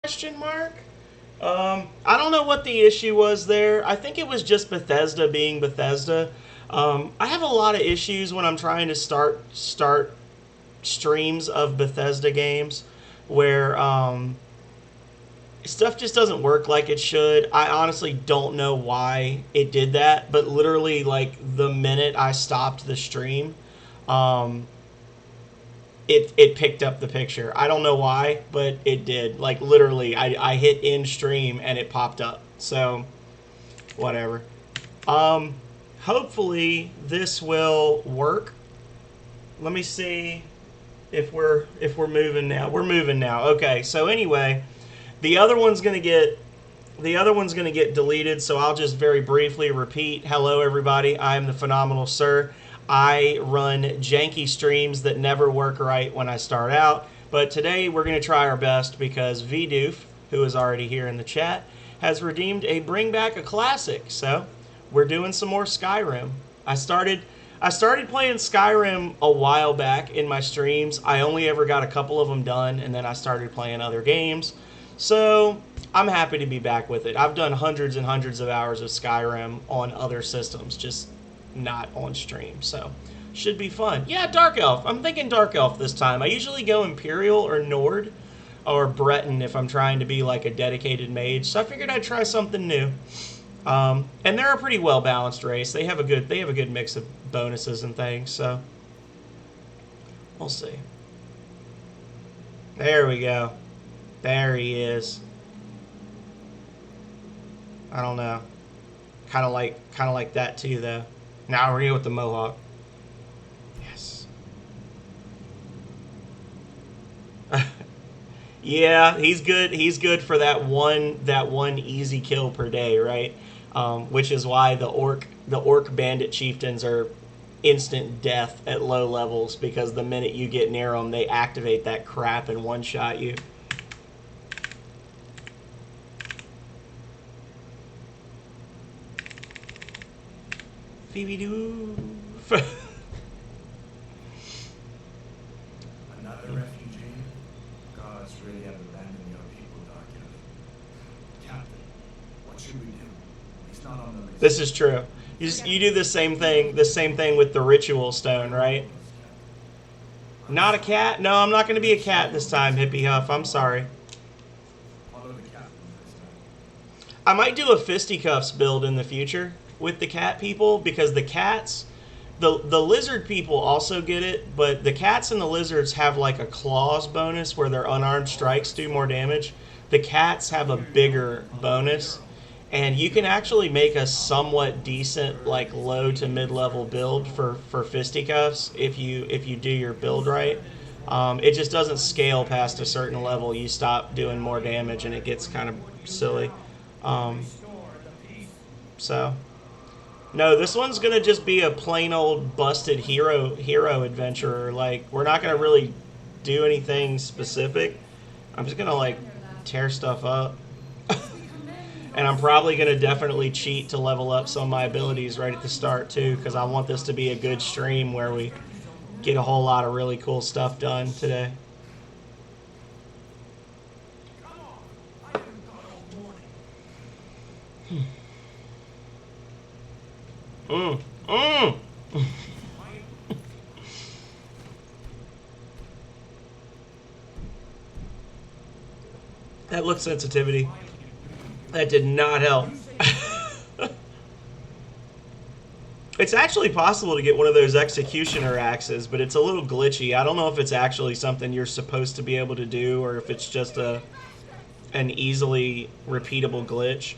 Question mark? I don't know what the issue was there. I think it was just Bethesda being Bethesda. I have a lot of issues when I'm trying to start streams of Bethesda games where stuff just doesn't work like it should. I honestly don't know why it did that, but literally like the minute I stopped the stream, um, it picked up the picture. I don't know why, but it did. Like literally, I hit in stream and it popped up. So whatever. Hopefully this will work. Let me see if we're moving now. We're moving now. Okay. So anyway, the other one's gonna get deleted. So I'll just very briefly repeat. Hello, everybody. I'm the Phenomenal Sir. I run janky streams that never work right when I start out, but today we're going to try our best because VDoof, who is already here in the chat, has redeemed a Bring Back a Classic. So we're doing some more Skyrim. I started playing Skyrim a while back in my streams. I only ever got a couple of them done, and then I started playing other games. So I'm happy to be back with it. I've done hundreds and hundreds of hours of Skyrim on other systems, just not on stream, so should be fun. Yeah, Dark Elf. I'm thinking Dark Elf this time. I usually go Imperial or Nord or Breton if I'm trying to be like a dedicated mage, so I figured I'd try something new. And they're a pretty well balanced race. They have a good mix of bonuses and things, so we'll see. There we go. There he is. I don't know. Kind of like that too, though. Now we're here with the Mohawk. Yes. Yeah, he's good. He's good for that one easy kill per day, right? Which is why the orc bandit chieftains are instant death at low levels, because the minute you get near them, they activate that crap and one shot you. Phoebe-doo. Another refugee? Gods really have abandoned your people, Dark Elf. Captain, what should we do? He's not on the list. This is true. You do the same thing with the ritual stone, right? Not a cat? No, I'm not going to be a cat this time, Hippie Huff. I'm sorry. Follow the captain this time. I might do a fisticuffs build in the future with the cat people, because the cats, the lizard people also get it, but the cats and the lizards have like a claws bonus where their unarmed strikes do more damage. The cats have a bigger bonus, and you can actually make a somewhat decent like low to mid-level build for fisticuffs if you do your build right. It just doesn't scale past a certain level. You stop doing more damage and it gets kind of silly. So no, this one's gonna just be a plain old busted hero adventurer. Like, we're not gonna really do anything specific. I'm just gonna like tear stuff up. And I'm probably gonna definitely cheat to level up some of my abilities right at the start too, because I want this to be a good stream where we get a whole lot of really cool stuff done today. That look sensitivity. That did not help. It's actually possible to get one of those executioner axes, but it's a little glitchy. I don't know if it's actually something you're supposed to be able to do, or if it's just an easily repeatable glitch.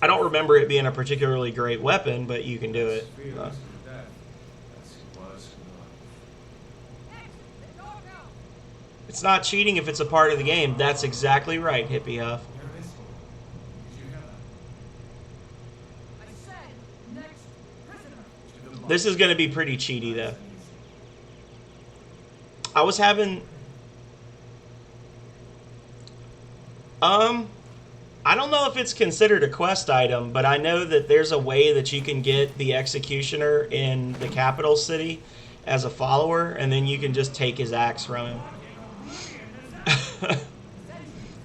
I don't remember it being a particularly great weapon, but you can do it. It's not cheating if it's a part of the game. That's exactly right, Hippie Huff. This is going to be pretty cheaty, though. I was having... I don't know if it's considered a quest item, but I know that there's a way that you can get the Executioner in the capital city as a follower, and then you can just take his axe from him.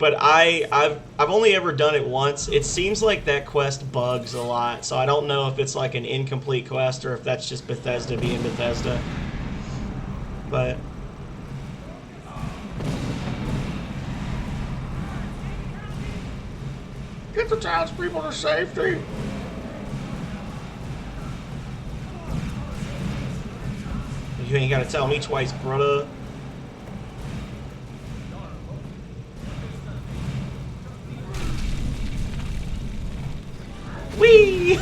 But I've only ever done it once. It seems like that quest bugs a lot, so I don't know if it's like an incomplete quest or if that's just Bethesda being Bethesda. But get the townspeople to safety. You ain't gotta tell me twice, brother. Whee!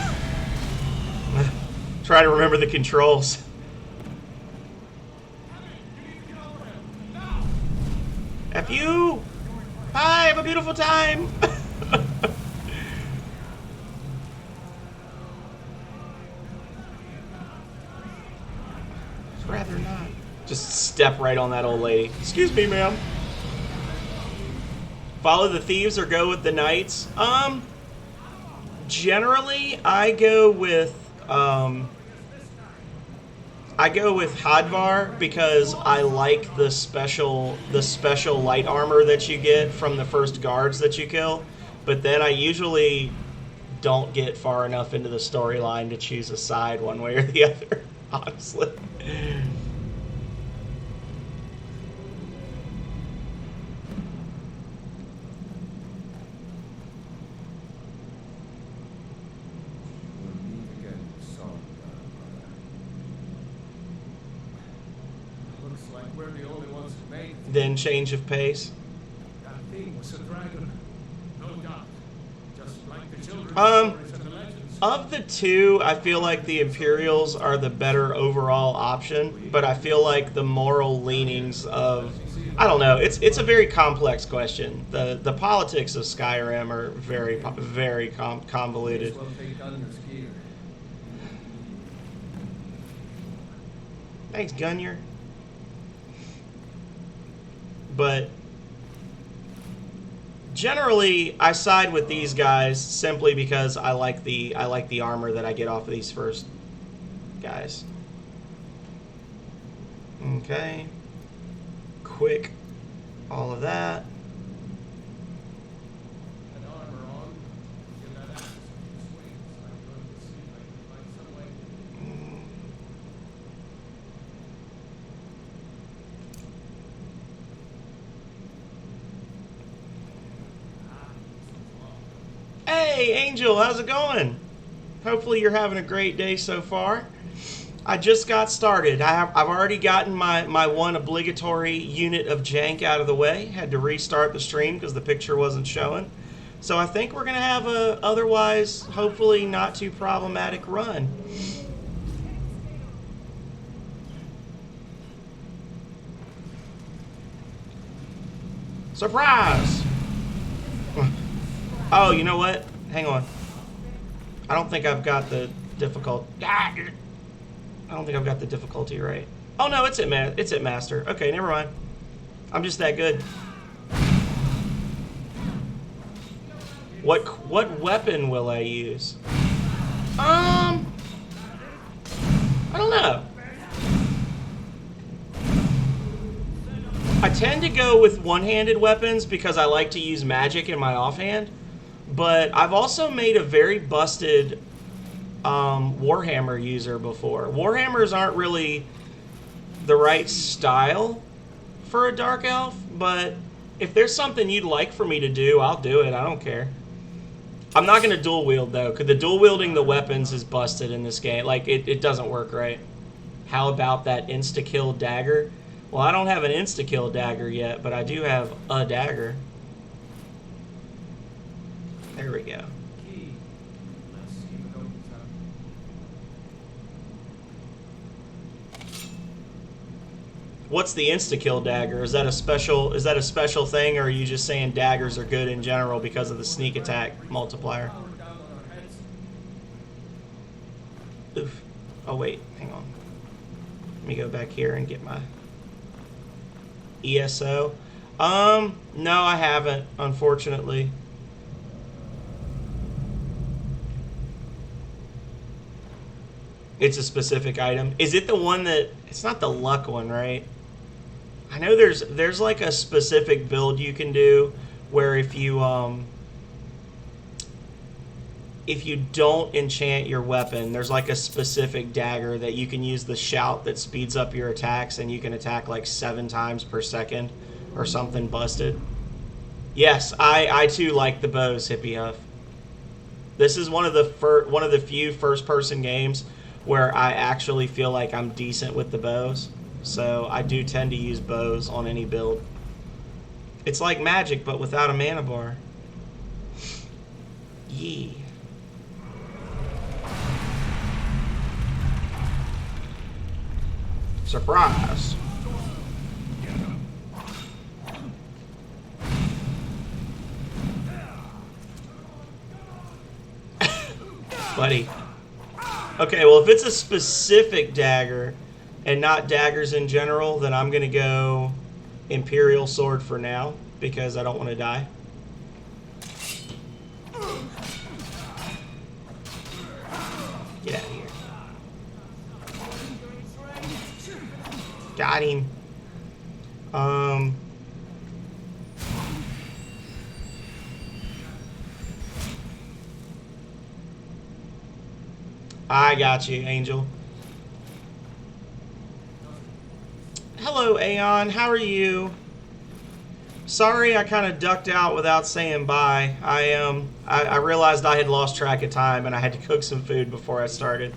Try to remember the controls. F you! Hi, have a beautiful time! Rather not. Just step right on that old lady. Excuse me, ma'am. Follow the thieves or go with the knights? Generally, I go with Hadvar because I like the special light armor that you get from the first guards that you kill. But then I usually don't get far enough into the storyline to choose a side one way or the other, honestly. Then change of pace. That thing was a dragon, no doubt. Just like the children's stories and the legends. Of the two, I feel like the Imperials are the better overall option, but I feel like the moral leanings of, I don't know, it's a very complex question. The politics of Skyrim are very convoluted. Thanks, Gunyer. But generally, I side with these guys simply because I like the armor that I get off of these first guys. Okay. Quick. All of that. Hey, Angel, how's it going? Hopefully you're having a great day so far. I just got started. I've already gotten my one obligatory unit of jank out of the way. Had to restart the stream because the picture wasn't showing. So I think we're going to have a otherwise, hopefully not too problematic run. Surprise! Oh, you know what? Hang on. I don't think I've got the difficulty right. Oh no, it's at master. Okay, never mind. I'm just that good. What weapon will I use? I don't know. I tend to go with one-handed weapons because I like to use magic in my offhand. But I've also made a very busted Warhammer user before. Warhammers aren't really the right style for a Dark Elf, but if there's something you'd like for me to do, I'll do it. I don't care. I'm not going to dual wield, though, because the dual wielding the weapons is busted in this game. Like, it doesn't work right. How about that insta-kill dagger? Well, I don't have an insta-kill dagger yet, but I do have a dagger. There we go. What's the insta-kill dagger? Is that a special thing, or are you just saying daggers are good in general because of the sneak attack multiplier? Oof. Oh wait, hang on. Let me go back here and get my ESO. No, I haven't, unfortunately. It's a specific item. Is it the one that... It's not the luck one, right? I know there's like a specific build you can do where if you don't enchant your weapon, there's like a specific dagger that you can use the shout that speeds up your attacks, and you can attack like 7 times per second or something busted. Yes, I too like the bows, Hippie Huff. This is one of the few first-person games where I actually feel like I'm decent with the bows. So I do tend to use bows on any build. It's like Magic, but without a mana bar. Yee. Surprise. Buddy. Okay, well, if it's a specific dagger and not daggers in general, then I'm going to go Imperial Sword for now because I don't want to die. Get out of here. Got him. I got you, Angel. Hello, Aeon. How are you? Sorry, I kind of ducked out without saying bye. I realized I had lost track of time and I had to cook some food before I started.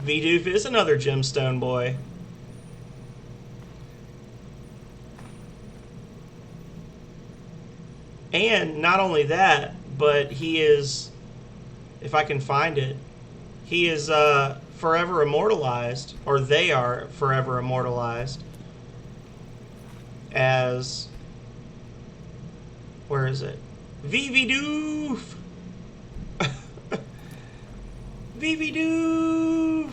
Vidoof is another gemstone boy. And not only that, but he is, if I can find it, he is forever immortalized, or they are forever immortalized as, where is it? Vidoof! Vidoof!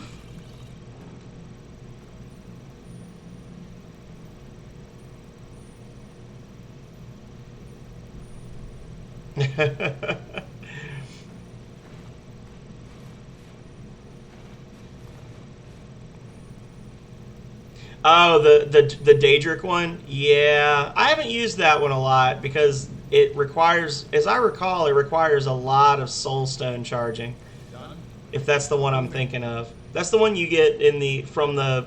Oh, the Daedric one? Yeah, I haven't used that one a lot because it requires, as I recall, it requires a lot of soulstone charging. If that's the one I'm thinking of. That's the one you get in the from the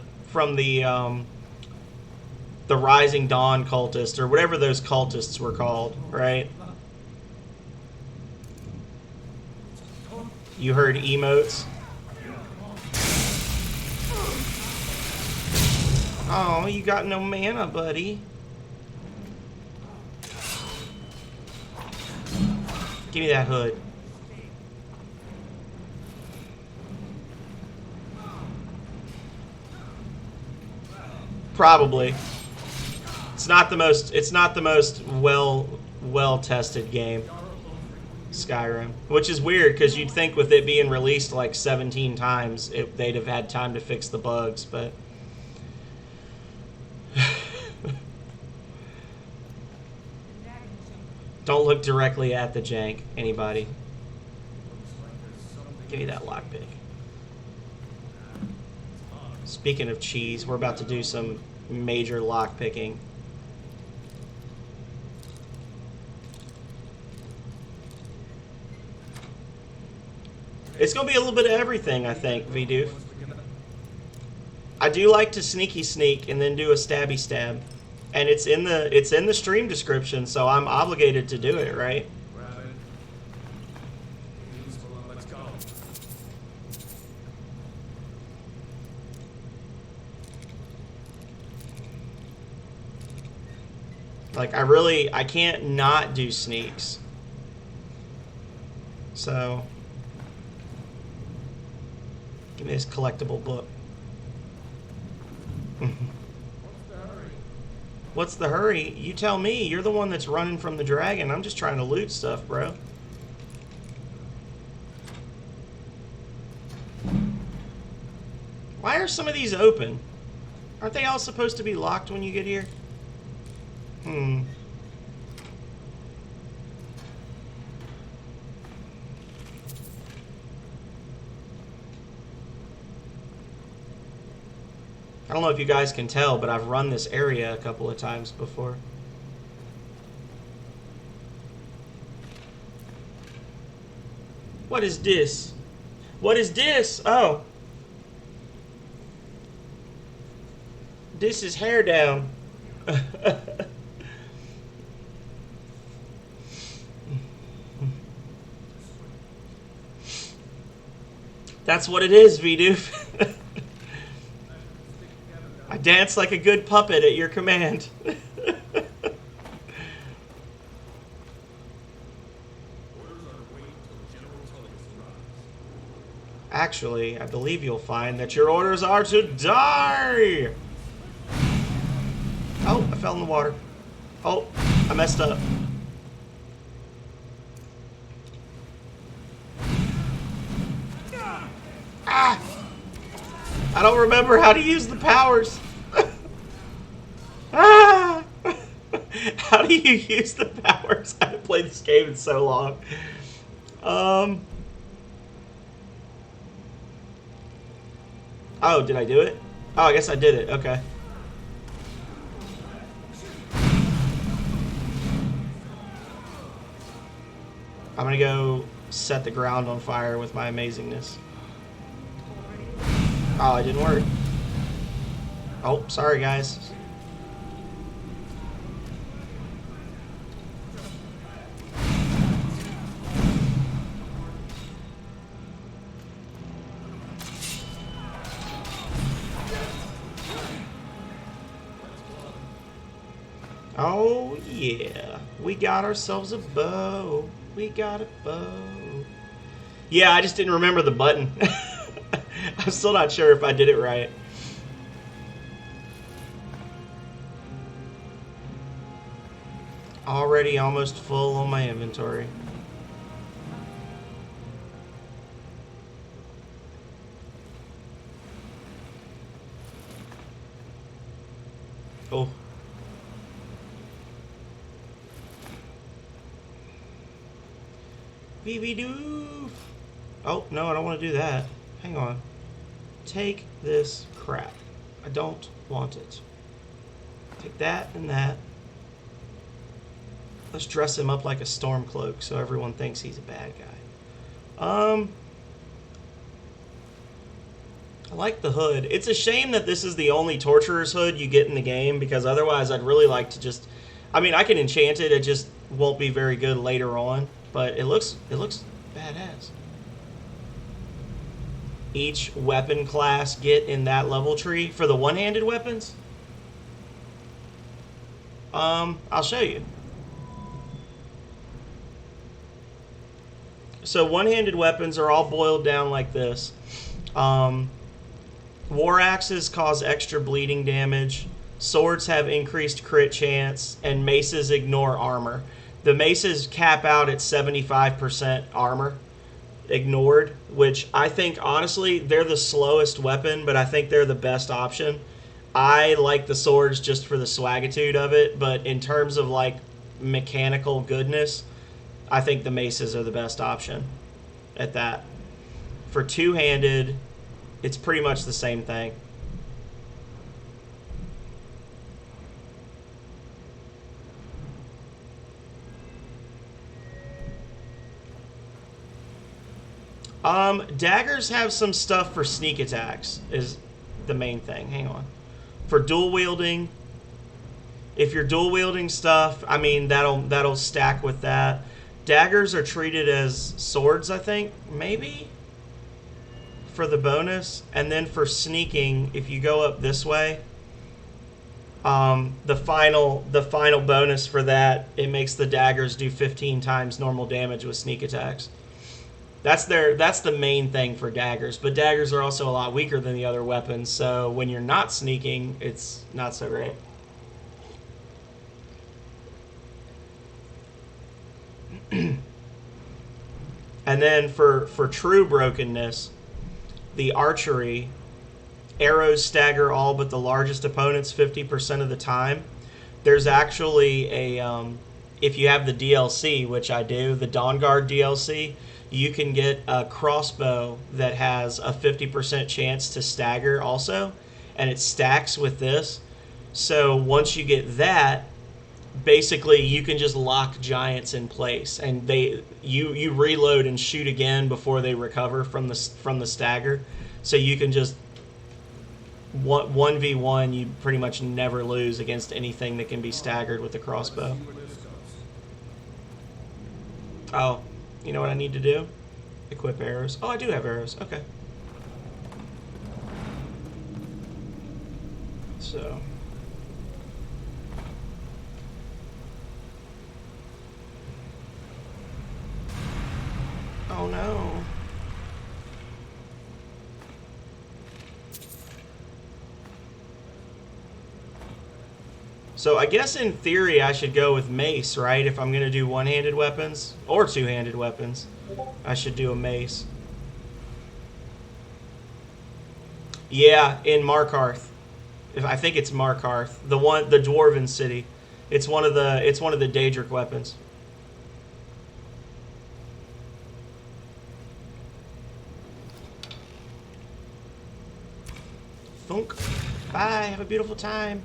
Rising Dawn cultist, or whatever those cultists were called, right? You heard emotes? Oh, you got no mana, buddy. Give me that hood. Probably. It's not the most well tested game, Skyrim, which is weird because you'd think with it being released like 17 times they'd have had time to fix the bugs, but don't look directly at the jank, anybody. Give me that lockpick. Speaking of cheese, we're about to do some major lockpicking. It's going to be a little bit of everything, I think, Vidoof. I do like to sneaky sneak and then do a stabby stab. And it's in the stream description, so I'm obligated to do it, right? Like, I can't not do sneaks. So, give me this collectible book. What's the hurry? You tell me. You're the one that's running from the dragon. I'm just trying to loot stuff, bro. Why are some of these open? Aren't they all supposed to be locked when you get here? don't know if you guys can tell, but I've run this area a couple of times before. What is this? What is this? Oh. This is hair down. That's what it is, Vidoof. I dance like a good puppet at your command. Actually, I believe you'll find that your orders are to die! Oh, I fell in the water. Oh, I messed up. Ah! I don't remember how to use the powers. Ah! How do you use the powers? I haven't played this game in so long. Oh, did I do it? Oh, I guess I did it. Okay. I'm gonna go set the ground on fire with my amazingness. Oh, it didn't work. Oh, sorry, guys. Oh, yeah. We got ourselves a bow. We got a bow. Yeah, I just didn't remember the button. I'm still not sure if I did it right. Already almost full on my inventory. Oh. BB-doof. Oh, no, I don't want to do that. Hang on. Take this crap. I don't want it. Take that and that. Let's dress him up like a storm cloak so everyone thinks he's a bad guy. I like the hood. It's a shame that this is the only Torturer's hood you get in the game, because otherwise I'd really like to just... I mean, I can enchant it, it just won't be very good later on, but it looks badass. Each weapon class get in that level tree for the one-handed weapons? I'll show you. So one-handed weapons are all boiled down like this. War axes cause extra bleeding damage. Swords have increased crit chance, and maces ignore armor. The maces cap out at 75% armor ignored, which I think, honestly, they're the slowest weapon, but I think they're the best option. I like the swords just for the swagitude of it, but in terms of, like, mechanical goodness, I think the maces are the best option at that. For two-handed, it's pretty much the same thing. Daggers have some stuff for sneak attacks, is the main thing. Hang on. For dual wielding, if you're dual wielding stuff, I mean, that'll stack with that. Daggers are treated as swords, I think, maybe, for the bonus. And then for sneaking, if you go up this way, the final bonus for that, it makes the daggers do 15 times normal damage with sneak attacks. That's the main thing for daggers, but daggers are also a lot weaker than the other weapons, so when you're not sneaking, it's not so great. And then for true brokenness, the archery, arrows stagger all but the largest opponents 50% of the time. There's actually a, if you have the DLC, which I do, the Dawnguard DLC, you can get a crossbow that has a 50% chance to stagger also. and it stacks with this. So once you get that, basically you can just lock giants in place, and you reload and shoot again before they recover from the stagger. So you can just 1v1, you pretty much never lose against anything that can be staggered with the crossbow. Oh, you know what I need to do? Equip arrows. Oh, I do have arrows. Okay. So. Oh no. So I guess in theory I should go with mace, right? If I'm going to do one-handed weapons or two-handed weapons, I should do a mace. Yeah, in Markarth. I think it's Markarth, the dwarven city. It's one of the Daedric weapons. Thunk. Bye. Have a beautiful time.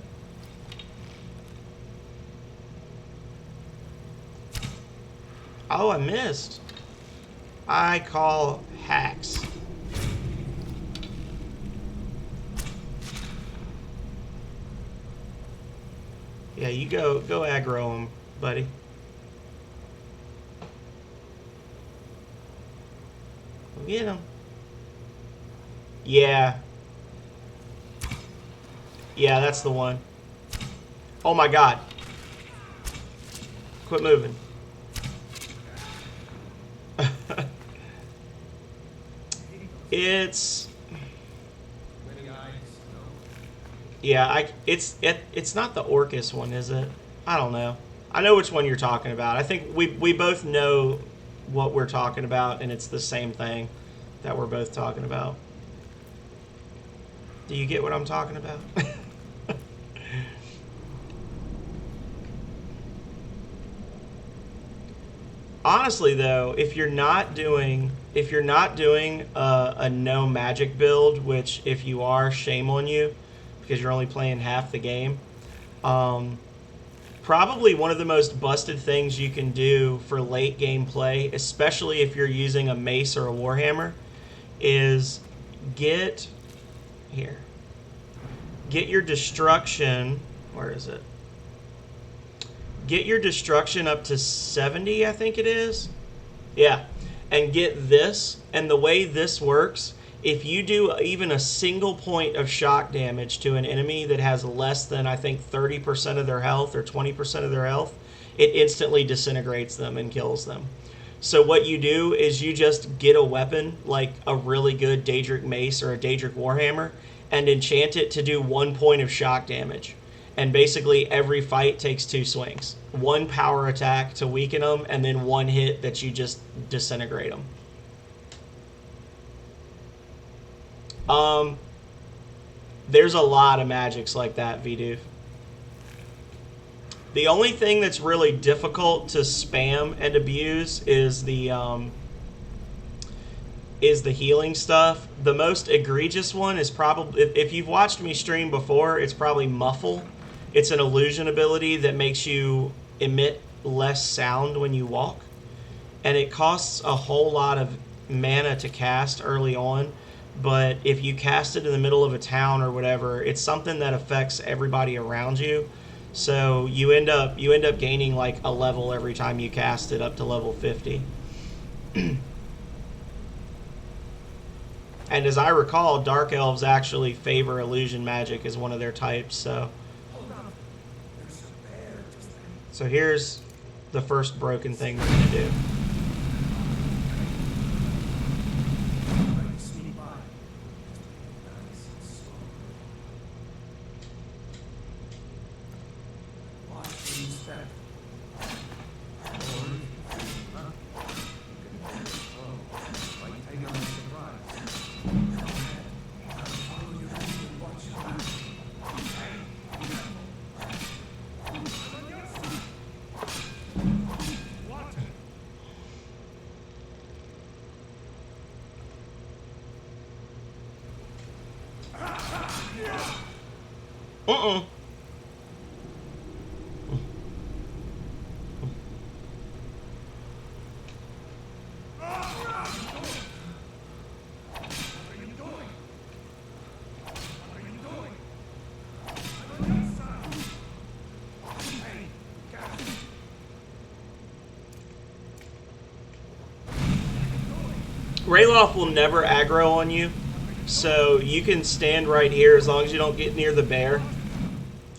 Oh, I missed. I call hacks. Yeah, you go aggro him, buddy. Get him. Yeah. Yeah, that's the one. Oh my god. Quit moving. It's... Yeah, it's not the Orcus one, is it? I don't know. I know which one you're talking about. I think we both know what we're talking about, and it's the same thing that we're both talking about. Do you get what I'm talking about? Honestly, though, if you're not doing a no magic build, which if you are, shame on you, because you're only playing half the game. Probably one of the most busted things you can do for late game play, especially if you're using a mace or a warhammer, is get your destruction. Where is it? Get your destruction up to 70, I think it is. Yeah. And get this. And the way this works, if you do even a single point of shock damage to an enemy that has less than, I think, 30% of their health or 20% of their health, it instantly disintegrates them and kills them. So what you do is you just get a weapon, like a really good Daedric mace or a Daedric warhammer, and enchant it to do 1 point of shock damage. And basically every fight takes 2 swings. 1 power attack to weaken them, and then 1 hit that you just disintegrate them. There's a lot of magics like that, Vidoof. The only thing that's really difficult to spam and abuse is the healing stuff. The most egregious one is probably, if you've watched me stream before, it's probably Muffle. It's an illusion ability that makes you emit less sound when you walk. And it costs a whole lot of mana to cast early on. But if you cast it in the middle of a town or whatever, it's something that affects everybody around you. So you end up gaining like a level every time you cast it up to level 50. And as I recall, Dark Elves actually favor illusion magic as one of their types, so here's the first broken thing we're going to do. Uh-uh. Rayloff will never aggro on you, so you can stand right here as long as you don't get near the bear,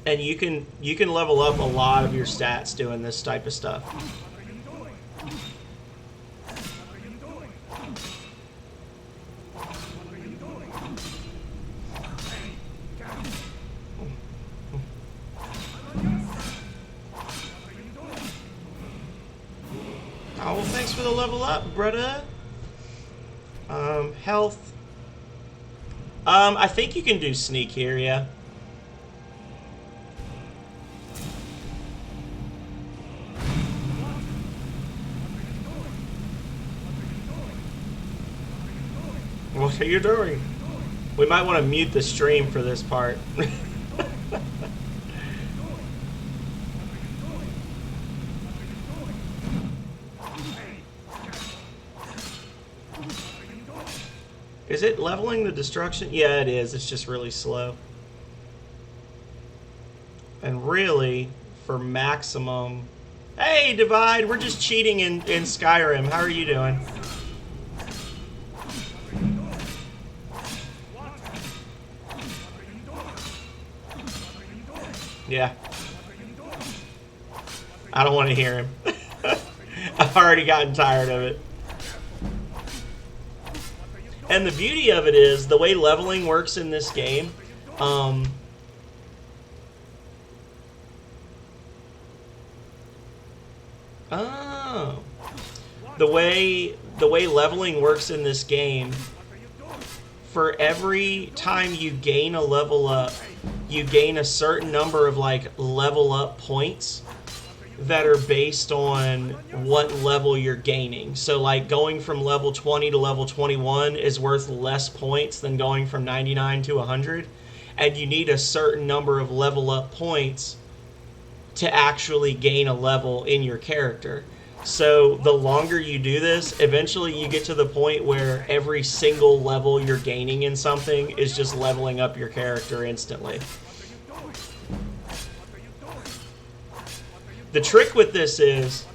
and you can level up a lot of your stats doing this type of stuff. Oh, well, thanks for the level up, brother. Health. I think you can do sneak here, yeah. What are you doing? We might want to mute the stream for this part. Is it leveling the destruction? Yeah, it is. It's just really slow. And really, for maximum... Hey, Divide! We're just cheating in Skyrim. How are you doing? Yeah. I don't want to hear him. I've already gotten tired of it. And the beauty of it is, the way leveling works in this game, oh. The way leveling works in this game, for every time you gain a level up, you gain a certain number of, like, level up points that are based on what level you're gaining. So, like, going from level 20 to level 21 is worth less points than going from 99 to 100. And you need a certain number of level up points to actually gain a level in your character. So the longer you do this, eventually you get to the point where every single level you're gaining in something is just leveling up your character instantly. The trick with this is,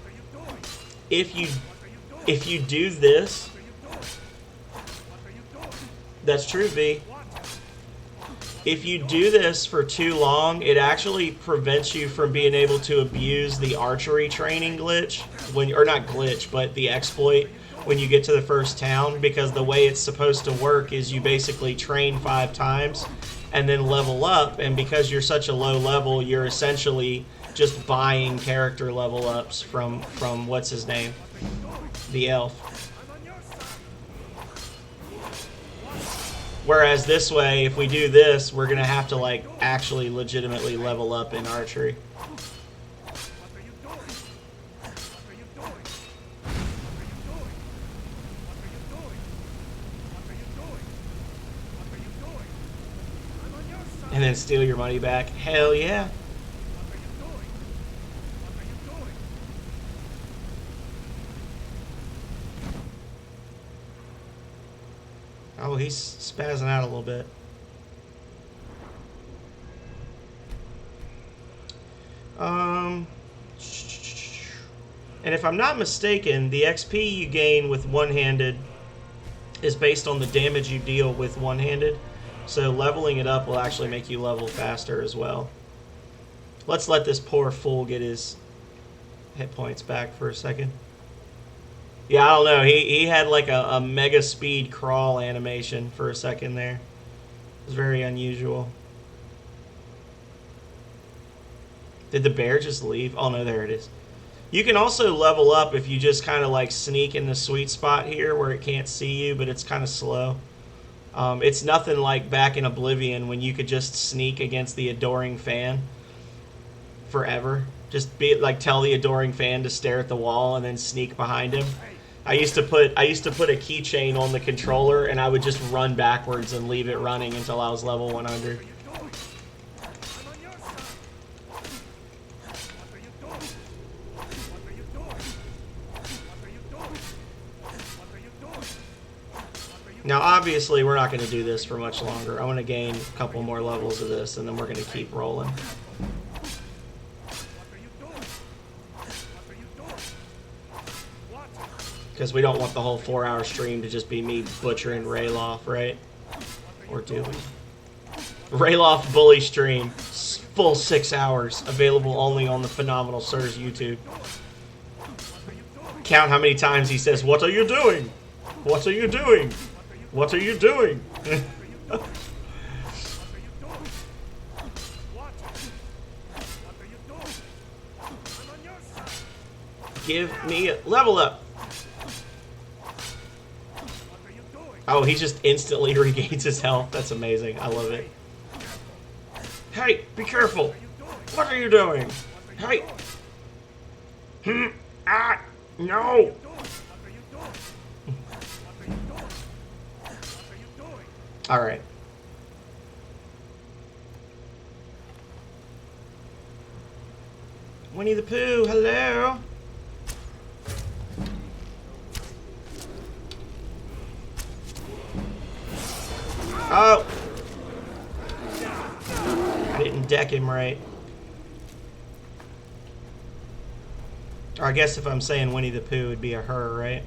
if you do this, that's true, V. If you do this for too long, it actually prevents you from being able to abuse the archery training glitch, or not glitch, but the exploit when you get to the first town, because the way it's supposed to work is you basically train 5 times and then level up, and because you're such a low level, you're essentially just buying character level ups from what's his name? The elf. Whereas this way, if we do this, we're going to have to, like, actually legitimately level up in archery. And then steal your money back. Hell yeah. Oh, he's spazzing out a little bit. And if I'm not mistaken, the XP you gain with one-handed is based on the damage you deal with one-handed. So leveling it up will actually make you level faster as well. Let's let this poor fool get his hit points back for a second. Yeah, I don't know. He had like a mega speed crawl animation for a second there. It was very unusual. Did the bear just leave? Oh no, there it is. You can also level up if you just kind of like sneak in the sweet spot here where it can't see you, but it's kind of slow. It's nothing like back in Oblivion when you could just sneak against the Adoring Fan forever. Just be like, tell the Adoring Fan to stare at the wall and then sneak behind him. I used to put a keychain on the controller and I would just run backwards and leave it running until I was level 100. Now, obviously, we're not going to do this for much longer. I want to gain a couple more levels of this, and then we're going to keep rolling. Because we don't want the whole 4-hour stream to just be me butchering Rayloff, right? Or do we? Rayloff Bully stream. Full 6 hours. Available only on the Phenomenal Sirs YouTube. Count how many times he says, "What are you doing? What are you doing? What are you doing?" Give me a level up. Oh, he just instantly regains his health. That's amazing. I love it. Hey, be careful. What are you doing? Hey. No. All right. Winnie the Pooh, hello. Oh. I didn't deck him right. Or I guess if I'm saying Winnie the Pooh, it'd be a her, right?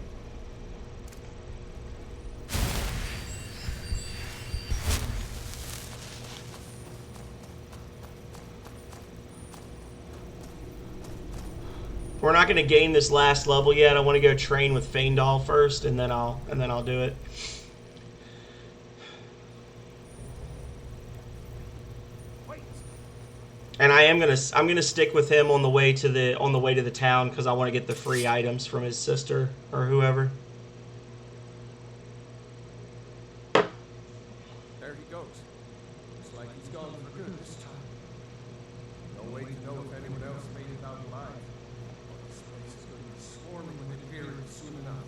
We're not going to gain this last level yet. I want to go train with Feindal first, and then I'll do it. And I'm gonna stick with him on the way to the town because I want to get the free items from his sister or whoever. There he goes. Looks like he's gone for good this time. No way to know if anyone else made it out alive. This place is going to be swarming with Imperials soon enough.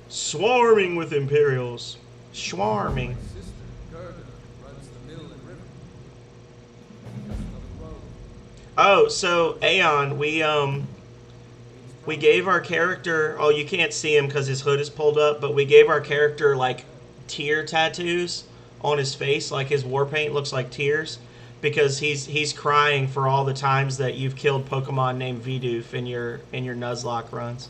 Swarming with Imperials. Swarming. My sister, Gerda, runs the mill and river. Oh, so Aeon, we gave our character. Oh, you can't see him because his hood is pulled up, but we gave our character like tear tattoos on his face, like his war paint looks like tears, because he's crying for all the times that you've killed Pokemon named Vidoof in your Nuzlocke runs.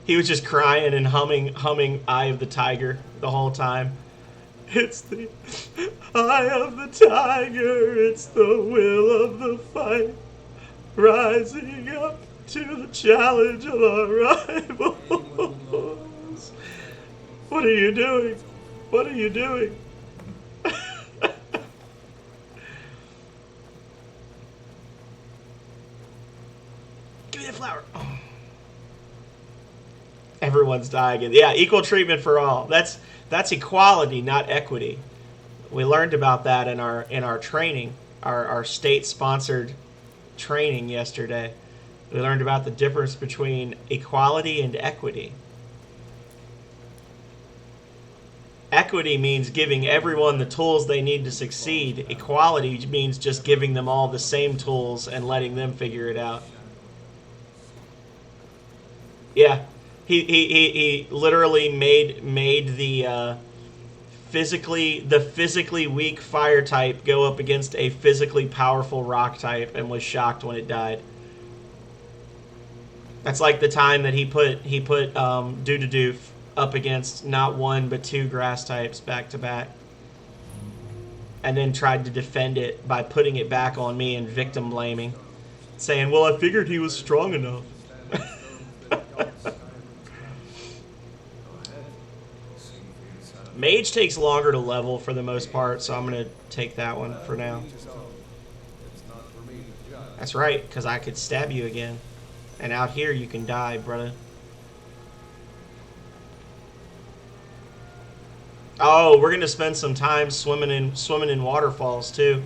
He was just crying and humming Eye of the Tiger the whole time. It's the eye of the tiger, it's the will of the fight, rising up to the challenge of our rivals. What are you doing? What are you doing? Give me the flower. Oh. Everyone's dying. Yeah, equal treatment for all. That's equality, not equity. We learned about that in our training, our state-sponsored training yesterday. We learned about the difference between equality and equity. Equity means giving everyone the tools they need to succeed. Equality means just giving them all the same tools and letting them figure it out. Yeah. He literally made the physically weak fire type go up against a physically powerful rock type and was shocked when it died. That's like the time that he put Doodadoof up against not one but two grass types back to back, and then tried to defend it by putting it back on me and victim blaming, saying, "Well, I figured he was strong enough." Mage takes longer to level for the most part, so I'm going to take that one for now. That's right, because I could stab you again. And out here you can die, brother. Oh, we're going to spend some time swimming in waterfalls, too.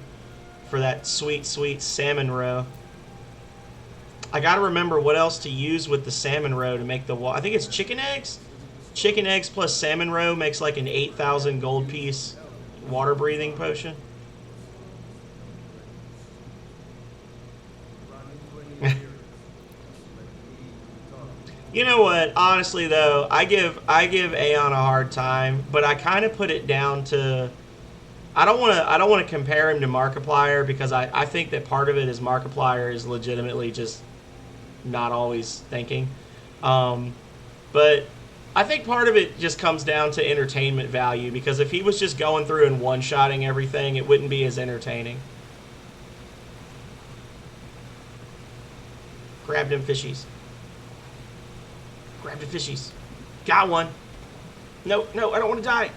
For that sweet, sweet salmon roe. I got to remember what else to use with the salmon roe to make the I think it's chicken eggs? Chicken eggs plus salmon roe makes like an 8,000 gold piece water breathing potion. You know what? Honestly, though, I give Aeon a hard time, but I kind of put it down to I don't want to compare him to Markiplier because I think that part of it is Markiplier is legitimately just not always thinking, but I think part of it just comes down to entertainment value because if he was just going through and one-shotting everything, it wouldn't be as entertaining. Grab them fishies. Grab the fishies. Got one. No, no, I don't want to die.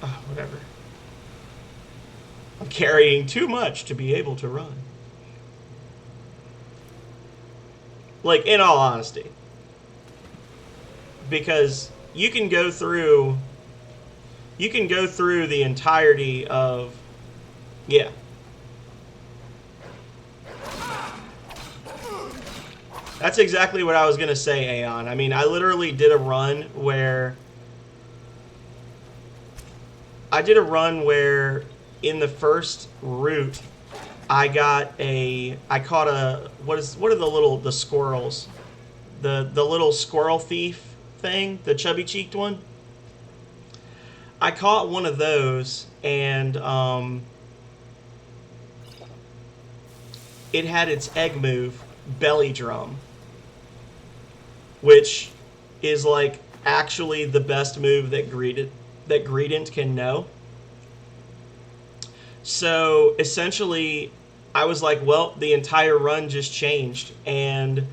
Oh, whatever. I'm carrying too much to be able to run. Like, in all honesty. Because you can go through the entirety of, yeah. That's exactly what I was going to say, Aeon. I mean, I literally did a run where in the first route I caught a what are the squirrels? The little squirrel thief thing, the chubby cheeked one. I caught one of those and it had its egg move, belly drum, which is like actually the best move that Greedent can know. So essentially, I was like, well, the entire run just changed, and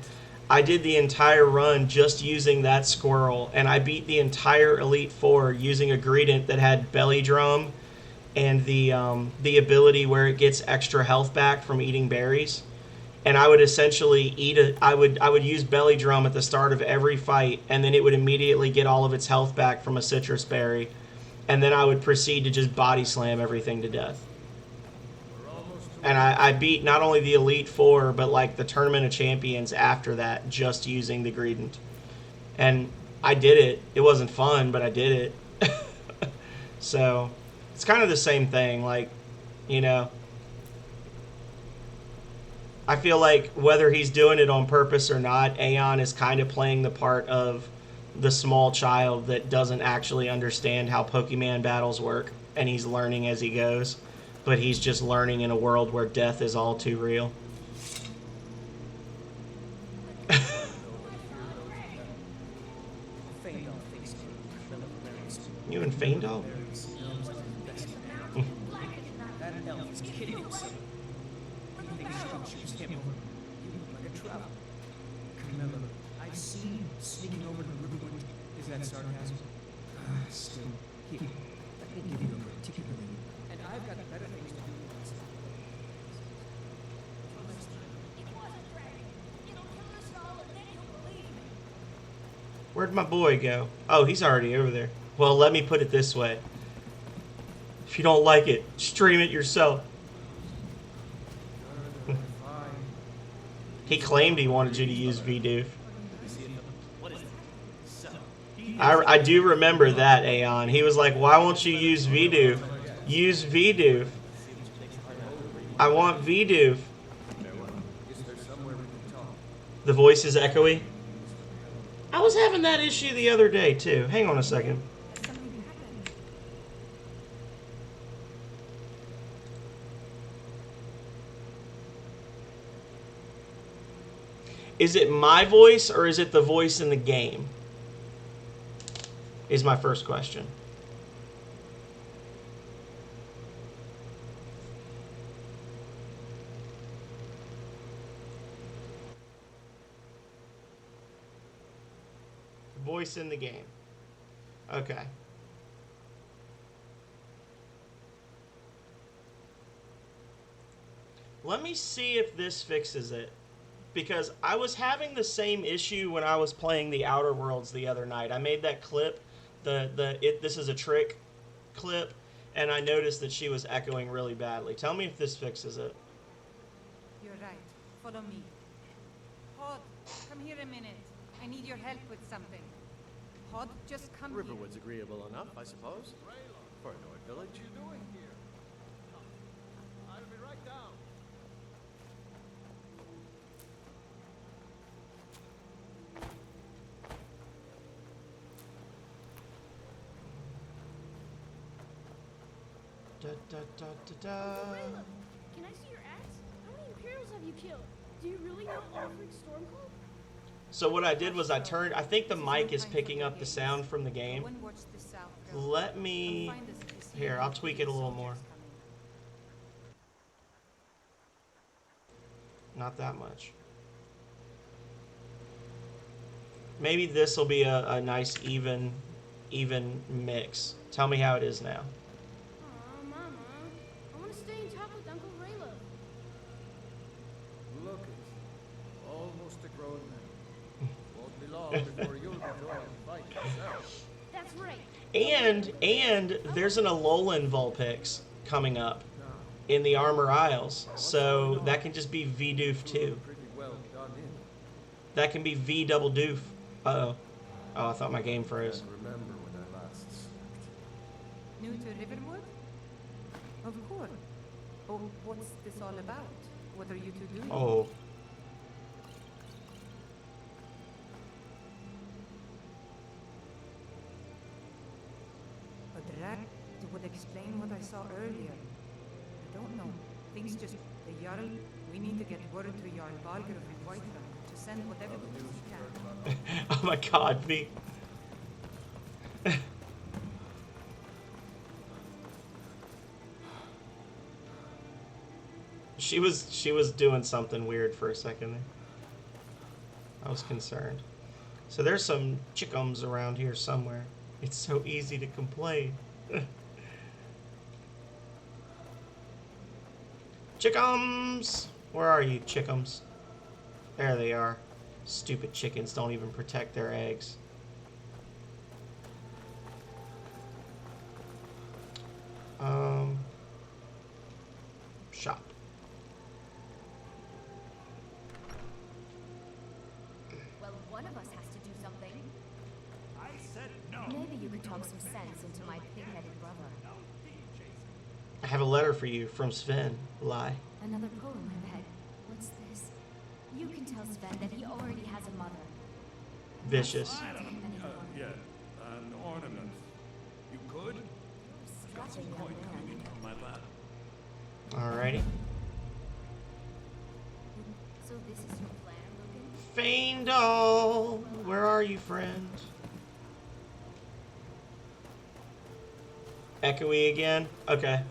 I did the entire run just using that squirrel, and I beat the entire Elite Four using a Greedent that had belly drum and the ability where it gets extra health back from eating berries. And I would essentially I would use belly drum at the start of every fight, and then it would immediately get all of its health back from a citrus berry, and then I would proceed to just body slam everything to death. And I beat not only the Elite Four, but like the Tournament of Champions after that, just using the Greedent. And I did it. It wasn't fun, but I did it. So it's kind of the same thing. Like, you know, I feel like whether he's doing it on purpose or not, Aeon is kind of playing the part of the small child that doesn't actually understand how Pokemon battles work, and he's learning as he goes. But he's just learning in a world where death is all too real. You and Feindal? That elf is kidding himself. He thinks structures him over. You look like a trout. Camilla, I've seen him sneaking over to the river. Is that sarcasm? Still, here, let me give you a particularly. And I've got better things to do with myself. It was a dragon. It'll kill us all, and then you'll believe me. Where'd my boy go? Oh, he's already over there. Well, let me put it this way. If you don't like it, stream it yourself. He claimed he wanted you to use VDoof. I do remember that, Aeon. He was like, why won't you use VDoof? Use VDoof. I want VDoof. The voice is echoey. I was having that issue the other day, too. Hang on a second. Is it my voice or is it the voice in the game? Is my first question. Voice in the game. Okay. Let me see if this fixes it. Because I was having the same issue when I was playing the Outer Worlds the other night. I made that clip, this is a trick clip, and I noticed that she was echoing really badly. Tell me if this fixes it. You're right. Follow me. Hod, come here a minute. I need your help with something. Hod, just come here. Riverwood's agreeable enough, I suppose. For a Nord village. What are you doing here? I'll be right down. Rayla, can I see your axe? How many Imperials have you killed? Do you really know Ulfric Stormcold? So what I did was I turned. I think the mic is picking up the sound from the game. Let me. Here, I'll tweak it a little more. Not that much. Maybe this will be a nice even mix. Tell me how it is now. Aw, Mama. I want to stay and talk with Uncle Raylo. Look it. Almost a grown man. Won't be long before you'll be joining the fight yourself. That's right. And there's an Alolan Vulpix coming up in the Armor Isles, so that can just be V Doof too. Pretty well done in. That can be V double Doof. Uh-oh. Oh, I thought my game froze. Can't remember when I last slept. New to Riverwood? Of course. Oh, what's this all about? What are you two doing? Oh. A drag would explain what I saw earlier. I don't know. Things just... The Jarl... We need to get word to Jarl Barger of Whiterun to send whatever news he can. Oh my god, V. She was doing something weird for a second there. I was concerned. So there's some chickums around here somewhere. It's so easy to complain. Chickums! Where are you, chickums? There they are. Stupid chickens don't even protect their eggs. Shop. Well, one of us has to do something. I said no. Maybe you could talk some sense into my pig-headed brother. I have a letter for you from Sven. Lie. Another poem, I bet. What's this? You can tell Sven that he already has a mother. Vicious. Yeah, an ornament. You could? Got some Strapping coin young coming man. in from my lab. Alrighty. So this is your plan, Logan? Faendal! Where are you, friend? Echoey again? Okay.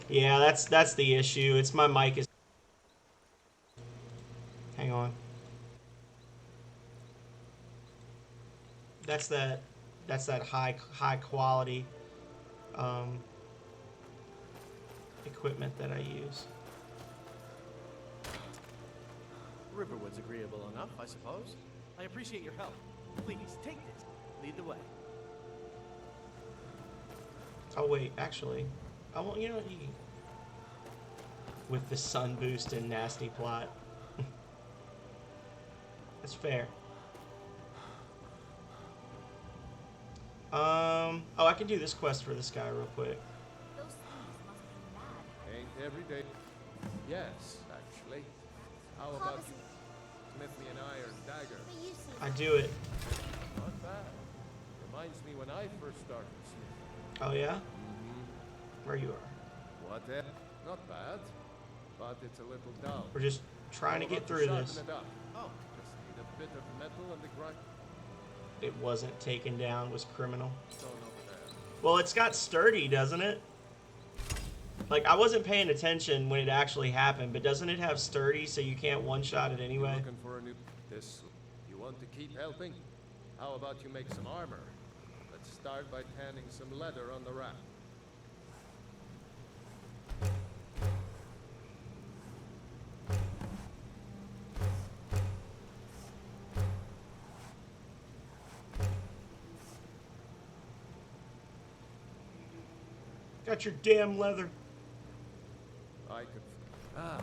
Yeah, that's the issue. It's my mic is... Hang on. That's that high quality equipment that I use. Riverwood's agreeable enough, I suppose. I appreciate your help. Please, take this. Lead the way. Oh wait, actually, I want with the sun boost and nasty plot. That's fair. Oh, I can do this quest for this guy real quick. Those things must be mad. Ain't every day. Yes, actually. How about you smith me an iron dagger? I do it. Not bad. Reminds me when I first started smithing. Oh yeah? Mm-hmm. Where you are? What the? Not bad, but it's a little dull. We're just trying to How get about through sharpen this. it up? Oh, just need a bit of metal and a grind. It wasn't taken down, was criminal. Stone over there. Well, it's got sturdy, doesn't it? Like, I wasn't paying attention when it actually happened, but doesn't it have sturdy so you can't one-shot it You anyway? looking for a new... This... You want to keep helping? How about you make some armor? Let's start by tanning some leather on the rack. Got your damn leather. I could... Ah,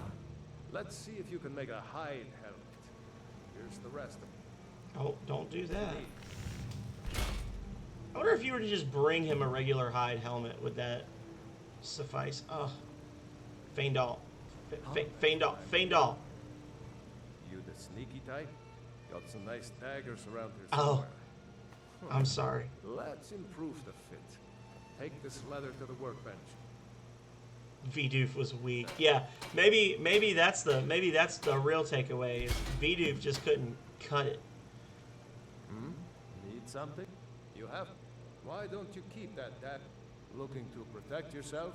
let's see if you can make a hide helmet. Here's the rest of it. Oh, don't do that. I wonder if you were to just bring him a regular hide helmet, would that suffice? Oh. Faendal. Faendal. You the sneaky type? Got some nice daggers around here Oh. somewhere. I'm sorry. Let's improve the fit. Take this leather to the workbench. Vidoof was weak. Yeah, maybe that's the real takeaway. Is Vidoof just couldn't cut it. Need something? You have. Why don't you keep that? Looking to protect yourself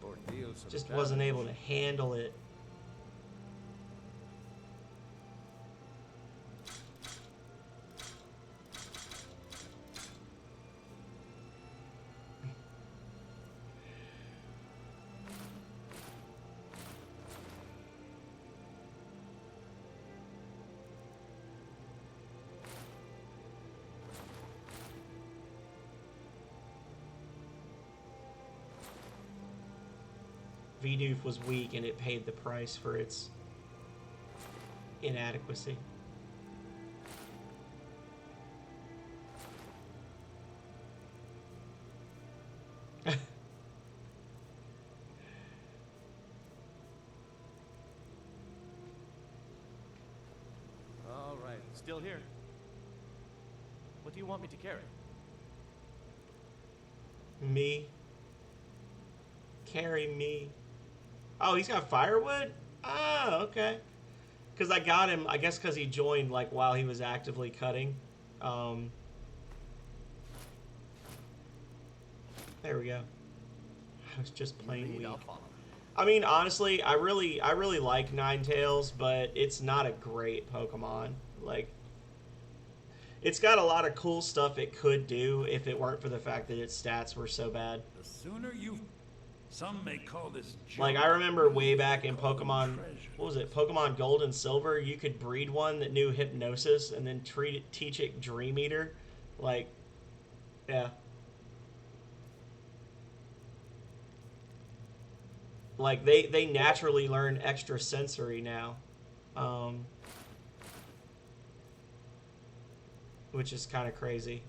or deal some Just damage? wasn't able to handle it. Vidoof was weak and it paid the price for its inadequacy. All right, still here. What do you want me to carry? Me. Carry me. Oh, he's got firewood? Oh, okay. Because I got him, I guess because he joined, like, while he was actively cutting. There we go. I was just plain weak. I'll follow. I mean, honestly, I really like Ninetales, but it's not a great Pokemon. Like, it's got a lot of cool stuff it could do if it weren't for the fact that its stats were so bad. The sooner you... Some may call this junk. Like, I remember way back in Pokemon, what was it, Pokemon Gold and Silver, you could breed one that knew Hypnosis and then teach it Dream Eater. Like, yeah. Like, they naturally learn extrasensory now. Which is kind of crazy.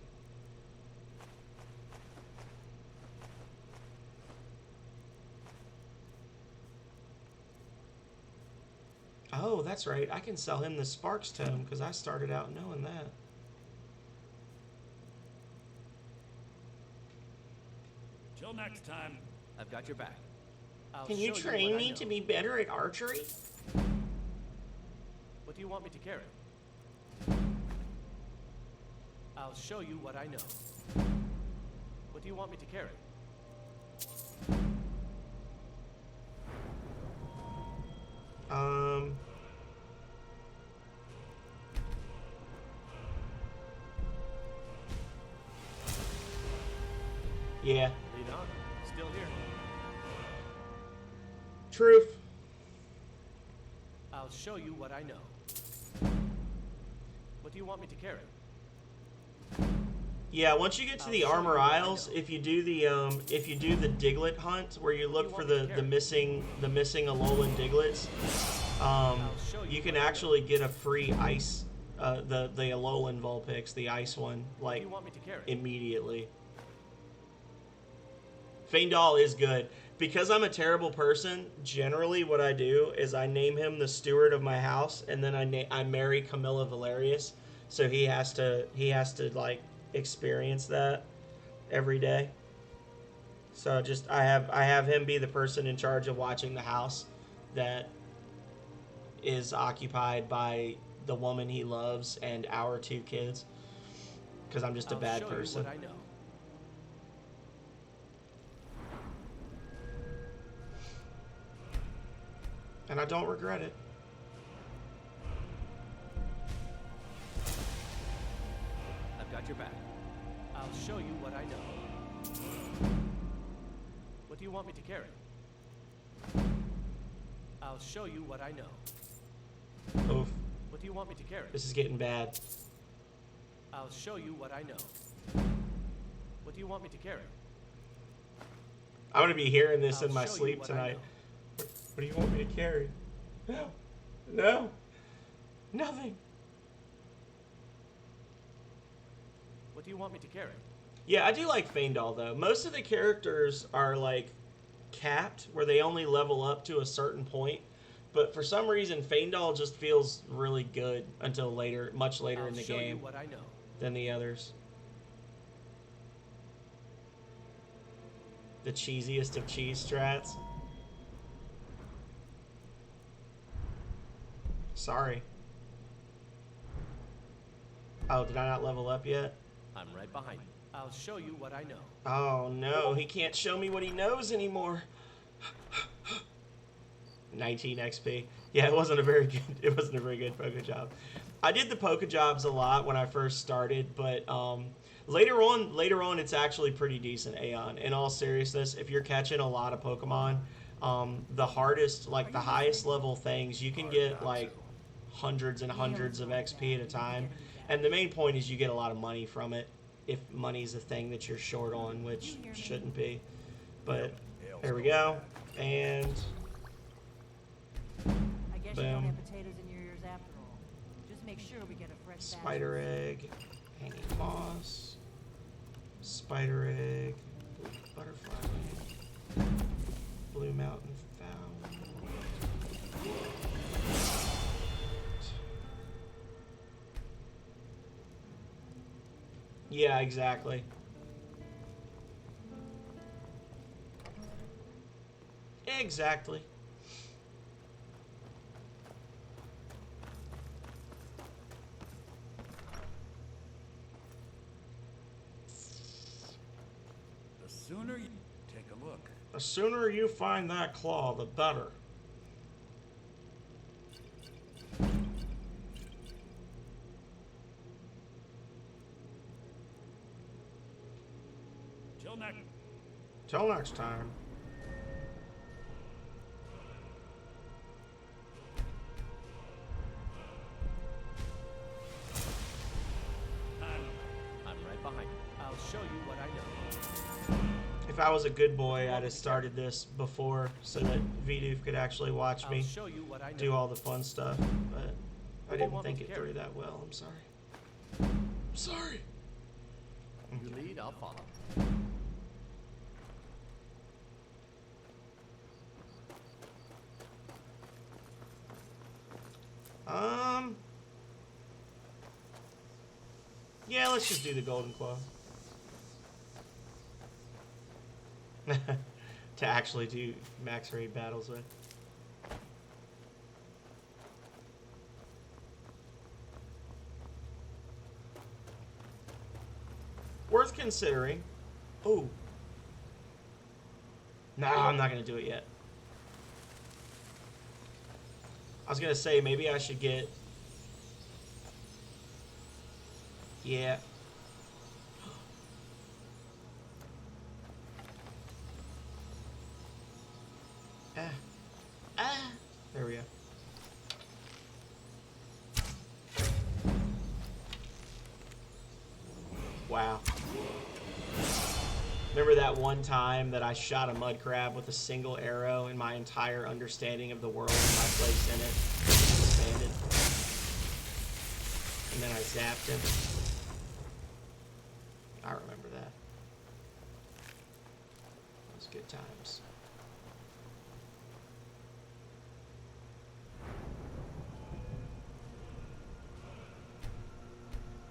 Oh, that's right. I can sell him the Sparks Tome because I started out knowing that. Till next time. I've got your back. I'll Can you show train what I me know. to be better at archery? What do you want me to carry? I'll show you what I know. What do you want me to carry? Yeah. Lead on. Still here. Truth. I'll show you what I know. What do you want me to carry? Yeah, once you get to the Armor Isles, if you do the Diglett hunt where you look for the missing Alolan Diglets, you can actually get a free ice the Alolan Vulpix, the ice one, like immediately. Faendal is good. Because I'm a terrible person, generally what I do is I name him the steward of my house, and then I marry Camilla Valerius, so he has to like experience that every day. So I have him be the person in charge of watching the house that is occupied by the woman he loves and our 2 kids, because I'm just a bad person. What I know. And I don't regret it. I've got your back. I'll show you what I know. What do you want me to carry? I'll show you what I know. Oof. What do you want me to carry? This is getting bad. I'll show you what I know. What do you want me to carry? I'm gonna be hearing this in my show you sleep what I tonight. know. What do you want me to carry? No. No. Nothing. What do you want me to carry? Yeah, I do like Faendal, though. Most of the characters are, like, capped, where they only level up to a certain point. But for some reason, Faendal just feels really good until later, much later in the I'll show you game what I know. than the others. The cheesiest of cheese strats. Sorry. Oh, did I not level up yet? I'm right behind you. I'll show you what I know. Oh no, he can't show me what he knows anymore. 19 XP. Yeah, it wasn't a very good poke job. I did the poke jobs a lot when I first started, but later on it's actually pretty decent, Aeon. In all seriousness, if you're catching a lot of Pokemon, the hardest, like the highest level things, you can get like hundreds and hundreds of XP at a time. And the main point is you get a lot of money from it, if money's a thing that you're short on, which shouldn't be. But there we go. And I guess you don't boom. have potatoes in your ears after all. Just make sure we get a fresh batch. Spider egg, hanging moss, spider egg, blue butterfly egg, blue mountain fowl. Yeah, exactly. Exactly. The sooner you take a look. The sooner you find that claw, the better. Till next. Till next time. I'm right behind you. I'll show you what I know. If I was a good boy, I'd have started this before so that Vidoof could actually watch I'll me show you what I know. do all the fun stuff. But I do you didn't want me think to it carry? through that well. I'm sorry. I'm sorry. You lead, I'll follow. Yeah, let's just do the Golden Claw. To actually do max raid battles with. Worth considering. Oh. No, I'm not going to do it yet. I was going to say, maybe I should get... Yeah. There we go. Wow. Remember that one time that I shot a mud crab with a single arrow and my entire understanding of the world and my place in it expanded? And then I zapped him. I remember that. It was good times.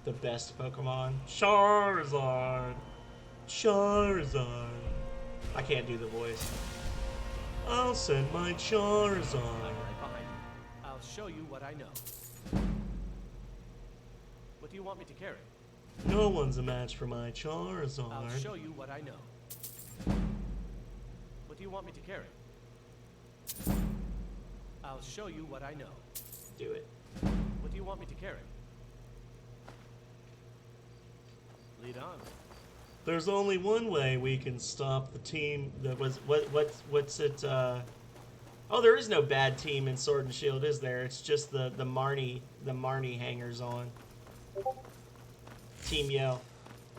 The best Pokemon? Charizard! Charizard! I can't do the voice. I'll send my Charizard. I'm right behind you. I'll show you what I know. What do you want me to carry? No one's a match for my Charizard. I'll show you what I know. What do you want me to carry? I'll show you what I know. Do it. What do you want me to carry? Lead on. There's only one way we can stop the team that was what's it oh, there is no bad team in Sword and Shield, is there? It's just the Marnie hangers on. Team Yell.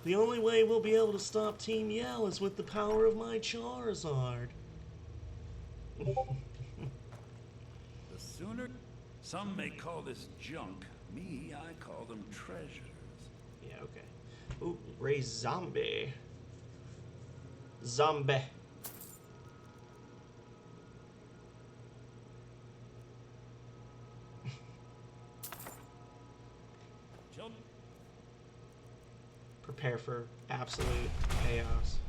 The only way we'll be able to stop Team Yell is with the power of my Charizard. The sooner. Some may call this junk. Me, I call them treasures. Yeah, okay. Ooh, raise zombie. Zombie. Jump. Prepare for absolute chaos.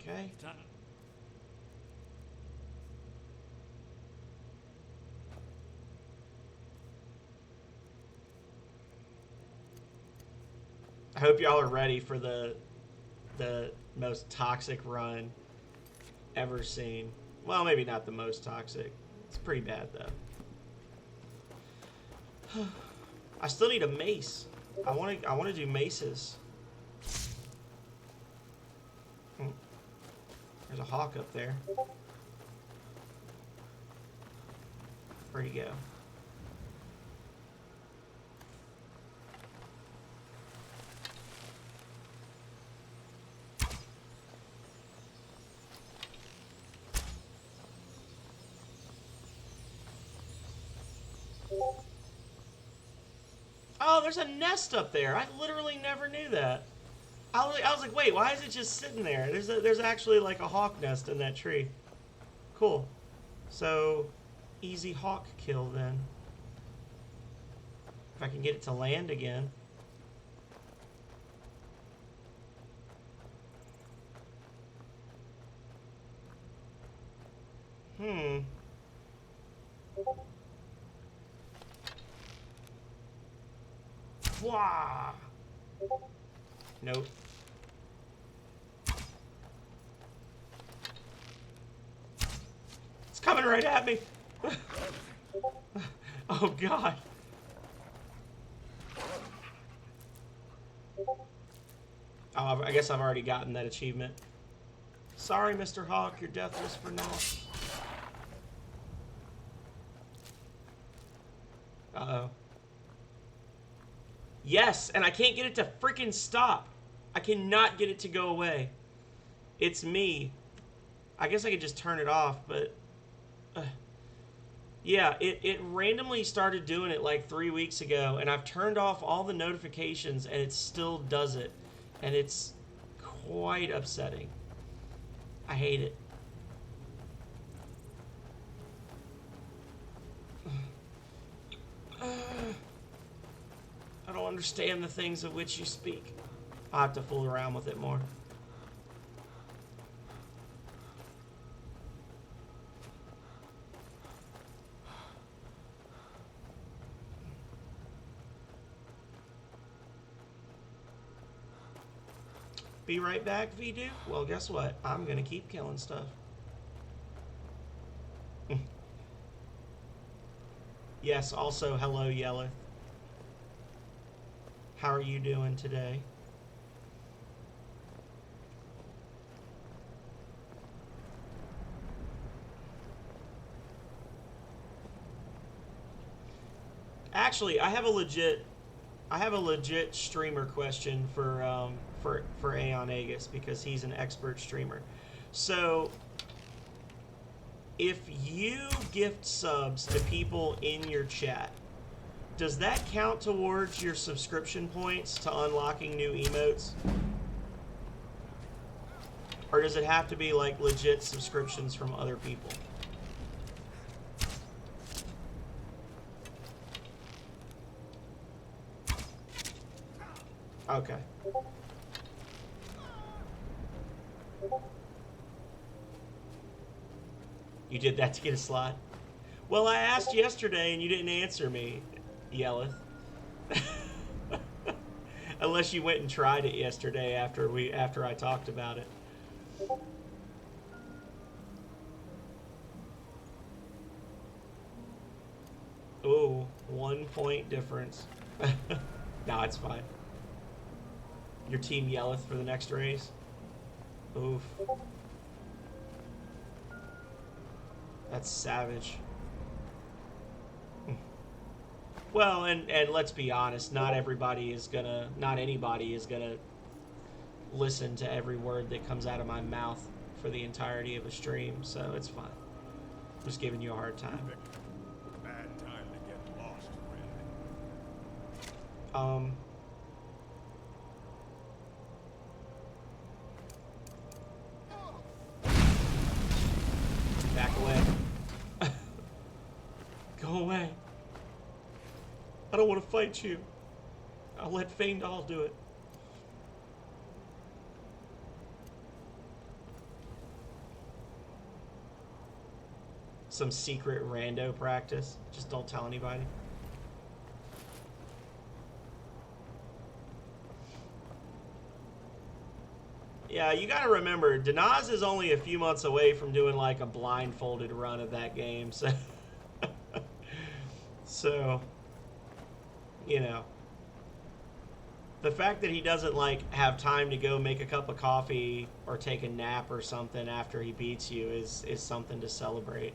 Okay. Time. I hope y'all are ready for the most toxic run ever seen. Well, maybe not the most toxic. It's pretty bad though. I still need a mace. I want to do maces. There's a hawk up there. Where'd he go? Oh, there's a nest up there. I literally never knew that. I was like, wait, why is it just sitting there? There's actually like a hawk nest in that tree. Cool. So, easy hawk kill then. If I can get it to land again. Wah! Nope. It's coming right at me. Oh god. Oh, I guess I've already gotten that achievement. Sorry, Mr. Hawk, your death was for naught. Uh-oh. Yes, and I can't get it to freaking stop. I cannot get it to go away. It's me. I guess I could just turn it off, but... yeah, it randomly started doing it like 3 weeks ago, and I've turned off all the notifications, and it still does it. And it's quite upsetting. I hate it. I don't understand the things of which you speak. I'll have to fool around with it more. Be right back, V-Duke. Well, guess what? I'm gonna keep killing stuff. Yes, also, hello, Yeller. How are you doing today? Actually, I have a legit streamer question for Aeon Aegis, because he's an expert streamer. So, if you gift subs to people in your chat, does that count towards your subscription points to unlocking new emotes? Or does it have to be like legit subscriptions from other people? Okay. You did that to get a slot? Well, I asked yesterday and you didn't answer me, Yelleth. Unless you went and tried it yesterday after I talked about it. Ooh, 1 point difference. No, it's fine. Your team Yelleth for the next race? Oof. That's savage. Well, and let's be honest, not anybody is gonna listen to every word that comes out of my mouth for the entirety of a stream, so it's fine. I'm just giving you a hard time. Bad time to get lost, friend. Back away. Go away. I don't want to fight you. I'll let Feindal do it. Some secret rando practice. Just don't tell anybody. Yeah, you gotta remember, Denaz is only a few months away from doing like a blindfolded run of that game, so so you know, the fact that he doesn't like have time to go make a cup of coffee or take a nap or something after he beats you is something to celebrate.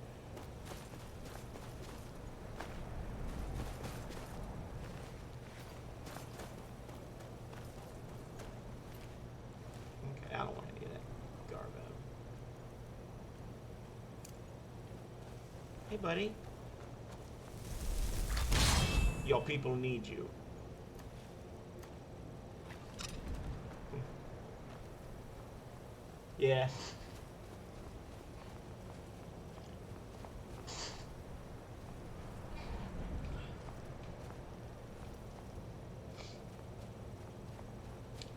Okay, I don't want any of that garbo. Hey, buddy. Your people need you. Yeah.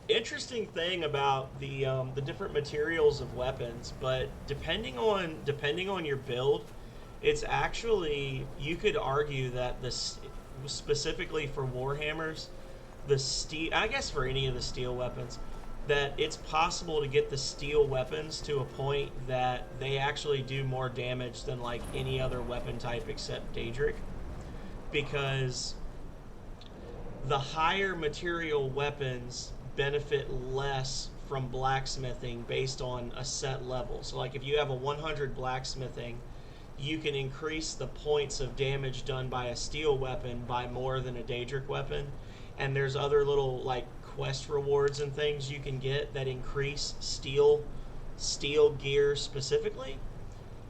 Interesting thing about the different materials of weapons, but depending on your build, it's actually, you could argue that this specifically for Warhammers, the steel, I guess for any of the steel weapons, that it's possible to get the steel weapons to a point that they actually do more damage than like any other weapon type except Daedric, because the higher material weapons benefit less from blacksmithing based on a set level. So like if you have a 100 blacksmithing, you can increase the points of damage done by a steel weapon by more than a Daedric weapon. And there's other little like quest rewards and things you can get that increase steel gear specifically.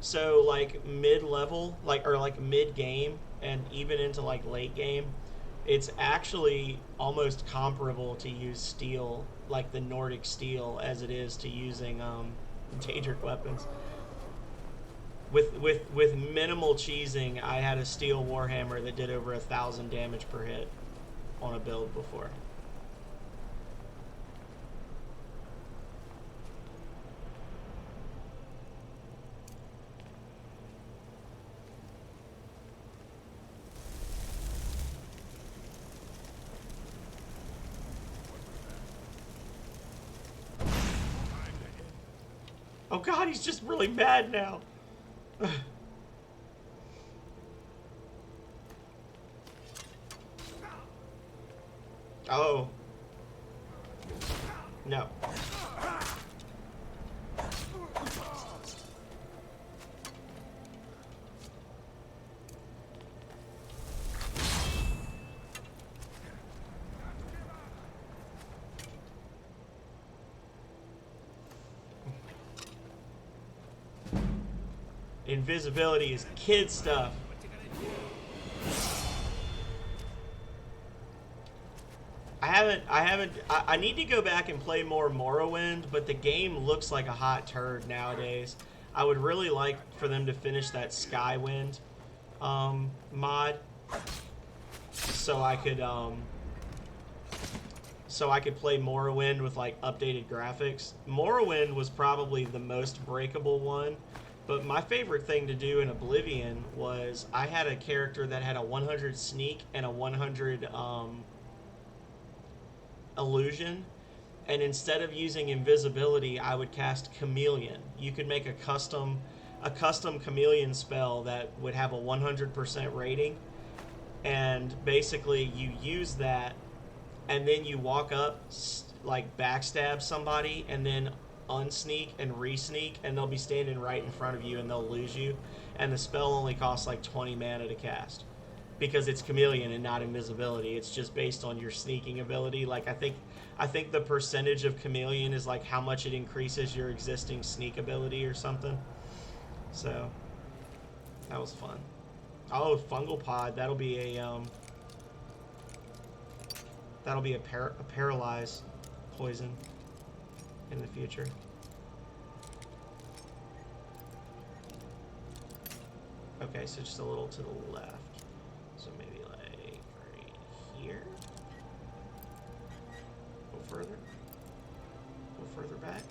So like mid-level, like mid-game and even into like late game, it's actually almost comparable to use steel, like the Nordic steel, as it is to using Daedric weapons. With minimal cheesing, I had a steel Warhammer that did over 1,000 damage per hit on a build before. Oh god, he's just really mad now. Oh. No. Invisibility is kid stuff. I need to go back and play more Morrowind, but the game looks like a hot turd nowadays. I would really like for them to finish that Skywind mod so I could play Morrowind with like updated graphics. Morrowind was probably the most breakable one, but my favorite thing to do in Oblivion was I had a character that had a 100 sneak and a 100 illusion, and instead of using invisibility, I would cast Chameleon. You could make a custom Chameleon spell that would have a 100% rating, and basically you use that, and then you walk up, like backstab somebody, and then unsneak and re-sneak, and they'll be standing right in front of you, and they'll lose you, and the spell only costs like 20 mana to cast. Because it's Chameleon and not invisibility. It's just based on your sneaking ability. Like I think the percentage of Chameleon is like how much it increases your existing sneak ability or something. So that was fun. Oh, fungal pod. That'll be a paralyze poison in the future. Okay, so just a little to the left. So maybe like right here. Go further. Go further back.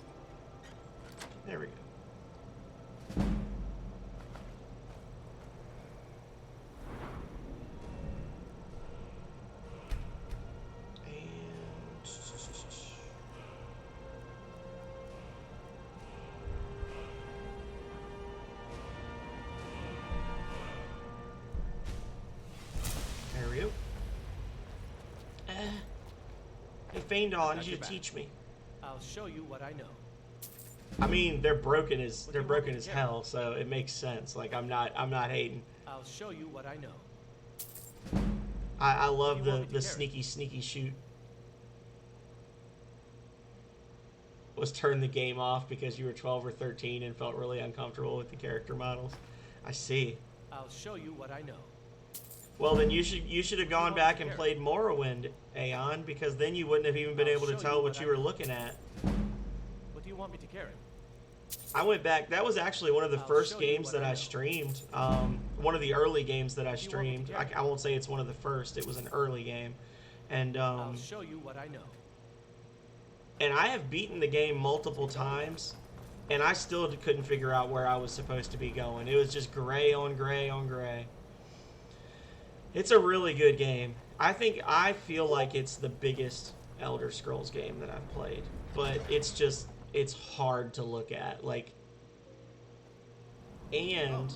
There we go. And Hey, Feindal, I need Got you your to back. teach me. I'll show you what I know. I mean, they're broken as What do they're you want broken me as to carry? hell, so it makes sense. Like I'm not hating. I'll show you what I know. I What love do you want the me to carry? sneaky shoot. Was turn the game off because you were 12 or 13 and felt really uncomfortable with the character models. I see. I'll show you what I know. Well, then you should have gone want back to and carry? played Morrowind, Aeon, because then you wouldn't have even been I'll able to show tell you what what you I were know. looking at. What do you want me to carry? I went back. That was actually one of the I'll first show you games what that I I know. streamed. One of the early games that I do you want me to streamed. I carry? won't say it's one of the first. It was an early game, and I'll show you what I know. and I have beaten the game multiple times, and I still couldn't figure out where I was supposed to be going. It was just gray on gray on gray. It's a really good game. I feel like it's the biggest Elder Scrolls game that I've played, but it's hard to look at. Like, and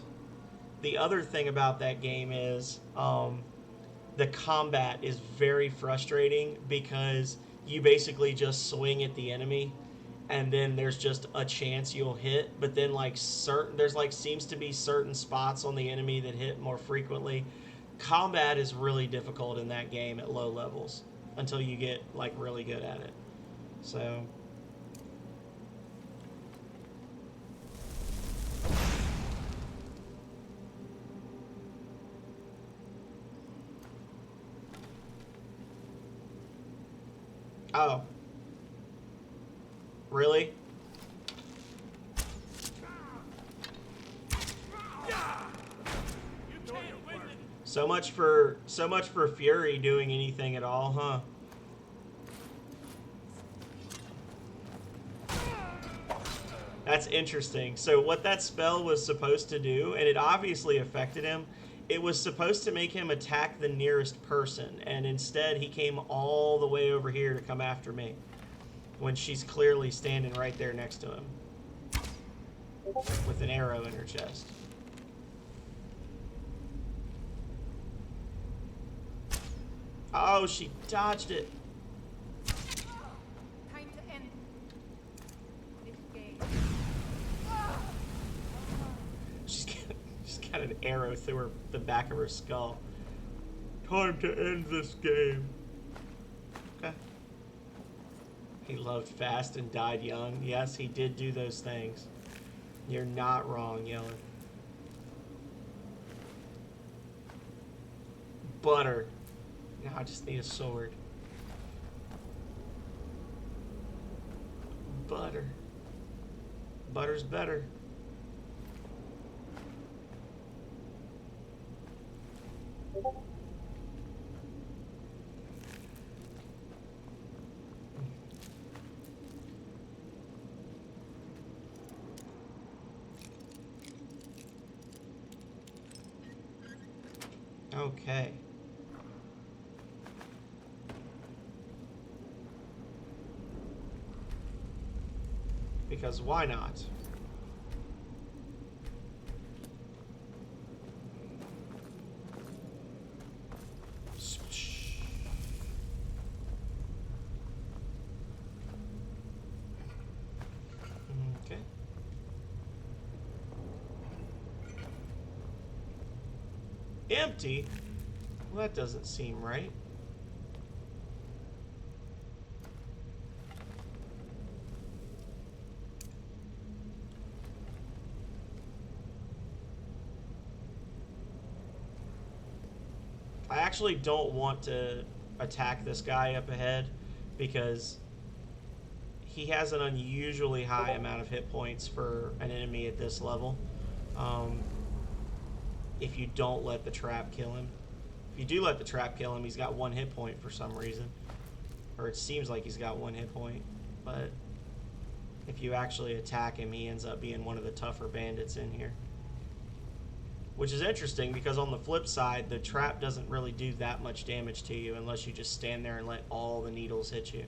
the other thing about that game is the combat is very frustrating because you basically just swing at the enemy and then there's just a chance you'll hit, but then seems to be certain spots on the enemy that hit more frequently. Combat is really difficult in that game at low levels until you get like really good at it. So oh. Really? So much for Fury doing anything at all, huh? That's interesting. So what that spell was supposed to do, and it obviously affected him, it was supposed to make him attack the nearest person, and instead he came all the way over here to come after me when she's clearly standing right there next to him with an arrow in her chest. Oh, she dodged it. Time to end this game. She's got an arrow through the back of her skull. Time to end this game. Okay. He loved fast and died young. Yes, he did do those things. You're not wrong, Yeller. Butter. Now I just need a sword. Butter. Butter's better. Okay. Because why not? Okay. Empty? Well, that doesn't seem right. I actually don't want to attack this guy up ahead because he has an unusually high amount of hit points for an enemy at this level. If you don't let the trap kill him. If you do let the trap kill him, he's got 1 hit point for some reason. Or it seems like he's got 1 hit point. But if you actually attack him, he ends up being one of the tougher bandits in here. Which is interesting because on the flip side, the trap doesn't really do that much damage to you unless you just stand there and let all the needles hit you.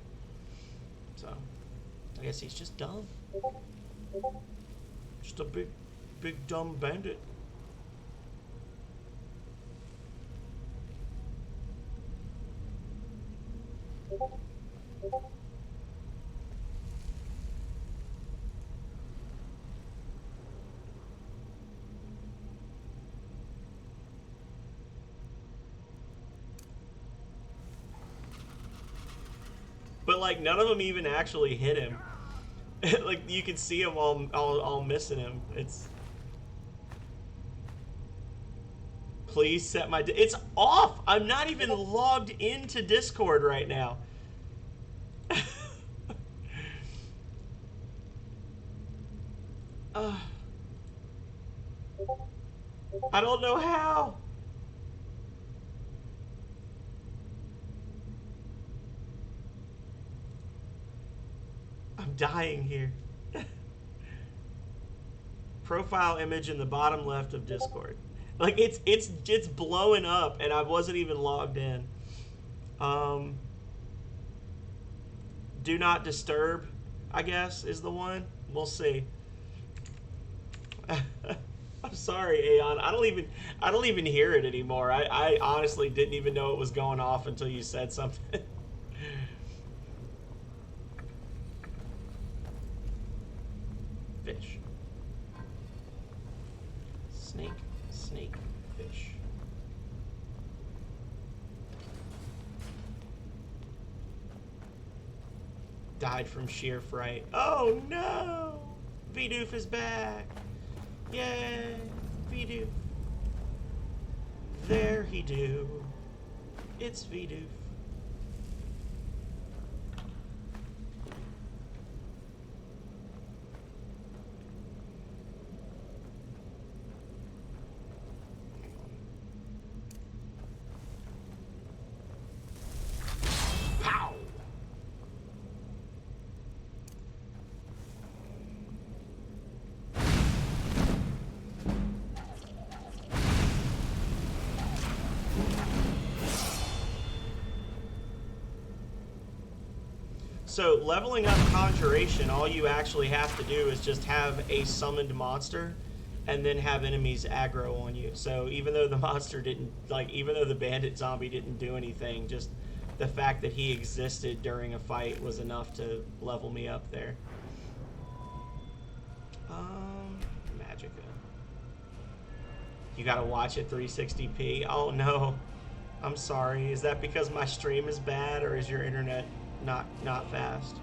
So, I guess he's just dumb. Just a big dumb bandit. But like none of them even actually hit him. Like you can see them all missing him. It's please set my it's off. I'm not even logged into Discord right now. I don't know how. I'm dying here. Profile image in the bottom left of Discord. Like it's blowing up and I wasn't even logged in. Do not disturb, I guess, is the one. We'll see. I'm sorry, Aeon. I don't even hear it anymore. I honestly didn't even know it was going off until you said something. Fish. Snake, snake, fish. Died from sheer fright. Oh no! Vidoof is back! Yay! Vidoof. There he do. It's Vidoof. Pow! So leveling up Conjuration, all you actually have to do is just have a summoned monster and then have enemies aggro on you. So even though the monster didn't, like, even though the bandit zombie didn't do anything, just the fact that he existed during a fight was enough to level me up there. Magica. You gotta watch it 360p. Oh no. I'm sorry. Is that because my stream is bad or is your internet not fast?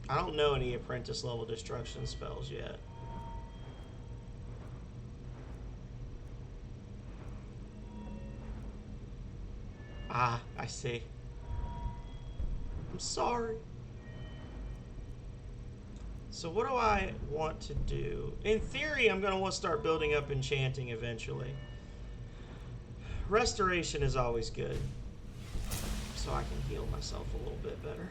I don't know any apprentice level destruction spells yet. Ah, I see. I'm sorry. So what do I want to do? In theory, I'm going to want to start building up enchanting eventually. Restoration is always good. So I can heal myself a little bit better.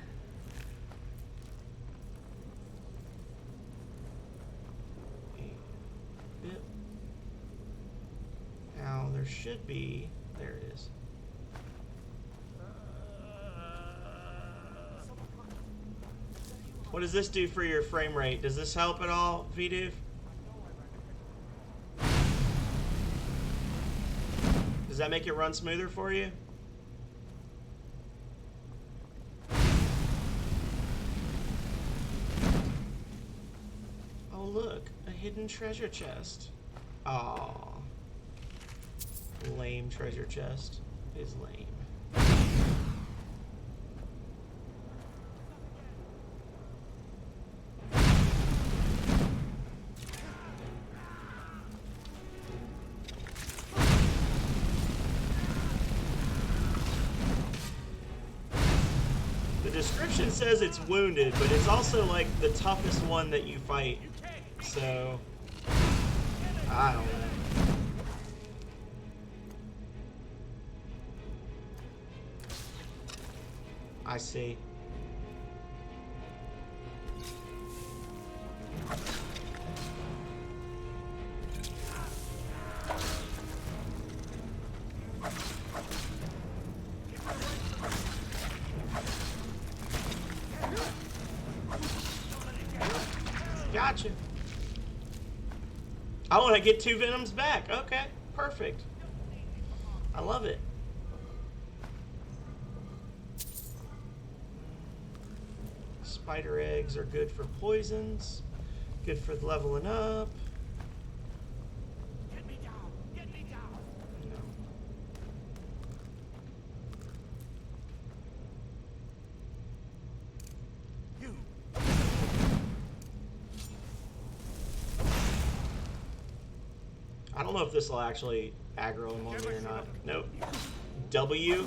Now, there should be... There it is. What does this do for your frame rate? Does this help at all, Vidoof? Does that make it run smoother for you? Oh look, a hidden treasure chest. Aww. Lame treasure chest is lame. The description says it's wounded, but it's also like the toughest one that you fight. So, I don't know. I see. Gotcha. Oh, and I get 2 Venoms back. Okay, perfect. I love it. Spider eggs are good for poisons. Good for leveling up. Get me down! Get me down! No. You! I don't know if this will actually aggro him on me or not. Nope. W?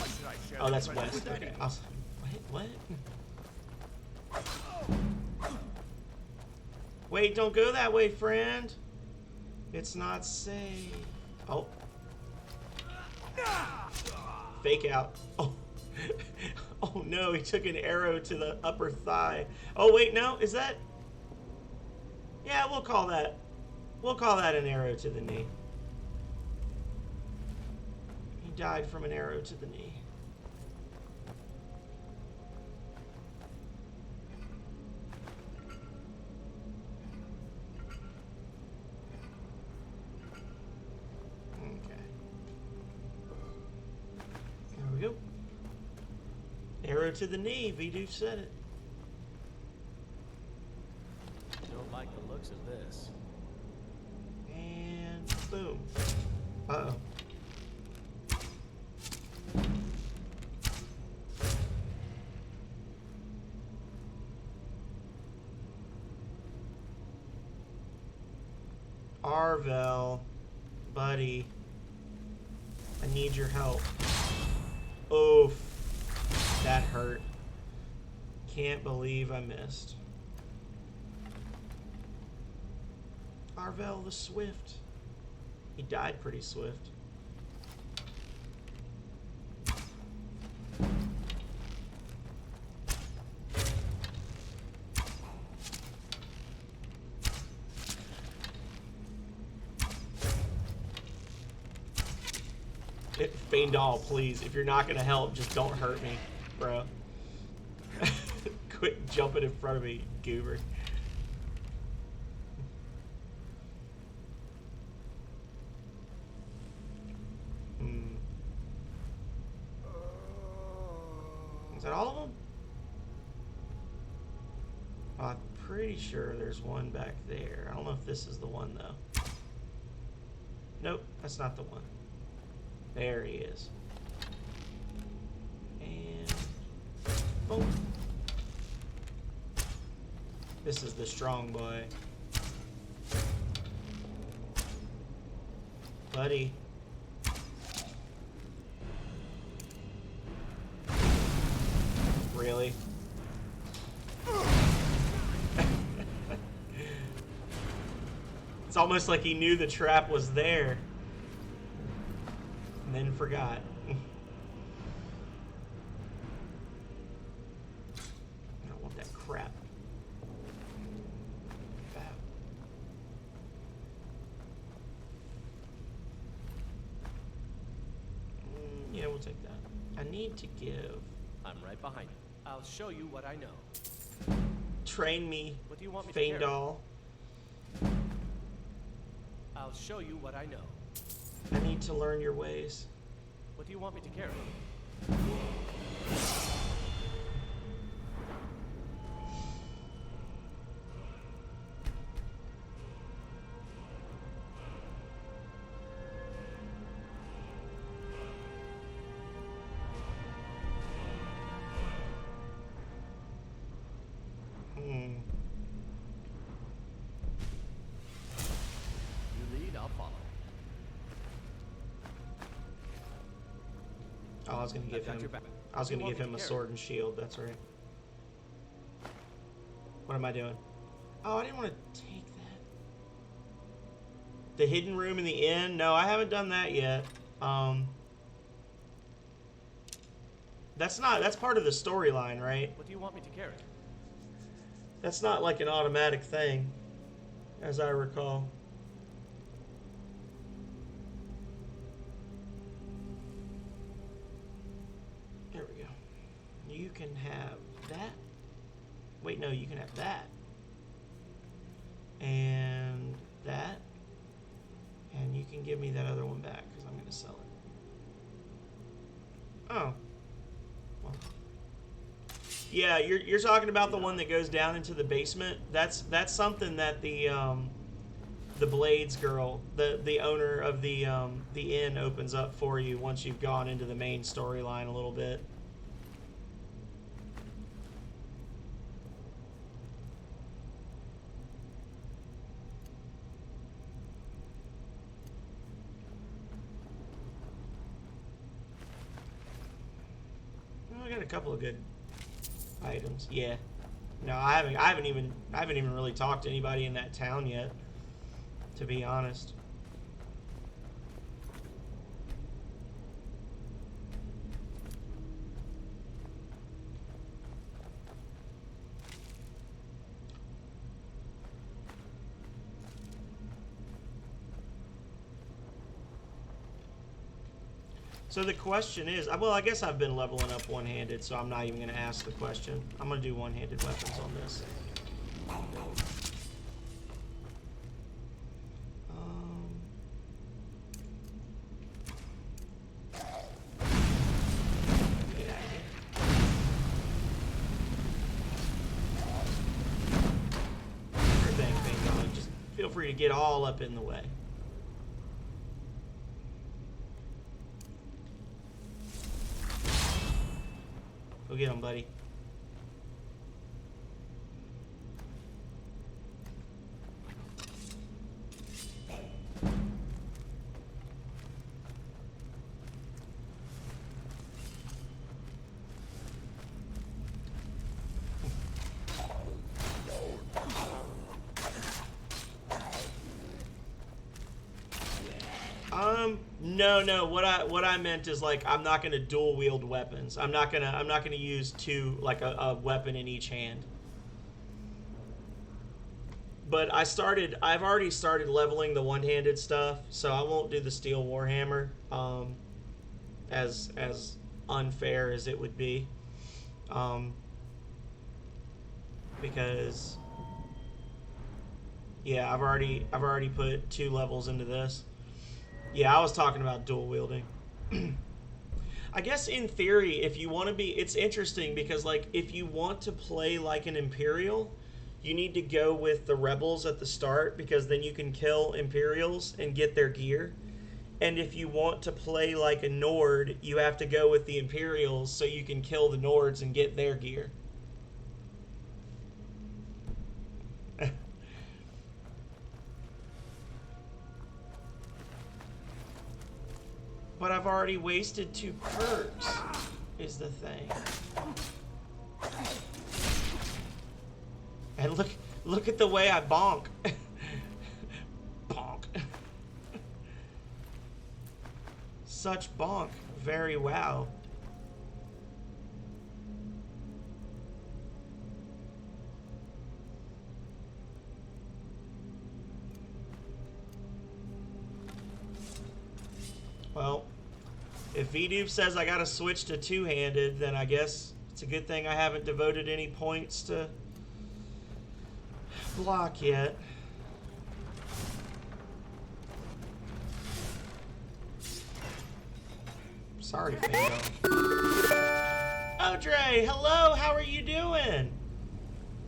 Oh, that's west. Okay. I was like, what? Wait, don't go that way, friend. It's not safe. Oh. Fake out. Oh. Oh no, he took an arrow to the upper thigh. Oh wait, no, is that? Yeah, we'll call that an arrow to the knee. He died from an arrow to the knee. Okay. There we go. Arrow to the knee, Vidu said it. Don't like the looks of this. And boom. Uh-oh. Arvel, buddy, I need your help. Oof. That hurt. Can't believe I missed. Arvel the Swift. He died pretty swift. Faendal, please. If you're not gonna help, just don't hurt me, bro. Quit jumping in front of me, goober. Is that all of them? I'm pretty sure there's one back there. I don't know if this is the one, though. Nope, that's not the one. There he is. And boom. This is the strong boy. Buddy. Really? It's almost like he knew the trap was there. And then forgot. I don't want that crap. Yeah, we'll take that. I need to give. I'm right behind you. I'll show you what I know. Train me, What do you want me to carry? Faendal. I'll show you what I know. I need to learn your ways. What do you want me to carry? You lead, I'll follow. Oh, I was gonna give got him. your back. I was What do gonna you give want him me a to sword and shield. That's right. What am I doing? Oh, I didn't want to take that. The hidden room in the inn? No, I haven't done that yet. That's part of the storyline, right? What do you want me to carry? That's not like an automatic thing, as I recall. There we go. You can have that. Wait, no, you can have that. And that. And you can give me that other one back because I'm going to sell it. Oh. Well. Yeah, you're talking about the one that goes down into the basement. That's something that the Blades girl, the owner of the inn, opens up for you once you've gone into the main storyline a little bit. Well, I got a couple of good items. Yeah. No, I haven't even really talked to anybody in that town yet, to be honest. So the question is, well, I guess I've been leveling up one-handed, so I'm not even going to ask the question. I'm going to do one-handed weapons on this. Get out of here. Bang, bang, just feel free to get all up in the way. Go get him, buddy. No. What I meant is, like, I'm not gonna dual wield weapons. I'm not gonna use two, like a weapon in each hand. But I've already started leveling the one-handed stuff, so I won't do the steel warhammer, as unfair as it would be, because yeah, I've already put 2 levels into this. Yeah, I was talking about dual wielding. I guess in theory, if you want to be, it's interesting because, like, if you want to play like an Imperial, you need to go with the Rebels at the start because then you can kill Imperials and get their gear. And if you want to play like a Nord, you have to go with the Imperials so you can kill the Nords and get their gear. But I've already wasted 2 perks, is the thing. And look at the way I bonk. Bonk. Such bonk. Very wow. Well, if VDoob says I gotta switch to two-handed, then I guess it's a good thing I haven't devoted any points to block yet. Sorry, Fango. Odre, hello, how are you doing?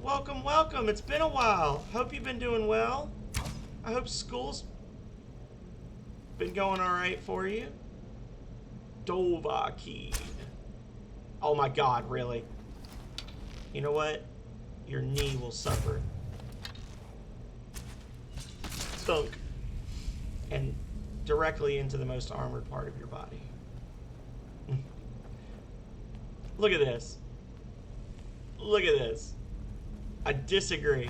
Welcome, welcome. It's been a while. Hope you've been doing well. I hope school's been going alright for you. Dovahkiin. Oh my god, really? You know what? Your knee will suffer. Thunk. And directly into the most armored part of your body. Look at this. Look at this. I disagree,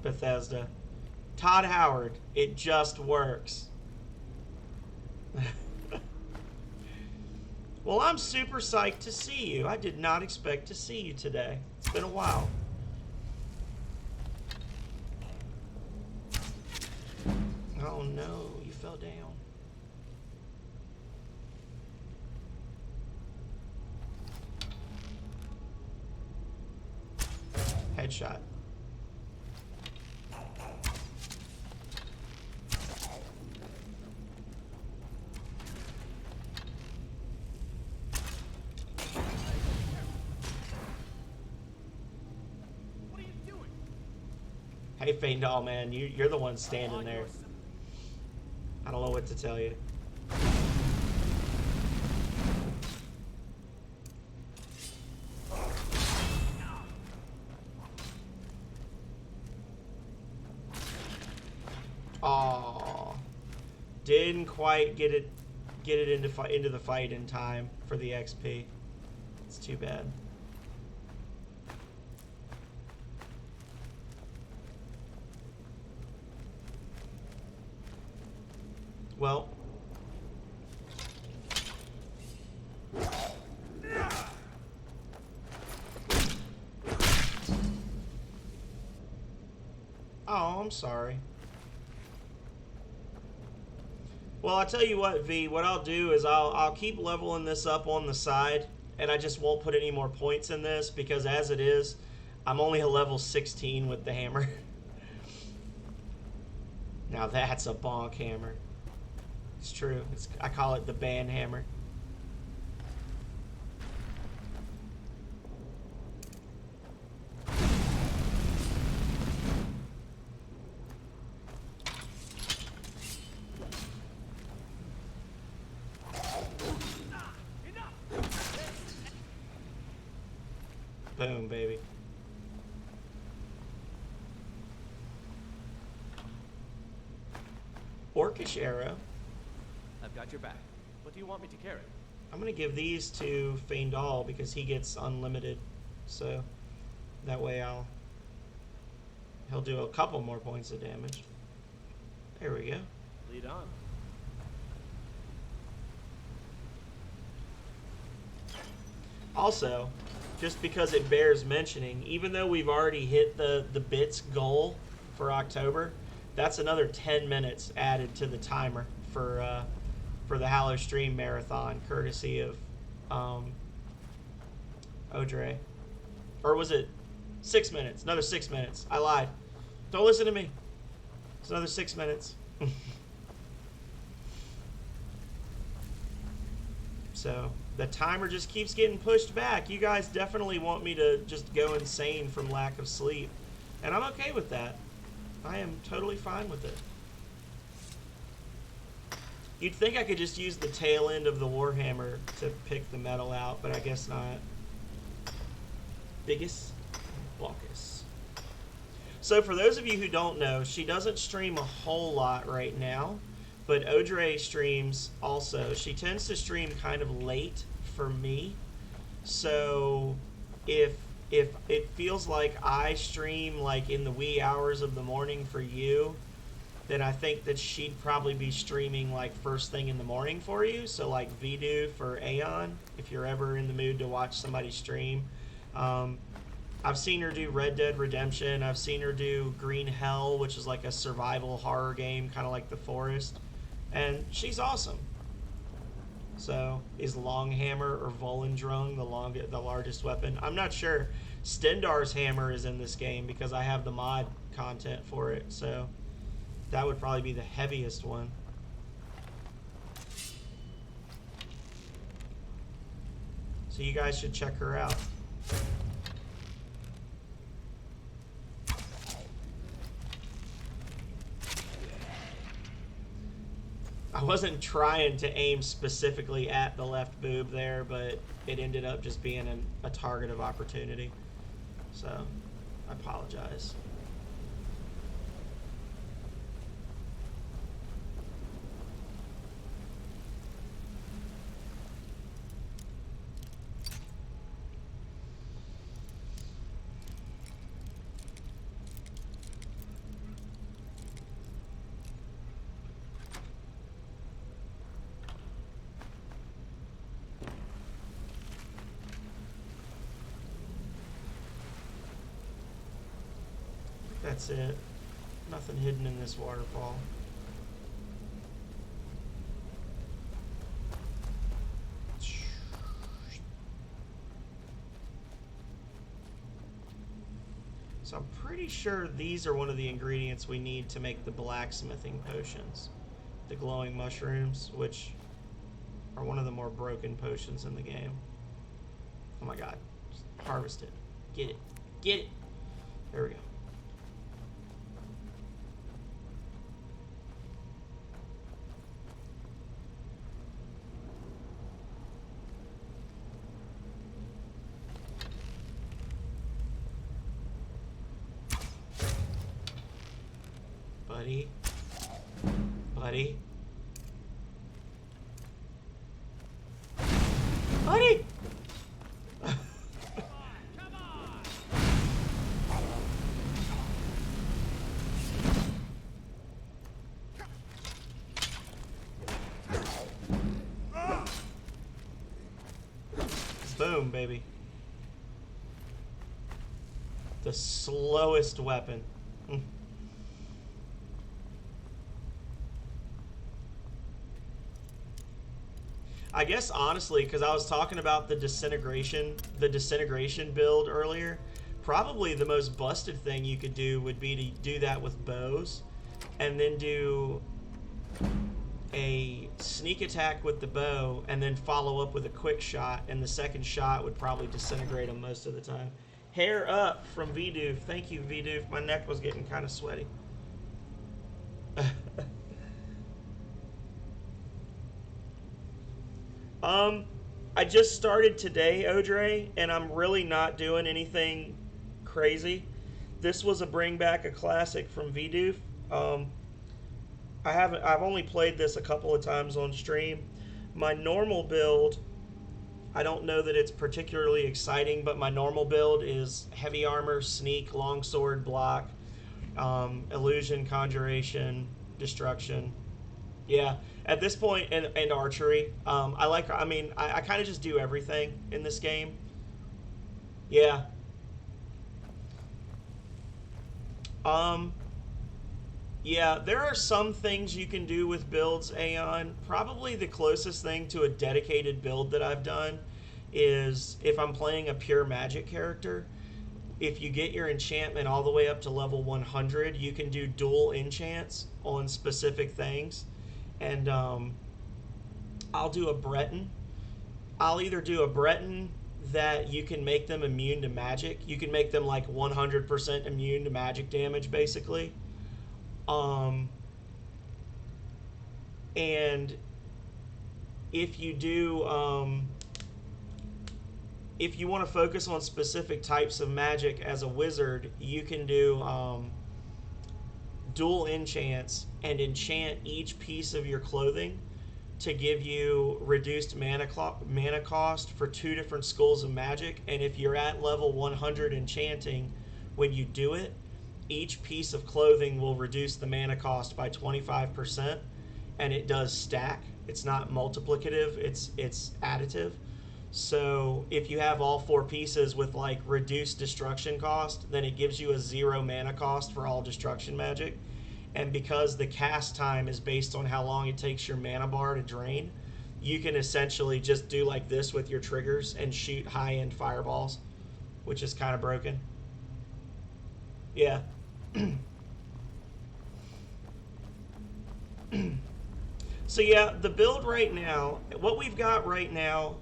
Bethesda. Todd Howard, it just works. Well, I'm super psyched to see you. I did not expect to see you today. It's been a while. Oh no, you fell down. Headshot. Hey, Feindal, man, you're the one standing there. I don't know what to tell you. Oh, didn't quite get it into the fight in time for the XP. It's too bad. Well, oh, I'm sorry. Well, I'll tell you what, V, what I'll do is I'll keep leveling this up on the side, and I just won't put any more points in this, because as it is, I'm only a level 16 with the hammer. Now that's a bonk hammer. It's true. I call it the band hammer. Boom, baby. Orcish arrow. I've got your back. What do you want me to carry? I'm going to give these to Feindal because he gets unlimited. So that way he'll do a couple more points of damage. There we go. Lead on. Also, just because it bears mentioning, even though we've already hit the bits goal for October, that's another 10 minutes added to the timer for the Hallow Stream Marathon, courtesy of Audrey. Or was it 6 minutes? Another 6 minutes. I lied. Don't listen to me. It's another 6 minutes. So the timer just keeps getting pushed back. You guys definitely want me to just go insane from lack of sleep. And I'm okay with that. I am totally fine with it. You'd think I could just use the tail end of the Warhammer to pick the metal out, but I guess not. Biggest Blockus. So for those of you who don't know, she doesn't stream a whole lot right now, but Audrey streams also. She tends to stream kind of late for me. So if it feels like I stream like in the wee hours of the morning for you, then I think that she'd probably be streaming like first thing in the morning for you. So like Vidu for Aeon, if you're ever in the mood to watch somebody stream. I've seen her do Red Dead Redemption. I've seen her do Green Hell, which is like a survival horror game, kind of like The Forest. And she's awesome. So is Longhammer or Volendrung the largest weapon? I'm not sure. Stendar's hammer is in this game because I have the mod content for it. So that would probably be the heaviest one. So you guys should check her out. I wasn't trying to aim specifically at the left boob there, but it ended up just being a target of opportunity. So I apologize. That's it. Nothing hidden in this waterfall. So I'm pretty sure these are one of the ingredients we need to make the blacksmithing potions. The glowing mushrooms, which are one of the more broken potions in the game. Oh my god. Just harvest it. Get it. Get it. There we go. Buddy. Buddy. Buddy! Boom, baby. The slowest weapon. I guess honestly, because I was talking about the disintegration build earlier, probably the most busted thing you could do would be to do that with bows, and then do a sneak attack with the bow, and then follow up with a quick shot, and the second shot would probably disintegrate them most of the time. Hair up from Vidoof. Thank you, Vidoof. My neck was getting kind of sweaty. I just started today, Audrey, and I'm really not doing anything crazy. This was a bring back a classic from Vidoof. I've only played this a couple of times on stream. My normal build, I don't know that it's particularly exciting, but my normal build is heavy armor, sneak, longsword, block, illusion, conjuration, destruction. Yeah, at this point, and archery. I kind of just do everything in this game. Yeah. Yeah, there are some things you can do with builds, Aeon. Probably the closest thing to a dedicated build that I've done is if I'm playing a pure magic character. If you get your enchantment all the way up to level 100, you can do dual enchants on specific things. And I'll do a Breton. I'll either do a Breton that you can make them immune to magic. You can make them like 100% immune to magic damage, basically. And if you do, if you want to focus on specific types of magic as a wizard, you can do dual enchants and enchant each piece of your clothing to give you reduced mana cost for 2 different schools of magic. And if you're at level 100 enchanting, when you do it, each piece of clothing will reduce the mana cost by 25%, and it does stack. It's not multiplicative, it's additive. So if you have all 4 pieces with like reduced destruction cost, then it gives you a 0 mana cost for all destruction magic. And because the cast time is based on how long it takes your mana bar to drain, you can essentially just do like this with your triggers and shoot high-end fireballs, which is kind of broken. Yeah. So yeah, the build right now, what we've got right now,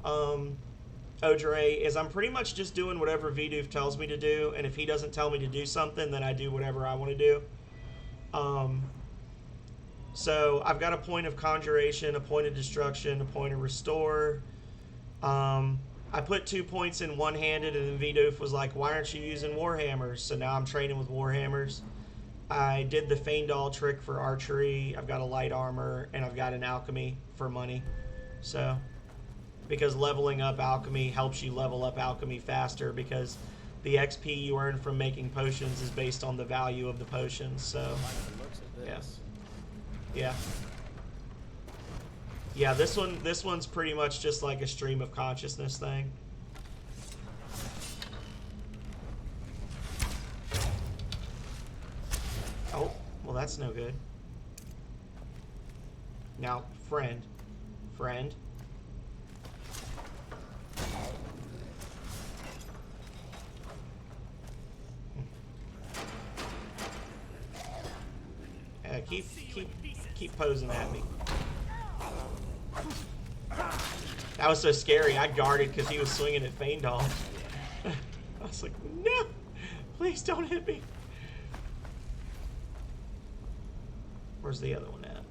Audrey, is I'm pretty much just doing whatever Vidoof tells me to do, and if he doesn't tell me to do something, then I do whatever I want to do. So I've got a point of conjuration, a point of destruction, a point of restore. I put 2 points in one-handed, and then Vidoof was like, why aren't you using warhammers? So now I'm training with warhammers. I did the Feindal trick for archery. I've got a light armor, and I've got an alchemy for money. So, because leveling up alchemy helps you level up alchemy faster, because the XP you earn from making potions is based on the value of the potions. So, yes. Yeah. Yeah, this one's pretty much just like a stream of consciousness thing. Oh, well that's no good. Now, friend. Keep posing at me. That was so scary. I guarded because he was swinging at Feindal. I was like, no! Please don't hit me. Where's the other one at?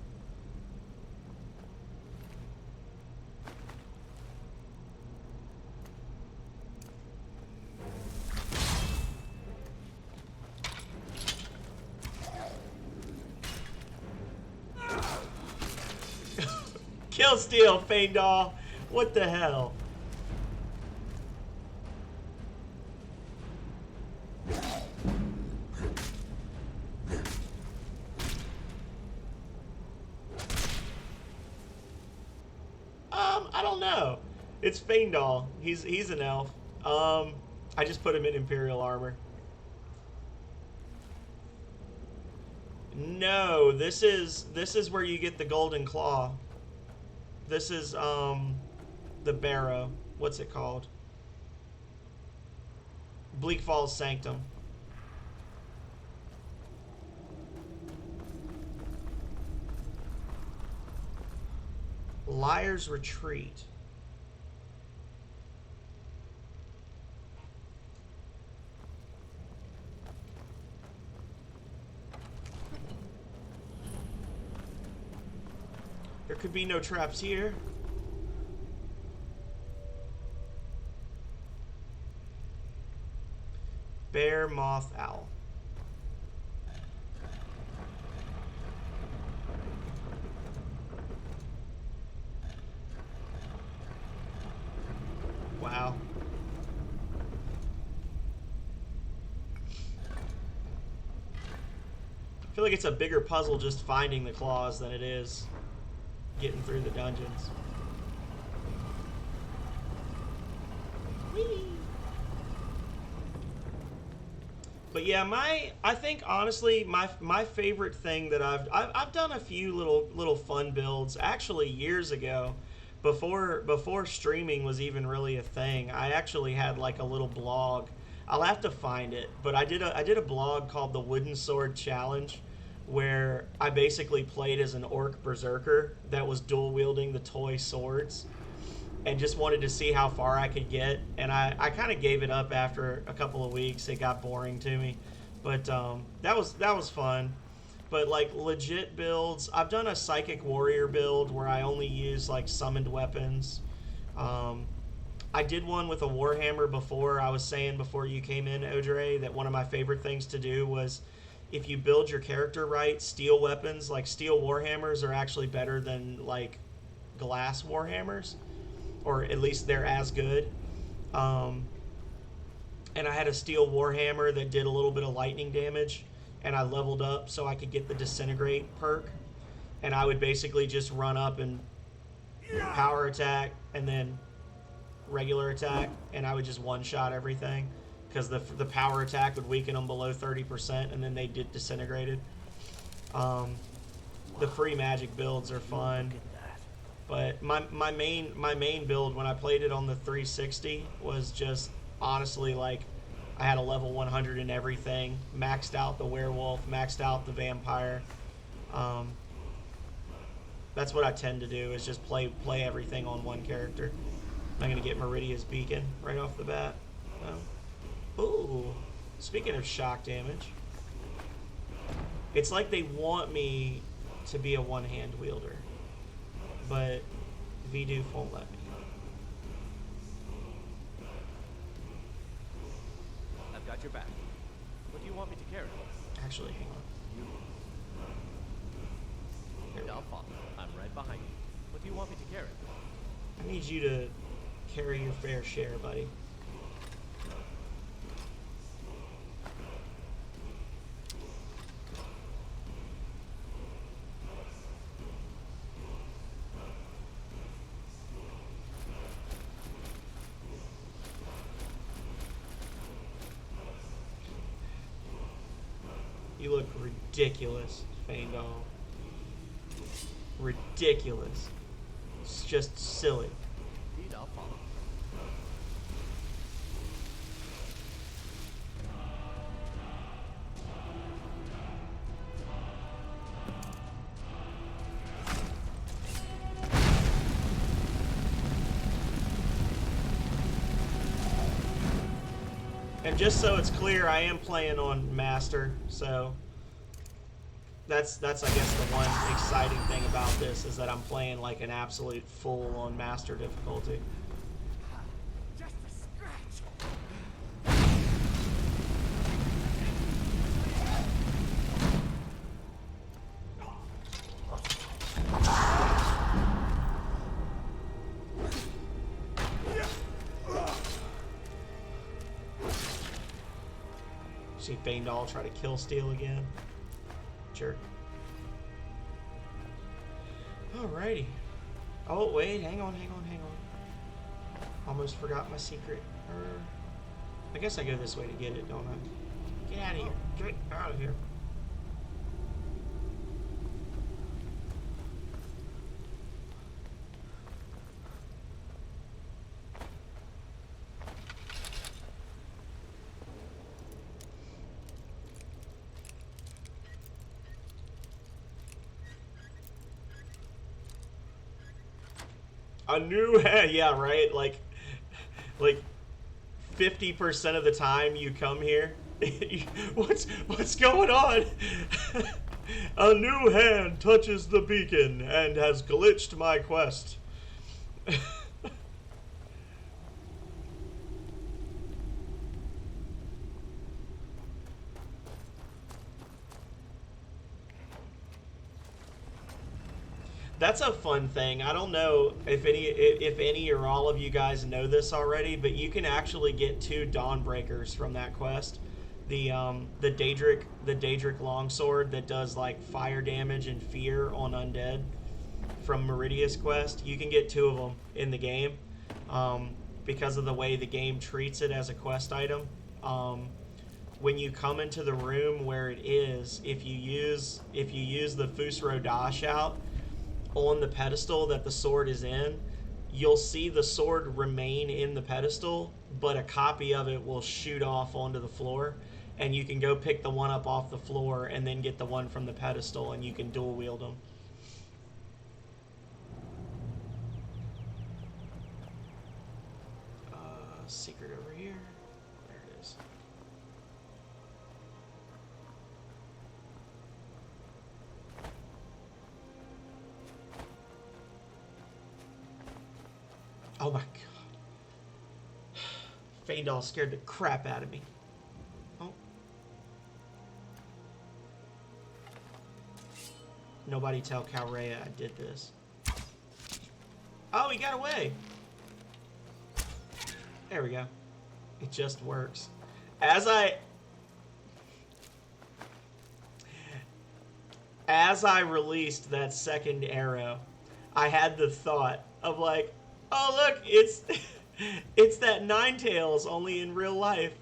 Kill steal, Faendal. What the hell? I don't know. It's Faendal. He's an elf. I just put him in Imperial armor. No, this is where you get the golden claw. This is the barrow. What's it called? Bleak Falls Sanctum. Liar's Retreat. There could be no traps here. Bear, moth, owl. Wow. I feel like it's a bigger puzzle just finding the claws than it is getting through the dungeons. Whee! But yeah, I think honestly my favorite thing that I've done a few little fun builds actually years ago, before streaming was even really a thing. I actually had like a little blog. I'll have to find it, but I did a blog called the Wooden Sword Challenge, where I basically played as an orc berserker that was dual wielding the toy swords, and just wanted to see how far I could get. And I kind of gave it up after a couple of weeks. It got boring to me, but that was fun. But like legit builds, I've done a psychic warrior build where I only use like summoned weapons. I did one with a warhammer before. I was saying before you came in, Audrey, that one of my favorite things to do was, if you build your character right, steel weapons, like steel warhammers, are actually better than like glass warhammers, or at least they're as good. And I had a steel warhammer that did a little bit of lightning damage, and I leveled up so I could get the disintegrate perk, and I would basically just run up and power attack and then regular attack, and I would just one-shot everything, because the power attack would weaken them below 30%, and then they get disintegrated. The free magic builds are fun, but my main build when I played it on the 360 was just honestly like I had a level 100 in everything, maxed out the werewolf, maxed out the vampire. That's what I tend to do, is just play everything on one character. I'm gonna get Meridia's Beacon right off the bat. Ooh, speaking of shock damage, it's like they want me to be a one-hand wielder, but Vidoof won't let me. I've got your back. What do you want me to carry? Actually, hang on. I'll follow. I'm right behind you. What do you want me to carry? I need you to carry your fair share, buddy. You look ridiculous, Faendal. Ridiculous. It's just silly. Indeed, I'll follow. And just so it's clear, I am playing on Master, so that's I guess the one exciting thing about this, is that I'm playing like an absolute full on Master difficulty. Just a scratch. See Faendal try to kill Steel again. Jerk. Alrighty. Oh, wait. Hang on. Almost forgot my secret. I guess I go this way to get it, don't I? Get out of here. Get out of here. A new head, yeah, right? Like 50% of the time you come here, what's going on? A new hand touches the beacon and has glitched my quest. That's a fun thing. I don't know if any or all of you guys know this already, but you can actually get 2 Dawnbreakers from that quest. The Daedric longsword that does like fire damage and fear on undead from Meridius quest. You can get 2 of them in the game because of the way the game treats it as a quest item. When you come into the room where it is, if you use the Fusro Da shout on the pedestal that the sword is in, you'll see the sword remain in the pedestal, but a copy of it will shoot off onto the floor, and you can go pick the one up off the floor and then get the one from the pedestal, and you can dual wield them. Secret over here. There it is. Oh my god. Faendal scared the crap out of me. Oh. Nobody tell Calrea I did this. Oh, he got away. There we go. It just works. As I released that second arrow, I had the thought of like, oh look, it's that Ninetales only in real life.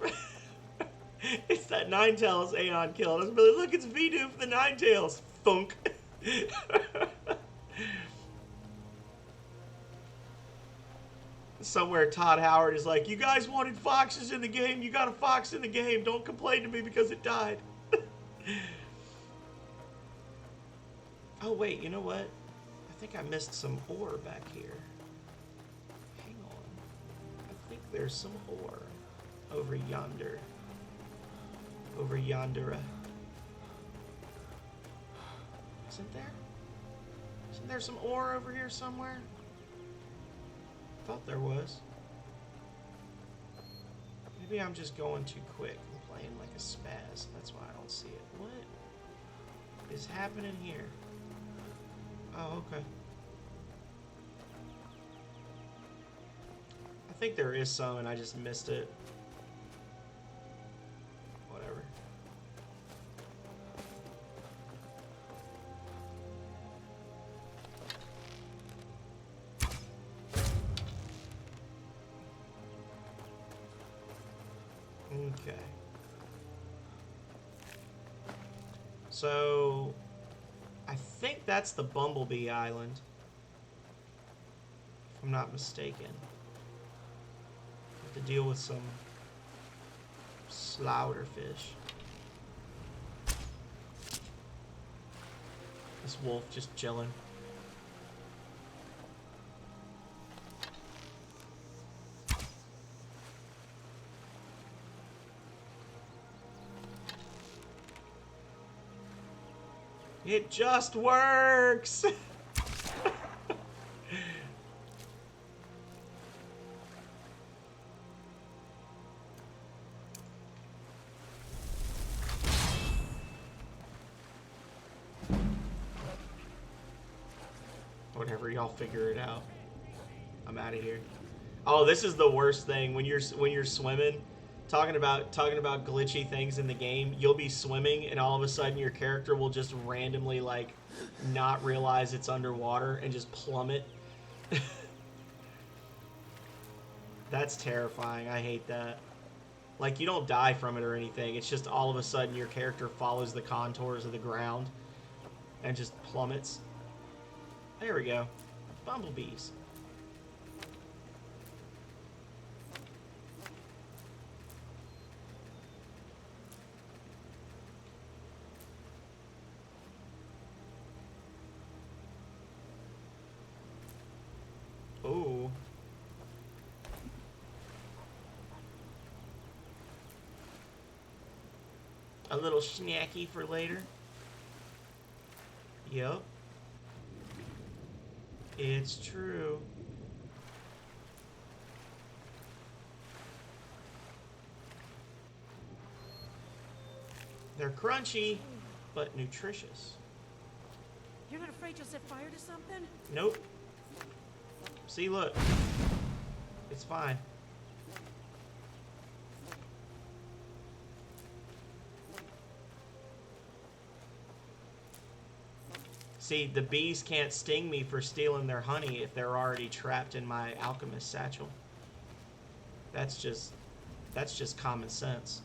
It's that Ninetales Aeon killed. I was really, look, it's Vidoof the Ninetales. Thunk. Somewhere Todd Howard is like, you guys wanted foxes in the game, you got a fox in the game, don't complain to me because it died. Oh wait, you know what? I think I missed some ore back here. Hang on. I think there's some ore over yonder. Over yonder. Isn't there? Isn't there some ore over here somewhere? Thought there was. Maybe I'm just going too quick. I'm playing like a spaz. That's why I don't see it. What is happening here? Oh, okay. I think there is some and I just missed it. Whatever. Okay. So, I think that's the Bumblebee Island, if I'm not mistaken. Have to deal with some slaughterfish. This wolf just chilling. It just works! Whatever, y'all figure it out. I'm out of here. Oh, this is the worst thing when you're swimming talking about glitchy things in the game. You'll be swimming and all of a sudden your character will just randomly like not realize it's underwater and just plummet. That's terrifying. I hate that. Like, you don't die from it or anything. It's just all of a sudden your character follows the contours of the ground and just plummets. There we go. Bumblebees. Ooh. A little snacky for later. Yep. It's true. They're crunchy, but nutritious. You're not afraid you'll set fire to something? Nope. See, look. It's fine. See, the bees can't sting me for stealing their honey if they're already trapped in my alchemist satchel. That's just common sense.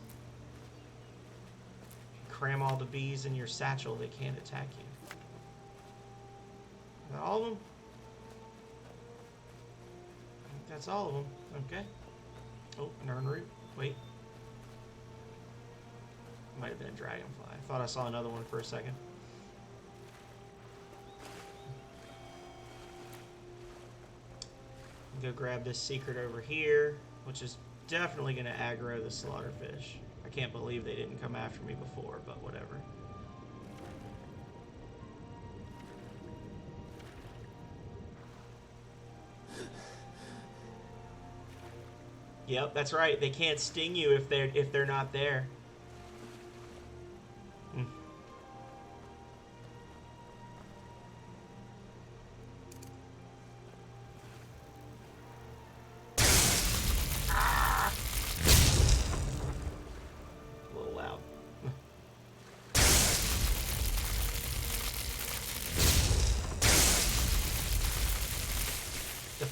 Cram all the bees in your satchel, they can't attack you. Is that all of them? I think that's all of them. Okay. Oh, an urn root. Wait. Might have been a dragonfly. I thought I saw another one for a second. Go grab this secret over here, which is definitely going to aggro the slaughterfish. I can't believe they didn't come after me before, but whatever. Yep, that's right. They can't sting you if they're not there.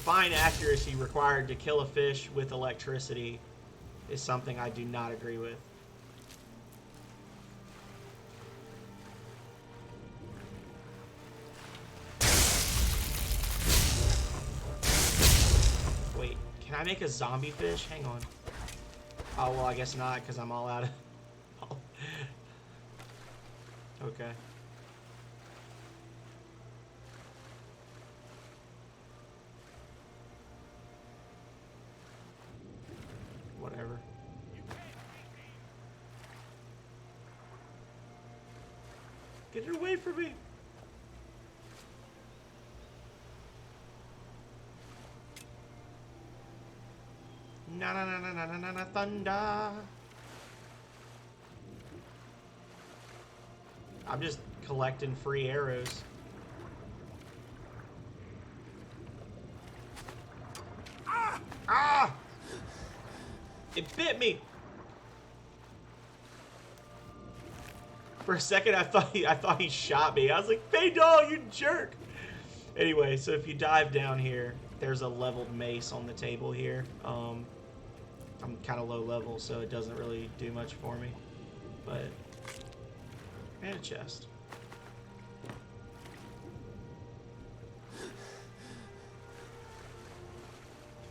Fine accuracy required to kill a fish with electricity is something I do not agree with. Wait, can I make a zombie fish? Hang on. Oh, well, I guess not, because I'm all out of... Okay. Whatever. Get it away from me! Na na na na na na na thunder! I'm just collecting free arrows. Ah! Ah! It bit me. For a second, I thought he shot me. I was like, "Hey, dog, you jerk!" Anyway, so if you dive down here, there's a leveled mace on the table here. I'm kind of low level, so it doesn't really do much for me. But and a chest.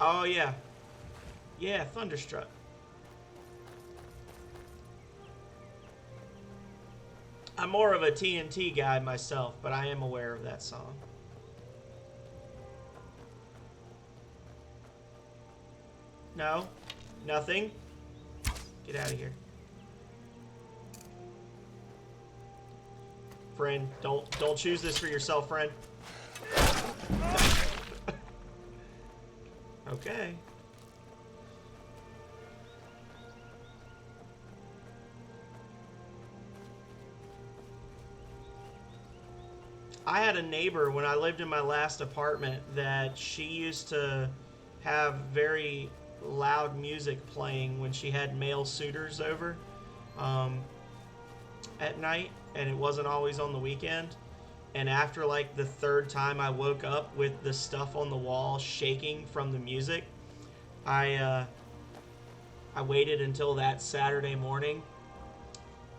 Oh yeah. Yeah, Thunderstruck. I'm more of a TNT guy myself, but I am aware of that song. No, nothing. Get out of here. Friend, don't choose this for yourself, friend. Okay. I had a neighbor when I lived in my last apartment that she used to have very loud music playing when she had male suitors over at night, and it wasn't always on the weekend. And after like the third time I woke up with the stuff on the wall shaking from the music, I waited until that Saturday morning,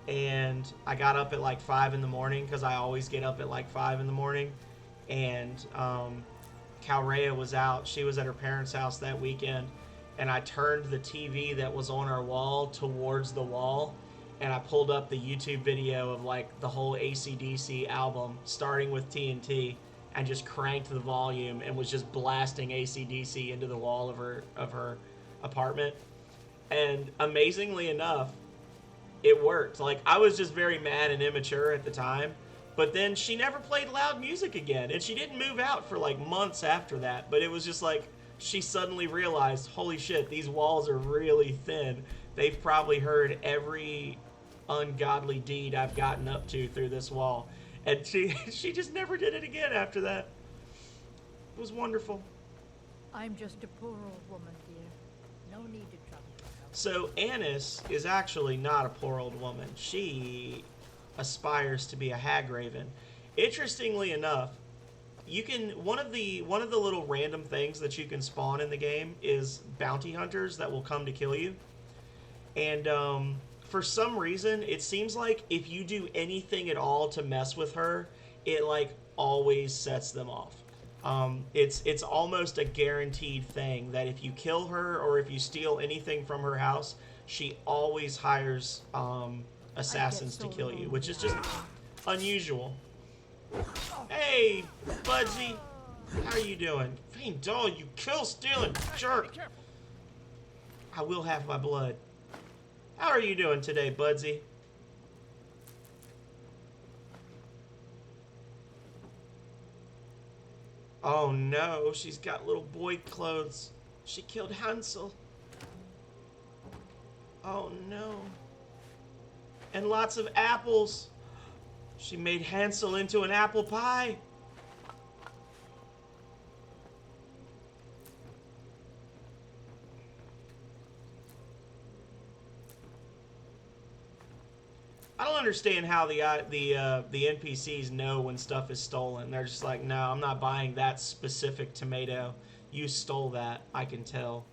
and I got up at like 5 in the morning, because I always get up at like 5 in the morning, and Calrea was out. She was at her parents' house that weekend, and I turned the TV that was on our wall towards the wall, and I pulled up the YouTube video of like the whole AC/DC album, starting with TNT, and just cranked the volume and was just blasting AC/DC into the wall of her apartment. And amazingly enough, it worked. Like, I was just very mad and immature at the time, but then she never played loud music again, and she didn't move out for like months after that. But it was just like she suddenly realized, holy shit, these walls are really thin. They've probably heard every ungodly deed I've gotten up to through this wall. And she just never did it again after that. It was wonderful. I'm just a poor old woman, dear. No need to trouble yourself. So Annis is actually not a poor old woman. She aspires to be a hag raven. Interestingly enough, you can one of the little random things that you can spawn in the game is bounty hunters that will come to kill you. And for some reason, it seems like if you do anything at all to mess with her, it like always sets them off. It's almost a guaranteed thing that if you kill her or if you steal anything from her house, she always hires assassins to kill you, which is just unusual. Hey, Budsy, how are you doing? Fiend doll, you kill-stealing jerk! I will have my blood. How are you doing today, Budsy? Oh no, she's got little boy clothes. She killed Hansel. Oh no. And lots of apples. She made Hansel into an apple pie. I don't understand how the NPCs know when stuff is stolen. They're just like, no, I'm not buying that specific tomato. You stole that, I can tell.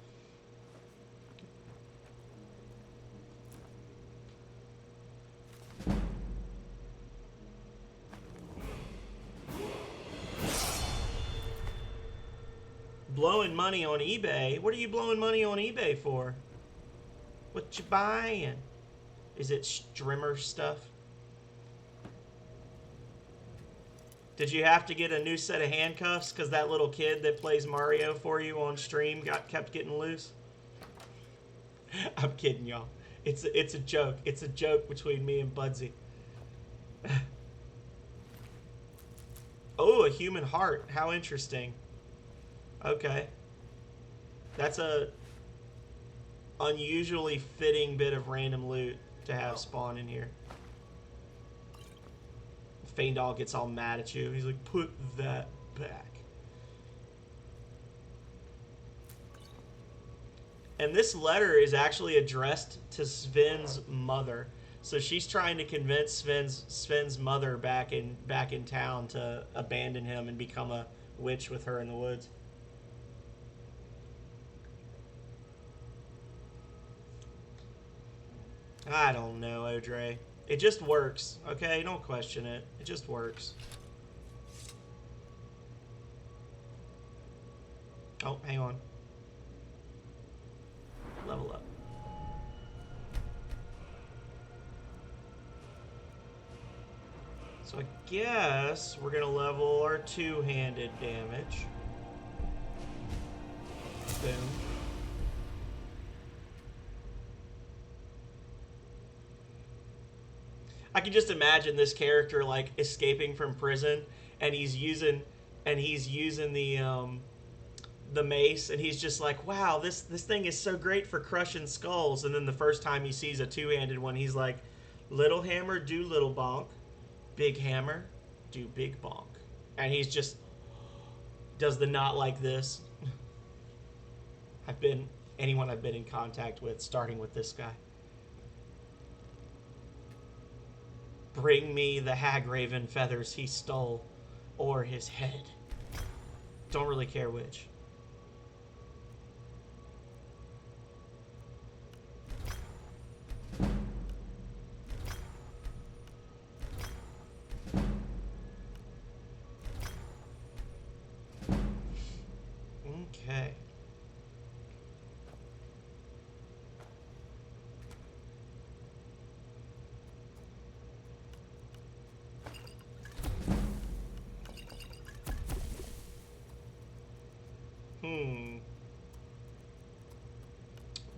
Blowing money on eBay? What are you blowing money on eBay for? What you buying? Is it strimmer stuff? Did you have to get a new set of handcuffs because that little kid that plays Mario for you on stream kept getting loose? I'm kidding, y'all. It's a joke. It's a joke between me and Budsy. Oh, a human heart. How interesting. Okay. That's a unusually fitting bit of random loot to have spawn in here. Faendal gets all mad at you. He's like, put that back. And this letter is actually addressed to Sven's mother. So she's trying to convince Sven's mother back in town to abandon him and become a witch with her in the woods. I don't know, Audrey. It just works, okay? Don't question it. It just works. Oh, hang on. Level up. So I guess we're gonna level our two-handed damage. Boom. I can just imagine this character like escaping from prison, and he's using the mace, and he's just like, wow, this thing is so great for crushing skulls. And then the first time he sees a two-handed one, he's like, little hammer, do little bonk. Big hammer, do big bonk. And he's just does the not like this. I've been anyone I've been in contact with, starting with this guy. Bring me the Hagraven feathers he stole, or his head. Don't really care which. Okay.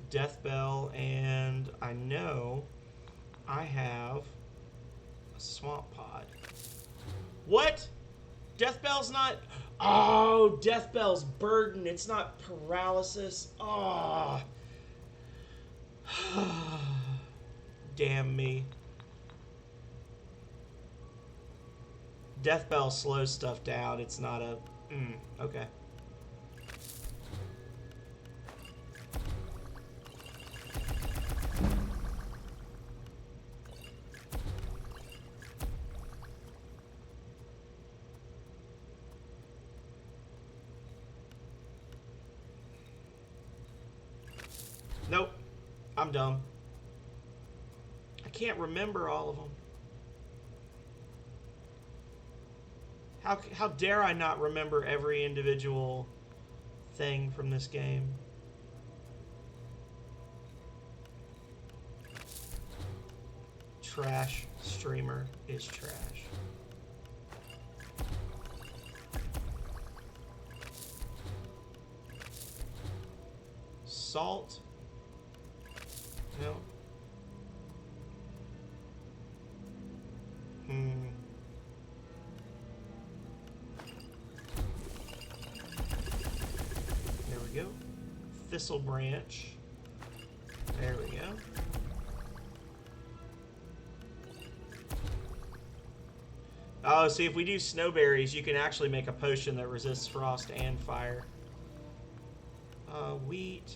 Death Bell, and I know I have a Swamp Pod. What? Death Bell's not... Oh, Death Bell's burden. It's not paralysis. Oh. Damn me. Death Bell slows stuff down. It's not a... okay. Nope. I'm dumb. I can't remember all of them. How dare I not remember every individual thing from this game? Trash streamer is trash. Salt. No. There we go. Thistle branch. There we go. Oh, see, if we do snowberries, you can actually make a potion that resists frost and fire. Wheat.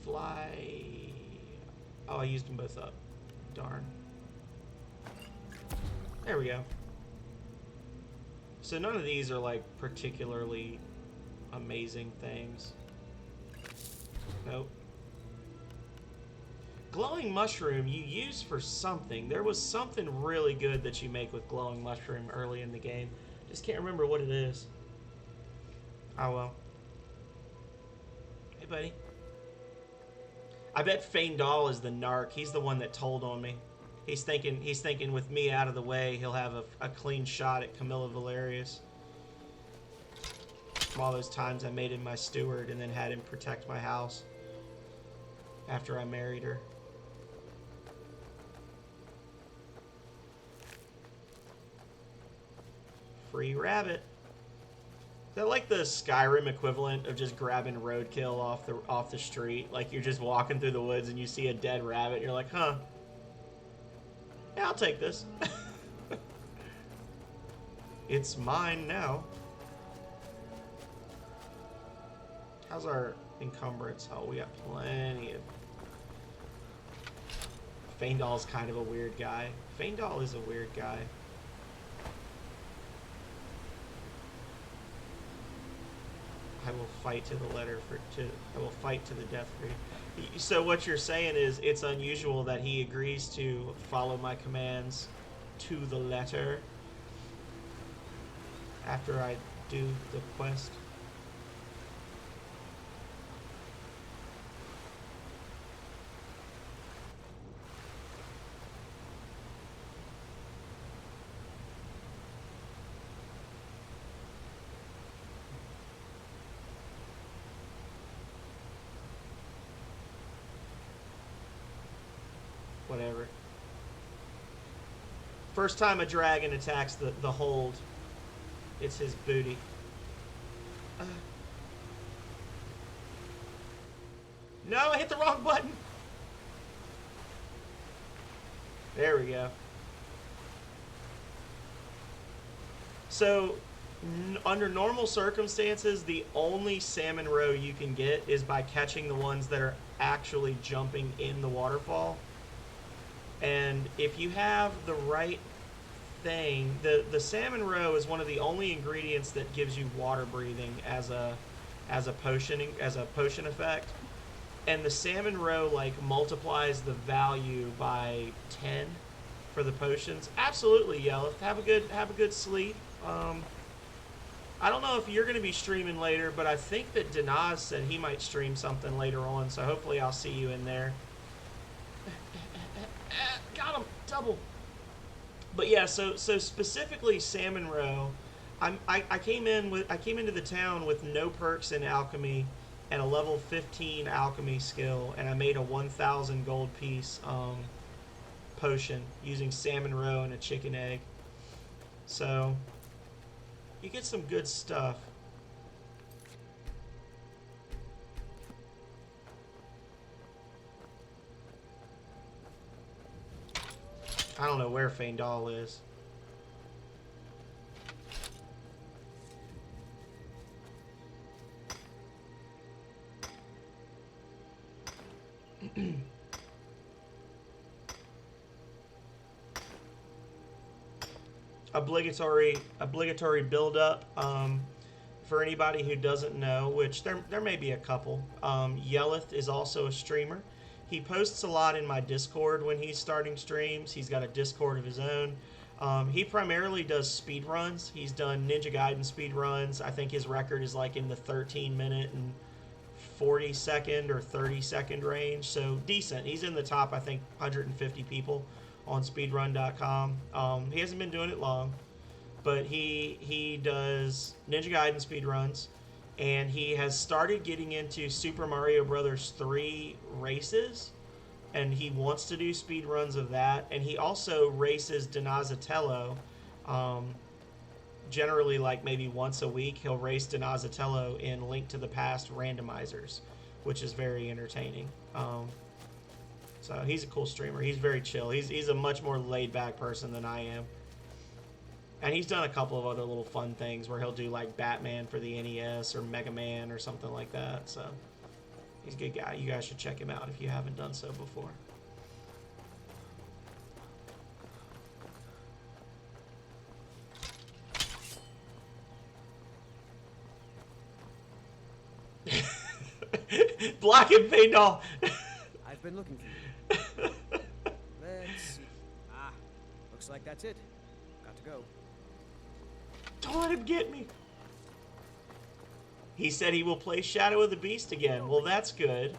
Fly. Oh, I used them both up. Darn. There we go. So none of these are like particularly amazing things. Nope. Glowing mushroom you use for something. There was something really good that you make with glowing mushroom early in the game. Just can't remember what it is. Oh well. Hey buddy. I bet Feindal is the narc. He's the one that told on me. He's thinking with me out of the way, he'll have a clean shot at Camilla Valerius. From all those times I made him my steward and then had him protect my house after I married her. Free rabbit. Is that like the Skyrim equivalent of just grabbing roadkill off the street? Like you're just walking through the woods and you see a dead rabbit and you're like, huh. Yeah, I'll take this. It's mine now. How's our encumbrance? Oh, we got plenty of... Feindal's kind of a weird guy. Feindal is a weird guy. I will fight to the letter I will fight to the death for you. So what you're saying is it's unusual that he agrees to follow my commands to the letter after I do the quest. Whatever. First time a dragon attacks the hold, it's his booty. No, I hit the wrong button. There we go. So, Under normal circumstances, the only salmon roe you can get is by catching the ones that are actually jumping in the waterfall. And if you have the right thing, the salmon roe is one of the only ingredients that gives you water breathing as a potion effect. And the salmon roe like multiplies the value by 10 for the potions. Absolutely, Yellow. Have a good sleep. I don't know if you're going to be streaming later, but I think that Dinaz said he might stream something later on, so hopefully I'll see you in there. Got him! Double! But yeah, so specifically salmon roe, I came into the town with no perks in alchemy and a level 15 alchemy skill, and I made a 1,000 gold piece potion using salmon roe and a chicken egg. So you get some good stuff. I don't know where Feindal is. Obligatory build-up. For anybody who doesn't know, which there may be a couple, Yelleth is also a streamer. He posts a lot in my Discord when he's starting streams. He's got a Discord of his own. He primarily does speed runs. He's done Ninja Gaiden speed runs. I think his record is like in the 13-minute and 40-second or 30-second range, so decent. He's in the top, I think, 150 people on speedrun.com. He hasn't been doing it long, but he does Ninja Gaiden speedruns, and he has started getting into Super Mario Brothers 3 races, and he wants to do speedruns of that, and he also races Donatello. Generally, like maybe once a week, he'll race Donatello in Link to the Past randomizers, which is very entertaining. So he's a cool streamer. He's very chill. He's a much more laid-back person than I am. And he's done a couple of other little fun things where he'll do like Batman for the NES or Mega Man or something like that. So he's a good guy. You guys should check him out if you haven't done so before. Black and Feindal. I've been looking for you. Let's see. Ah, looks like that's it. Got to go. Don't let him get me. He said he will play Shadow of the Beast again. Well, that's good.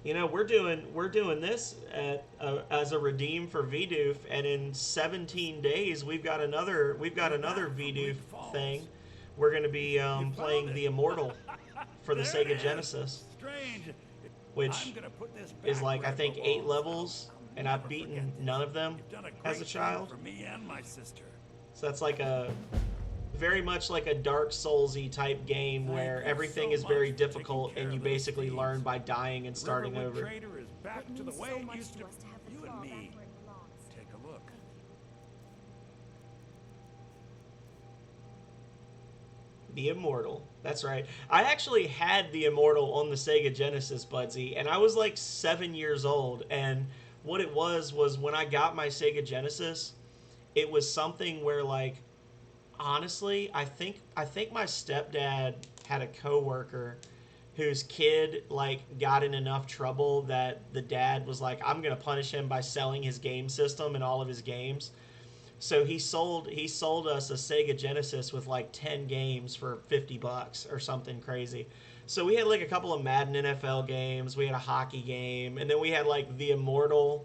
You know, we're doing this as a redeem for Vidoof, and in 17 days we've got another Vidoof thing. We're going to be playing the Immortal for the Sega Genesis, which is like I think 8 levels, and I've beaten none of them as a child. For me and my sister. So that's like very much like a Dark Souls-y type game where everything is very difficult and you basically learn by dying and starting over. Trader is back to the way it used to. You and me. Take a look. The Immortal. That's right. I actually had the Immortal on the Sega Genesis, Budsy, and I was like 7 years old. And what it was when I got my Sega Genesis, it was something where, like, honestly, I think my stepdad had a coworker whose kid like got in enough trouble that the dad was like, I'm gonna punish him by selling his game system and all of his games. So he sold us a Sega Genesis with like 10 games for $50 or something crazy. So we had like a couple of Madden NFL games, we had a hockey game, and then we had like the Immortal,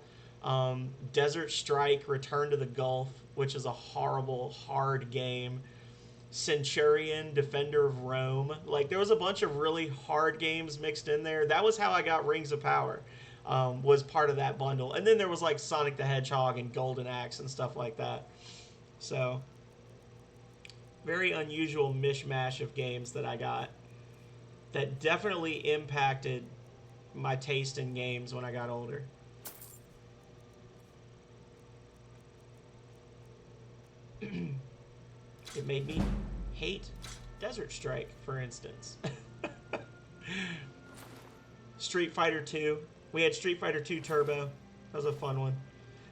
Desert Strike, Return to the Gulf, which is a horrible, hard game, Centurion, Defender of Rome. Like, there was a bunch of really hard games mixed in there. That was how I got Rings of Power, was part of that bundle. And then there was like Sonic the Hedgehog and Golden Axe and stuff like that. So, very unusual mishmash of games that I got that definitely impacted my taste in games when I got older. It made me hate Desert Strike, for instance. Street Fighter 2. We had Street Fighter 2 Turbo. That was a fun one.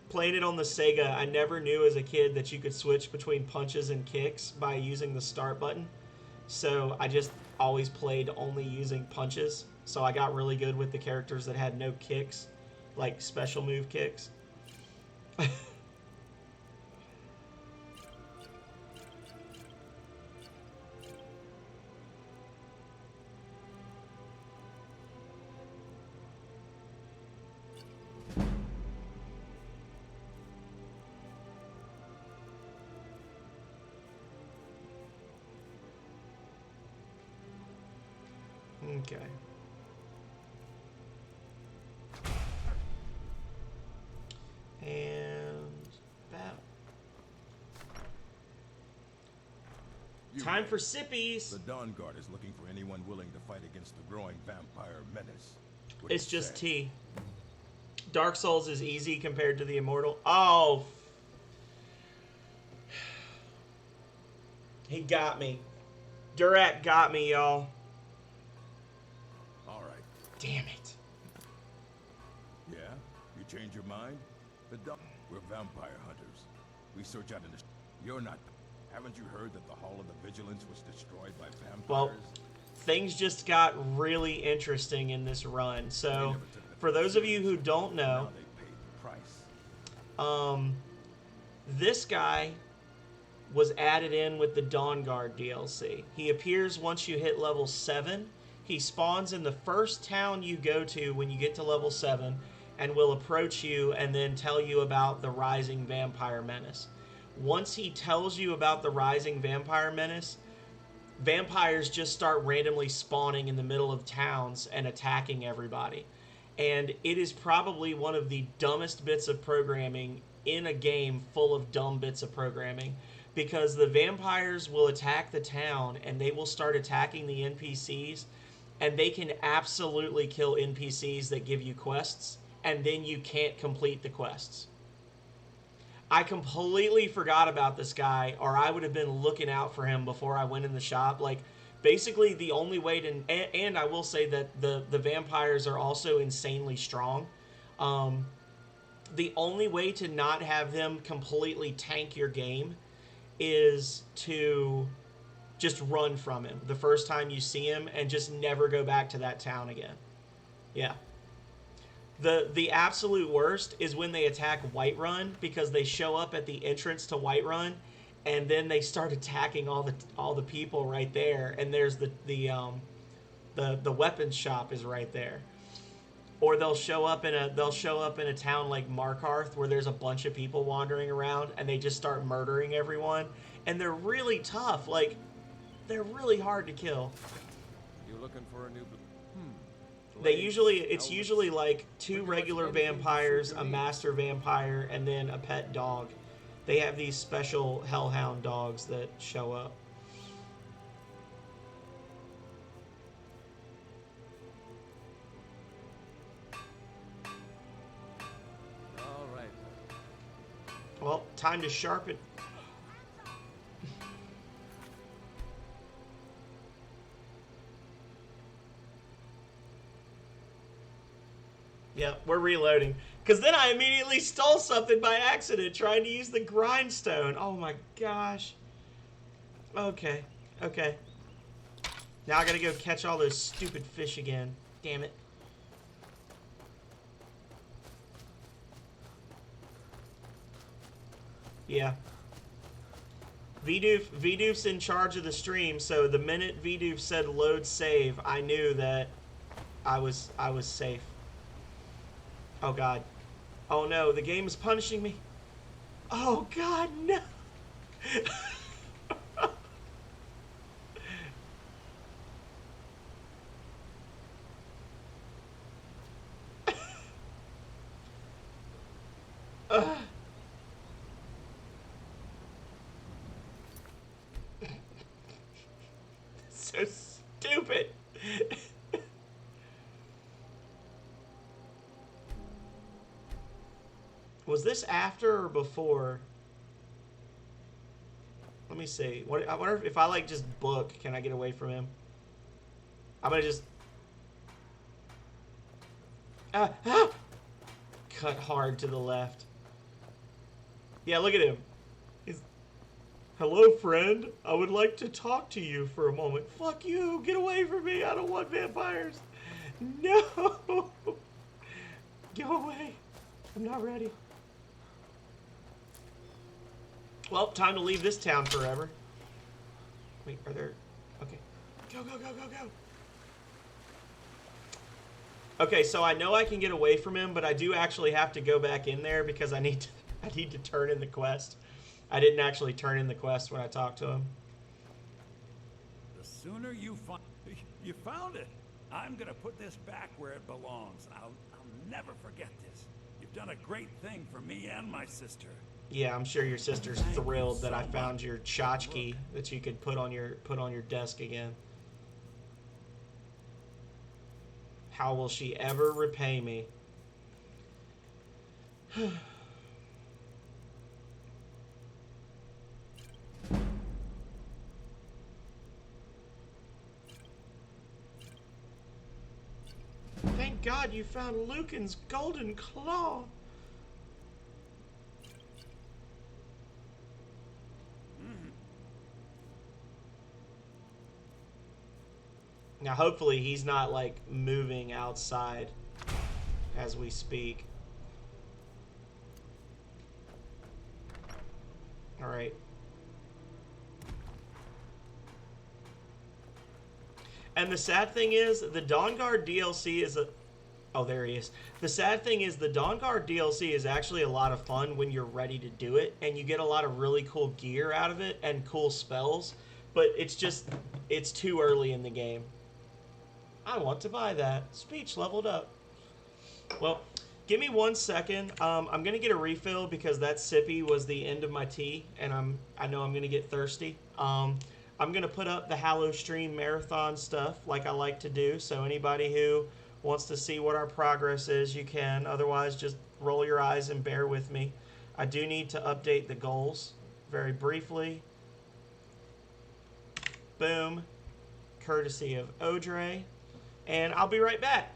Playing it on the Sega, I never knew as a kid that you could switch between punches and kicks by using the start button. So I just always played only using punches. So I got really good with the characters that had no kicks, like special move kicks. Okay. And that. Time for sippies. The Dawnguard is looking for anyone willing to fight against the growing vampire menace. It's just tea. Dark Souls is easy compared to the Immortal. Oh. He got me. Durak got me, y'all. All right. Damn it. Yeah? You change your mind? We're vampire hunters. We search out in the... You're not... Haven't you heard that the Hall of the Vigilance was destroyed by vampires? Well, things just got really interesting in this run. So, for those of you who don't know, this guy was added in with the Dawnguard DLC. He appears once you hit level 7. He spawns in the first town you go to when you get to level 7 and will approach you and then tell you about the rising vampire menace. Once he tells you about the rising vampire menace, vampires just start randomly spawning in the middle of towns and attacking everybody. And it is probably one of the dumbest bits of programming in a game full of dumb bits of programming, because the vampires will attack the town and they will start attacking the NPCs, and they can absolutely kill NPCs that give you quests, and then you can't complete the quests. I completely forgot about this guy, or I would have been looking out for him before I went in the shop. Like, basically the only way to... And I will say that the vampires are also insanely strong. The only way to not have them completely tank your game is to just run from him the first time you see him and just never go back to that town again. Yeah. The absolute worst is when they attack Whiterun, because they show up at the entrance to Whiterun and then they start attacking all the people right there, and there's the weapons shop is right there. Or they'll show up in a town like Markarth where there's a bunch of people wandering around and they just start murdering everyone, and they're really tough. Like, they're really hard to kill. You looking for a new It's usually like 2 regular vampires, a master vampire, and then a pet dog. They have these special hellhound dogs that show up. All right. Well, time to sharpen. Yeah, we're reloading. Because then I immediately stole something by accident trying to use the grindstone. Oh my gosh. Okay. Okay. Now I gotta go catch all those stupid fish again. Damn it. Yeah. Vidoof's in charge of the stream, so the minute Vidoof said load save, I knew that I was safe. Oh god. Oh no, the game is punishing me. Oh god, no. So stupid. Was this after or before? me see. What I wonder if I like just book, can I get away from him? I'm gonna just cut hard to the left. Yeah, look at him. He's, hello, friend. I would like to talk to you for a moment. Fuck you. Get away from me. I don't want vampires. No. Go away. I'm not ready. Well, time to leave this town forever. Wait, are there... Okay. Go, go, go, go, go. Okay, so I know I can get away from him, but I do actually have to go back in there because I need to turn in the quest. I didn't actually turn in the quest when I talked to him. The sooner you find... You found it! I'm gonna put this back where it belongs. I'll never forget this. You've done a great thing for me and my sister. Yeah, I'm sure your sister's thrilled that I found your tchotchke that you could put on your desk again. How will she ever repay me? Thank God you found Lucan's golden claw. Now, hopefully, he's not, like, moving outside as we speak. Alright. And the sad thing is, the Dawnguard DLC is a... Oh, there he is. The sad thing is, the Dawnguard DLC is actually a lot of fun when you're ready to do it, and you get a lot of really cool gear out of it, and cool spells, but it's just... It's too early in the game. I want to buy that. Speech leveled up. Well, give me 1 second. I'm going to get a refill because that sippy was the end of my tea, and I know I'm going to get thirsty. I'm going to put up the Hallow Stream Marathon stuff like I like to do, so anybody who wants to see what our progress is, you can. Otherwise, just roll your eyes and bear with me. I do need to update the goals very briefly. Boom. Courtesy of Audrey. And I'll be right back.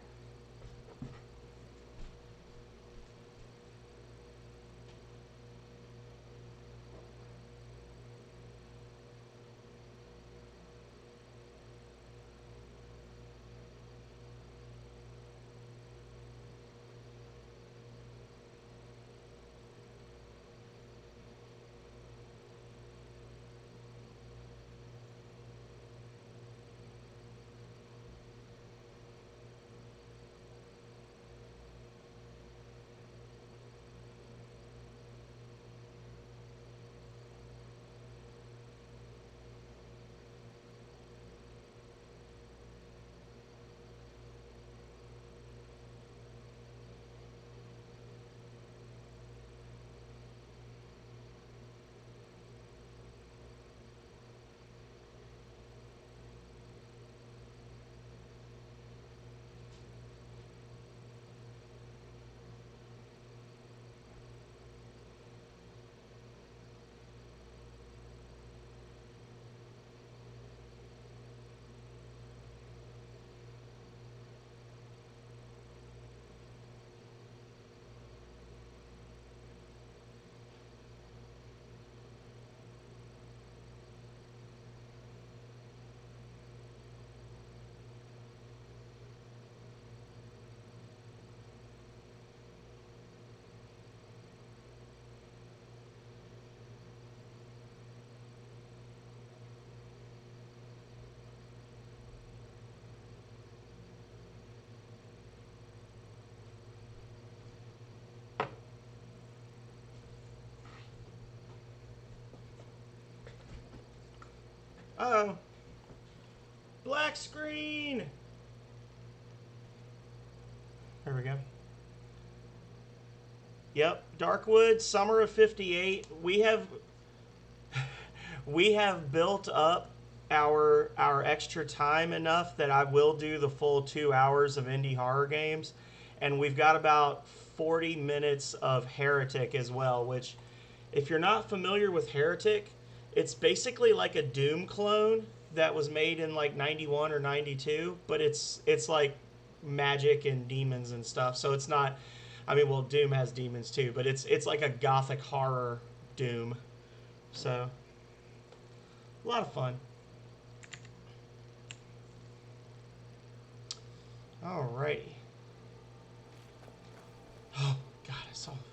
Uh-oh. Black screen! There we go. Yep, Darkwood, summer of 58. We have built up our extra time enough that I will do the full 2 hours of indie horror games, and we've got about 40 minutes of Heretic as well, which, if you're not familiar with Heretic, It's basically like a Doom clone that was made in like 91 or 92, but it's like magic and demons and stuff. So it's not, I mean, well, Doom has demons too, but it's like a gothic horror Doom. So a lot of fun. Alrighty. Oh God,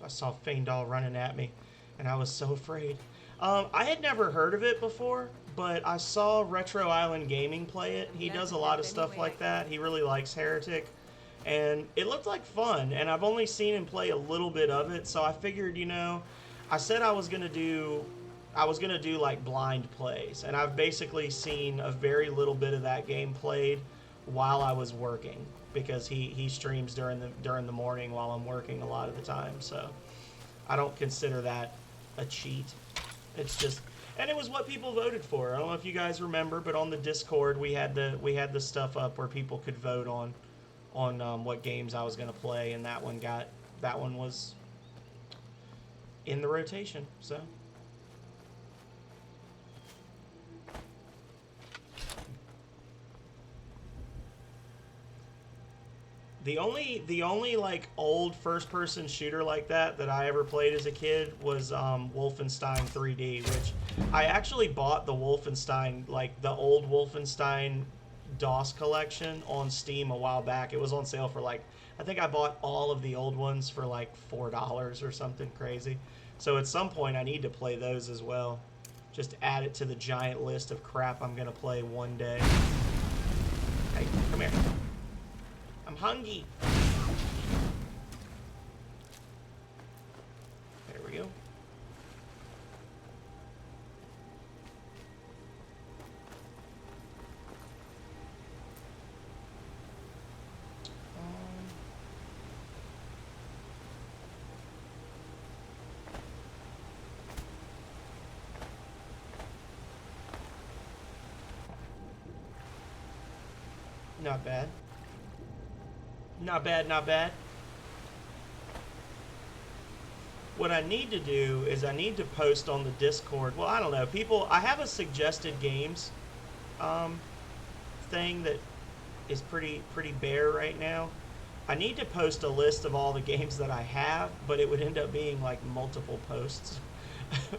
I saw Feindal running at me, and I was so afraid. I had never heard of it before, but I saw Retro Island Gaming play it. He does a lot of stuff like that. He really likes Heretic, and it looked like fun. And I've only seen him play a little bit of it, so I figured, you know, I said I was gonna do like blind plays, and I've basically seen a very little bit of that game played while I was working, because he streams during the morning while I'm working a lot of the time. So I don't consider that a cheat. It's just, and it was what people voted for. I don't know if you guys remember, but on the Discord we had the stuff up where people could vote on what games I was gonna play, and that one was in the rotation. So the only like old first-person shooter like that I ever played as a kid was Wolfenstein 3D, which I actually bought the Wolfenstein, like the old Wolfenstein DOS collection on Steam a while back. It was on sale for like, I think I bought all of the old ones for like $4 or something crazy. So at some point I need to play those as well. Just add it to the giant list of crap I'm gonna play one day. Hey, come here. I'm hungry. There we go. Not bad. Not bad, not bad. What I need to do is I need to post on the Discord. Well, I don't know. People, I have a suggested games thing that is pretty bare right now. I need to post a list of all the games that I have, but it would end up being like multiple posts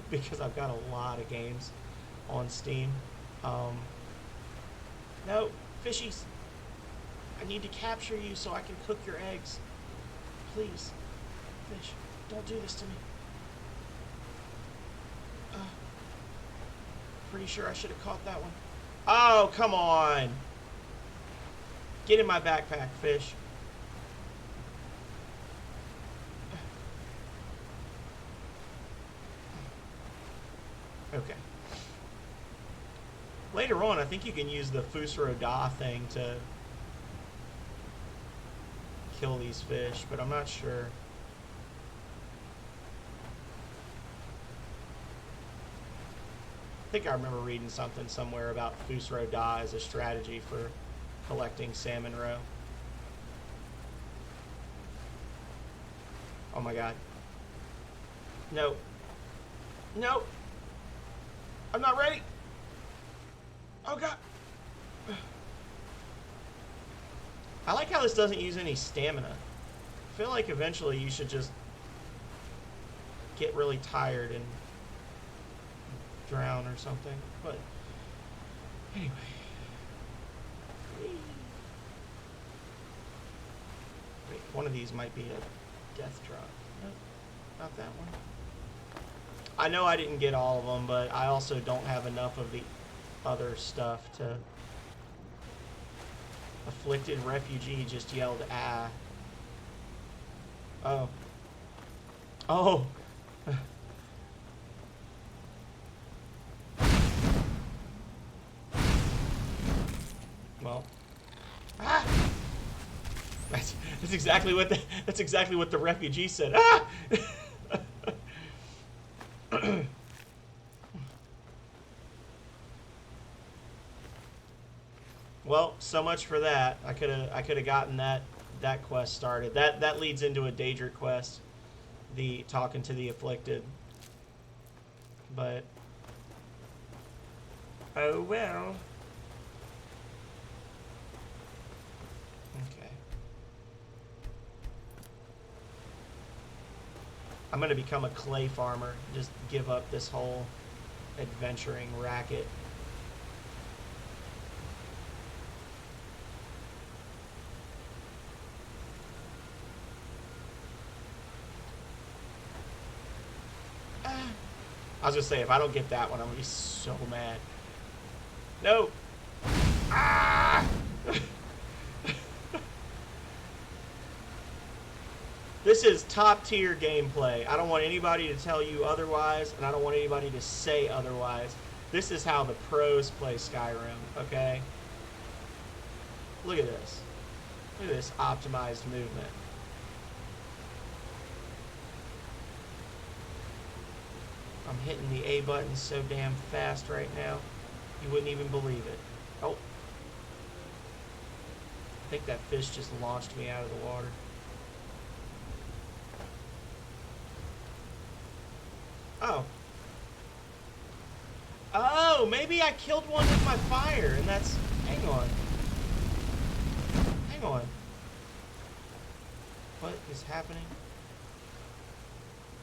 because I've got a lot of games on Steam. No, fishies. I need to capture you so I can cook your eggs. Please. Fish, don't do this to me. Pretty sure I should have caught that one. Oh, come on. Get in my backpack, fish. Okay. Later on, I think you can use the Fusro Da thing to kill these fish, but I'm not sure. I think I remember reading something somewhere about Fusro Da as a strategy for collecting salmon roe. Oh my god. No. No. I'm not ready. Oh god. I like how this doesn't use any stamina. I feel like eventually you should just get really tired and drown or something. But anyway. Wait, one of these might be a death drop. Nope, not that one. I know I didn't get all of them, but I also don't have enough of the other stuff to... Afflicted refugee just yelled, ah. Oh. Oh! Well. Ah! That's exactly what the refugee said. Ah! Well, so much for that. I could have gotten that quest started. That leads into a Daedric quest, the talking to the afflicted. But Oh well. Okay. I'm gonna become a clay farmer. Just give up this whole adventuring racket. I was gonna say, if I don't get that one, I'm gonna be so mad. No! Ah! This is top tier gameplay. I don't want anybody to tell you otherwise, and I don't want anybody to say otherwise. This is how the pros play Skyrim, okay? Look at this. Look at this optimized movement. I'm hitting the A button so damn fast right now, you wouldn't even believe it. Oh. I think that fish just launched me out of the water. Oh. Oh, maybe I killed one with my fire, and that's... Hang on. Hang on. What is happening?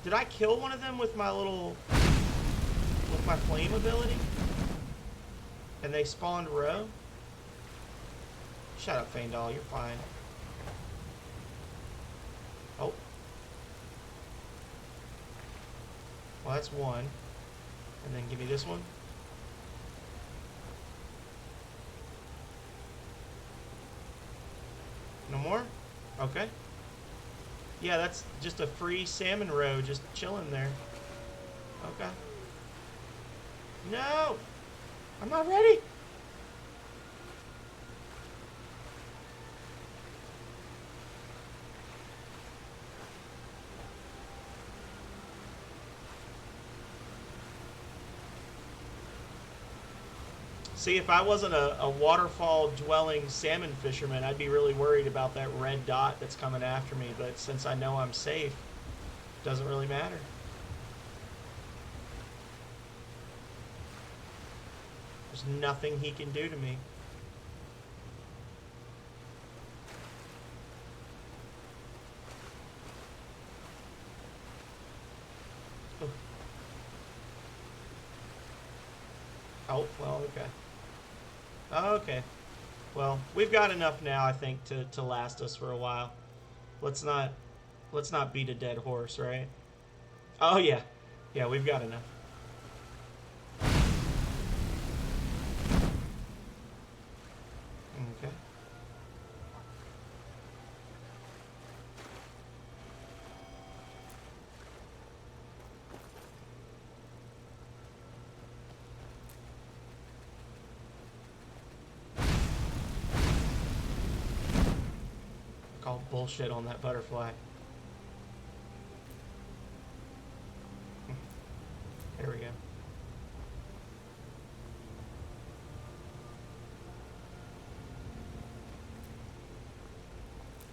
Did I kill one of them with my little... with my flame ability? And they spawned row? Shut up, Faendal, you're fine. Oh. Well, that's one. And then give me this one. No more? Okay. Yeah, that's just a free salmon roe just chilling there. Okay. No! I'm not ready! See, if I wasn't a waterfall-dwelling salmon fisherman, I'd be really worried about that red dot that's coming after me. But since I know I'm safe, it doesn't really matter. There's nothing he can do to me. Oh, well, okay. Okay. Well, we've got enough now, I think, to last us for a while. Let's not beat a dead horse, right? Oh, yeah. Yeah, we've got enough. Okay. Call bullshit on that butterfly. There we go.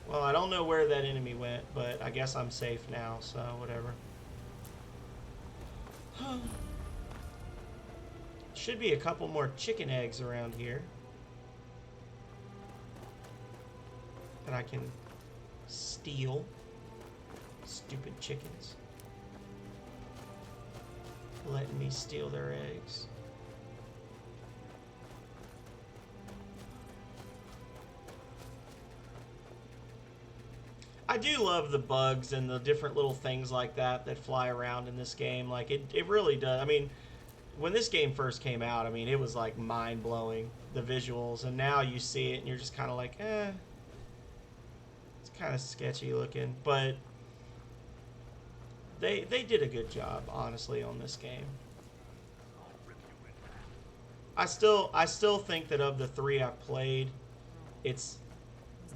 Well, I don't know where that enemy went, but I guess I'm safe now, so whatever. Should be a couple more chicken eggs around here that I can steal. Stupid chickens. Letting me steal their eggs. I do love the bugs and the different little things like that fly around in this game. Like, it really does. I mean, when this game first came out, I mean, it was like mind-blowing, the visuals. And now you see it and you're just kind of like, eh. It's kind of sketchy looking. But they did a good job, honestly, on this game. I still think that of the three I've played, it's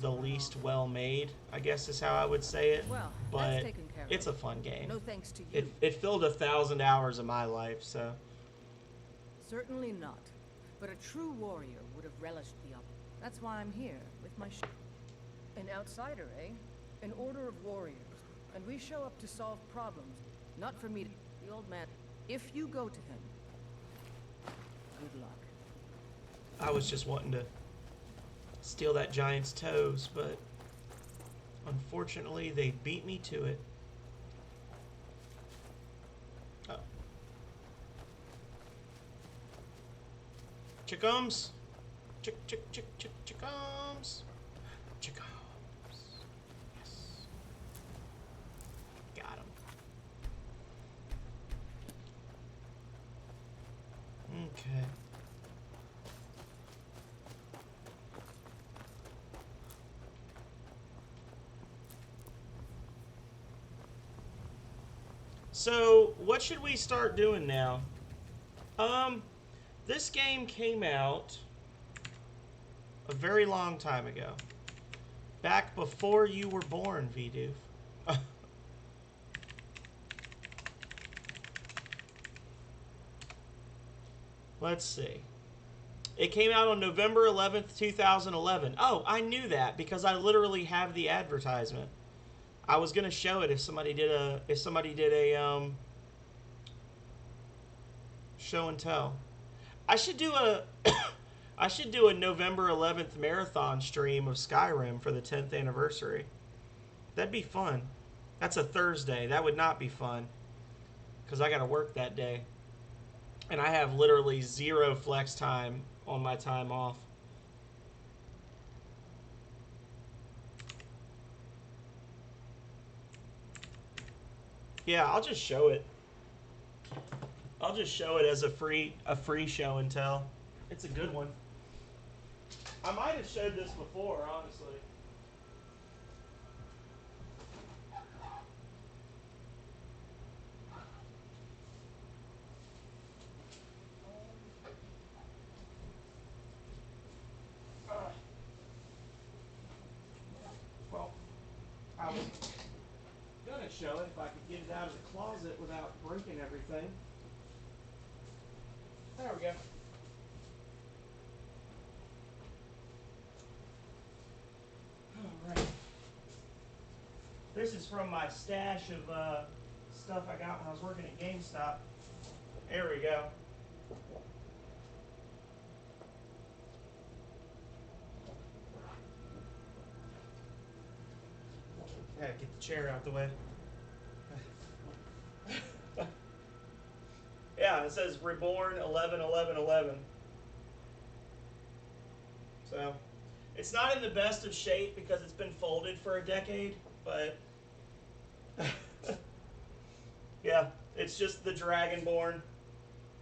the least well made, I guess is how I would say it. Well, but it's a fun game. No thanks to you. It filled 1,000 hours of my life, so. Certainly not. But a true warrior would have relished the up. That's why I'm here with my An outsider, eh? An order of warriors. And we show up to solve problems. Not for me to... The old man... If you go to him... Good luck. I was just wanting to steal that giant's toes, but unfortunately they beat me to it. Oh. Chickums! Chickums! Chickums! Yes. Got him. Okay. So, what should we start doing now? This game came out a very long time ago. Back before you were born, Vidoof. Let's see. It came out on November 11th, 2011. Oh, I knew that because I literally have the advertisement. I was gonna show it if somebody did a show and tell. I should do a I should do a November 11th marathon stream of Skyrim for the 10th anniversary. That'd be fun. That's a Thursday. That would not be fun because I gotta work that day, and I have literally 0 flex time on my time off. Yeah, I'll just show it. I'll just show it as a free show and tell. It's a good one. I might have showed this before, honestly. Well, I was gonna show it if I could get it out of the closet without breaking everything. There we go. Alright. This is from my stash of stuff I got when I was working at GameStop. There we go. Gotta get the chair out the way. Yeah, it says Reborn 11/11/11. So, it's not in the best of shape because it's been folded for a decade, but yeah, it's just the Dragonborn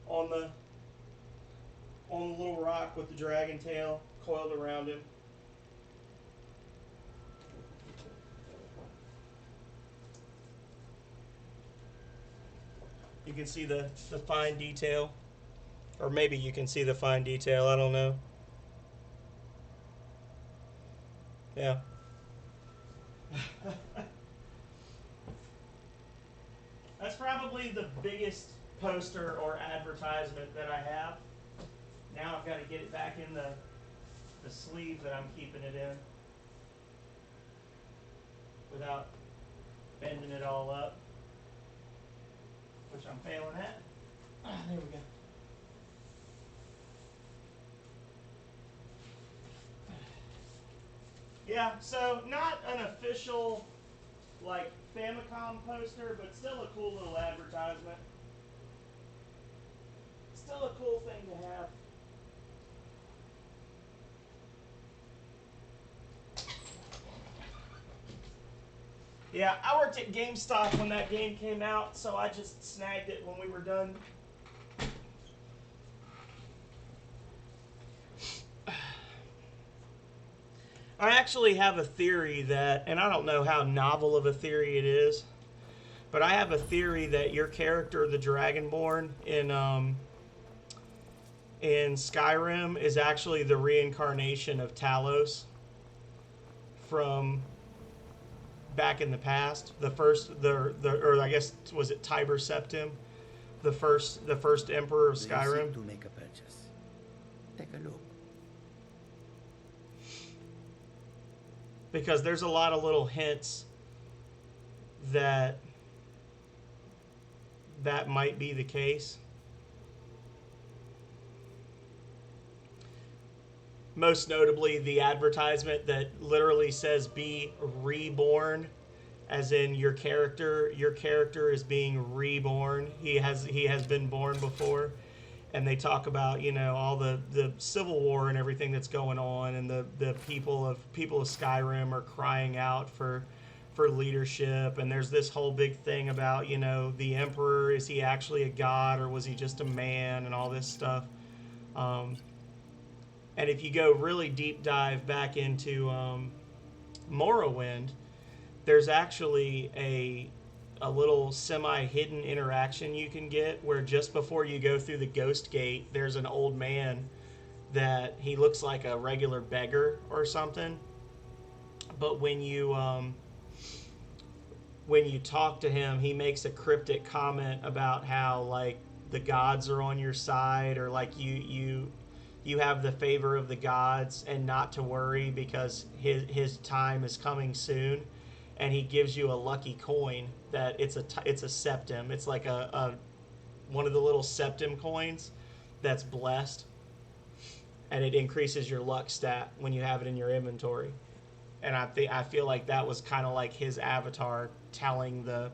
on the little rock with the dragon tail coiled around him. You can see the fine detail. Or maybe you can see the fine detail, I don't know. Yeah. That's probably the biggest poster or advertisement that I have. Now I've got to get it back in the sleeve that I'm keeping it in without bending it all up, which I'm failing at. There we go. Yeah, so not an official, like, Famicom poster, but still a cool little advertisement. Still a cool thing to have. Yeah, I worked at GameStop when that game came out, so I just snagged it when we were done. I actually have a theory that, and I don't know how novel of a theory it is, but I have a theory that your character, the Dragonborn in Skyrim, is actually the reincarnation of Talos from back in the past. The first, or I guess, was it Tiber Septim, the first emperor of Skyrim. To make a purchase. Take a look. Because there's a lot of little hints that might be the case. most notably the advertisement that literally says "Be reborn," as in your character is being reborn. He has been born before. And they talk about, you know, all the civil war and everything that's going on, and the people of Skyrim are crying out for leadership. And there's this whole big thing about, you know, the emperor, is he actually a god or was he just a man, and all this stuff. And if you go really deep dive back into Morrowind, there's actually a little semi-hidden interaction you can get where just before you go through the ghost gate, there's an old man that he looks like a regular beggar or something. But when you talk to him, he makes a cryptic comment about how, like, the gods are on your side, or like you have the favor of the gods and not to worry because his time is coming soon. And he gives you a lucky coin that it's a septim. It's like a one of the little septim coins that's blessed, and it increases your luck stat when you have it in your inventory. And I feel like that was kind of like his avatar telling the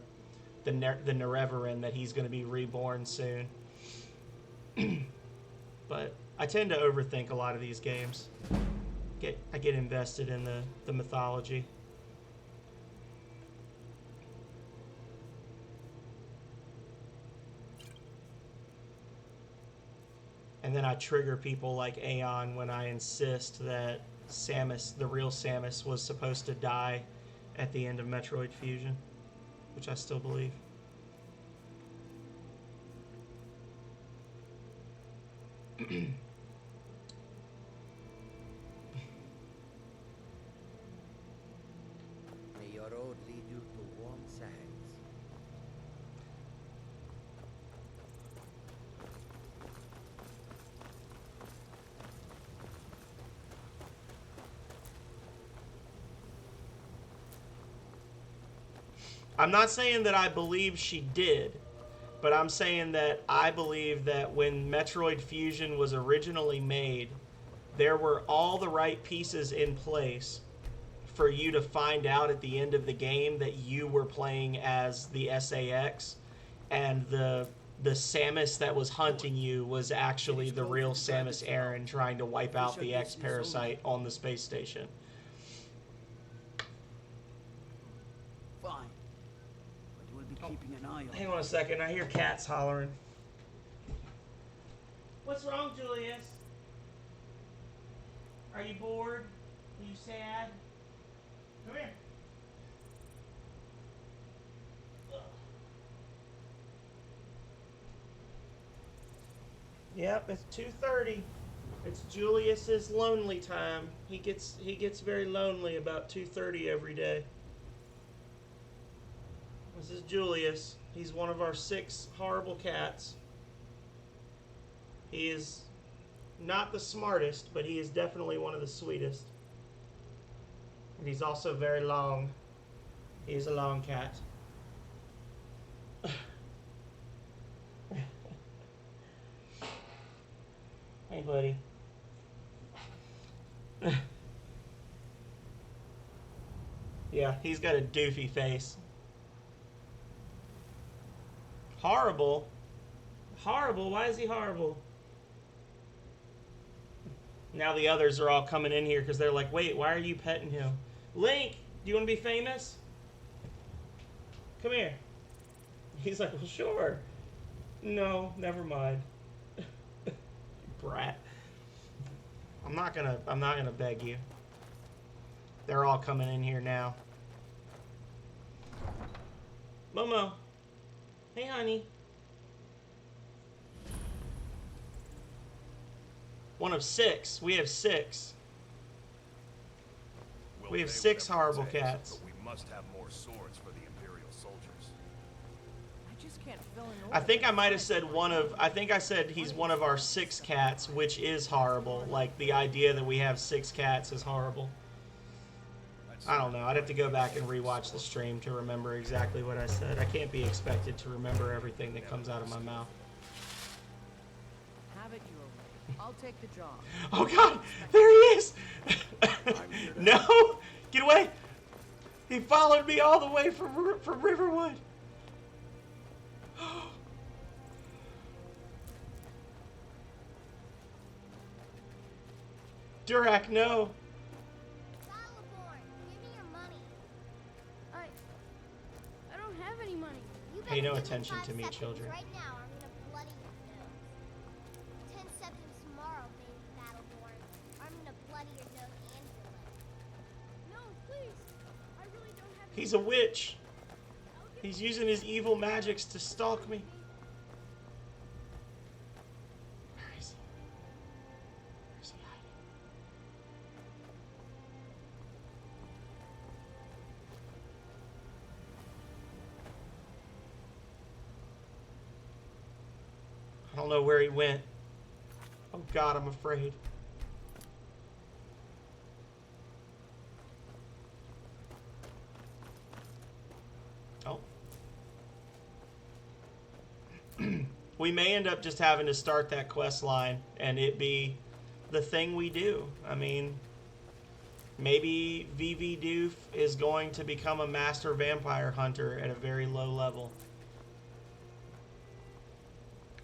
Nerevarin that he's going to be reborn soon. But I tend to overthink a lot of these games. I get invested in the mythology. And then I trigger people like Aeon when I insist that Samus, the real Samus, was supposed to die at the end of Metroid Fusion, which I still believe. May your road lead you to warm sands. I'm not saying that I believe she did, but I'm saying that I believe that when Metroid Fusion was originally made, there were all the right pieces in place for you to find out at the end of the game that you were playing as the SAX, and the Samus that was hunting you was actually the real Samus Aran trying to wipe out the X-Parasite on the space station. Fine. But we'll be keeping an eye on. Hang on a second, I hear cats hollering. What's wrong, Julius? Are you bored? Are you sad? Come here. Yep, it's 2:30. It's Julius's lonely time. He gets very lonely about 2:30 every day. This is Julius. He's one of our 6 horrible cats. He is not the smartest, but he is definitely one of the sweetest. And he's also very long. He's a long cat. Hey, buddy. Yeah, he's got a doofy face. Horrible? Horrible? Why is he horrible? Now the others are all coming in here because they're like, wait, why are you petting him? Link, do you want to be famous? Come here. He's like, well, sure. No, never mind. Brat. I'm not gonna beg you. They're all coming in here now. Momo. Hey, honey. One of 6. We have 6. We have 6 horrible cats. But we must have more swords for the Imperial soldiers. I just can't fill in I think I might have said I think I said he's one of our 6 cats, which is horrible. Like, the idea that we have 6 cats is horrible. I don't know. I'd have to go back and rewatch the stream to remember exactly what I said. I can't be expected to remember everything that comes out of my mouth. Have it your way. I'll take the job. Oh God, there he is! No! Get away! He followed me all the way from Riverwood. Durak, no! Battleborn, give me your money. I don't have any money. Pay no attention to me, children. Right now, I'm gonna bloody your nose. 10 seconds tomorrow, baby Battleborn. I'm gonna bloody your nose and your leg. No, please. I really don't have. He's a witch. He's using his evil magics to stalk me. Where is he? Where's he hiding? I don't know where he went. Oh God, I'm afraid. Oh. We may end up just having to start that quest line and it be the thing we do. I mean, maybe VV Doof is going to become a master vampire hunter at a very low level.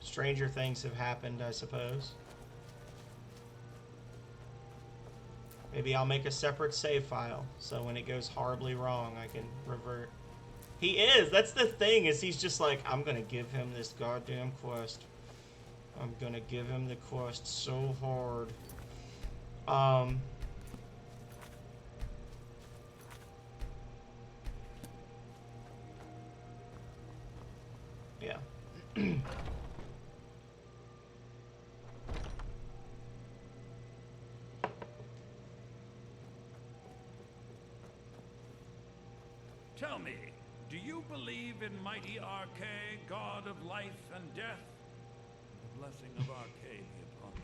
Stranger things have happened, I suppose. Maybe I'll make a separate save file, so when it goes horribly wrong, I can revert. He is! That's the thing, is he's just like, I'm gonna give him this goddamn quest. I'm gonna give him the quest so hard. Yeah. Tell me, do you believe in mighty Arcade, god of life and death? The blessing of Arcade be upon you.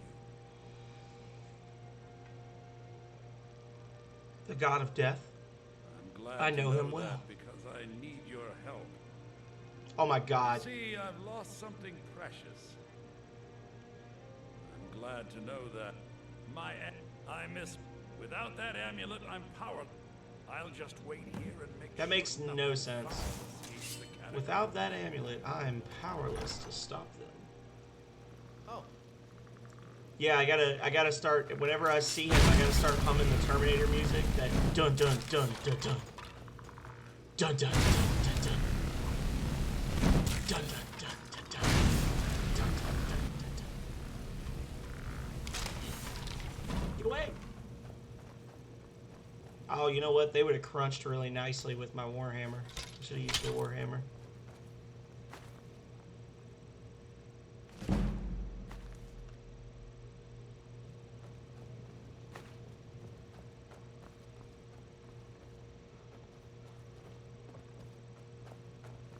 The god of death? I'm glad I know to him well. that because I need your help. Oh my God. See, I've lost something precious. I'm glad to know that I miss. Without that amulet, I'm powerless. I'll just wait here and make That makes no sense. Without that amulet, I'm powerless to stop them. Oh. Yeah, I gotta start. Whenever I see him, I gotta start humming the Terminator music. That dun dun dun dun dun dun dun dun dun dun dun dun dun dun dun dun dun dun. Get away! Oh, you know what? They would have crunched really nicely with my Warhammer. I should have used the Warhammer.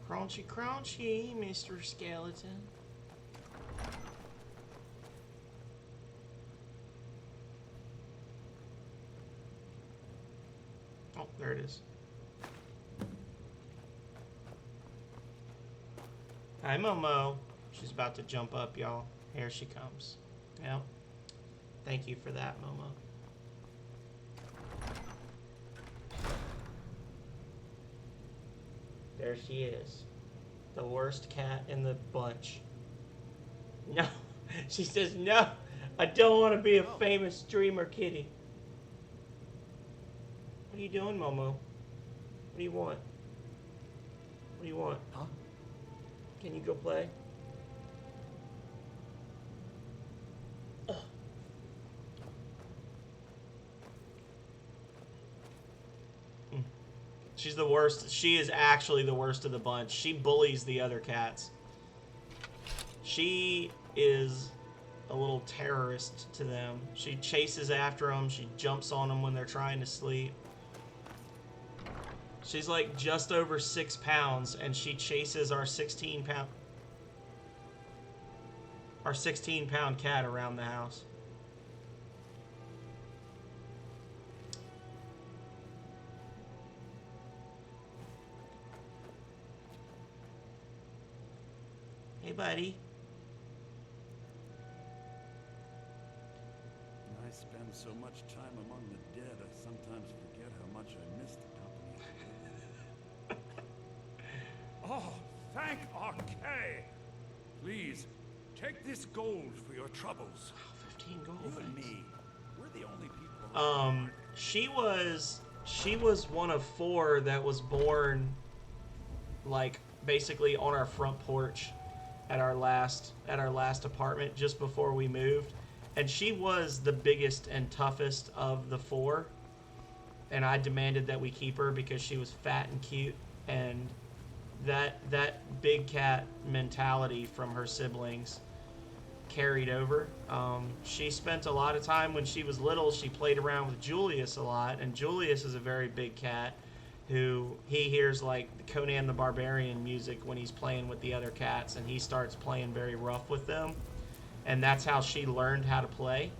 Crunchy, crunchy, Mr. Skeleton. Oh, there it is. Hi, Momo. She's about to jump up, y'all. Here she comes. Yep. Thank you for that, Momo. There she is. The worst cat in the bunch. No. She says, no. I don't want to be a famous streamer kitty. What are you doing, Momo? What do you want? What do you want? Huh? Can you go play? Ugh. She's the worst. She is actually the worst of the bunch. She bullies the other cats. She is a little terrorist to them. She chases after them. She jumps on them when they're trying to sleep. She's like just over 6 pounds, and she chases our 16-pound cat around the house. Hey, buddy. so much time among the dead, I sometimes forget how much I missed the company. Oh, thank RK! Please, take this gold for your troubles. 15 gold. You and me, we're the only people. She was one of 4 that was born, like, basically on our front porch at our last apartment just before we moved, and she was the biggest and toughest of the 4, and I demanded that we keep her because she was fat and cute, and that big cat mentality from her siblings carried over. She spent a lot of time when she was little. She played around with Julius a lot, and Julius is a very big cat who he hears like Conan the Barbarian music when he's playing with the other cats, and he starts playing very rough with them, and that's how she learned how to play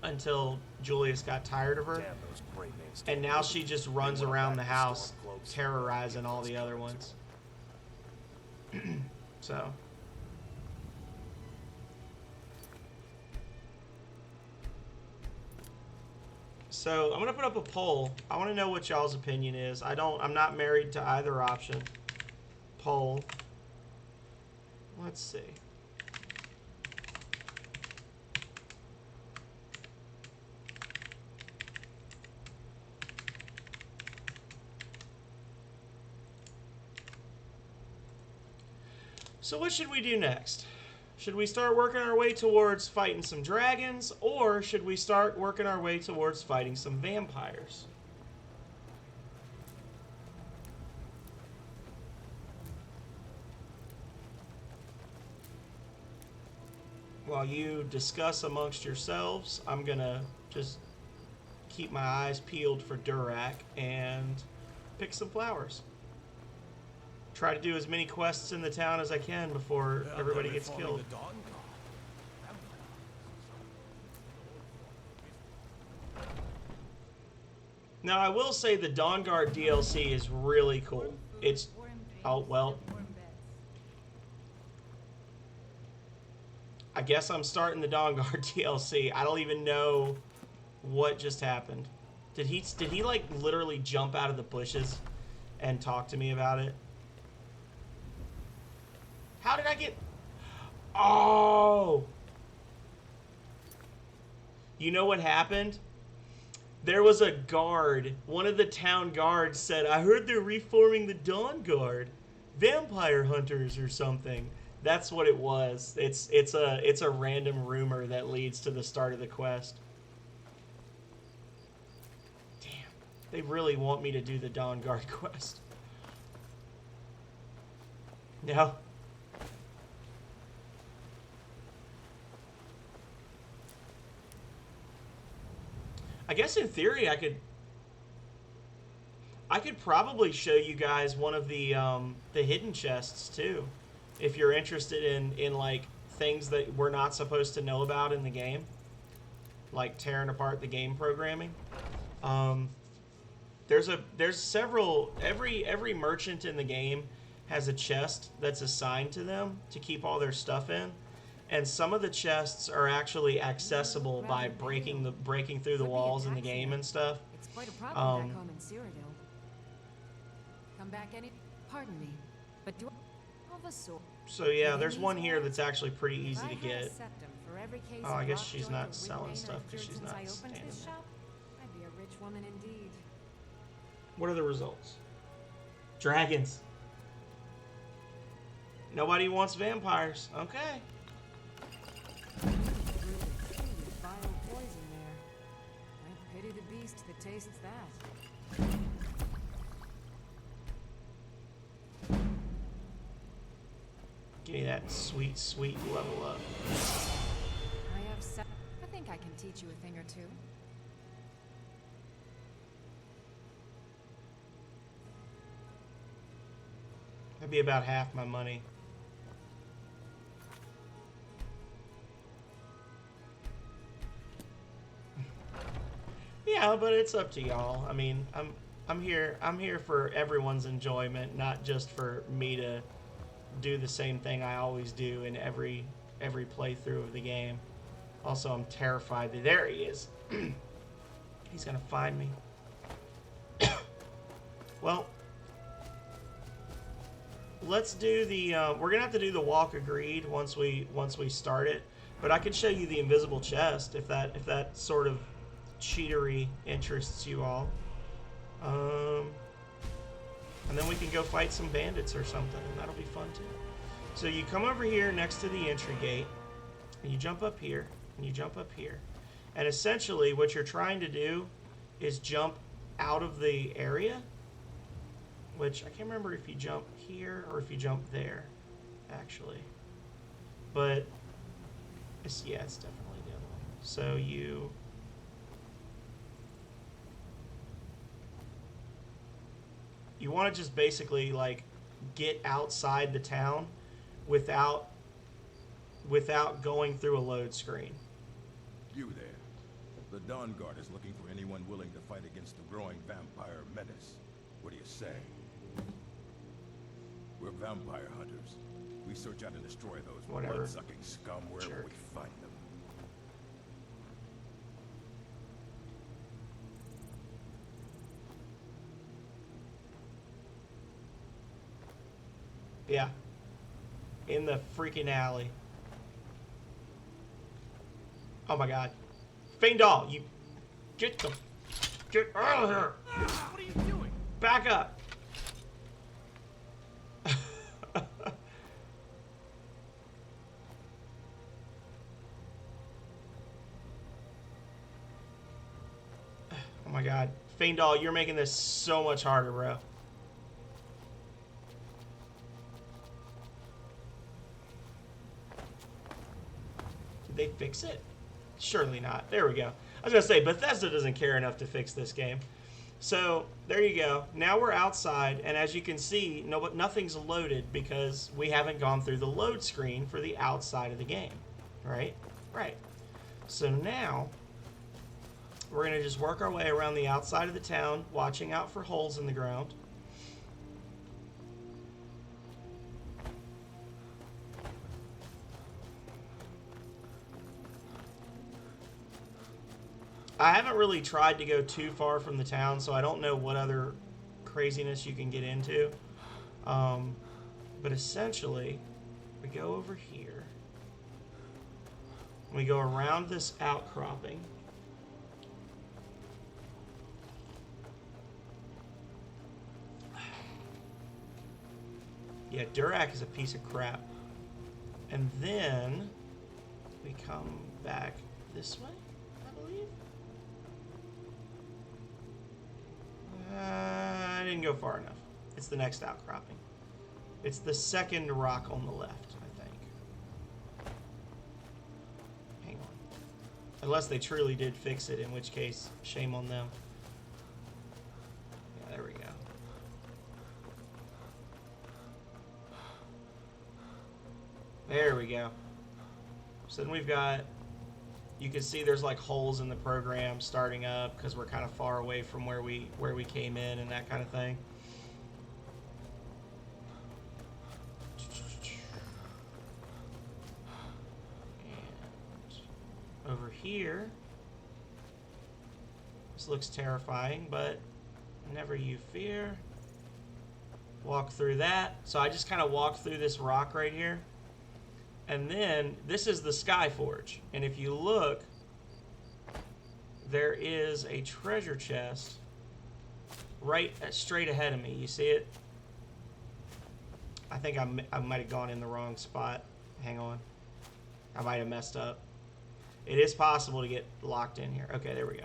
until Julius got tired of her. Damn those great names. And now she just runs around the house terrorizing all the other ones. So I'm gonna put up a poll. I want to know what y'all's opinion is. I'm not married to either option. Poll. Let's see. So what should we do next? Should we start working our way towards fighting some dragons, or should we start working our way towards fighting some vampires? While you discuss amongst yourselves, I'm gonna just keep my eyes peeled for Durak and pick some flowers. Try to do as many quests in the town as I can before everybody gets killed. Now, I will say the Dawnguard DLC is really cool. It's... Oh, well. I guess I'm starting the Dawnguard DLC. I don't even know what just happened. Did he like literally jump out of the bushes and talk to me about it? How did I get... Oh! You know what happened? There was a guard. One of the town guards said, I heard they're reforming the Dawnguard. Vampire hunters or something. That's what it was. It's a random rumor that leads to the start of the quest. Damn. They really want me to do the Dawnguard quest. No. I guess in theory I could probably show you guys one of the hidden chests too, if you're interested in like things that we're not supposed to know about in the game, like tearing apart the game programming. There's several. Every merchant in the game has a chest that's assigned to them to keep all their stuff in. And some of the chests are actually accessible by breaking through the walls in the game and stuff. It's quite a problem back home in Cyrodiil. Come back any... Pardon me, but do I have a sword? So yeah, there's one here that's actually pretty easy to get. Oh, I guess she's not selling stuff because she's not standing there. I'd be a rich woman indeed. What are the results? Dragons. Nobody wants vampires. Okay. Vile poison there. I pity the beast that tastes that. Give me that sweet, sweet level up. I think I can teach you a thing or two. That'd be about half my money. Yeah, but it's up to y'all. I mean, I'm here for everyone's enjoyment, not just for me to do the same thing I always do in every playthrough of the game. Also, I'm terrified that there he is. He's gonna find me. Well, let's do the. We're gonna have to do the walk of greed once we start it. But I can show you the invisible chest if that sort of cheatery interests you all. And then we can go fight some bandits or something, and that'll be fun too. So you come over here next to the entry gate, and you jump up here, and you jump up here. And essentially what you're trying to do is jump out of the area, which I can't remember if you jump here or if you jump there, actually. But, it's definitely the other one. So you want to just basically, like, get outside the town without going through a load screen. You there. The Dawnguard is looking for anyone willing to fight against the growing vampire menace. What do you say? We're vampire hunters. We search out and destroy those blood-sucking scum wherever we find them. Yeah. In the freaking alley. Oh my god. Fiendal, you get out of here. What are you doing? Back up. Oh my god. Fiendal, you're making this so much harder, bro. Did they fix it? Surely not. There we go. I was going to say, Bethesda doesn't care enough to fix this game. So, there you go. Now we're outside, and as you can see, nothing's loaded because we haven't gone through the load screen for the outside of the game. Right? Right. So now, we're going to just work our way around the outside of the town, watching out for holes in the ground. I haven't really tried to go too far from the town, so I don't know what other craziness you can get into. But essentially, we go over here. We go around this outcropping. Yeah, Durak is a piece of crap. And then we come back this way, I believe. I didn't go far enough. It's the next outcropping. It's the second rock on the left, I think. Hang on. Unless they truly did fix it, in which case, shame on them. Yeah, there we go. There we go. So then we've got, you can see there's like holes in the program starting up because we're kind of far away from where we came in and that kind of thing. And over here, this looks terrifying, but never you fear. Walk through that. So I just kind of walked through this rock right here. And then, this is the Skyforge. And if you look, there is a treasure chest right straight ahead of me. You see it? I think I might have gone in the wrong spot. Hang on. I might have messed up. It is possible to get locked in here. Okay, there we go.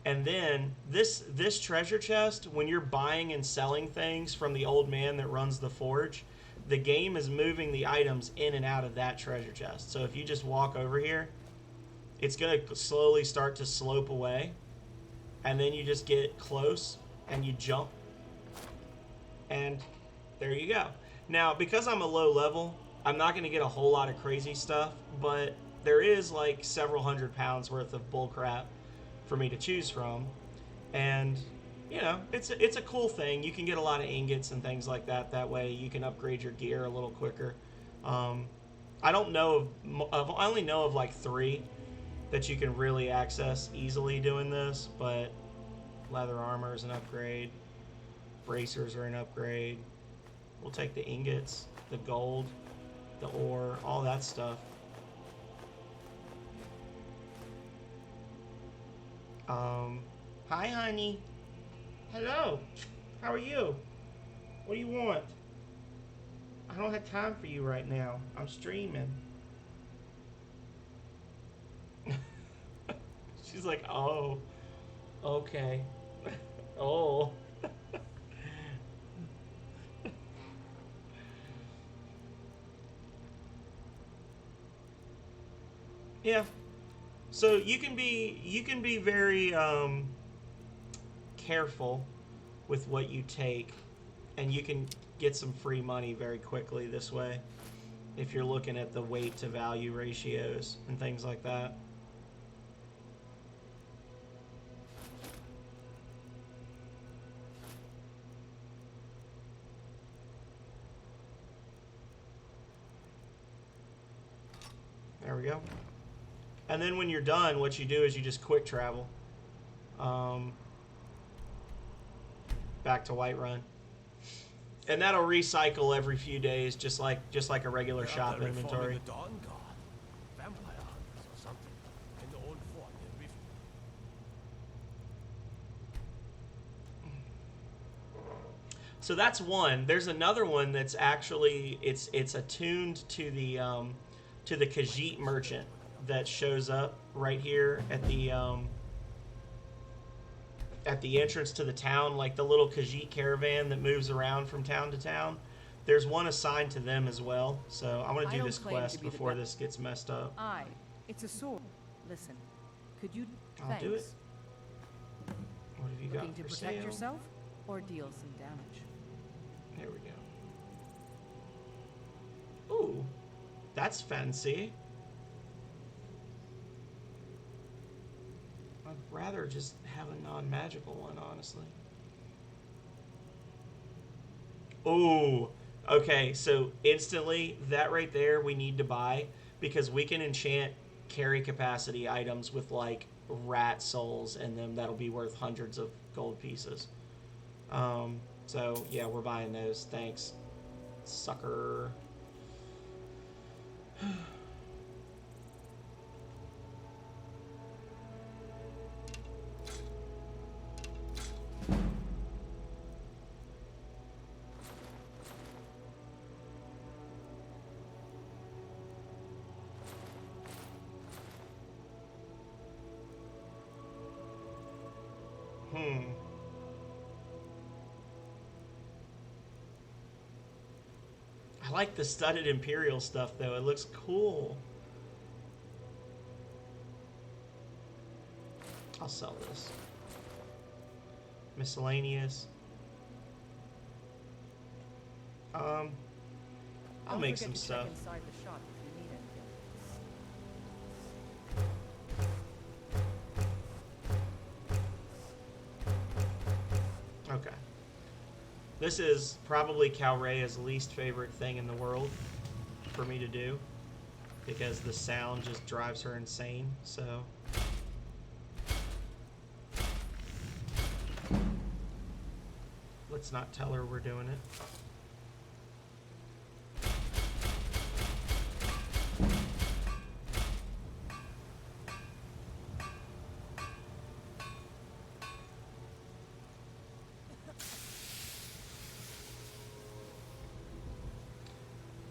And then, this treasure chest, when you're buying and selling things from the old man that runs the forge, the game is moving the items in and out of that treasure chest. So if you just walk over here, it's going to slowly start to slope away. And then you just get close and you jump. And there you go. Now, because I'm a low level, I'm not going to get a whole lot of crazy stuff. But there is like several hundred pounds worth of bullcrap for me to choose from. And you know, it's a cool thing. You can get a lot of ingots and things like that. That way you can upgrade your gear a little quicker. I don't know I only know of like 3. that you can really access easily doing this, but leather armor is an upgrade. Bracers are an upgrade. We'll take the ingots, the gold, the ore, all that stuff. Hi, honey. Hello. How are you? What do you want? I don't have time for you right now. I'm streaming. She's like, oh, okay. Oh. Yeah. So you can be very careful with what you take, and you can get some free money very quickly this way if you're looking at the weight to value ratios and things like that. There we go. And then when you're done, what you do is you just quick travel back to Whiterun, and that'll recycle every few days, just like a regular shop inventory. The Dawnguard, vampire hunters or something, in the old fort near Rift. So that's one. There's another one that's actually it's attuned to the Khajiit merchant that shows up right here at the entrance to the town, like the little Khajiit caravan that moves around from town to town. There's one assigned to them as well. So I'm going to do this quest before this gets messed up. It's a sword. Listen, could you? I'll do it. What have you got Looking to for protect sale? yourself or deal some damage? There we go. Ooh, that's fancy. I'd rather just have a non-magical one, honestly. Ooh, okay, so instantly, that right there we need to buy, because we can enchant carry capacity items with, like, rat souls in them that'll be worth hundreds of gold pieces. So, yeah, we're buying those. Thanks, sucker. I like the studded Imperial stuff, though. It looks cool. I'll sell this. Miscellaneous. I'll make some stuff. Inside the shop if you need anything. Okay. This is probably Calrea's least favorite thing in the world for me to do, because the sound just drives her insane, so... Let's not tell her we're doing it.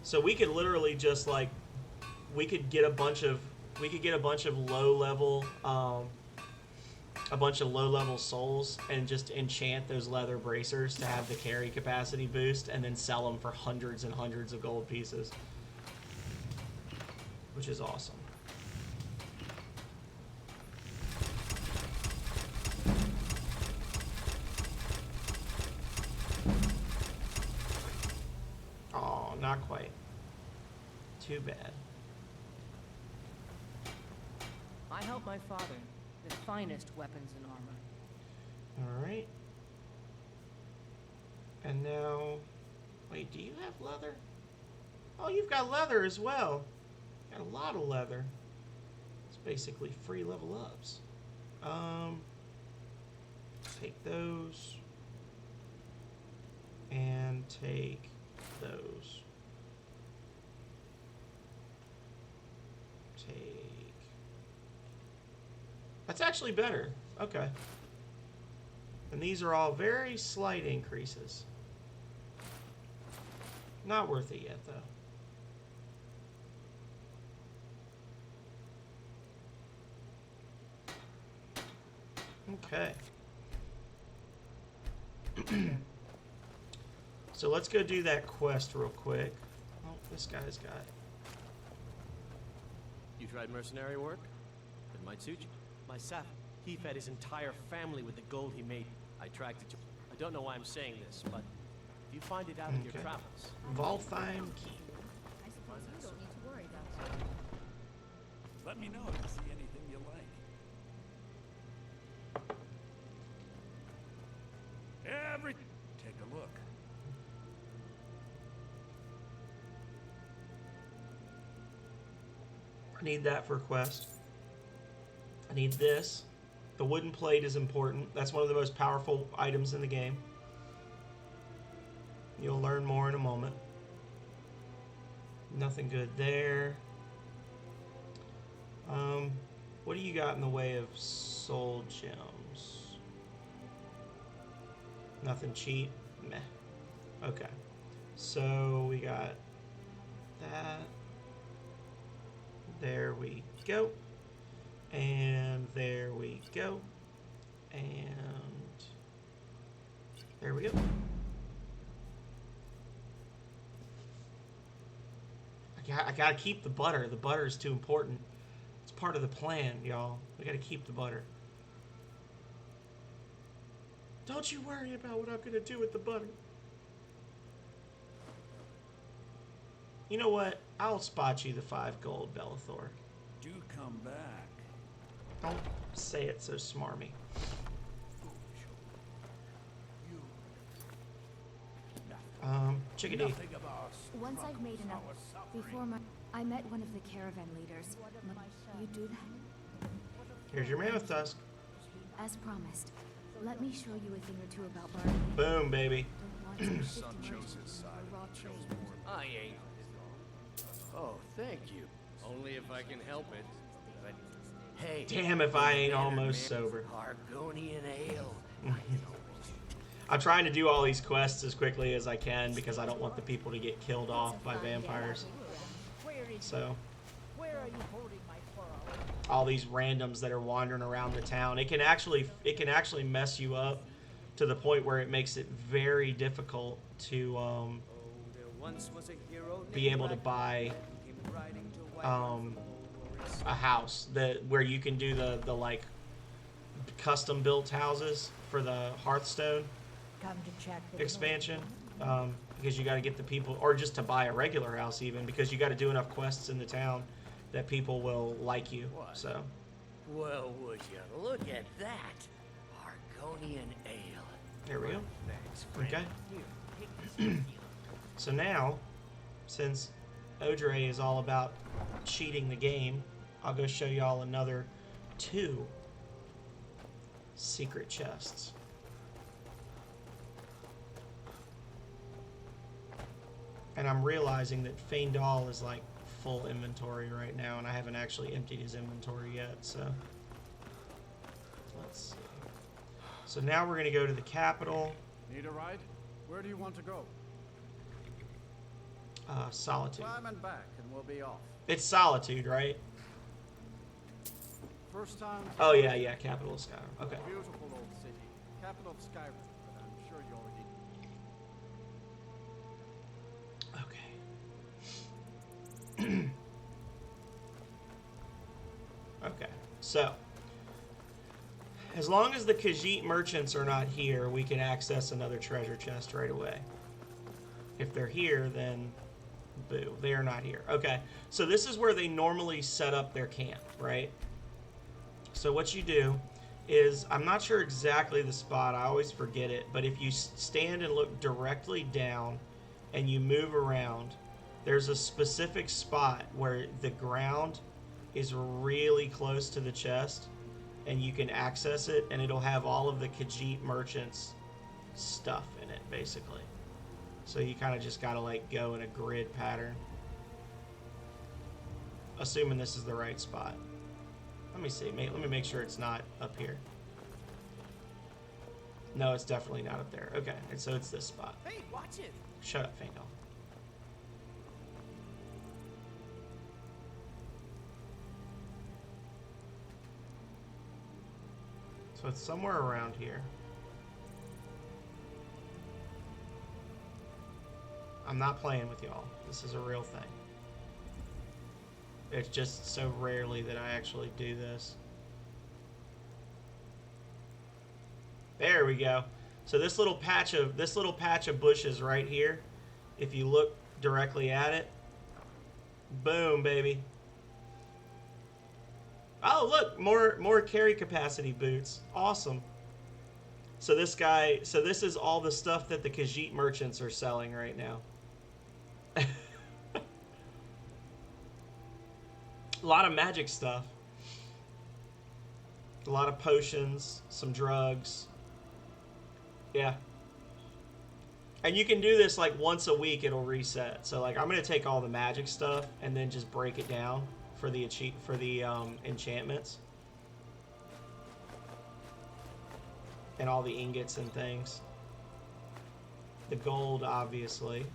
So we could literally just, like, we could get a bunch of low level souls and just enchant those leather bracers to have the carry capacity boost, and then sell them for hundreds and hundreds of gold pieces, which is awesome. Oh, not quite. Too bad. I help my father. The finest weapons and armor. Alright. And now... Wait, do you have leather? Oh, you've got leather as well. Got a lot of leather. Let's basically free level ups. Take those. And take those. Take. That's actually better. Okay. And these are all very slight increases. Not worth it yet, though. Okay. So let's go do that quest real quick. Oh, this guy's got it. You tried mercenary work? It might suit you. My sap, he fed his entire family with the gold he made. I tracked it. I don't know why I'm saying this, but if you find it out in your travels. Voltheim Keep. I suppose you don't need to worry about that. Let me know if you see anything you like. Take a look. I need that for a quest. I need this. The wooden plate is important. That's one of the most powerful items in the game. You'll learn more in a moment. Nothing good there. What do you got in the way of soul gems? Nothing cheap? Meh. Okay. So we got that. There we go. And there we go. And there we go. I gotta keep the butter. The butter is too important. It's part of the plan, y'all. We gotta keep the butter. Don't you worry about what I'm gonna do with the butter. You know what? I'll spot you the 5 gold, Bellathor. Do come back. Don't say it so smarmy. Chickadee. Once I've made enough, I met one of the caravan leaders. You do that? Here's your mammoth tusk. As promised. Let me show you a thing or two about bargaining. Boom, baby. Son chose his side. Chose more. I ain't. Oh, thank you. Only if I can help it. But hey. Damn if I ain't almost sober. Argonian ale. I'm trying to do all these quests as quickly as I can because I don't want the people to get killed off by vampires. So, Where are you holding my quarrel? all these randoms that are wandering around the town, it can actually mess you up to the point where it makes it very difficult to be able to buy a house where you can do the like custom built houses for the Hearthstone expansion, because you got to get the people, or just to buy a regular house even, because you got to do enough quests in the town that people will like you. What? So, well, would you look at that Argonian ale? there we go. Thanks, friend. Okay. Here, take this. So now, since Odre is all about cheating the game, I'll go show y'all another 2 secret chests. And I'm realizing that Feindal is like full inventory right now, and I haven't actually emptied his inventory yet, so let's see. So now we're going to go to the capital. Need a ride? Where do you want to go? Solitude. Climb and back, and we'll be off. It's Solitude, right? First time. Oh yeah, capital of Skyrim. Okay. Beautiful old city, capital of Skyrim. But I'm sure you already. Okay, so as long as the Khajiit merchants are not here, we can access another treasure chest right away. If they're here, then boo, they are not here. Okay, so this is where they normally set up their camp, right? So what you do is, I'm not sure exactly the spot, I always forget it, but if you stand and look directly down and you move around, there's a specific spot where the ground is really close to the chest, and you can access it, and it'll have all of the Khajiit merchants stuff in it, basically. So you kind of just gotta like go in a grid pattern. Assuming this is the right spot. Let me see. Let me make sure it's not up here. No, it's definitely not up there. Okay, and so it's this spot. Hey, watch it! Shut up, Fango. So it's somewhere around here. I'm not playing with y'all. This is a real thing. It's just so rarely that I actually do this. There we go. So this little patch of bushes right here, if you look directly at it, boom, baby. Oh, look, more carry capacity boots. Awesome. So this is all the stuff that the Khajiit merchants are selling right now. A lot of magic stuff. A lot of potions, some drugs. Yeah. And you can do this like once a week, it'll reset. So like I'm going to take all the magic stuff and then just break it down for the enchantments. And all the ingots and things. The gold, obviously.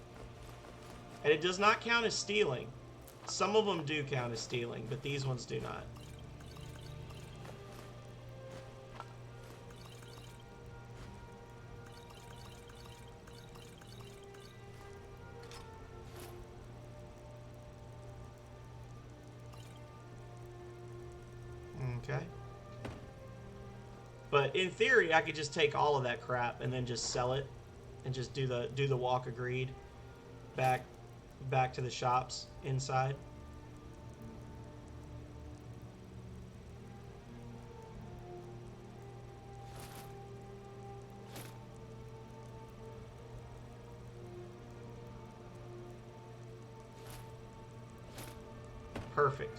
And it does not count as stealing. Some of them do count as stealing, but these ones do not. Okay. But in theory, I could just take all of that crap and then just sell it and just do the walk of greed back to the shops inside. Perfect.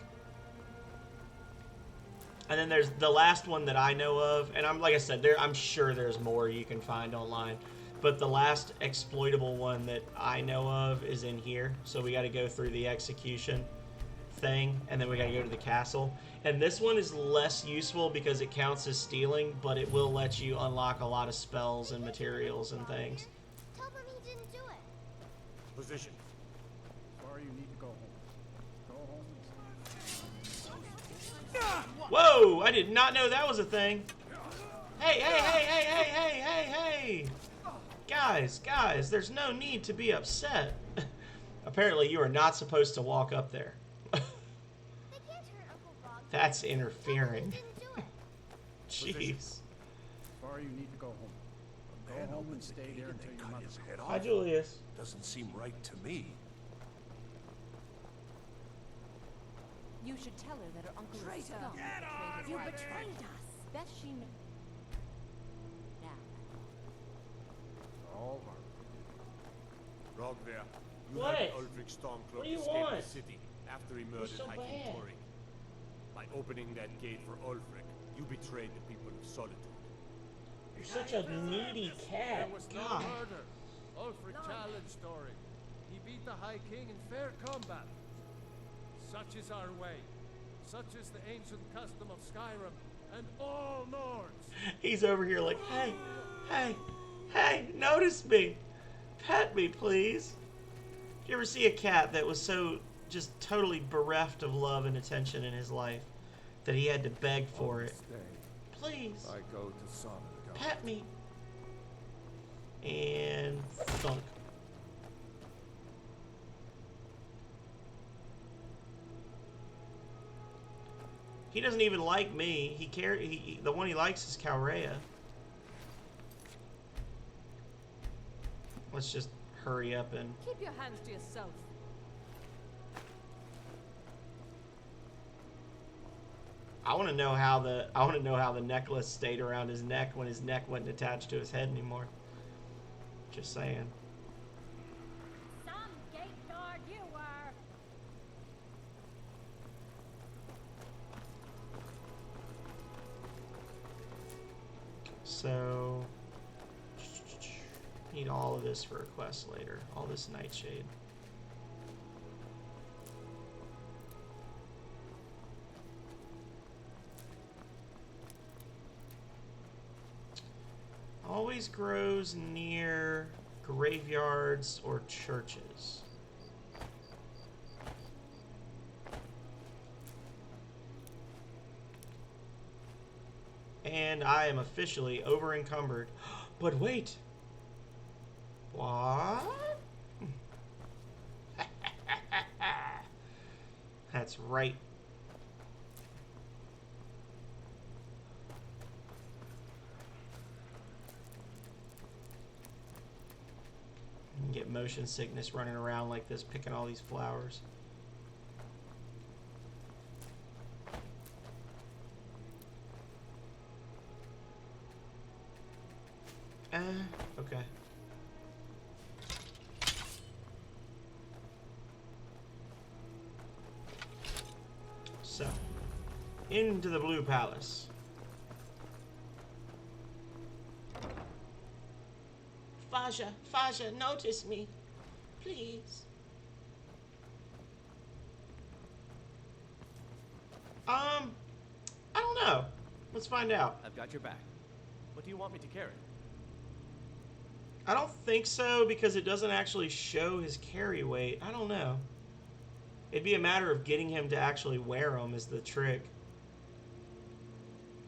And then there's the last one that I know of, and like I said, I'm sure there's more you can find online. But the last exploitable one that I know of is in here. So we got to go through the execution thing, and then we got to go to the castle. And this one is less useful because it counts as stealing, but it will let you unlock a lot of spells and materials and things. Tell them he didn't do it. Position. Sorry, you need to go home. Go home. Whoa! I did not know that was a thing. Hey, hey, hey, hey, hey, hey, hey, hey! Guys, there's no need to be upset. Apparently, you are not supposed to walk up there. That's interfering. Jeez. Sorry, you need to go home. Go home and stay there until your mother's head off. Hi, Julius. Doesn't seem right to me. You should tell her that her uncle is scum. You betrayed us. Best she knows. Now. All right. Rogver, you What? helped Ulfric Stormcloak What do you escape want? the city after he murdered so High King bad? Tori. By opening that gate for Ulfric, you betrayed the people of Solitude. You're such a needy cat. There was no God. murder. Ulfric challenged Tori. He beat the High King in fair combat. Such is our way. Such is the ancient custom of Skyrim and all Nords. He's over here like, hey, hey, hey, notice me. Pet me, please. Did you ever see a cat that was so just totally bereft of love and attention in his life that he had to beg for it? Please. I go to Sonic. Pet me. And thunk. He doesn't even like me. The one he likes is Calrea. Let's just hurry up and Keep your hands to yourself. I want to know how the necklace stayed around his neck when his neck wasn't attached to his head anymore. Just saying. Some gate guard you were. So need all of this for a quest later. All this nightshade. Always grows near graveyards or churches. And I am officially over encumbered. But wait! What? That's right. You get motion sickness running around like this, picking all these flowers. Okay. So, into the Blue Palace. Faja, notice me, please. I don't know. Let's find out. I've got your back. What do you want me to carry? I don't think so, because it doesn't actually show his carry weight. I don't know. It'd be a matter of getting him to actually wear them is the trick.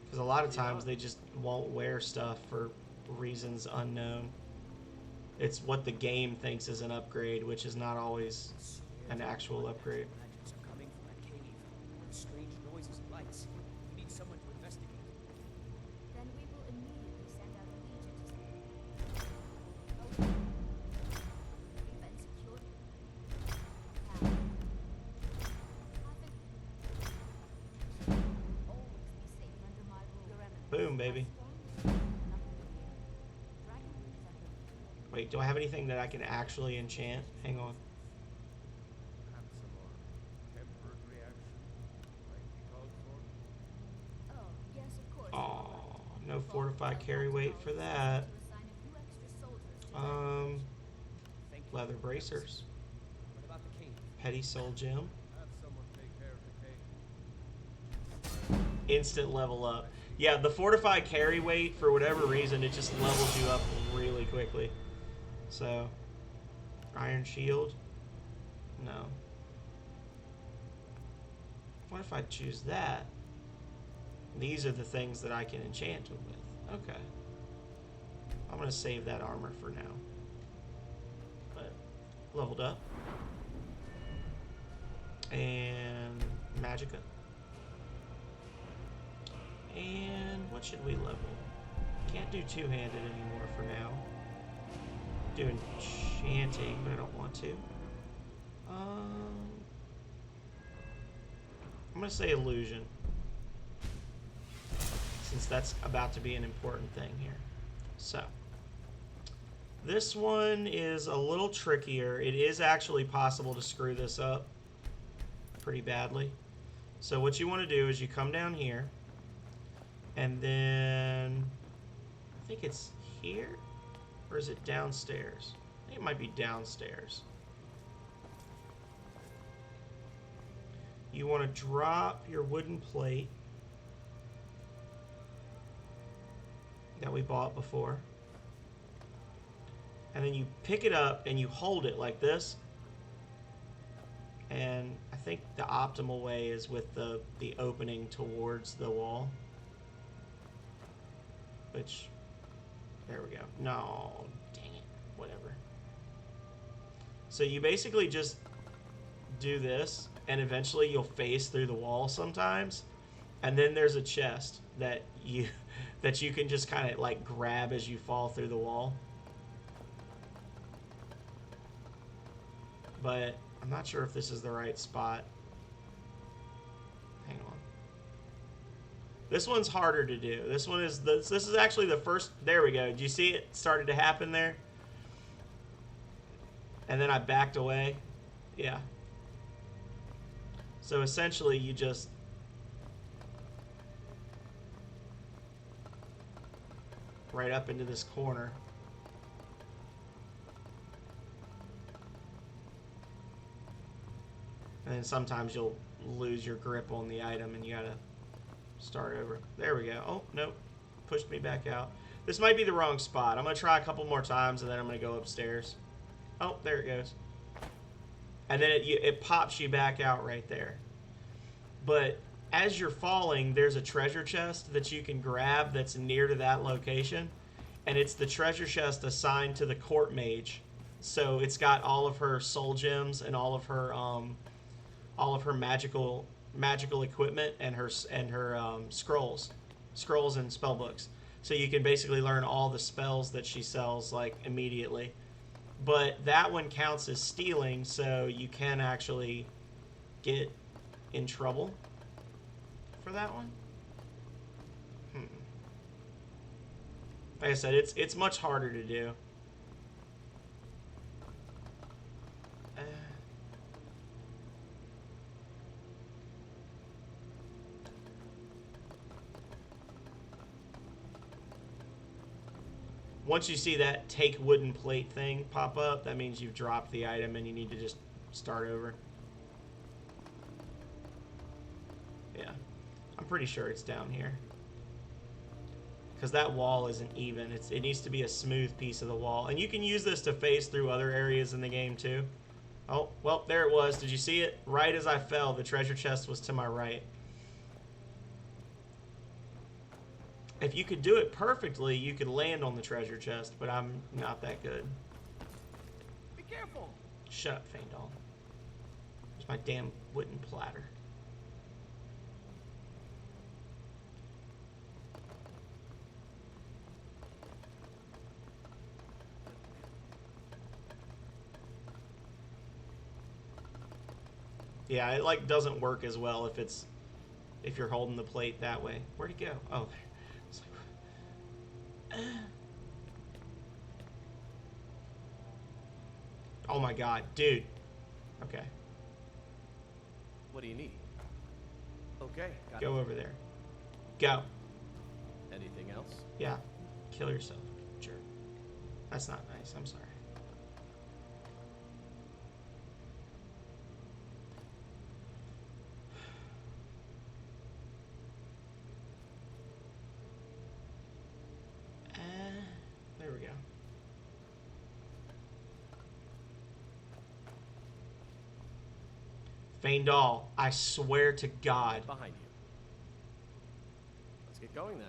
Because a lot of times they just won't wear stuff for reasons unknown. It's what the game thinks is an upgrade, which is not always an actual upgrade. Legends are coming from that cave. Strange noises and lights. We need someone to investigate. Then we will immediately send out a legion to prevent security. Always be safe under my rule. Your Eminence. Boom, baby. Wait, do I have anything that I can actually enchant? Hang on. Perhaps some more tempered reaction might be called for. Oh, yes, of course. Oh, no fortified carry weight for that. Leather bracers. What about the cave? Petty soul gem. Have someone take care of the cave. Instant level up. Yeah, the fortified carry weight, for whatever reason, it just levels you up really quickly. So, iron shield? No. What if I choose that? These are the things that I can enchant them with. Okay. I'm going to save that armor for now. But, leveled up. And Magicka. And what should we level? Can't do two-handed anymore for now. Do enchanting, but I don't want to. I'm gonna say illusion, since that's about to be an important thing here. So, this one is a little trickier. It is actually possible to screw this up pretty badly. So what you want to do is you come down here, and then I think it's here. Or is it downstairs? I think it might be downstairs. You want to drop your wooden plate that we bought before. And then you pick it up and you hold it like this. And I think the optimal way is with the opening towards the wall. Which... there we go. No, dang it. Whatever. So you basically just do this, and eventually you'll phase through the wall sometimes, and then there's a chest that you can just kind of like grab as you fall through the wall. But I'm not sure if this is the right spot. Hang on. This one's harder to do. This one is this is actually the first. There we go. Do you see it started to happen there? And then I backed away. Yeah. So essentially you just right up into this corner. And then sometimes you'll lose your grip on the item and you gotta start over. There we go. Oh, nope. Pushed me back out. This might be the wrong spot. I'm gonna try a couple more times and then I'm gonna go upstairs. Oh, there it goes. And then it pops you back out right there. But as you're falling, there's a treasure chest that you can grab that's near to that location. And it's the treasure chest assigned to the court mage. So it's got all of her soul gems and all of her magical equipment and her scrolls and spell books. So you can basically learn all the spells that she sells like immediately. But that one counts as stealing, so you can actually get in trouble for that one. Like I said, it's much harder to do. Once you see that take wooden plate thing pop up, that means you've dropped the item and you need to just start over. Yeah, I'm pretty sure it's down here. Because that wall isn't even. It needs to be a smooth piece of the wall. And you can use this to phase through other areas in the game too. Oh, well, there it was. Did you see it? Right as I fell, the treasure chest was to my right. If you could do it perfectly, you could land on the treasure chest, but I'm not that good. Be careful! Shut up, Faendal. There's my damn wooden platter. Yeah, it like doesn't work as well if you're holding the plate that way. Where'd it go? Oh, there. It's like, oh my god, dude. Okay. What do you need? Okay, got Go it. over there. Go. Anything else? Yeah. Kill yourself. Jerk. That's not nice. I'm sorry. There we go. Faendal, I swear to God. Behind you. Let's get going then.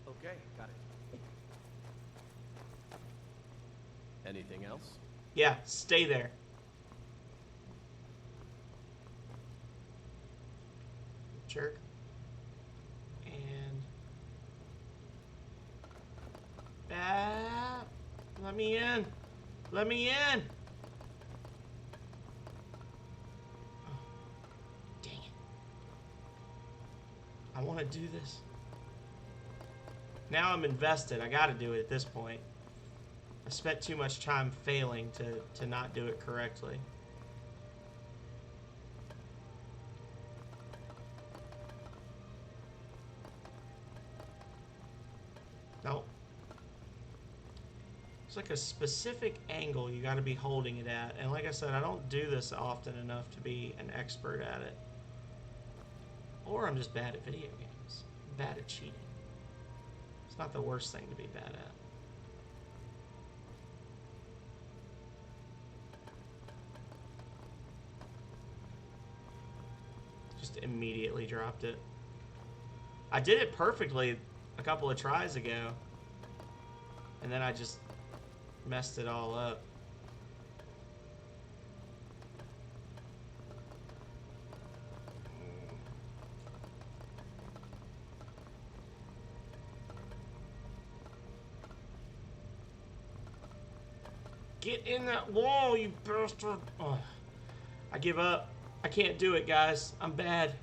Okay, got it. Anything else? Yeah, stay there. Jerk. And let me in. Let me in. Oh, dang it. I want to do this. Now I'm invested. I got to do it at this point. I spent too much time failing to not do it correctly. Nope. It's like a specific angle you got to be holding it at. And like I said, I don't do this often enough to be an expert at it. Or I'm just bad at video games. Bad at cheating. It's not the worst thing to be bad at. Just immediately dropped it. I did it perfectly a couple of tries ago. And then I just messed it all up. Get in that wall, you bastard! Oh, I give up. I can't do it, guys. I'm bad.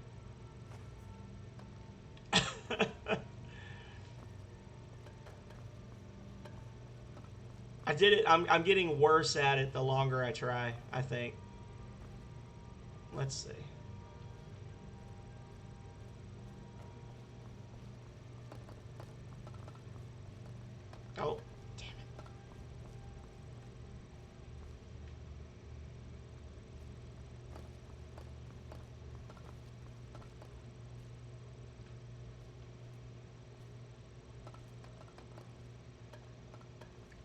I did it. I'm getting worse at it the longer I try, I think. Let's see. Oh, damn it.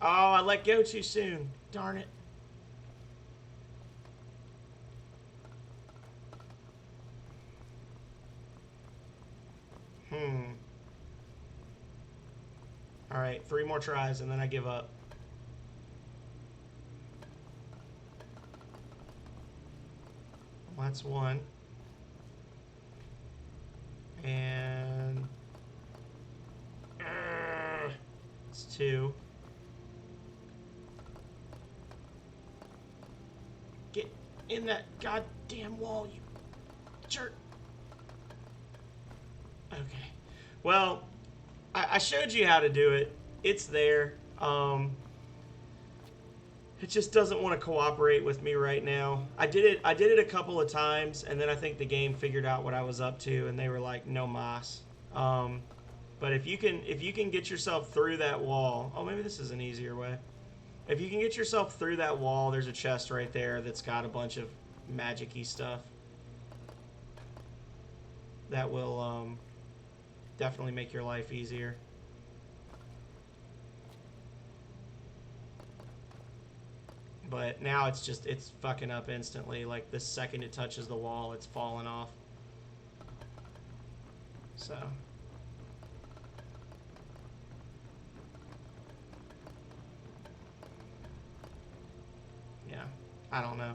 Oh, I let go too soon. Darn it. Alright, 3 more tries and then I give up. Well, that's 1. And... it's 2. Get in that goddamn wall, you jerk. Okay. Well, I showed you how to do it. It's there. It just doesn't want to cooperate with me right now. I did it a couple of times, and then I think the game figured out what I was up to, and they were like, no mas. But if you can get yourself through that wall, oh, maybe this is an easier way. If you can get yourself through that wall, there's a chest right there that's got a bunch of magic-y stuff that will definitely make your life easier. But now it's fucking up instantly. Like, the second it touches the wall, it's falling off. So. Yeah. I don't know.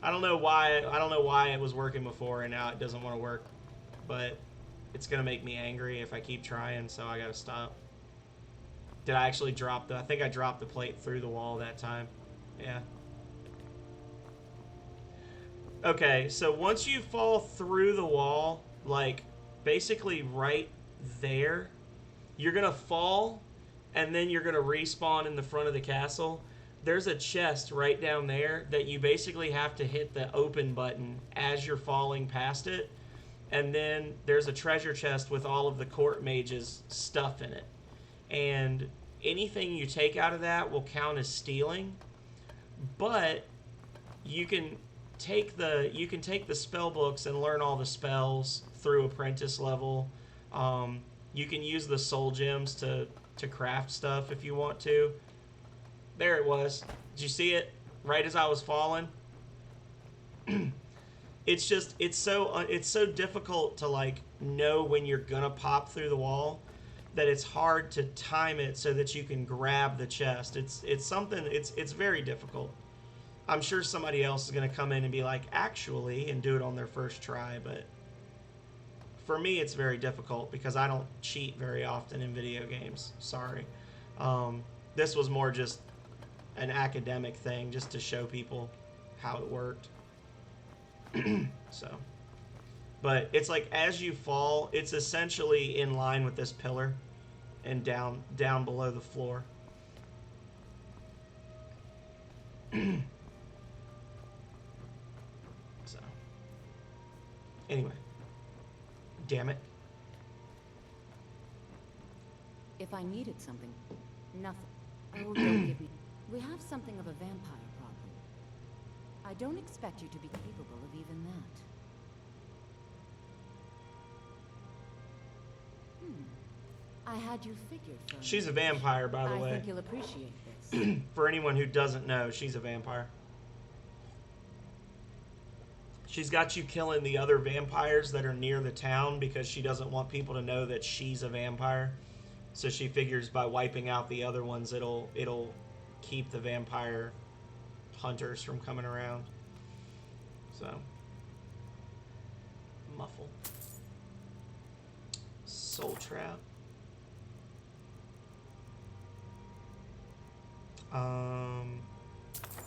I don't know why it was working before and now it doesn't want to work. But it's going to make me angry if I keep trying, so I got to stop. Did I actually drop I think I dropped the plate through the wall that time. Yeah. Okay, so once you fall through the wall, like, basically right there, you're going to fall, and then you're going to respawn in the front of the castle. There's a chest right down there that you basically have to hit the open button as you're falling past it. And then there's a treasure chest with all of the court mage's stuff in it. And anything you take out of that will count as stealing. But you can take the spell books and learn all the spells through apprentice level. You can use the soul gems to craft stuff if you want to. There it was. Did you see it? Right as I was falling. It's so difficult to, like, know when you're gonna pop through the wall that it's hard to time it so that you can grab the chest. It's very difficult. I'm sure somebody else is gonna come in and be like, actually, and do it on their first try, but for me it's very difficult because I don't cheat very often in video games. Sorry. This was more just an academic thing, just to show people how it worked. So, but it's like as you fall, it's essentially in line with this pillar and down below the floor. So, anyway, damn it. If I needed something, nothing. Oh, don't give me. We have something of a vampire problem. I don't expect you to be capable of even that. I had you figured for me. She's a vampire, by the way. I think you'll appreciate this. For anyone who doesn't know, she's a vampire. She's got you killing the other vampires that are near the town because she doesn't want people to know that she's a vampire. So she figures by wiping out the other ones, it'll keep the vampire hunters from coming around. So, muffle. Soul trap.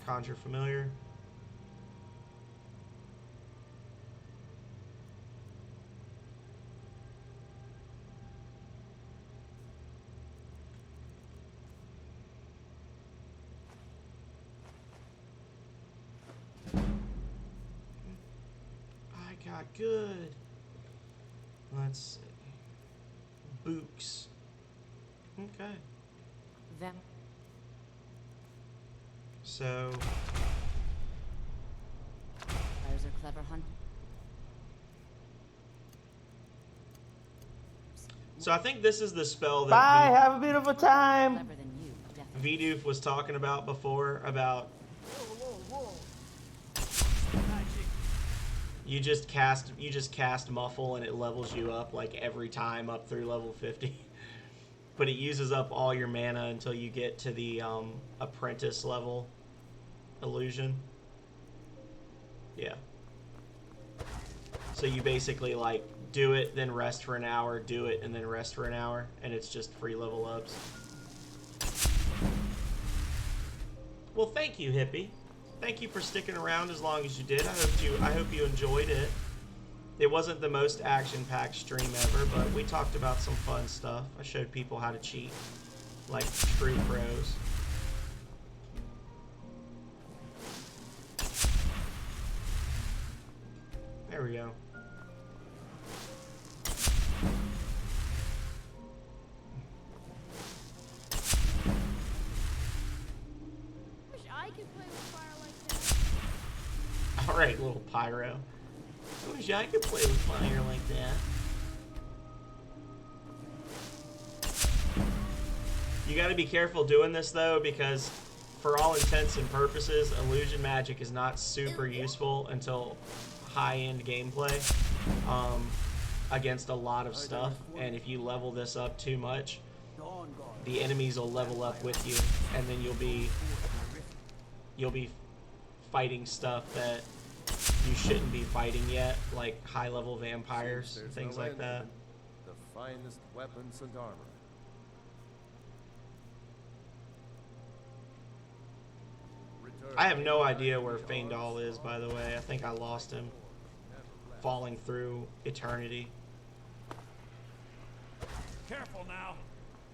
Conjure familiar. I got good. Let's see. Books. Okay. So Vampires are clever hunt. So I think this is the spell that Bye, have a beautiful time. Clever than you, definitely. Vidoof was talking about before, about you just cast Muffle and it levels you up like every time up through level 50. But it uses up all your mana until you get to the apprentice level illusion. Yeah. So you basically like do it, then rest for an hour, do it, and then rest for an hour, and it's just free level ups. Well, thank you, Hippie. Thank you for sticking around as long as you did. I hope you enjoyed it. It wasn't the most action-packed stream ever, but we talked about some fun stuff. I showed people how to cheat, like true pros. There we go. Wish I could play with fire like that. Alright, little pyro. I wish I could play with fire like that. You gotta be careful doing this though, because for all intents and purposes, illusion magic is not super useful until high-end gameplay against a lot of stuff, and if you level this up too much, the enemies will level up with you, and then you'll be fighting stuff that you shouldn't be fighting yet, like high-level vampires, things like that. The finest weapons and armor. I have no idea where Feindal is, by the way. I think I lost him falling through eternity. Careful now.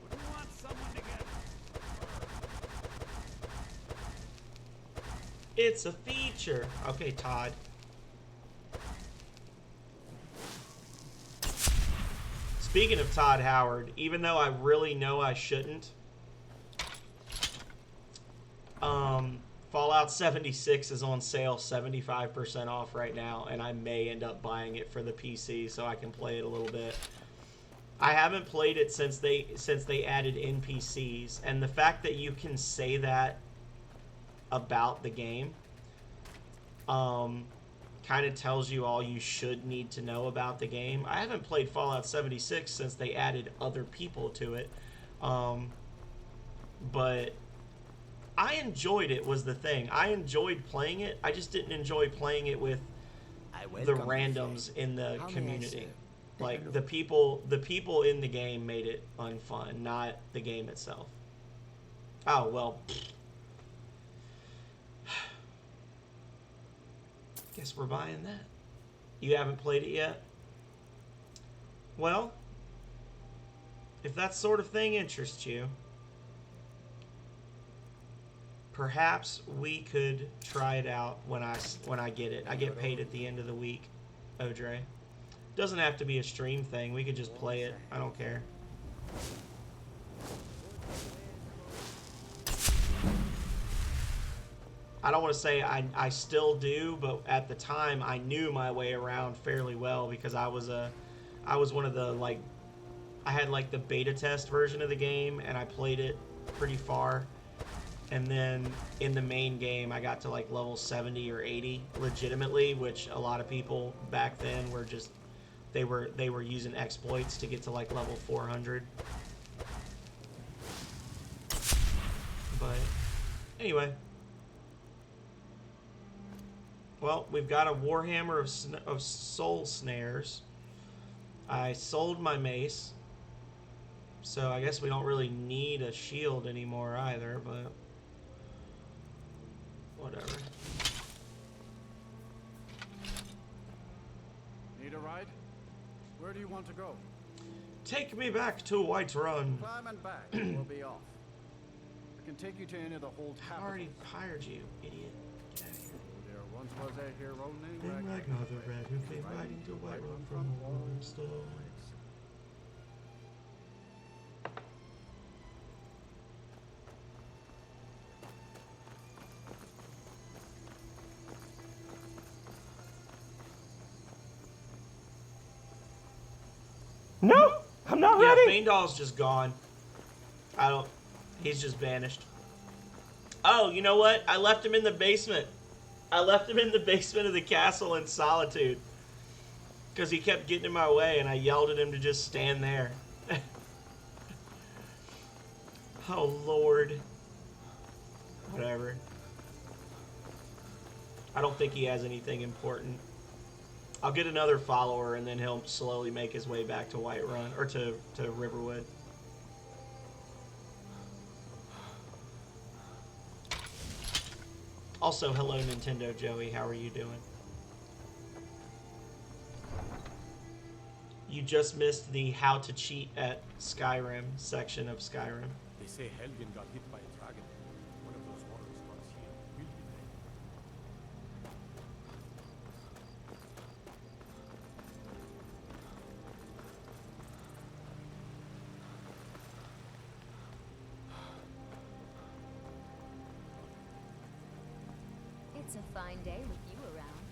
Wouldn't want someone to get... It's a feature. Okay, Todd. Speaking of Todd Howard, even though I really know I shouldn't, Fallout 76 is on sale 75% off right now, and I may end up buying it for the PC so I can play it a little bit. I haven't played it since they added NPCs, and the fact that you can say that about the game kind of tells you all you should need to know about the game. I haven't played Fallout 76 since they added other people to it, but I enjoyed it was the thing. I enjoyed playing it. I just didn't enjoy playing it with the randoms in the community. Like the people in the game made it unfun, not the game itself. Oh, well. Guess we're buying that. You haven't played it yet? Well, if that sort of thing interests you, perhaps we could try it out when I get it. I get paid at the end of the week, Odre. Doesn't have to be a stream thing. We could just play it. I don't care. I don't want to say I still do, but at the time I knew my way around fairly well because I was one of the, like, I had like the beta test version of the game and I played it pretty far. And then in the main game, I got to like level 70 or 80 legitimately, which a lot of people back then were just, they were using exploits to get to like level 400. But anyway. Well, we've got a Warhammer of Soul Snares. I sold my mace. So I guess we don't really need a shield anymore either, but whatever. Need a ride? Where do you want to go? Take me back to Whiterun. Climb and back, and we'll be off. I can take you to any of the whole I capital. already hired you, idiot. Get out of here. There once was a hero named Then Ragnar the Red, who came riding to Whiterun from Warstone. No, I'm not Yeah, ready. Feindal's just gone. He's just vanished. Oh, you know what? I left him in the basement. I left him in the basement of the castle in solitude. Because he kept getting in my way, and I yelled at him to just stand there. Oh, Lord. Whatever. I don't think he has anything important. I'll get another follower, and then he'll slowly make his way back to Whiterun, or to Riverwood. Also, hello Nintendo Joey, how are you doing? You just missed the how to cheat at Skyrim section of Skyrim. They say Helgen got hit by a dragon. One of those water spots here will be there. It's a fine day with you around.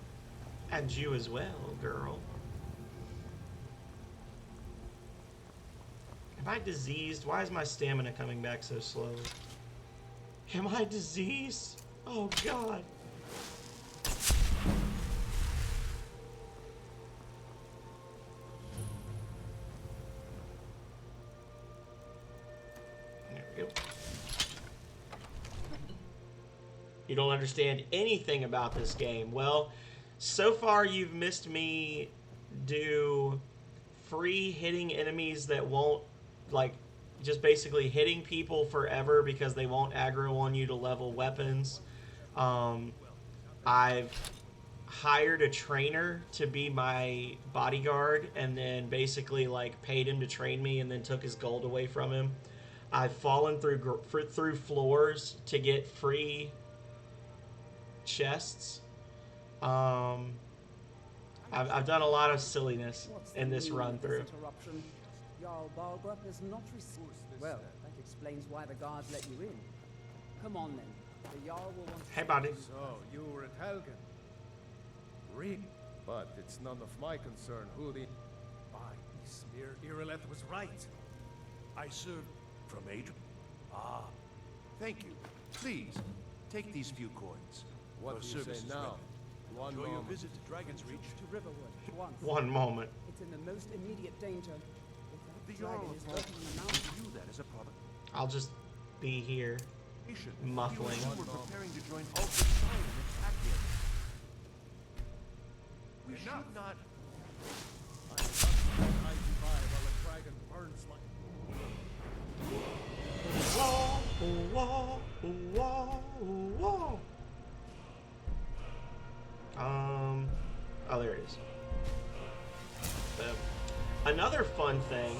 And you as well, girl. Am I diseased? Why is my stamina coming back so slowly? Am I diseased? Oh, God. There we go. You don't understand anything about this game. Well, so far you've missed me do free hitting enemies that won't, like, just basically hitting people forever because they won't aggro on you to level weapons. I've hired a trainer to be my bodyguard and then basically, like, paid him to train me and then took his gold away from him. I've fallen through floors to get free chests. I've done a lot of silliness in this run through. Jarl Balgrup is not received. Well, that explains why the guards let you in. Come on then. The Jarl will want to... Hey, buddy. So, you were at Helgen. Really? But it's none of my concern who the... By Smear Irileth was right. I served from Adrian. Ah, thank you. Please, take these few coins. What do you say now? One Enjoy your moment. visit to Dragon's Reach. To Riverwood, at once. One moment. It's in the most immediate danger. The If that Jarl dragon is of lurking in the mountains... view that as a product. I'll just be here, muffling. You were preparing to join Ulf's side and attack him. We should not... I must by while the dragon burns like... Whoa, whoa, whoa, whoa. Oh, there it is. Another fun thing,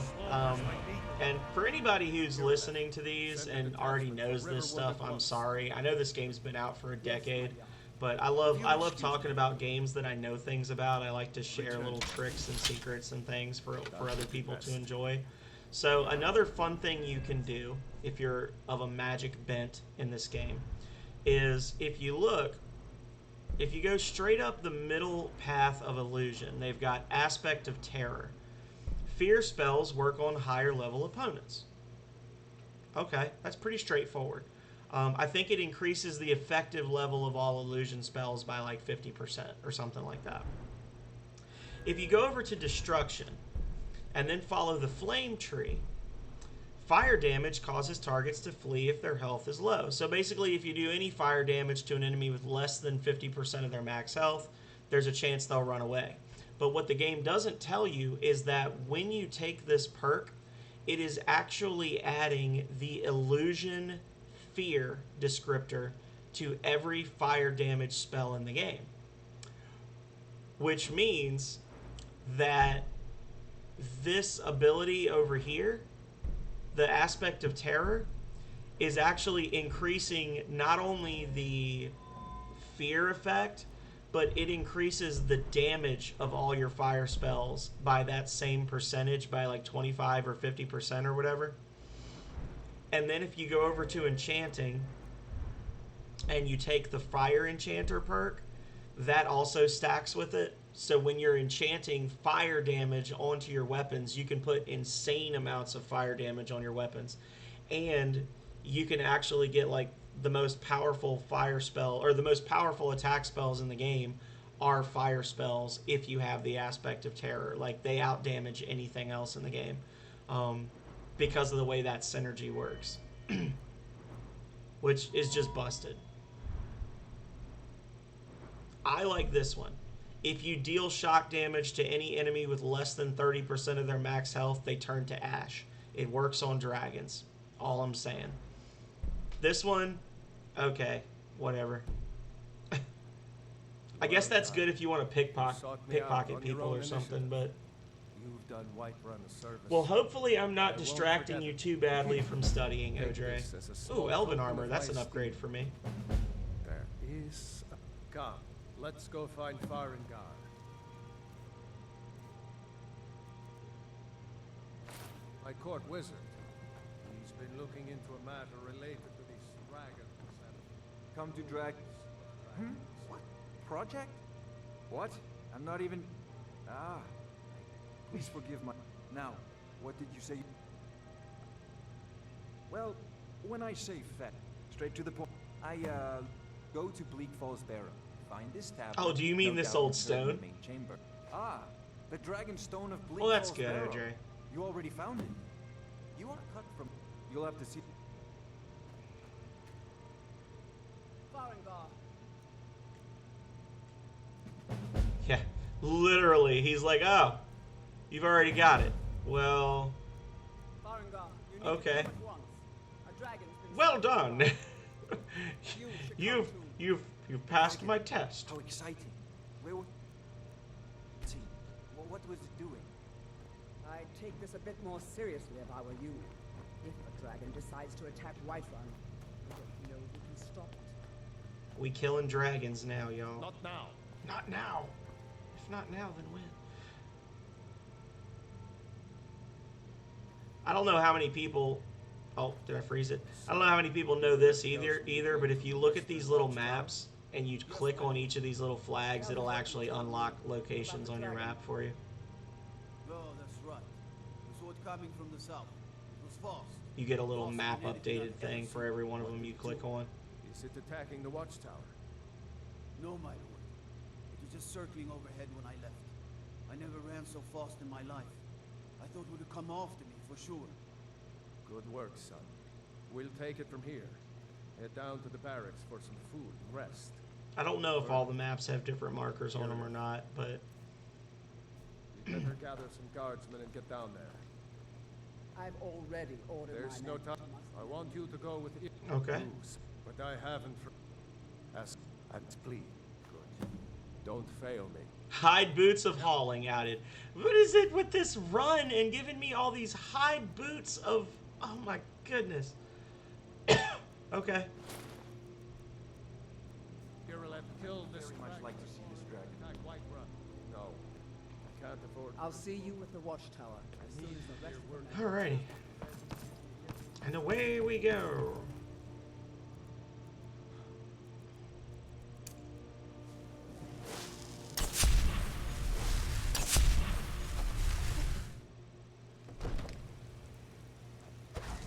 and for anybody who's listening to these and already knows this stuff, I'm sorry. I know this game's been out for a decade, but I love talking about games that I know things about. I like to share little tricks and secrets and things for other people to enjoy. So another fun thing you can do if you're of a magic bent in this game is if you go straight up the middle path of illusion, they've got Aspect of Terror. Fear spells work on higher level opponents. Okay, that's pretty straightforward. I think it increases the effective level of all illusion spells by like 50% or something like that. If you go over to Destruction and then follow the Flame Tree, fire damage causes targets to flee if their health is low. So basically, if you do any fire damage to an enemy with less than 50% of their max health, there's a chance they'll run away. But what the game doesn't tell you is that when you take this perk, it is actually adding the illusion fear descriptor to every fire damage spell in the game. Which means that this ability over here, the Aspect of Terror, is actually increasing not only the fear effect, but it increases the damage of all your fire spells by that same percentage, by like 25 or 50% or whatever. And then if you go over to Enchanting and you take the Fire Enchanter perk, that also stacks with it. So when you're enchanting fire damage onto your weapons, you can put insane amounts of fire damage on your weapons. And you can actually get like the most powerful fire spell, or the most powerful attack spells in the game are fire spells if you have the aspect of terror. Like, they outdamage anything else in the game because of the way that synergy works. Which is just busted. I like this one. If you deal shock damage to any enemy with less than 30% of their max health, they turn to ash. It works on dragons. All I'm saying. This one, okay, whatever. I guess that's good if you want to pickpocket people or something, but... You've done Whiterun a service. Well, hopefully I'm not distracting you too badly from studying, OJ. Ooh, Elven Armor, that's an upgrade for me. There is... Come, let's go find Farengar. My court wizard. He's been looking into a matter related to these dragons. Come to dragons. What? Project? What? I'm not even... Ah. Please forgive my... Now, what did you say? Well, when I say fat, straight to the point, I, go to Bleak Falls Barrow, find this tablet... Oh, do you mean this old stone? Main chamber. Ah, the Dragon Stone of Bleak Well, that's Falls good, Barrow. OJ. You already found it. You are cut from... You'll have to see... Farengar. Yeah, literally. He's like, oh, you've already got it. Well, Farengar, you need okay. to come at once. A dragon's been Well done. you've passed my test. How exciting. Where was... See, what was it doing? I'd take this a bit more seriously if I were you. If a dragon decides to attack Whiterun, we don't know if we can stop it. We killing dragons now, y'all. Not now. Not now. If not now, then when? I don't know how many people... Oh, did I freeze it? I don't know how many people know this either, but if you look at these little maps and you click on each of these little flags, it'll actually unlock locations on your map for you. No, that's right. The sword coming from the south. It was fast. You get a little map updated thing for every one of them you click on. Is it attacking the watchtower? No, my lord. It was just circling overhead when I left. I never ran so fast in my life. I thought it would come after me, for sure. Good work, son. We'll take it from here. Head down to the barracks for some food and rest. I don't know if all the maps have different markers on them or not, but... We better gather some guardsmen and get down there. I've already ordered There's my no men. time. I want you to go with it. Okay. But I haven't... Ask and plead. Good. Don't fail me. Hide boots of hauling added. What is it with this run and giving me all these hide boots of... Oh my goodness. Okay. Kirilleth killed this Very much like to see this dragon. No. I can't afford... I'll see you with the watchtower as soon as the rest of the... Alrighty. And away we go.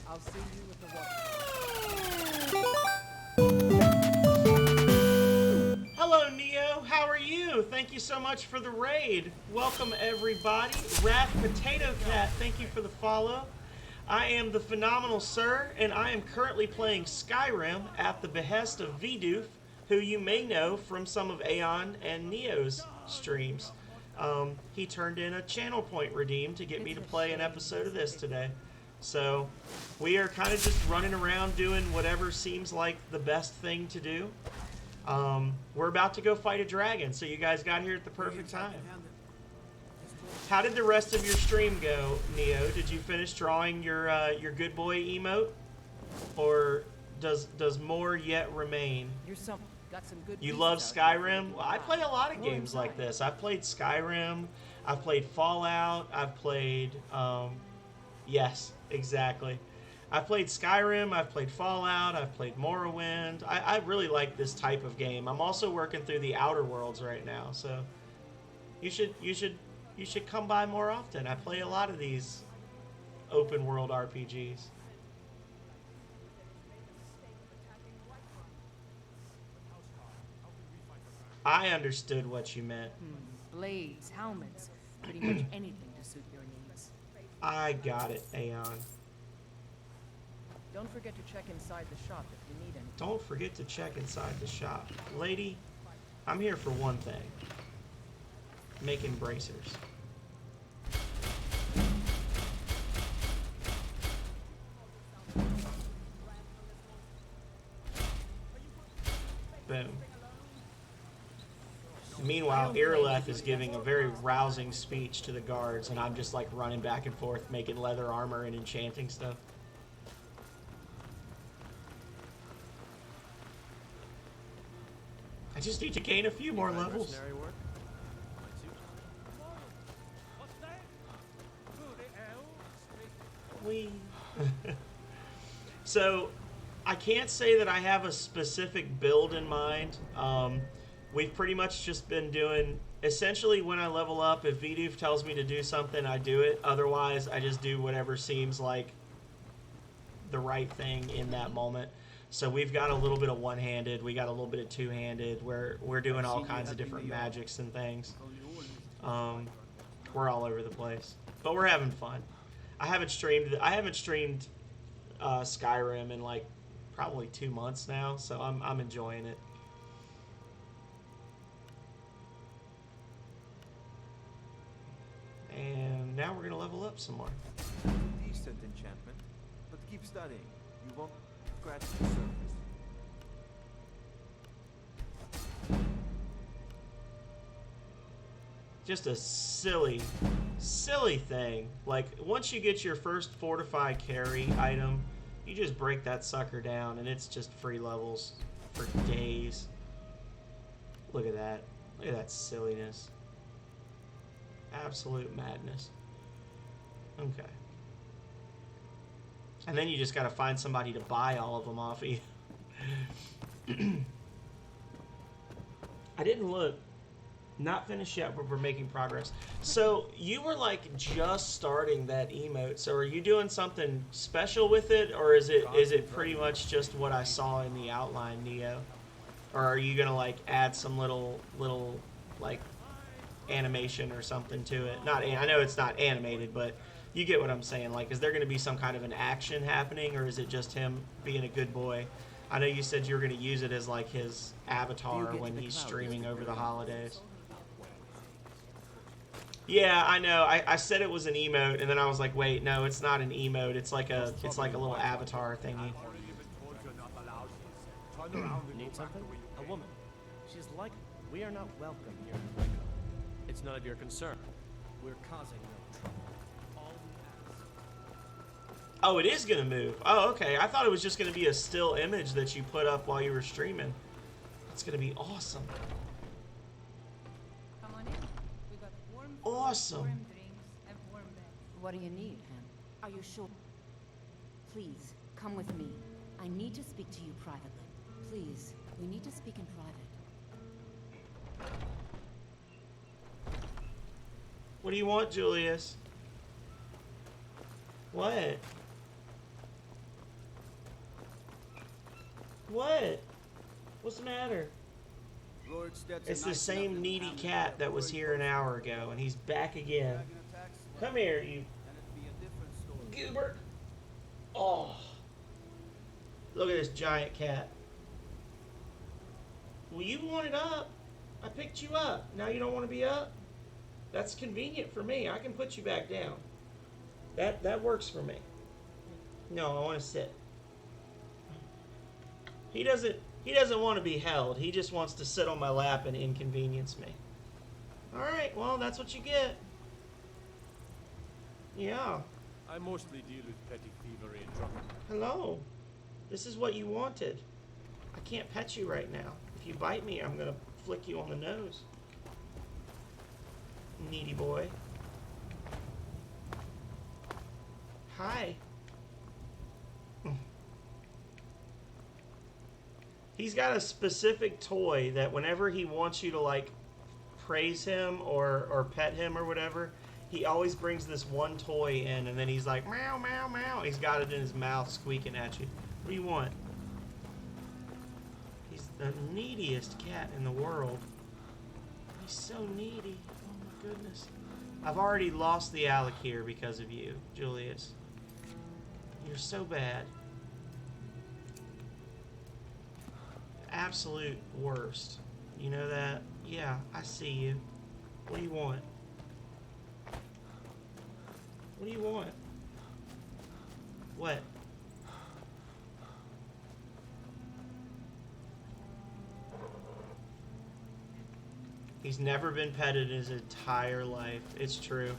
I'll see you with the watchtower. Hello, Neo. How are you? Thank you so much for the raid. Welcome, everybody. Wrath Potato Cat, thank you for the follow. I am the Phenomenal Sir, and I am currently playing Skyrim at the behest of Vidoof, who you may know from some of Aeon and Neo's streams. He turned in a channel point redeem to get me to play an episode of this today. So we are kind of just running around doing whatever seems like the best thing to do. We're about to go fight a dragon, so you guys got here at the perfect time. How did the rest of your stream go, Neo? Did you finish drawing your good boy emote, or does more yet remain? Got some good You love Skyrim? Well, I play a lot of games like this. I've played Skyrim. I've played Fallout. I've played yes, exactly. I've played Skyrim, I've played Fallout, I've played Morrowind. I really like this type of game. I'm also working through the Outer Worlds right now, so You should come by more often. I play a lot of these open world RPGs. I understood what you meant. Blades, helmets, pretty much anything to suit your needs. I got it, Aeon. Don't forget to check inside the shop if you need anything. Don't forget to check inside the shop. Lady, I'm here for one thing. Making bracers. Boom. Meanwhile, Irileth is giving a very rousing speech to the guards, and I'm just like running back and forth, making leather armor and enchanting stuff. I just need to gain a few more levels. So, I can't say that I have a specific build in mind. We've pretty much just been doing, essentially when I level up, if Vidoof tells me to do something, I do it. Otherwise, I just do whatever seems like the right thing in that moment. So we've got a little bit of one-handed, we got a little bit of two-handed, we're doing all kinds of different magics and things. We're all over the place. But we're having fun. I haven't streamed Skyrim in like probably 2 months now, so I'm enjoying it. And now we're gonna level up some more. Decent enchantment, but keep studying. You won't scratch the surface. Just a silly thing. Like, once you get your first fortify carry item, you just break that sucker down, and it's just free levels for days. Look at that. Look at that silliness. Absolute madness. Okay. And then you just gotta find somebody to buy all of them off of you. I didn't look. Not finished yet, but we're making progress. So, you were like just starting that emote. So are you doing something special with it, or is it pretty much just what I saw in the outline, Neo? Or are you gonna like add some little like animation or something to it? I know it's not animated, but you get what I'm saying. Like, is there going to be some kind of an action happening, or is it just him being a good boy? I know you said you were going to use it as like his avatar when he's streaming over the holidays. Yeah, I know. I said it was an emote, and then I was like, wait, no, it's not an emote. It's like a little avatar thingy. Need something? A woman. She's like, we are not welcome here in Draco. It's none of your concern. We're causing no trouble. All we ask. Oh, it is gonna move. Oh, okay. I thought it was just gonna be a still image that you put up while you were streaming. That's gonna be awesome. Come on in. We got warm food, Awesome. warm drinks, and warm beds. What do you need, Han? Are you sure? Please, come with me. I need to speak to you privately. Please, we need to speak in private. What do you want, Julius? What? What? What's the matter? It's the same needy cat that was here an hour ago, and he's back again. Come here, you goober. Oh. Look at this giant cat. Well, you wanted up. I picked you up. Now you don't want to be up? That's convenient for me. I can put you back down. That works for me. No, I want to sit. He doesn't want to be held. He just wants to sit on my lap and inconvenience me. Alright, well, that's what you get. Yeah. I mostly deal with petty thievery and drunkenness. Hello. This is what you wanted. I can't pet you right now. If you bite me, I'm gonna flick you on the nose. Needy boy. Hi. He's got a specific toy that whenever he wants you to like praise him or pet him or whatever, he always brings this one toy in, and then he's like, meow, meow, meow. He's got it in his mouth squeaking at you. What do you want? He's the neediest cat in the world. He's so needy. Oh my goodness. I've already lost the Alec here because of you, Julius. You're so bad. Absolute worst. You know that? Yeah, I see you. What do you want? What do you want? What? He's never been petted in his entire life. It's true.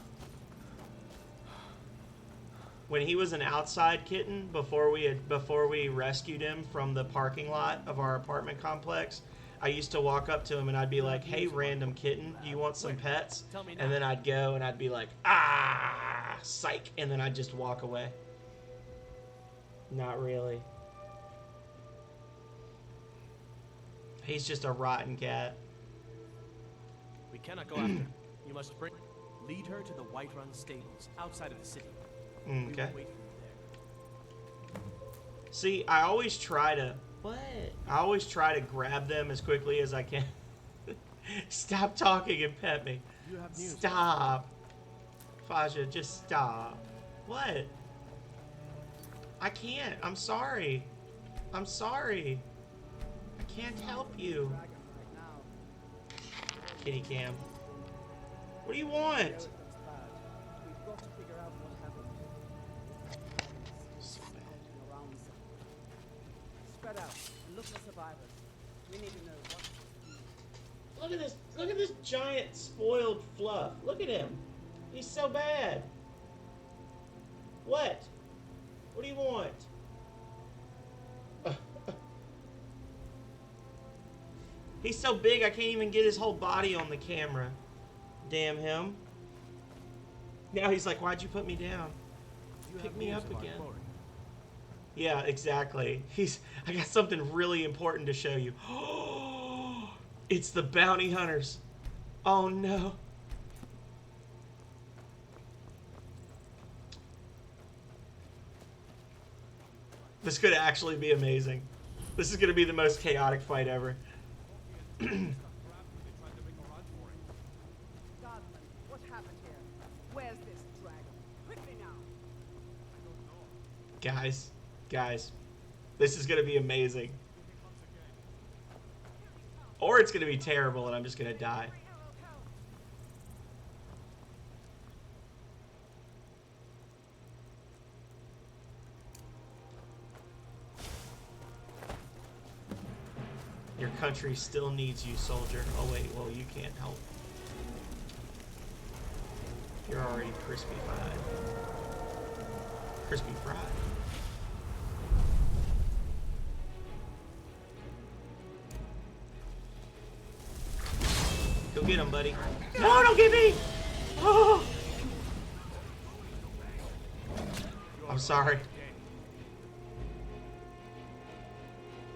When he was an outside kitten, before we rescued him from the parking lot of our apartment complex, I used to walk up to him and I'd be like, "Hey, random kitten, do you want some pets?" And then I'd go and I'd be like, "Ah, psych," and then I'd just walk away. Not really. He's just a rotten cat. We cannot go after her. You must lead her to the Whiterun stables outside of the city. Okay. See, I always try to... What? I always try to grab them as quickly as I can. Stop talking and pet me. Stop. Faja, just stop. What? I can't. I'm sorry. I'm sorry. I can't help you. Kitty cam. What do you want? Spread out and look for survivors. We need to know what. Look at this. Look at this giant spoiled fluff. Look at him. He's so bad. What? What do you want? He's so big I can't even get his whole body on the camera. Damn him. Now he's like, "Why'd you put me down? Pick me up again." Yeah, exactly. I got something really important to show you. It's the bounty hunters. Oh no. This could actually be amazing. This is going to be the most chaotic fight ever. What happened here? Where's this dragon? Quickly now. Guys, this is going to be amazing. Or it's going to be terrible and I'm just going to die. Your country still needs you, soldier. Oh wait, well you can't help. You're already crispy fried. Crispy fried. Go get him, buddy. No, don't get me! Oh! I'm sorry.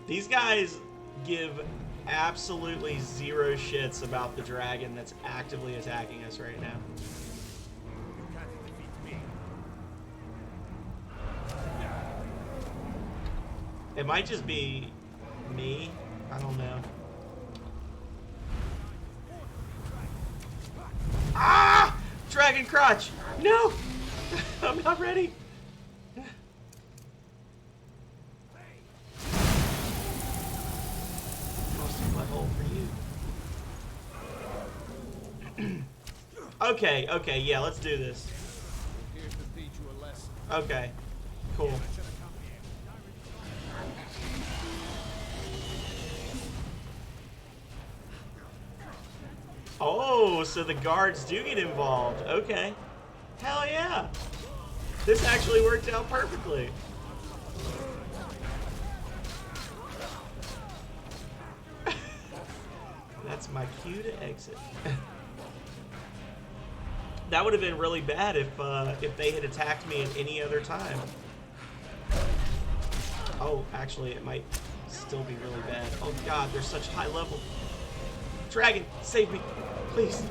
These guys give absolutely zero shits about the dragon that's actively attacking us right now. It might just be me. I don't know. Ah! Dragon crotch! No! I'm not ready. Okay, yeah, let's do this. Here to teach you a lesson. Okay, cool. Oh, so the guards do get involved. Okay. Hell yeah. This actually worked out perfectly. That's my cue to exit. That would have been really bad if they had attacked me at any other time. Oh, actually, it might still be really bad. Oh god, they're such high level. Dragon, save me. Please.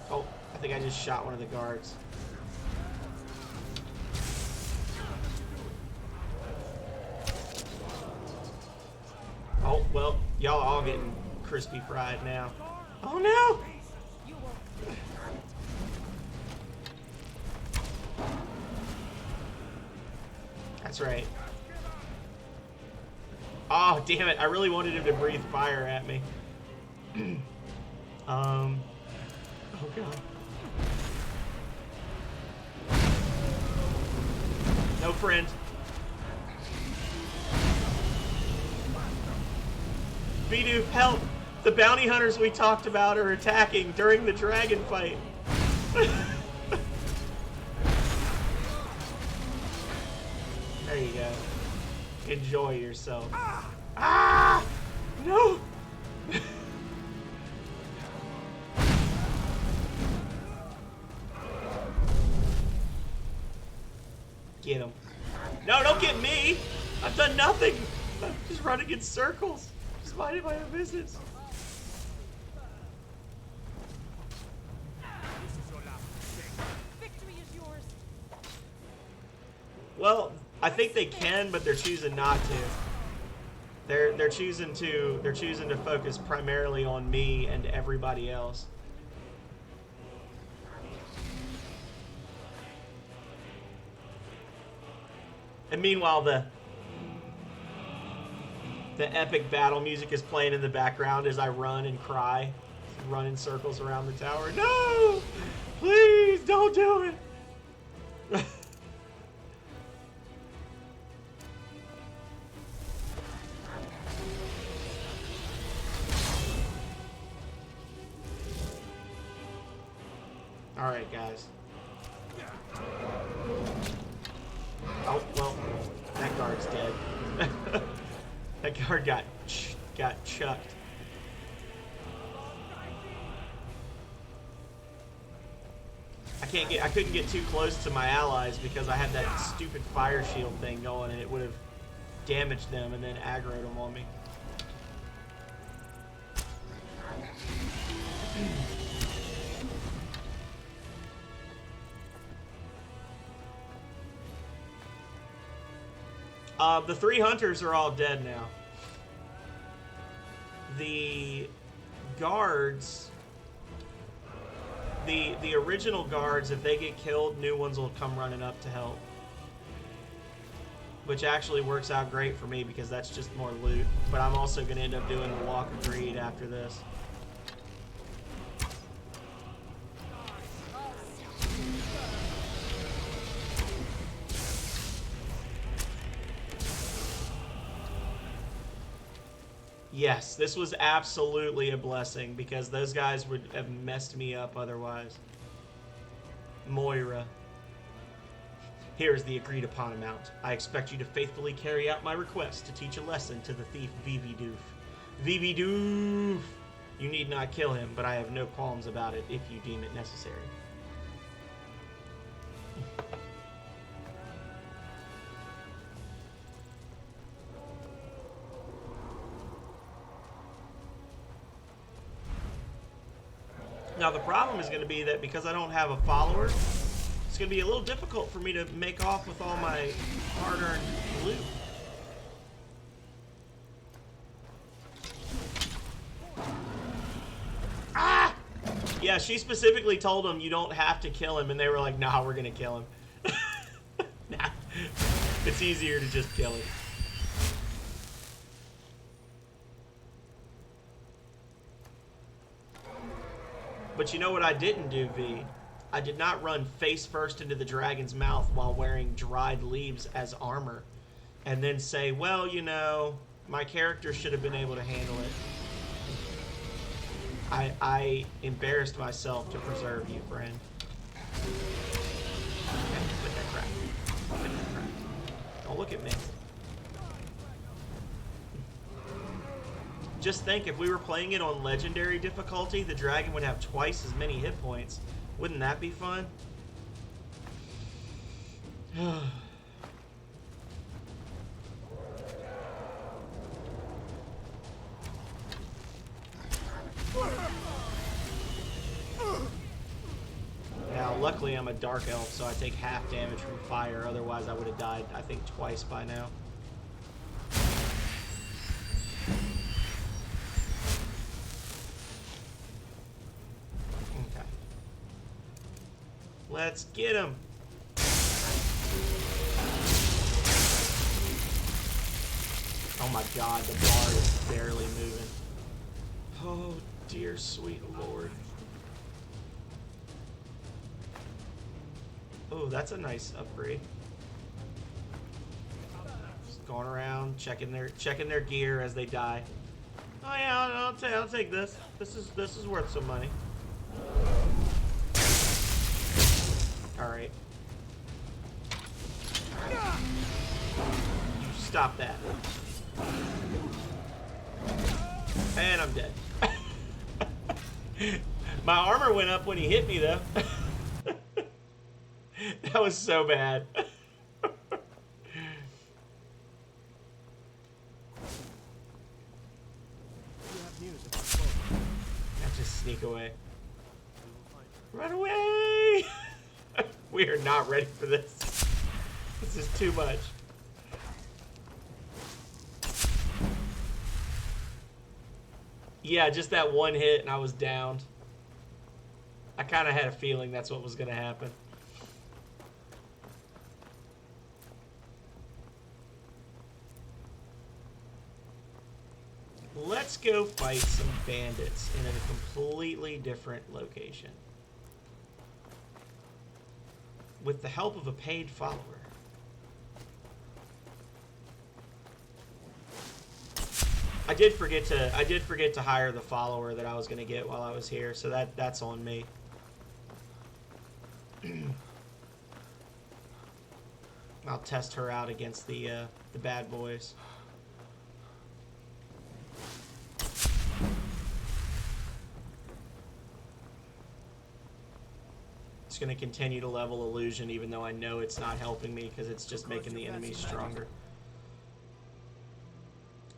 Oh, I think I just shot one of the guards. Oh, well, y'all all getting crispy fried now. Oh no! That's right. Oh, damn it. I really wanted him to breathe fire at me. Oh god. No friend. Vidu, help! The bounty hunters we talked about are attacking during the dragon fight. There you go. Enjoy yourself. Ah! No! Get him. No, don't get me! I've done nothing! I'm just running in circles. Just minding my own business. Victory is yours. Well, I think they can, but they're choosing not to. They're choosing to focus primarily on me and everybody else. And meanwhile, the epic battle music is playing in the background as I run and cry, run in circles around the tower. No! Please don't do it! Alright, guys. Oh, well, that guard's dead. That guard got chucked. I couldn't get too close to my allies because I had that stupid fire shield thing going, and it would have damaged them and then aggroed them on me. The 3 hunters are all dead now. The guards, the original guards, if they get killed, new ones will come running up to help. Which actually works out great for me because that's just more loot. But I'm also going to end up doing the Walk of Greed after this. Yes, this was absolutely a blessing because those guys would have messed me up otherwise. Moira. Here is the agreed upon amount. I expect you to faithfully carry out my request to teach a lesson to the thief Vividoof. Vividoof! You need not kill him, but I have no qualms about it if you deem it necessary. Now the problem is going to be that because I don't have a follower, it's going to be a little difficult for me to make off with all my hard-earned loot. Ah! Yeah, she specifically told them you don't have to kill him, and they were like, nah, we're going to kill him. Nah, it's easier to just kill him. But you know what I didn't do, V? I did not run face first into the dragon's mouth while wearing dried leaves as armor. And then say, well, you know, my character should have been able to handle it. I embarrassed myself to preserve you, friend. Okay, quit that crap. Quit that crap. Don't look at me. Just think, if we were playing it on legendary difficulty, the dragon would have twice as many hit points. Wouldn't that be fun? Now, luckily I'm a dark elf, so I take half damage from fire. Otherwise, I would have died, I think, twice by now. Okay. Let's get him. Oh my god, the bar is barely moving. Oh, dear sweet lord. Oh, that's a nice upgrade. Just going around checking their gear as they die. Oh yeah, I'll take this. This is worth some money. All right. You stop that. And I'm dead. My armor went up when he hit me, though. That was so bad. Now just sneak away. Run away! We are not ready for this. This is too much. Yeah, just that one hit and I was downed. I kind of had a feeling that's what was going to happen. Let's go fight some bandits in a completely different location. With the help of a paid follower. I did forget to hire the follower that I was going to get while I was here, so that's on me. I'll test her out against the bad boys. Just going to continue to level illusion, even though I know it's not helping me because it's just making the enemies stronger.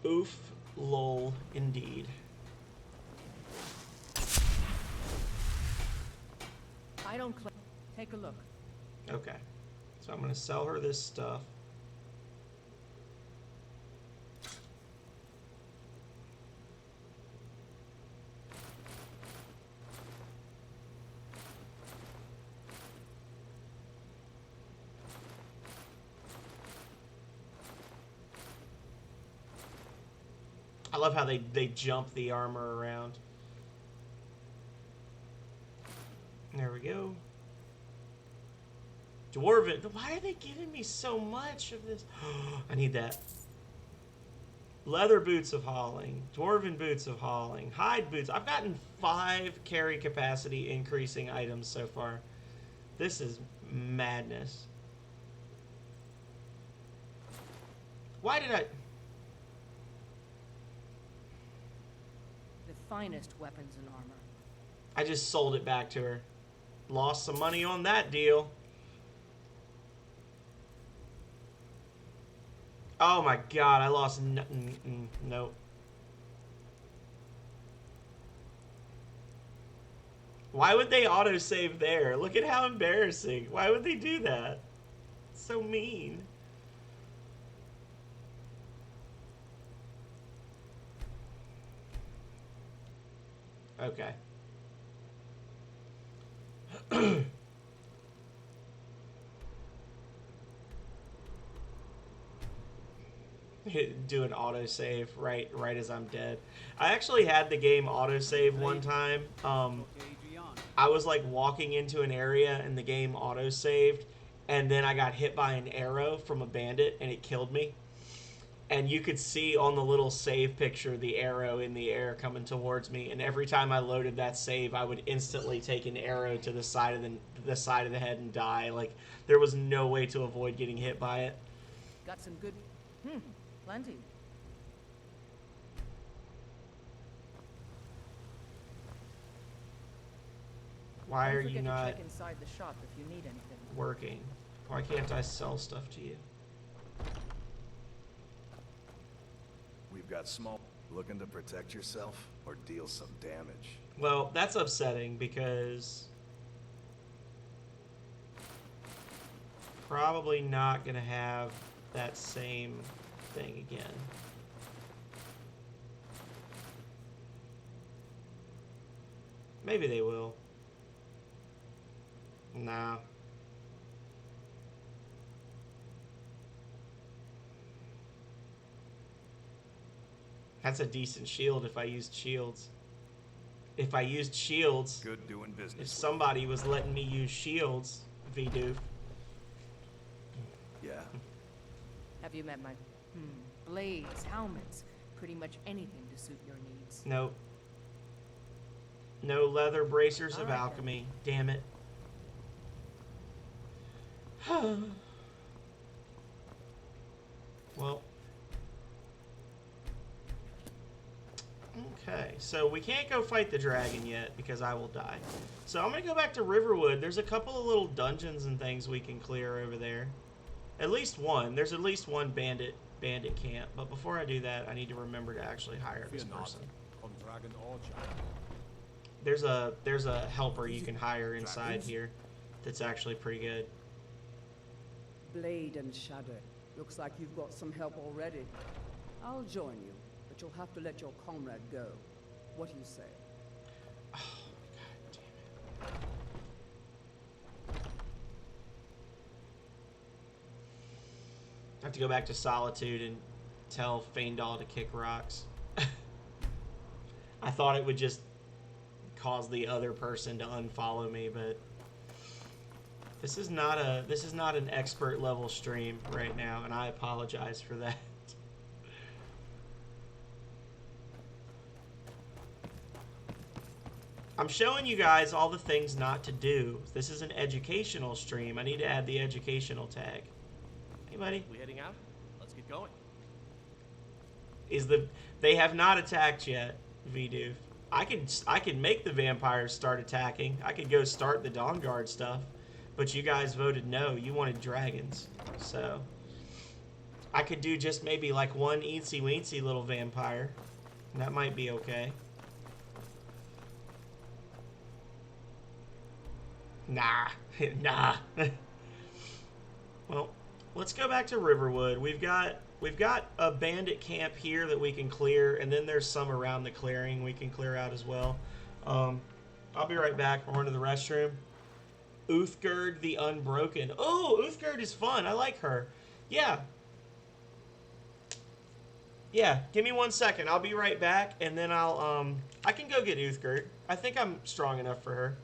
Oof, lol, indeed. I don't click. Take a look. Okay, so I'm going to sell her this stuff. I love how they jump the armor around. There we go. Dwarven. Why are they giving me so much of this? I need that. Leather boots of hauling. Dwarven boots of hauling. Hide boots. I've gotten 5 carry capacity increasing items so far. This is madness. Why did I... The finest weapons and armor. I just sold it back to her. Lost some money on that deal. Oh my god, I lost nope. Why would they autosave there? Look at how embarrassing. Why would they do that? It's so mean. Okay. Do an autosave right as I'm dead. I actually had the game autosave one time. I was like walking into an area and the game autosaved, and then I got hit by an arrow from a bandit and it killed me. And you could see on the little save picture the arrow in the air coming towards me. And every time I loaded that save, I would instantly take an arrow to the side of the head and die. Like there was no way to avoid getting hit by it. Got some good. Plenty. Why Don't are you forget to not check inside the shop if you need anything. working? Why can't I sell stuff to you? We've got small. Looking to protect yourself or deal some damage? Well, that's upsetting because probably not gonna have that same thing again. Maybe they will. Nah. That's a decent shield if I used shields. If I used shields. Good doing business. If somebody was letting me use shields, V-Doof. Yeah. Have you met my blades, helmets, pretty much anything to suit your needs? Nope. No leather bracers of Alright, alchemy. Damn it. Well. Okay, so we can't go fight the dragon yet because I will die. So I'm going to go back to Riverwood. There's a couple of little dungeons and things we can clear over there. At least one. There's at least one bandit camp. But before I do that, I need to remember to actually hire this person. There's a helper you can hire inside here that's actually pretty good. Blade and Shadow. Looks like you've got some help already. I'll join you, but you'll have to let your comrade go. What do you say? Oh, God damn it. I have to go back to Solitude and tell Faendal to kick rocks. I thought it would just cause the other person to unfollow me, but this is not an expert level stream right now, and I apologize for that. I'm showing you guys all the things not to do. This is an educational stream. I need to add the educational tag. Hey, buddy. We heading out? Let's get going. They have not attacked yet, V-Doof. I could make the vampires start attacking. I could go start the Dawnguard stuff, but you guys voted no. You wanted dragons, so I could do just maybe like one eensy weensy little vampire. That might be okay. Nah, nah. Well, let's go back to Riverwood. We've got a bandit camp here that we can clear, and then there's some around the clearing we can clear out as well. I'll be right back. I'm going to the restroom. Uthgerd the Unbroken. Oh, Uthgerd is fun. I like her. Yeah. Yeah, give me 1 second. I'll be right back, and then I can go get Uthgerd. I think I'm strong enough for her.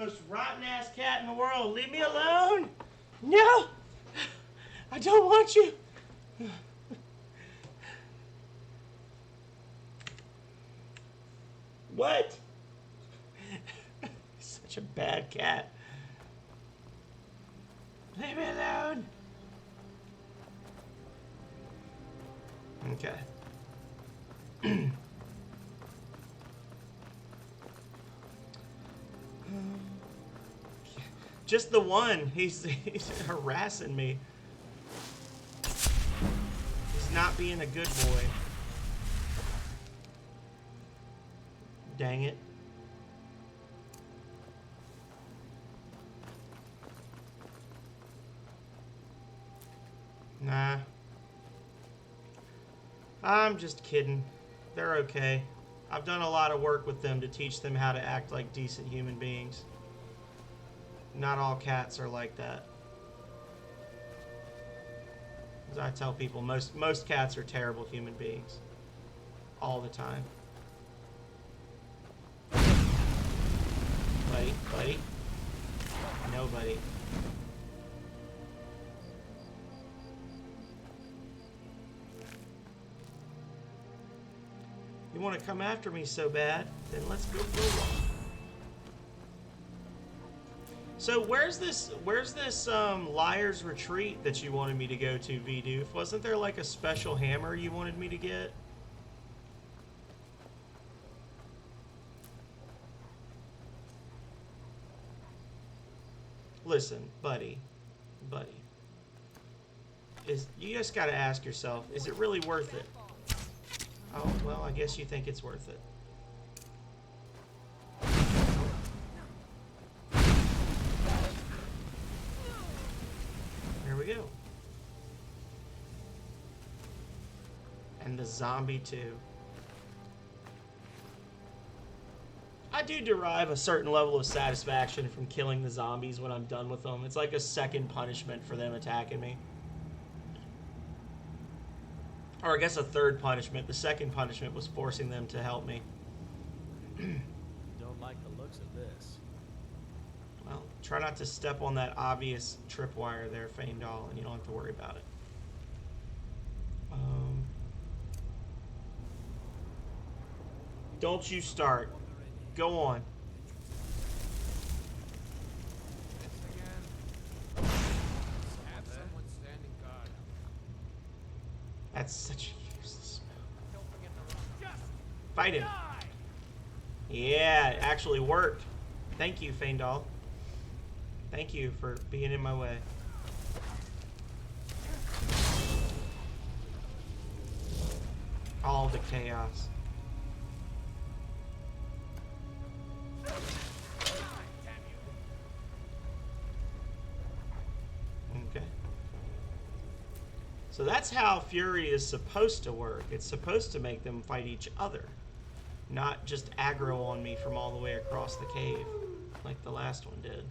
most rotten ass cat in the world. Leave me alone. No. I don't want you. What? Such a bad cat. Leave me alone. Okay. Just the one. He's harassing me. He's not being a good boy. Dang it. Nah. I'm just kidding. They're okay. I've done a lot of work with them to teach them how to act like decent human beings. Not all cats are like that. As I tell people, most cats are terrible human beings. All the time. Buddy, buddy. Nobody. You want to come after me so bad? Then let's go for a walk. So where's this Liar's Retreat that you wanted me to go to, V-Doof? Wasn't there like a special hammer you wanted me to get? Listen, buddy. You just gotta ask yourself, is it really worth it? Oh, well, I guess you think it's worth it. Here we go. And the zombie too. I do derive a certain level of satisfaction from killing the zombies when I'm done with them. It's like a second punishment for them attacking me. Or I guess a third punishment. The second punishment was forcing them to help me. Don't like the looks of this. Well, try not to step on that obvious tripwire there, Faendal, and you don't have to worry about it. Don't you start. Go on. Have someone standing guard. That's such a useless spell. Fight him. Yeah, it actually worked. Thank you, Faendal. Thank you for being in my way. All the chaos. Okay. So that's how Fury is supposed to work. It's supposed to make them fight each other, not just aggro on me from all the way across the cave, like the last one did.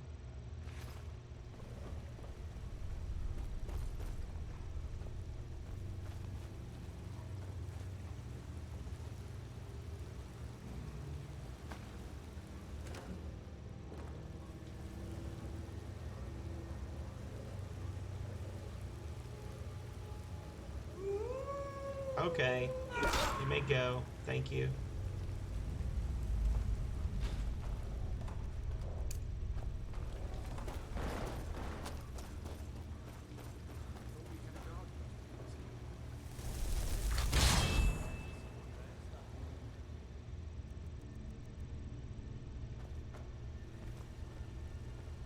Okay, you may go. Thank you.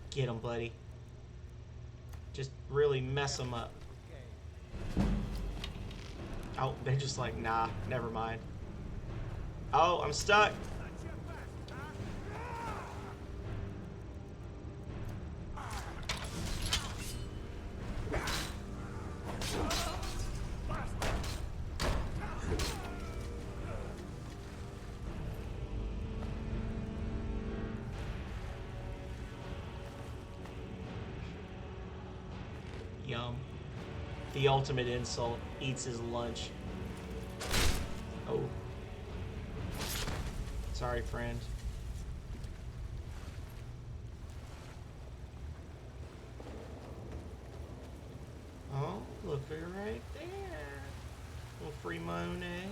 Get him, buddy. Just really mess him up. Oh, they're just like, nah, never mind. Oh, I'm stuck. Yum. The ultimate insult. Eats his lunch. Oh. Sorry, friend. be right there. Little free Monet.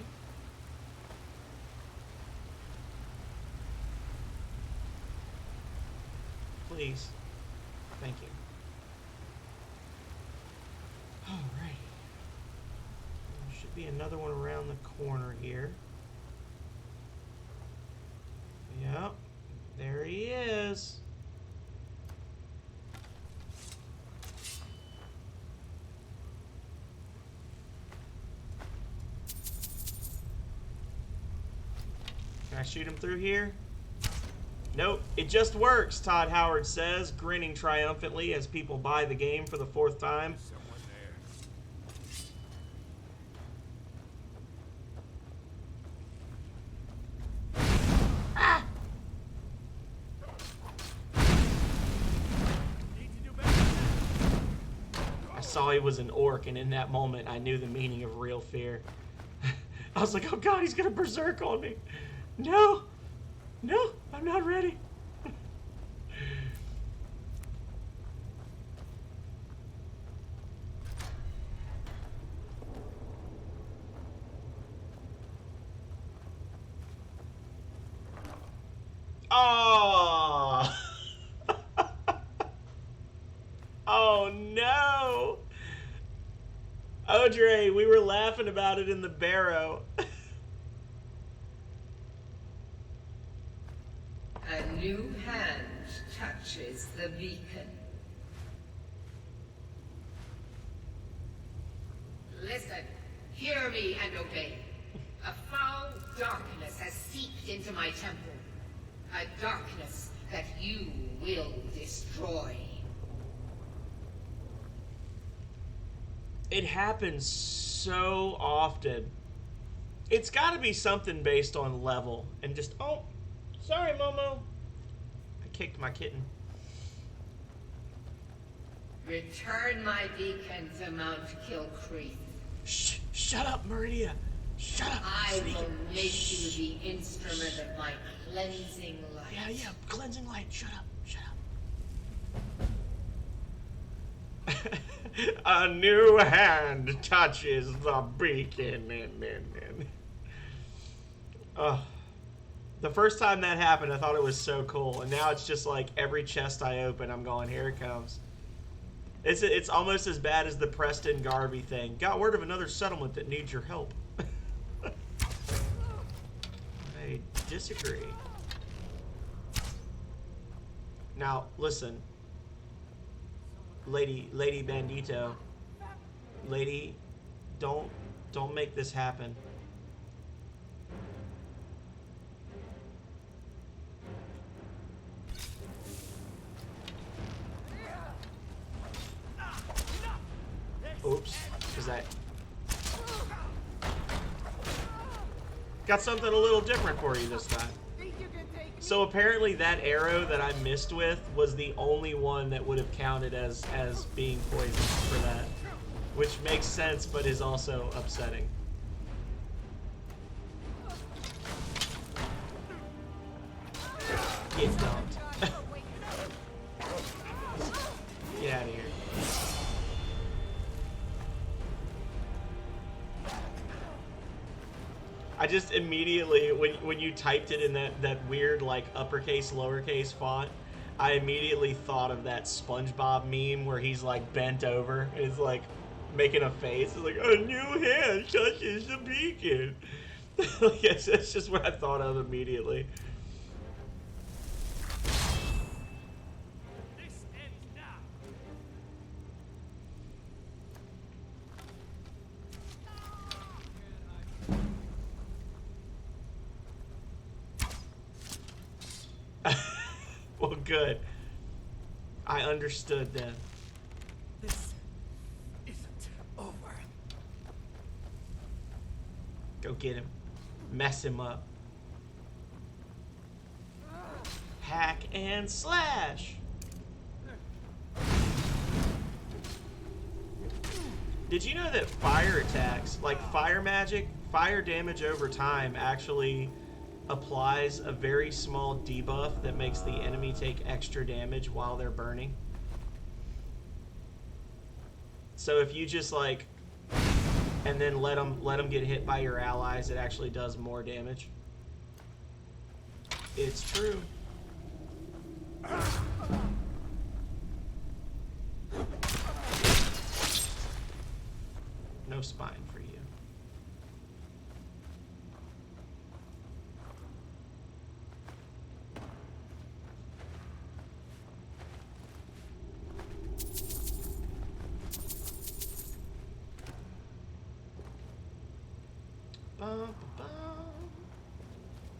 Please. Thank you. Alright. There should be another one around the corner here. Yep. There he is. Can I shoot him through here? Nope, it just works, Todd Howard says, grinning triumphantly as people buy the game for the 4th time. Ah! I saw he was an orc, and in that moment, I knew the meaning of real fear. I was like, oh god, he's gonna berserk on me. No! No, I'm not ready. Oh! Oh no! Audrey, we were laughing about it in the barrow. A new hand touches the beacon. Listen, hear me and obey. A foul darkness has seeped into my temple. A darkness that you will destroy. It happens so often. It's got to be something based on level and just, oh, sorry, Momo. I kicked my kitten. Return my beacon to Mount Kilcreath. Shh, shut up, Meridia. Shut up. I will make you the instrument of my cleansing light. Yeah, cleansing light. Shut up, shut up. A new hand touches the beacon. The first time that happened, I thought it was so cool, and now it's just like every chest I open, I'm going, here it comes. It's almost as bad as the Preston Garvey thing. Got word of another settlement that needs your help. I disagree. Now, listen. Lady Bandito. Lady, don't make this happen. Oops. Is that... Got something a little different for you this time. So apparently that arrow that I missed with was the only one that would have counted as being poisoned for that. Which makes sense, but is also upsetting. Get dumped. Get out of here. I just immediately, when you typed it in that weird, like, uppercase, lowercase font, I immediately thought of that SpongeBob meme where he's, like, bent over and is, like, making a face. It's like, a new hand touches the beacon. Like, that's just what I thought of immediately. Well, good. I understood then. This isn't over. Go get him. Mess him up. Hack and slash. Did you know that fire attacks, like fire magic, fire damage over time actually applies a very small debuff that makes the enemy take extra damage while they're burning? So if you just like and then let them get hit by your allies, it actually does more damage. It's true. No spine for you.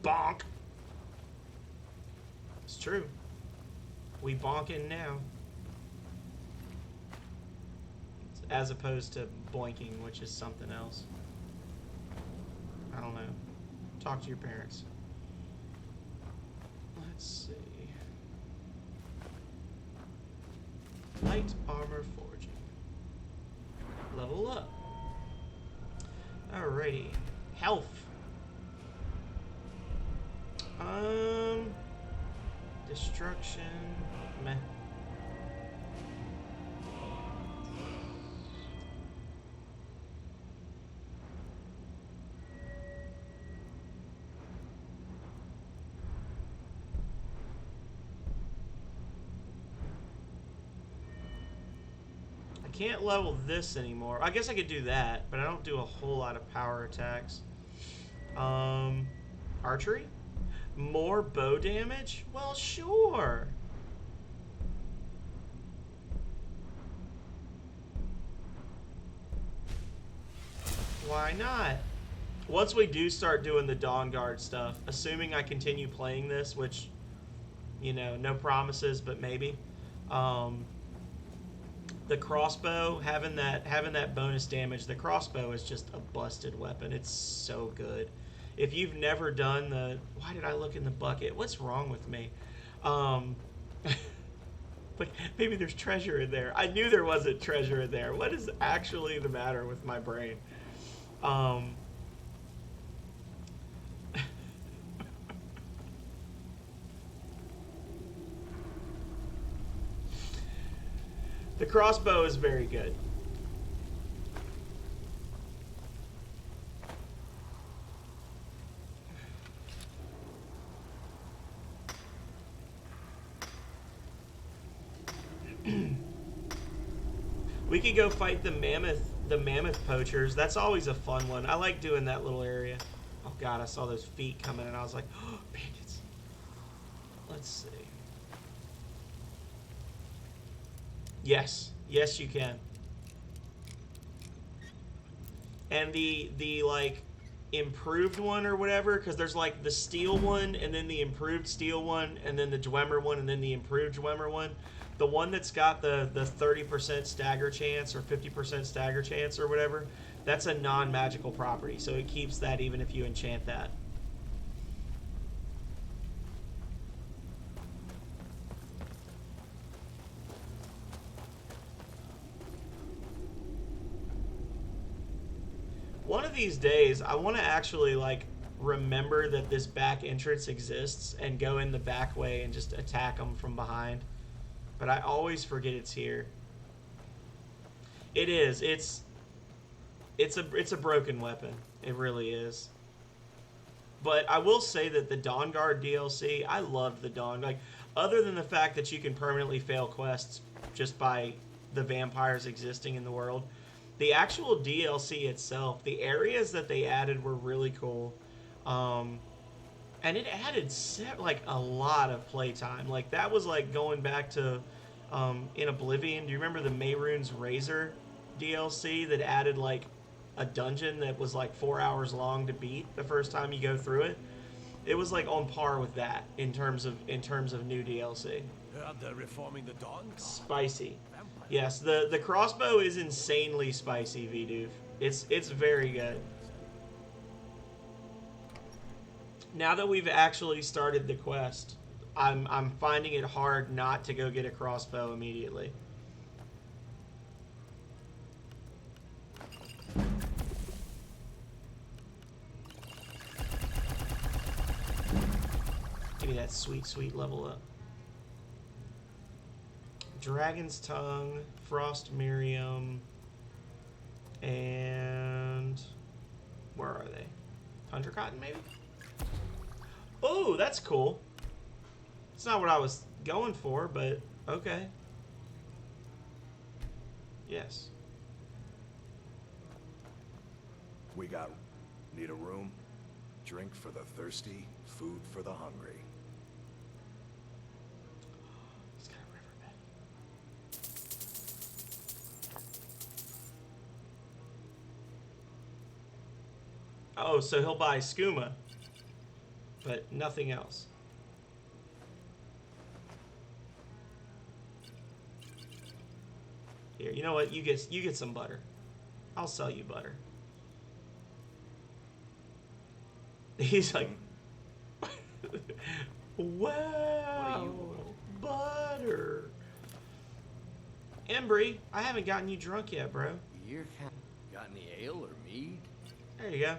Bonk. It's true. We bonking now. As opposed to boinking, which is something else. I don't know. Talk to your parents. Let's see. Light armor forging. Level up. Alrighty. Health. Destruction. Meh. I can't level this anymore. I guess I could do that, but I don't do a whole lot of power attacks. Archery? More bow damage? Well, sure. Why not? Once we do start doing the Dawnguard stuff, assuming I continue playing this, which, you know, no promises, but maybe. The crossbow, having that bonus damage, the crossbow is just a busted weapon. It's so good. If you've never done the... Why did I look in the bucket? What's wrong with me? But maybe there's treasure in there. I knew there wasn't treasure in there. What is actually the matter with my brain? The crossbow is very good. We could go fight the mammoth poachers. That's always a fun one. I like doing that little area. Oh god, I saw those feet coming and I was like, oh, bandits. Let's see. Yes. Yes, you can. And the like improved one or whatever, because there's like the steel one and then the improved steel one and then the Dwemer one and then the improved Dwemer one. The one that's got the 30% stagger chance or 50% stagger chance or whatever, that's a non-magical property, so it keeps that even if you enchant that. One of these days, I want to actually like remember that this back entrance exists and go in the back way and just attack them from behind. But I always forget it's here. It is. It's a broken weapon. It really is. But I will say that the Dawnguard DLC, I loved the Dawn. Like, other than the fact that you can permanently fail quests just by the vampires existing in the world, the actual DLC itself, the areas that they added were really cool. And it added like a lot of playtime. Like that was like going back to in Oblivion. Do you remember the Mehrunes Razor DLC that added like a dungeon that was like 4 hours long to beat the first time you go through it? It was like on par with that in terms of new DLC. They're reforming the Dawn. Spicy. Yes, the crossbow is insanely spicy, Vidoof. It's very good. Now that we've actually started the quest, I'm finding it hard not to go get a crossbow immediately. Give me that sweet, sweet level up. Dragon's Tongue, Frost Miriam, And where are they? Tundra Cotton, maybe? Oh, that's cool. It's not what I was going for, but okay. Yes. We got... Need a room? Drink for the thirsty, food for the hungry. He's got a riverbed. Oh, so he'll buy skooma, but nothing else. Here, you know what? You get some butter. I'll sell you butter. He's like, wow, butter. Embry, I haven't gotten you drunk yet, bro. You're got any ale or mead? There you go.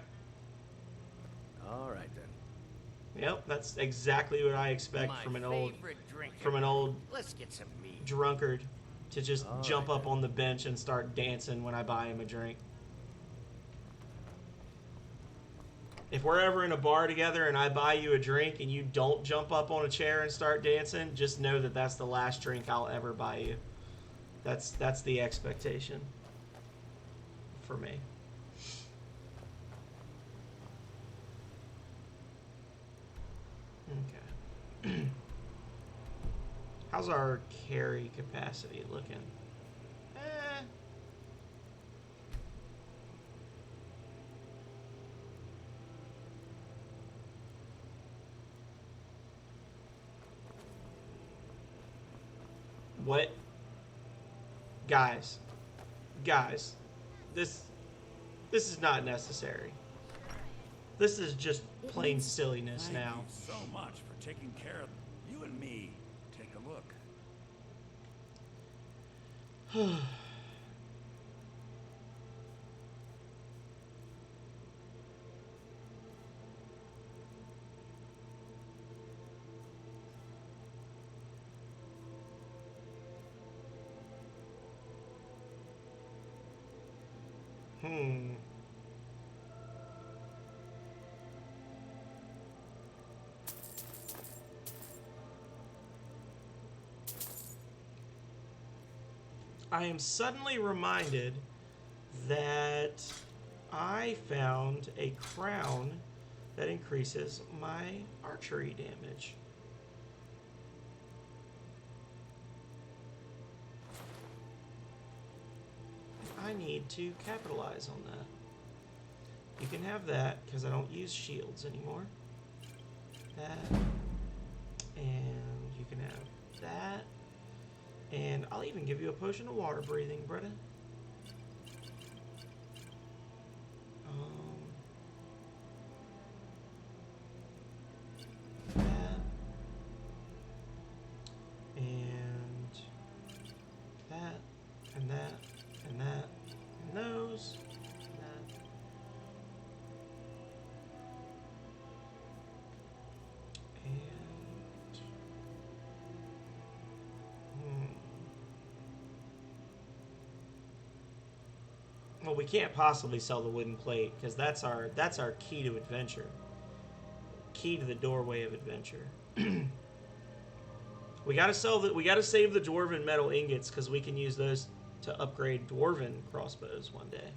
All right then. Yep, that's exactly what I expect My from an old drinker. Let's get some mead. drunkard to just All jump right, up on the bench and start dancing when I buy him a drink. If we're ever in a bar together and I buy you a drink and you don't jump up on a chair and start dancing, just know that that's the last drink I'll ever buy you. That's the expectation for me. Okay. How's our carry capacity looking? What? Guys, this is not necessary. This is just plain silliness now. Thank you so much for taking care of you and me. Take a look. I am suddenly reminded that I found a crown that increases my archery damage. I need to capitalize on that. You can have that because I don't use shields anymore. That. And you can have that. And I'll even give you a potion of water breathing, Britta. That. And that. And that. And that. And those. And that. Well, we can't possibly sell the wooden plate because that's our key to adventure. Key to the doorway of adventure. We gotta save the dwarven metal ingots because we can use those to upgrade dwarven crossbows one day,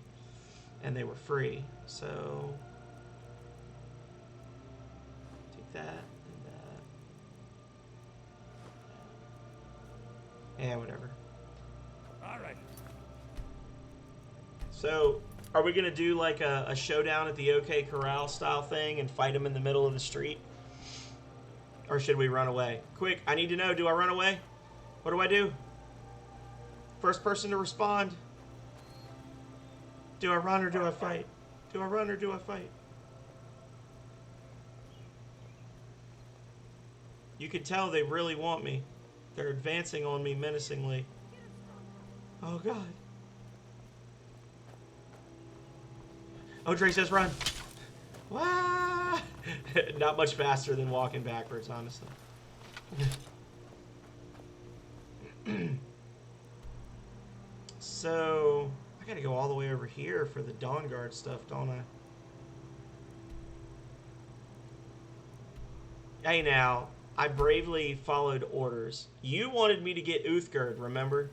and they were free. So take that and that. Yeah, whatever. All right. So, are we gonna do like a showdown at the OK Corral style thing and fight them in the middle of the street? Or should we run away? Quick, I need to know, do I run away? What do I do? First person to respond. Do I run or do I fight? Do I run or do I fight? You can tell they really want me. They're advancing on me menacingly. Oh God. Oh, Dre says run. Wah! Not much faster than walking backwards, honestly. So, I gotta go all the way over here for the Dawnguard stuff, don't I? Hey now, I bravely followed orders. You wanted me to get Uthgerd, remember?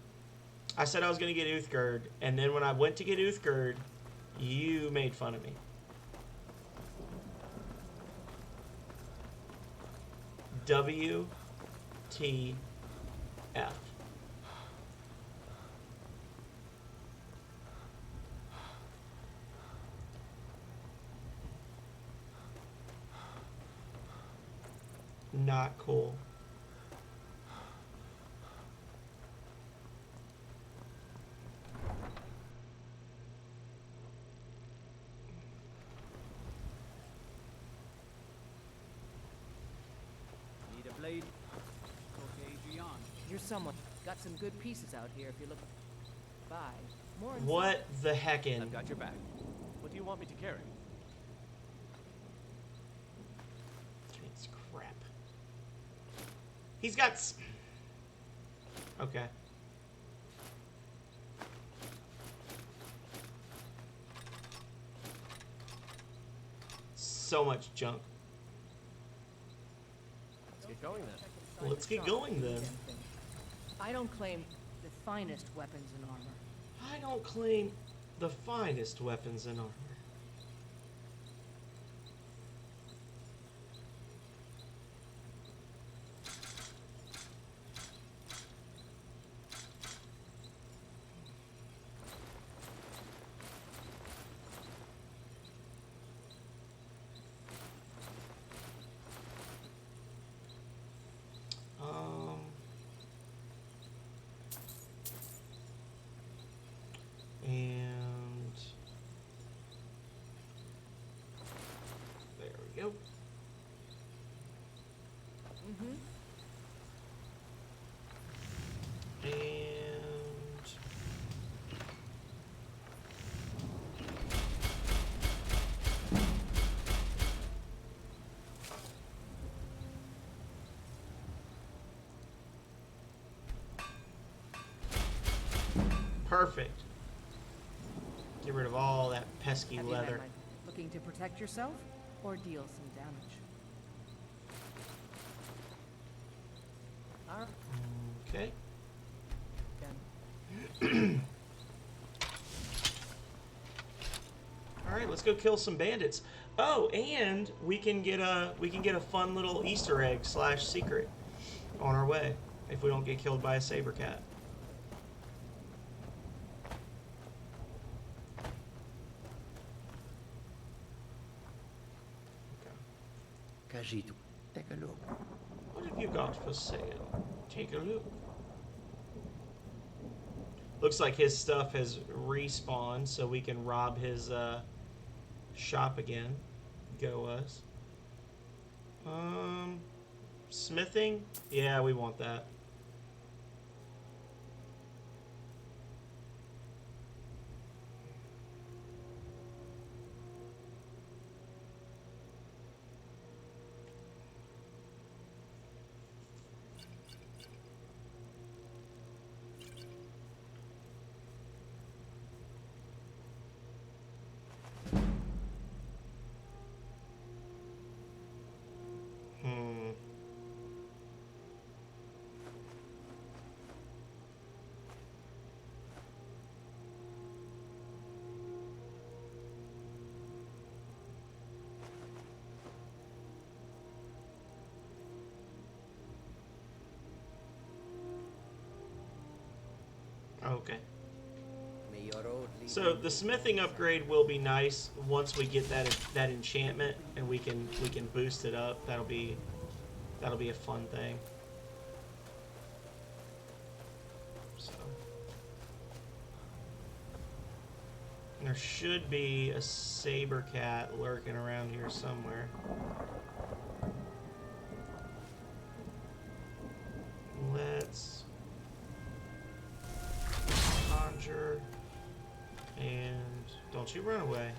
I said I was going to get Uthgerd, and then when I went to get Uthgerd, you made fun of me. WTF. Not cool. Need a blade? Okay, Gian. You're someone. Got some good pieces out here if you look. Buy. More inside. What the heckin'? I've got your back. What do you want me to carry? It's crap. He's got... Okay. So much junk. Let's get going then. Let's get going then. I don't claim the finest weapons and armor. I don't claim the finest weapons and armor. And there we go. And perfect. Get rid of all that pesky Have you leather. had my- Looking to protect yourself or deal some damage? All right. Okay. Then. All right, let's go kill some bandits. Oh, and we can get a fun little Easter egg / secret on our way if we don't get killed by a saber cat. Kajito, take a look. What have you got for sale? Take a look. Looks like his stuff has respawned, so we can rob his shop again. Go us. Smithing? Yeah, we want that. Okay. So the smithing upgrade will be nice once we get that enchantment and we can boost it up. That'll be a fun thing. So there should be a saber cat lurking around here somewhere. Let's conjure, and don't you run away.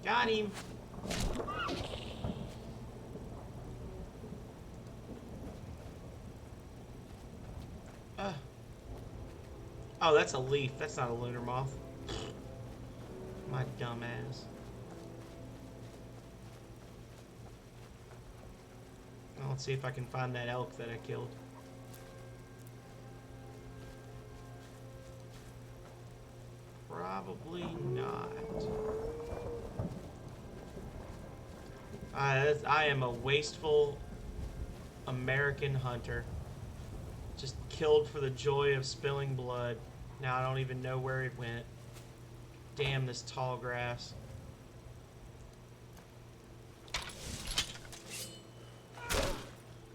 Got him. Oh, that's a leaf. That's not a lunar moth. My dumb ass. Well, let's see if I can find that elk that I killed. Probably not. I am a wasteful American hunter. Just killed for the joy of spilling blood. Now I don't even know where it went. Damn this tall grass.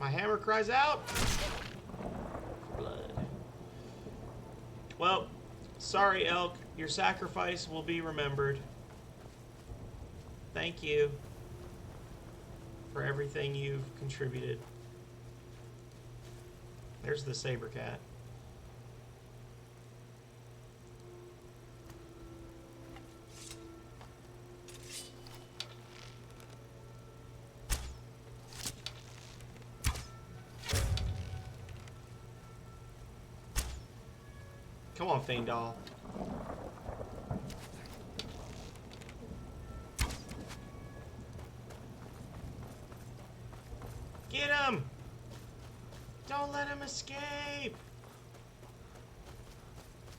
My hammer cries out. Blood. Well, sorry, elk. Your sacrifice will be remembered. Thank you for everything you've contributed. There's the saber cat. Come on, Feindal. Get him! Don't let him escape!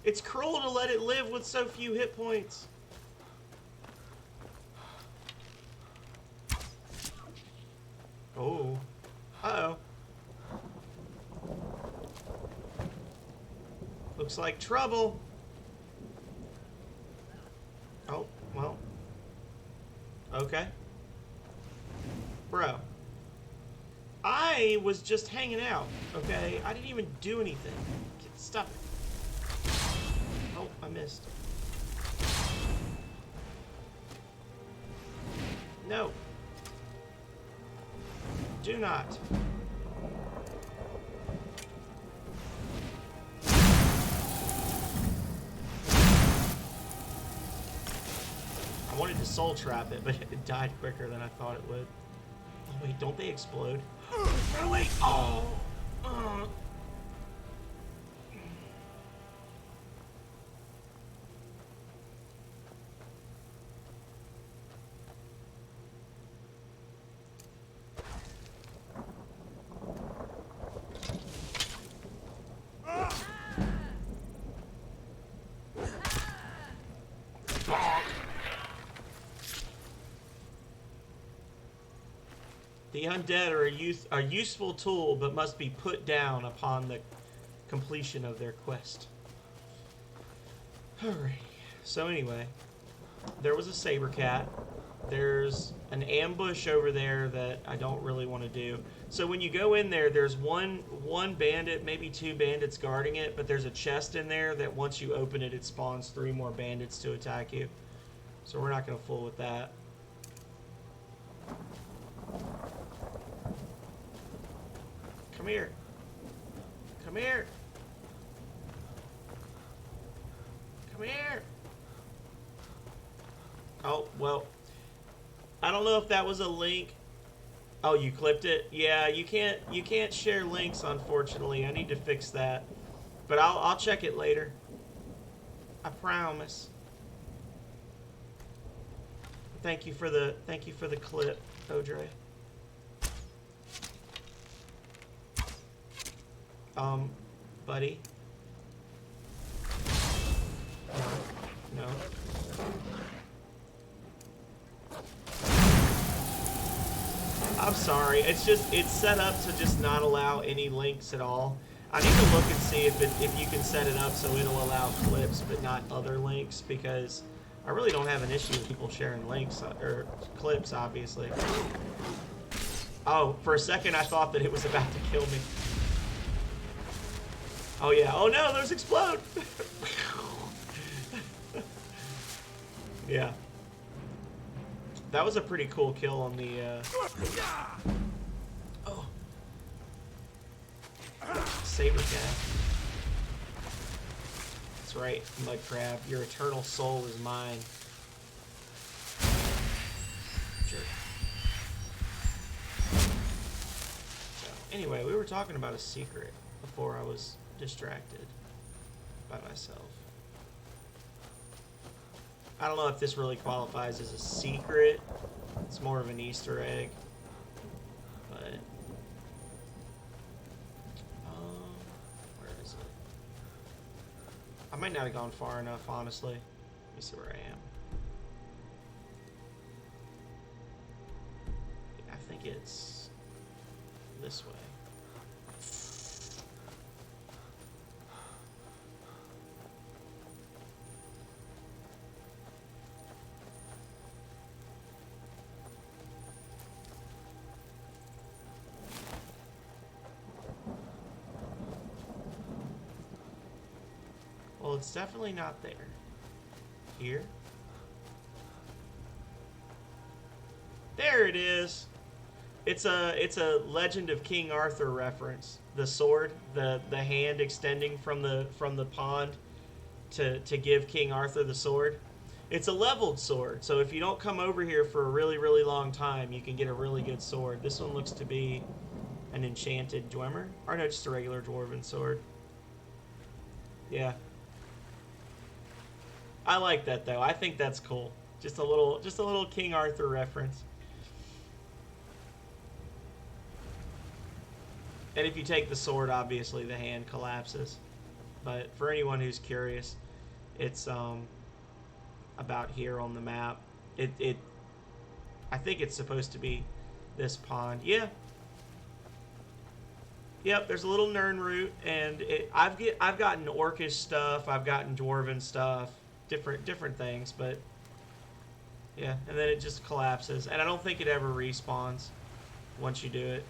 It's cruel to let it live with so few hit points. Oh. Uh-oh. Looks like trouble. Oh, well. Okay. Bro. I was just hanging out, okay? I didn't even do anything. Stop it. Oh, I missed. No. Do not. I wanted to soul trap it, but it died quicker than I thought it would. Oh wait, don't they explode? Really? Oh. The undead are a useful tool, but must be put down upon the completion of their quest. Alrighty. So anyway, there was a saber cat. There's an ambush over there that I don't really want to do. So when you go in there, there's one bandit, maybe two bandits guarding it, but there's a chest in there that once you open it, it spawns 3 more bandits to attack you. So we're not going to fool with that. Come here. Come here. Come here. Oh, well. I don't know if that was a link. Oh, you clipped it? Yeah, you can't share links, unfortunately. I need to fix that. But I'll check it later. I promise. Thank you for the clip, Audrey. Buddy. No. I'm sorry. It's set up to just not allow any links at all. I need to look and see if you can set it up so it'll allow clips but not other links, because I really don't have an issue with people sharing links or clips, obviously. Oh, for a second I thought that it was about to kill me. Oh yeah. Oh no, those explode. Yeah. That was a pretty cool kill on the oh. Saber cat. That's right, mud crab. Your eternal soul is mine. Jerk. So, anyway, we were talking about a secret before I was distracted. by myself. I don't know if this really qualifies as a secret. It's more of an Easter egg. But where is it? I might not have gone far enough, honestly. Let me see where I am. I think it's this way. Well, it's definitely not there. Here? There it is. It's a Legend of King Arthur reference. The sword, the hand extending from the pond to give King Arthur the sword. It's a leveled sword, so if you don't come over here for a really, really long time, you can get a really good sword. This one looks to be an enchanted Dwemer. Or no, just a regular dwarven sword. Yeah. I like that though. I think that's cool. Just a little King Arthur reference. And if you take the sword, obviously the hand collapses. But for anyone who's curious, it's about here on the map. I think it's supposed to be this pond. Yeah. Yep, there's a little Nern root, and I've gotten orcish stuff, I've gotten dwarven stuff. Different things, but yeah, and then it just collapses, and I don't think it ever respawns once you do it.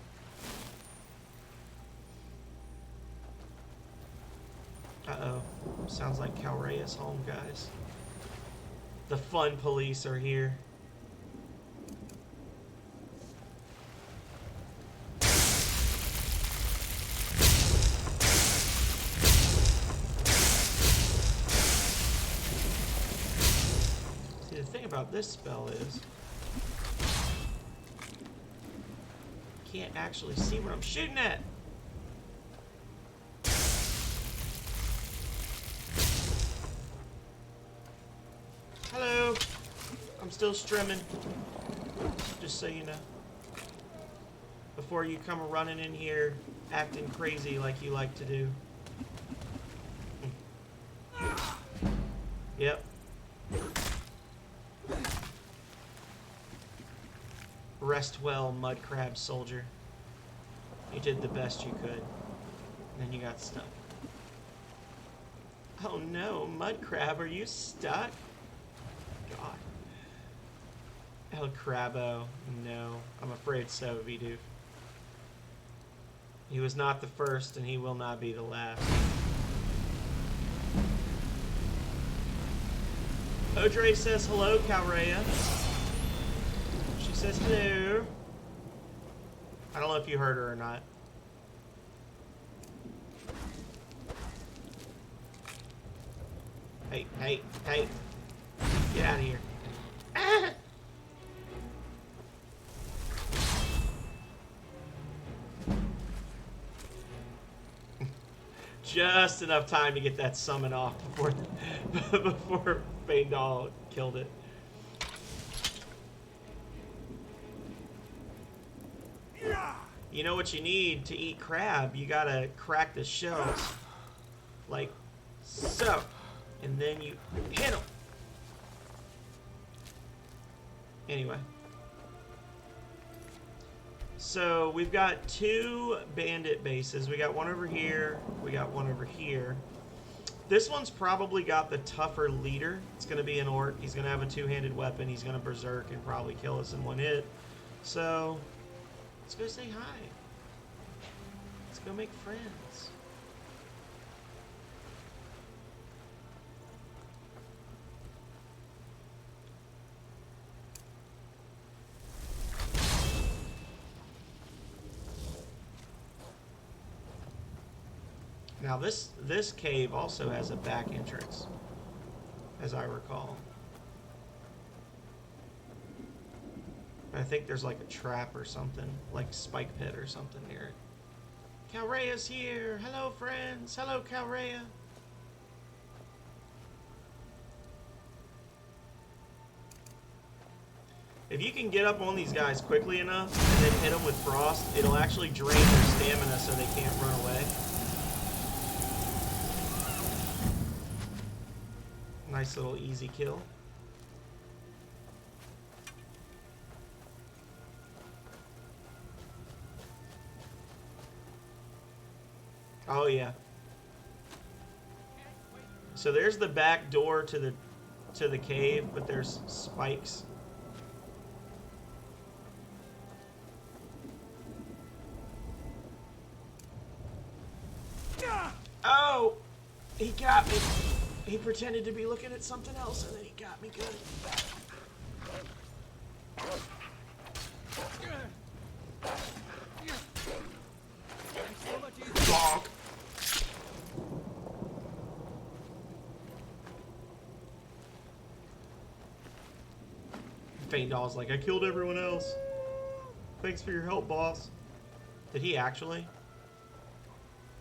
Uh-oh, sounds like Calrea's home, guys. The fun police are here. The thing about this spell is can't actually see what I'm shooting at. Hello. I'm still streaming. Just so you know. Before you come running in here acting crazy like you like to do. Yep. Rest well, mud crab soldier. You did the best you could. And then you got stuck. Oh no, mud crab, are you stuck? God. El Crabo. No, I'm afraid so, Vidoof. He was not the first, and he will not be the last. Odre says hello, Calrea. She says hello. I don't know if you heard her or not. Hey, hey, hey. Get out of here. Ah! Just enough time to get that summon off before Feindal killed it. You know what you need to eat crab? You gotta crack the shells. Like so. And then you hit them. Anyway. So we've got 2 bandit bases. We got one over here. We got one over here. This one's probably got the tougher leader. It's going to be an orc. He's going to have a 2-handed weapon. He's going to berserk and probably kill us in one hit. So let's go say hi. Let's go make friends. Now this cave also has a back entrance, as I recall. But I think there's like a trap or something, like spike pit or something near it. Calrea's here! Hello friends! Hello Calrea! If you can get up on these guys quickly enough and then hit them with frost, it'll actually drain their stamina so they can't run away. Nice little easy kill. Oh yeah. So there's the back door to the cave, but there's spikes. Oh! He got me. He pretended to be looking at something else and then he got me good. Bonk. Feindal's like, I killed everyone else. Thanks for your help, boss. Did he actually?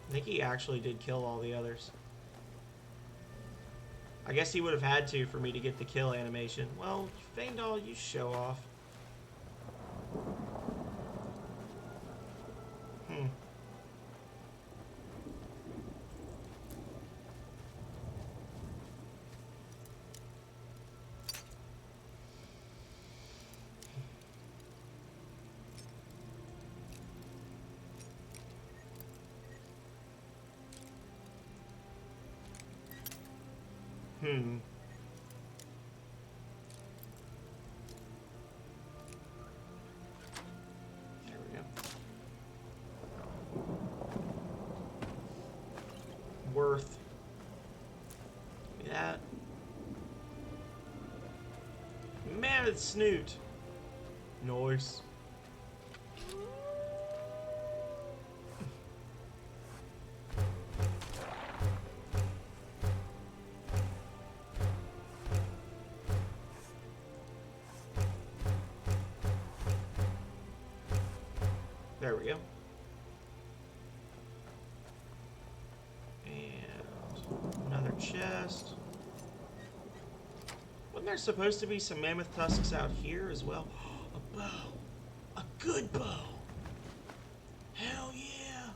I think he actually did kill all the others. I guess he would have had to for me to get the kill animation. Well, Feindal, you show off. There we go. Worth. Give me that. Mammoth snoot. Nice. There we go. And another chest. Wasn't there supposed to be some mammoth tusks out here as well? A bow. A good bow. Hell yeah.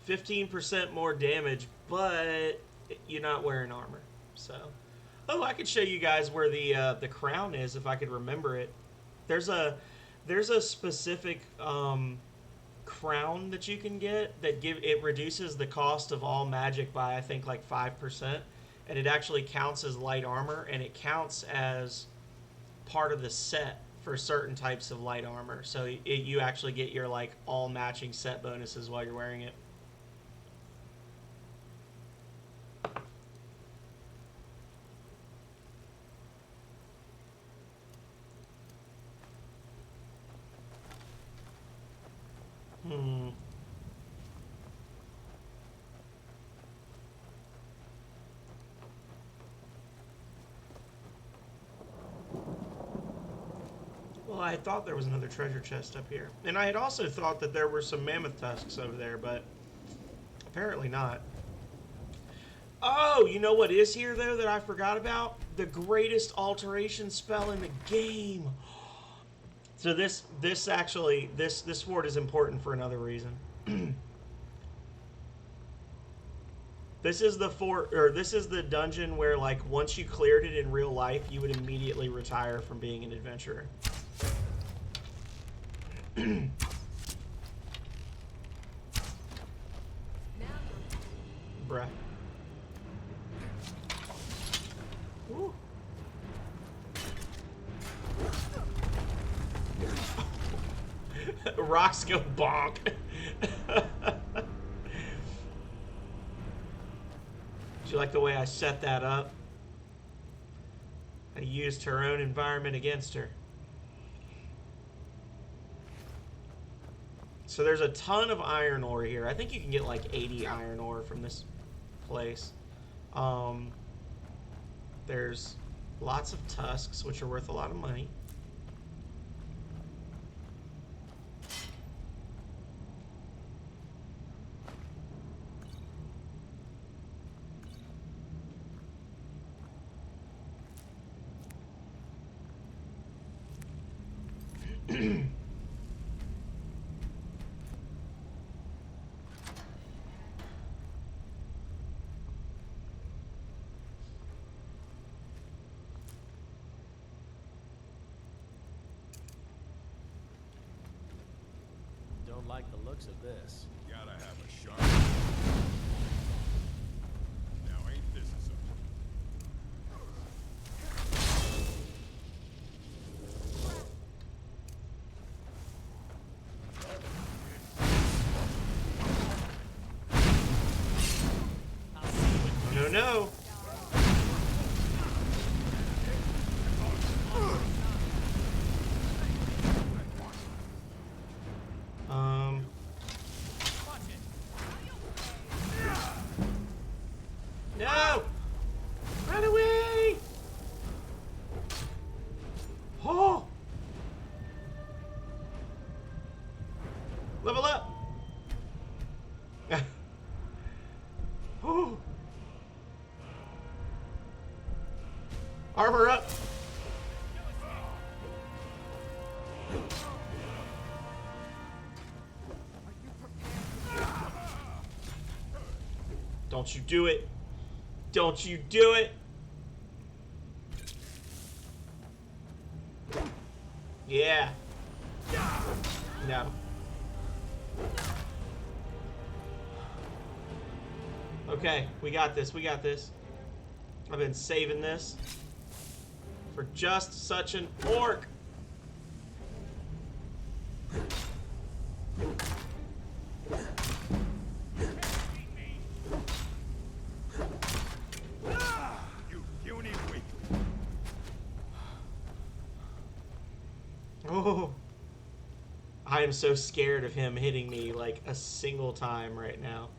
%15 more damage, but you're not wearing armor. So, oh, I could show you guys where the crown is if I could remember it. There's a specific crown that you can get that it reduces the cost of all magic by I think like 5%, and it actually counts as light armor, and it counts as part of the set for certain types of light armor. So you actually get your like all matching set bonuses while you're wearing it. Well, I thought there was another treasure chest up here. And I had also thought that there were some mammoth tusks over there, but apparently not. Oh, you know what is here, though, that I forgot about? The greatest alteration spell in the game. So this sword is important for another reason. This is the dungeon where, like, once you cleared it in real life, you would immediately retire from being an adventurer. Bruh. Woo. Rocks go bonk. Do you like the way I set that up? I used her own environment against her. So there's a ton of iron ore here. I think you can get like 80 iron ore from this place. There's lots of tusks, which are worth a lot of money. don't like the looks of this. Gotta have a sharp. Now ain't this something? No, no. No! Run away! Oh! Level up! Oh! Armor up! Don't you do it! Don't you do it! Yeah. No. Okay, we got this, we got this. I've been saving this for just such an orc. Oh, I am so scared of him hitting me like a single time right now.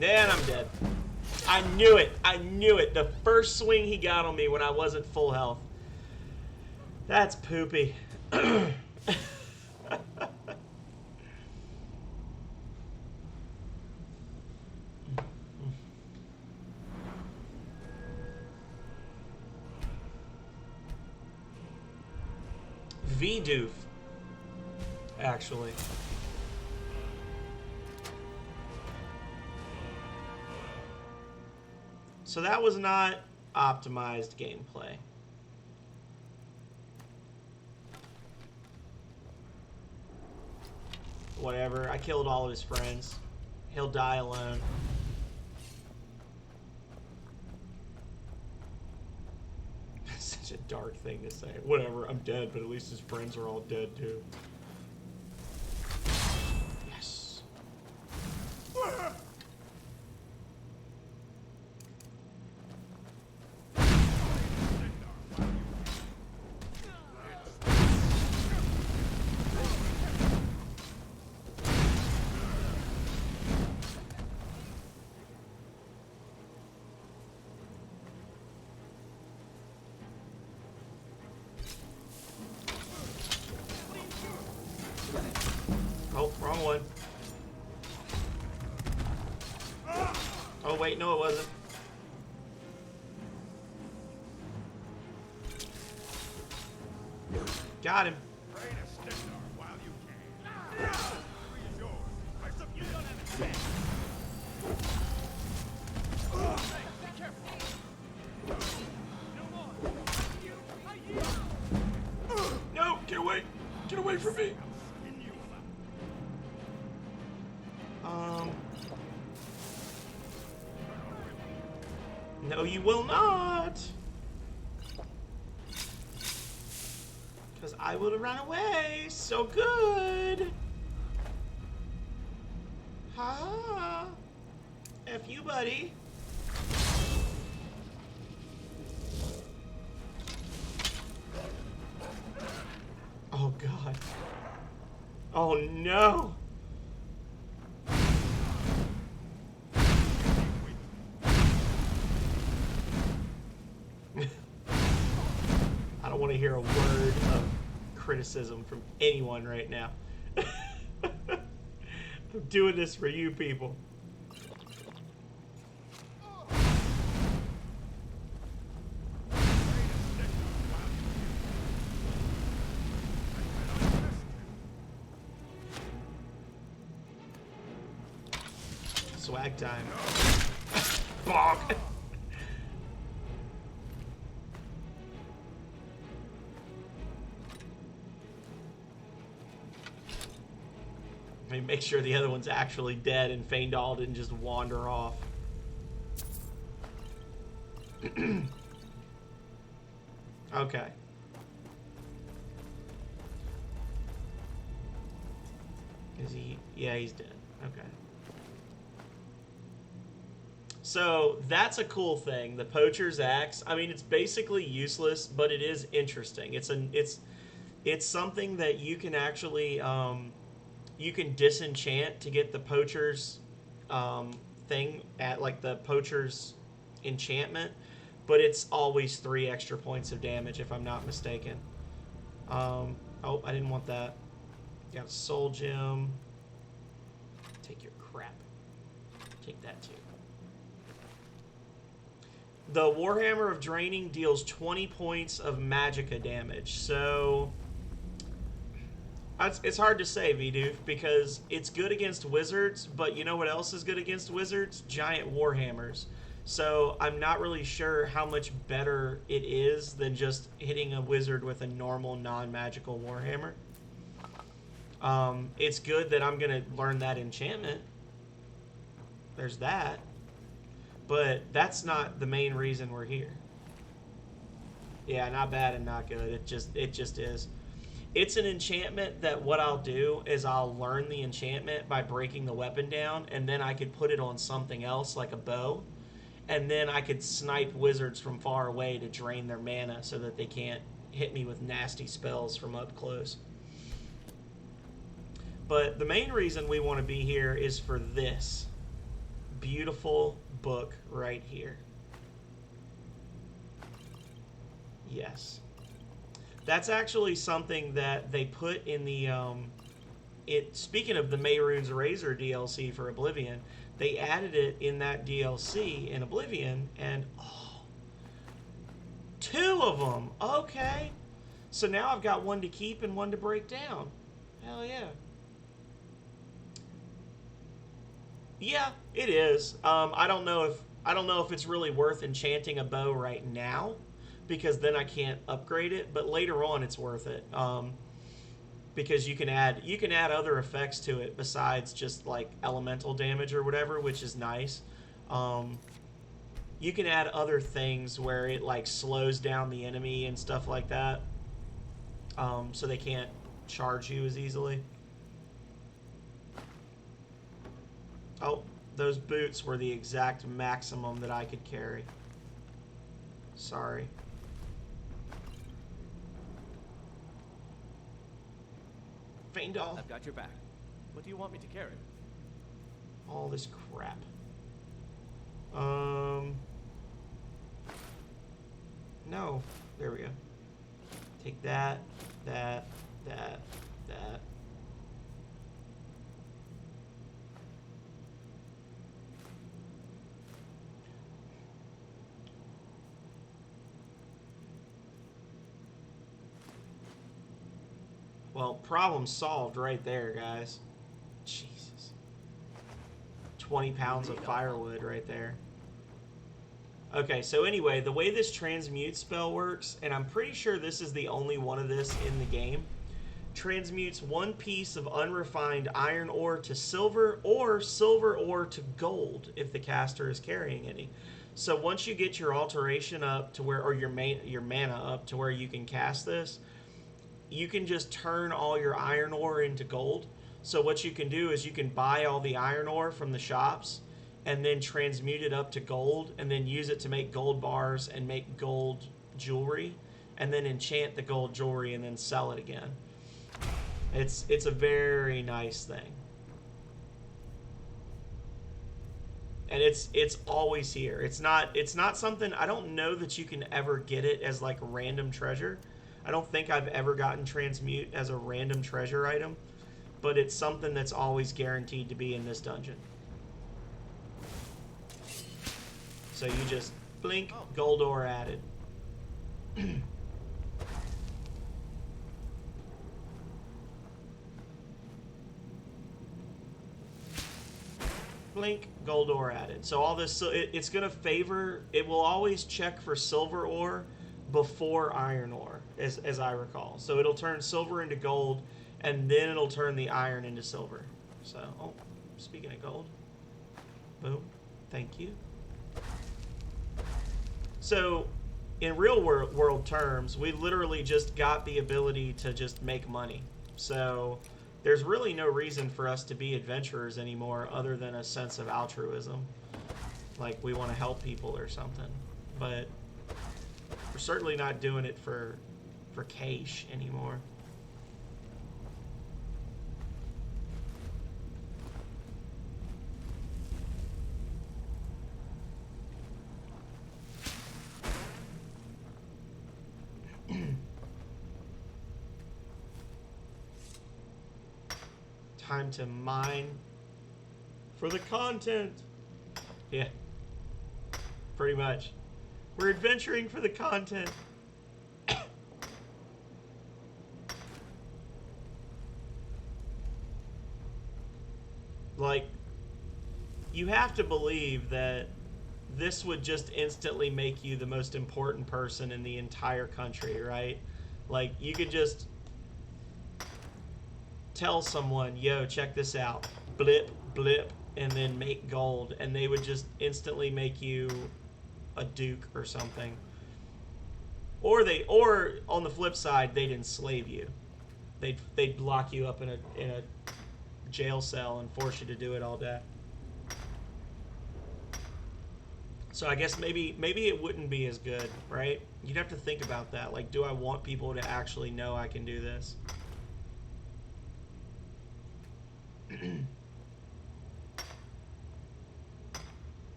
And I'm dead. I knew it. I knew it. The first swing he got on me when I wasn't full health. That's poopy. V-doof, actually. So that was not optimized gameplay. Whatever, I killed all of his friends. He'll die alone. Such a dark thing to say. Whatever, I'm dead, but at least his friends are all dead too. Yes. Oh, wrong one. Oh, wait, no, it wasn't. Got him. No, get away. Get away from me. No, you will not. Because I would have run away so good. Ha! F you, buddy. Oh, God. Oh, no. I don't want to hear a word of criticism from anyone right now. I'm doing this for you people. Swag time. Bonk. Let me make sure the other one's actually dead and Feindal didn't just wander off. Okay. Is he? Yeah, he's dead. Okay. So that's a cool thing. The poacher's axe. I mean, it's basically useless, but it is interesting. It's something that you can actually you can disenchant to get the poacher's thing at like the poacher's enchantment, but it's always 3 extra points of damage if I'm not mistaken. Oh, I didn't want that. Got a soul gem. Take your crap. Take that too. The Warhammer of Draining deals 20 points of magicka damage. So it's hard to say, Vidoof, because it's good against wizards, but you know what else is good against wizards? Giant Warhammers. So I'm not really sure how much better it is than just hitting a wizard with a normal non-magical Warhammer. It's good that I'm going to learn that enchantment. There's that. But that's not the main reason we're here. Yeah, not bad and not good. It just is. It's an enchantment that what I'll do is I'll learn the enchantment by breaking the weapon down, and then I could put it on something else like a bow, and then I could snipe wizards from far away to drain their mana so that they can't hit me with nasty spells from up close. But the main reason we want to be here is for this beautiful book right here. Yes. That's actually something that they put in the speaking of the Mehrunes Razor DLC for Oblivion, they added it in that DLC in Oblivion, and oh, 2 of them. Okay. So now I've got one to keep and one to break down. Hell yeah. Yeah, it is. I don't know if it's really worth enchanting a bow right now, because then I can't upgrade it. But later on, it's worth it, because you can add other effects to it besides just like elemental damage or whatever, which is nice. You can add other things where it like slows down the enemy and stuff like that, so they can't charge you as easily. Oh, those boots were the exact maximum that I could carry. Sorry. Feindal. I've got your back. What do you want me to carry? All this crap. No. There we go. Take that, that, that, that. Well, problem solved right there, guys. Jesus. 20 pounds of firewood right there. Okay, so anyway, the way this transmute spell works, and I'm pretty sure this is the only one of this in the game, transmutes 1 piece of unrefined iron ore to silver, or silver ore to gold if the caster is carrying any. So once you get your alteration up to where, or your mana up to where you can cast this, you can just turn all your iron ore into gold. So what you can do is you can buy all the iron ore from the shops and then transmute it up to gold and then use it to make gold bars and make gold jewelry and then enchant the gold jewelry and then sell it again. It's a very nice thing. And it's always here. It's not something, I don't know that you can ever get it as like random treasure. I don't think I've ever gotten transmute as a random treasure item, but it's something that's always guaranteed to be in this dungeon. So you just blink, gold ore added. Blink, gold ore added. So all this, so it's going to favor, it will always check for silver ore before iron ore, as I recall. So it'll turn silver into gold, and then it'll turn the iron into silver. So, oh, speaking of gold, boom, thank you. So, in real world terms, we literally just got the ability to just make money. So, there's really no reason for us to be adventurers anymore other than a sense of altruism. Like, we want to help people or something. But we're certainly not doing it for cash anymore. Time to mine for the content. Yeah, pretty much. We're adventuring for the content. Like, you have to believe that this would just instantly make you the most important person in the entire country, right? Like, you could just tell someone, yo, check this out, blip, blip, and then make gold, and they would just instantly make you a duke or something. Or on the flip side, they'd enslave you. They'd lock you up in a jail cell and force you to do it all day. So I guess maybe it wouldn't be as good, right? You'd have to think about that. Like, do I want people to actually know I can do this?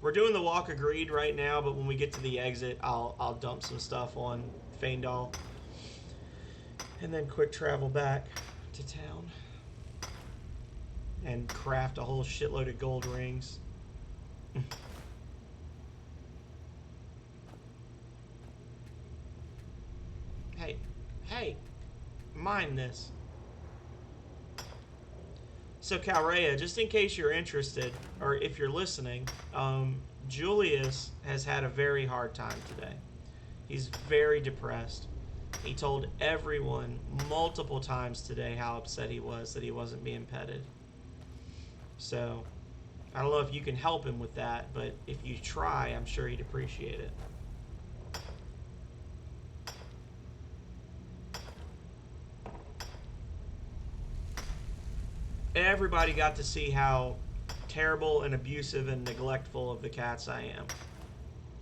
We're doing the walk agreed right now, but when we get to the exit, I'll dump some stuff on Faendal. And then quick travel back to town. And craft a whole shitload of gold rings. Hey, mind this. So Calrea, just in case you're interested, or if you're listening, Julius has had a very hard time today. He's very depressed. He told everyone multiple times today how upset he was that he wasn't being petted. So, I don't know if you can help him with that, but if you try, I'm sure he'd appreciate it. Everybody got to see how terrible and abusive and neglectful of the cats I am.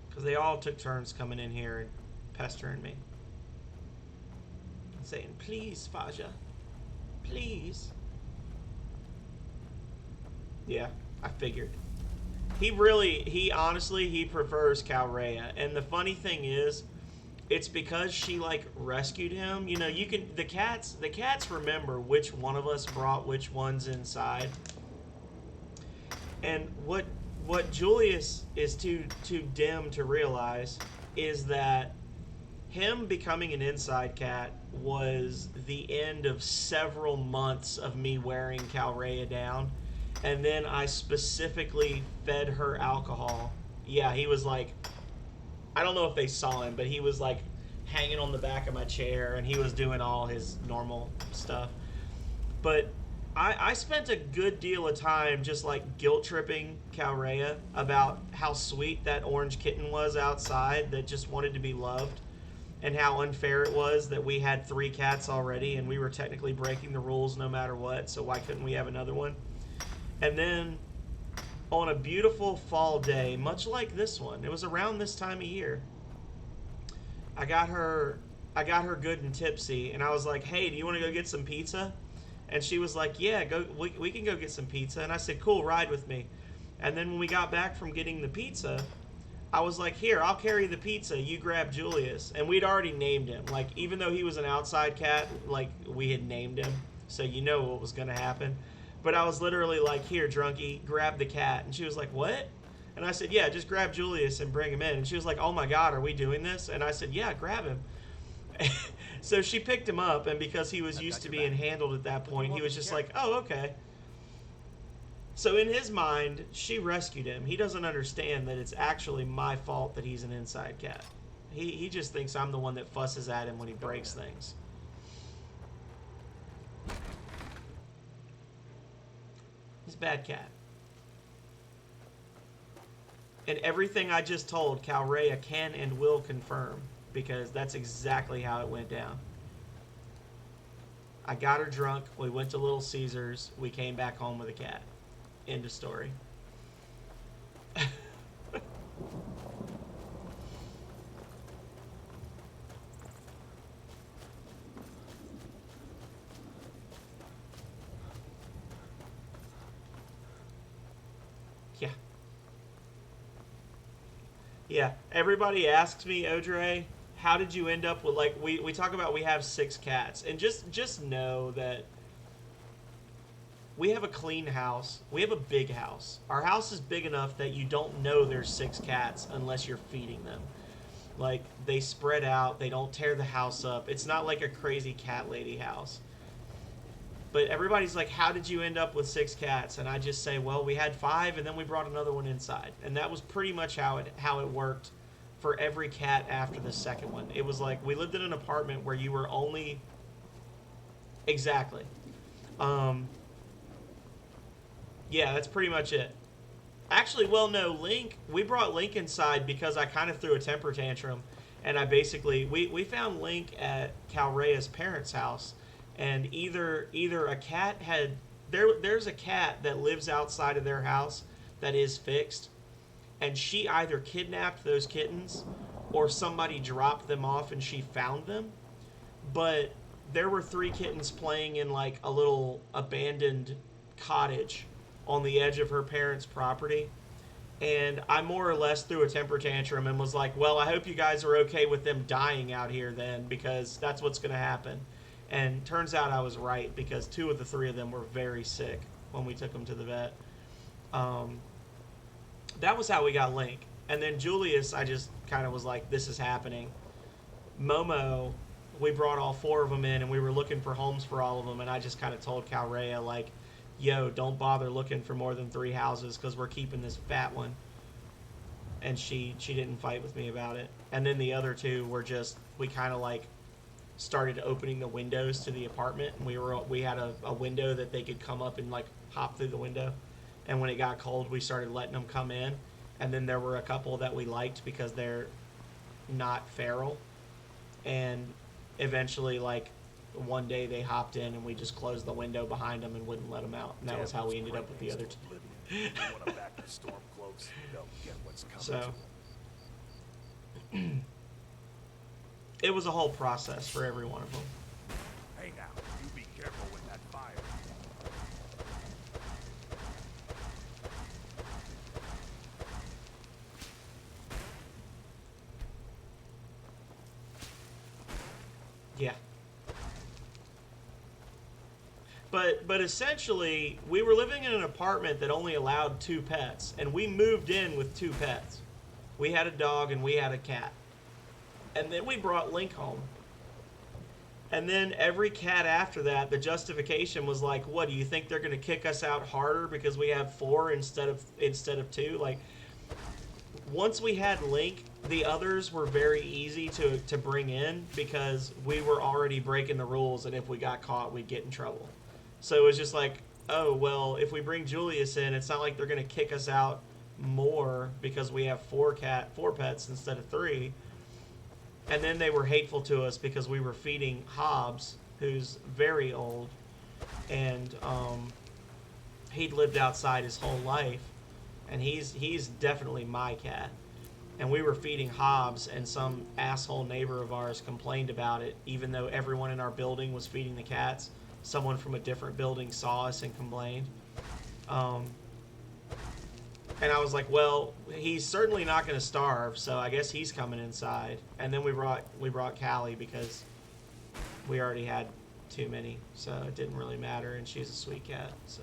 Because they all took turns coming in here and pestering me. And saying, please, Faja. Please. Yeah, I figured. He honestly prefers Calrea. And the funny thing is, it's because she like rescued him. You know, the cats remember which one of us brought which ones inside. And what Julius is too dim to realize is that him becoming an inside cat was the end of several months of me wearing Calrea down. And then I specifically fed her alcohol. Yeah, he was like, I don't know if they saw him, but he was like hanging on the back of my chair and he was doing all his normal stuff. But I spent a good deal of time just like guilt tripping Calrea about how sweet that orange kitten was outside that just wanted to be loved, and how unfair it was that we had 3 cats already and we were technically breaking the rules no matter what, so why couldn't we have another one? And then on a beautiful fall day, much like this one, it was around this time of year, I got her good and tipsy, and I was like, hey, do you want to go get some pizza? And she was like, yeah, we can go get some pizza. And I said, cool, ride with me. And then when we got back from getting the pizza, I was like, here, I'll carry the pizza, you grab Julius. And we'd already named him. Like, even though he was an outside cat, like, we had named him, so you know what was going to happen. But I was literally like, here, drunkie, grab the cat. And she was like, what? And I said, yeah, just grab Julius and bring him in. And she was like, oh my God, are we doing this? And I said, yeah, grab him. So she picked him up, and because he was used to being handled at that point, he was just like, oh, okay. So in his mind, she rescued him. He doesn't understand that it's actually my fault that he's an inside cat. He just thinks I'm the one that fusses at him when he breaks things. He's a bad cat. And everything I just told, Calrea can and will confirm, because that's exactly how it went down. I got her drunk, we went to Little Caesars, we came back home with a cat. End of story. Yeah. Yeah. Everybody asks me, Audrey, how did you end up with, like, we talk about we have 6 cats. And just know that we have a clean house. We have a big house. Our house is big enough that you don't know there's 6 cats unless you're feeding them. Like, they spread out. They don't tear the house up. It's not like a crazy cat lady house. But everybody's like, how did you end up with 6 cats? And I just say, well, we had 5 and then we brought another one inside. And that was pretty much how it worked for every cat after the second one. It was like we lived in an apartment where you were only... Exactly. Yeah, that's pretty much it. Actually, well, no, Link, we brought Link inside because I kind of threw a temper tantrum. And I basically, we found Link at Calrea's parents' house. And either a cat had, there's a cat that lives outside of their house that is fixed. And she either kidnapped those kittens or somebody dropped them off and she found them. But there were 3 kittens playing in like a little abandoned cottage on the edge of her parents' property. And I more or less threw a temper tantrum and was like, well, I hope you guys are okay with them dying out here then, because that's what's going to happen. And turns out I was right, because 2 of the 3 of them were very sick when we took them to the vet. That was how we got Link. And then Julius, I just kind of was like, this is happening. Momo, we brought all 4 of them in, and we were looking for homes for all of them, and I just kind of told Calrea, like, yo, don't bother looking for more than 3 houses, because we're keeping this fat one. And she didn't fight with me about it. And then the other 2 were just, we kind of like started opening the windows to the apartment, and we had a window that they could come up and like hop through the window. And when it got cold, we started letting them come in. And then there were a couple that we liked because they're not feral. And eventually, like, one day they hopped in and we just closed the window behind them and wouldn't let them out. And that was how we ended up with the other 2. So, it was a whole process for every one of them. Hey now, you be careful with that fire. Yeah. But essentially, we were living in an apartment that only allowed 2 pets, and we moved in with 2 pets. We had a dog and we had a cat. And then we brought Link home. And then every cat after that, the justification was like, what, do you think they're going to kick us out harder because we have 4 instead of 2? Like, once we had Link, the others were very easy to bring in because we were already breaking the rules, and if we got caught, we'd get in trouble. So it was just like, oh, well, if we bring Julius in, it's not like they're going to kick us out more because we have 4 pets instead of 3. And then they were hateful to us because we were feeding Hobbs, who's very old, and he'd lived outside his whole life, and he's definitely my cat. And we were feeding Hobbs, and some asshole neighbor of ours complained about it, even though everyone in our building was feeding the cats. Someone from a different building saw us and complained. And I was like, well, he's certainly not going to starve, so I guess he's coming inside. And then we brought Callie because we already had too many, so it didn't really matter, and she's a sweet cat. So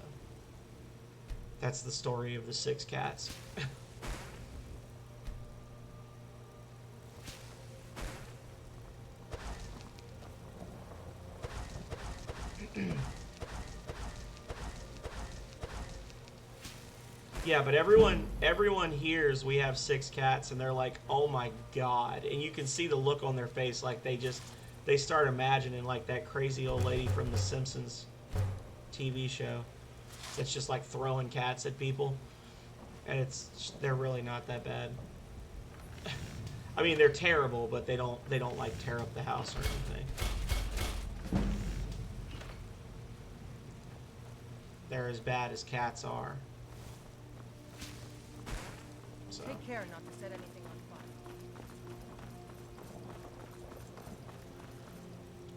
that's the story of the 6 cats. Yeah, but everyone hears we have 6 cats, and they're like, "Oh my god!" And you can see the look on their face, like they start imagining like that crazy old lady from the Simpsons TV show that's just like throwing cats at people, and they're really not that bad. I mean, they're terrible, but they don't like tear up the house or anything. They're as bad as cats are. So. Take care not to set anything on fire.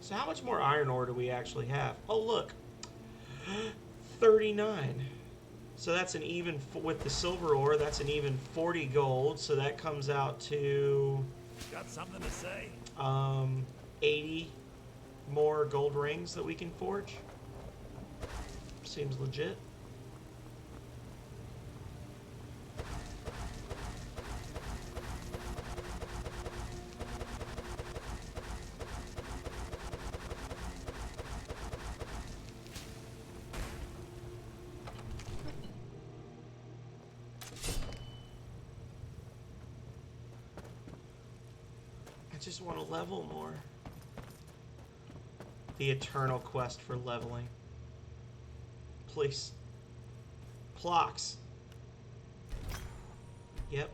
So how much more iron ore do we actually have? Oh, look. 39. So that's an even, with the silver ore, that's an even 40 gold. So that comes out to... Got something to say? 80 more gold rings that we can forge. Seems legit. I just want to level more. The eternal quest for leveling. Please. Clocks. Yep.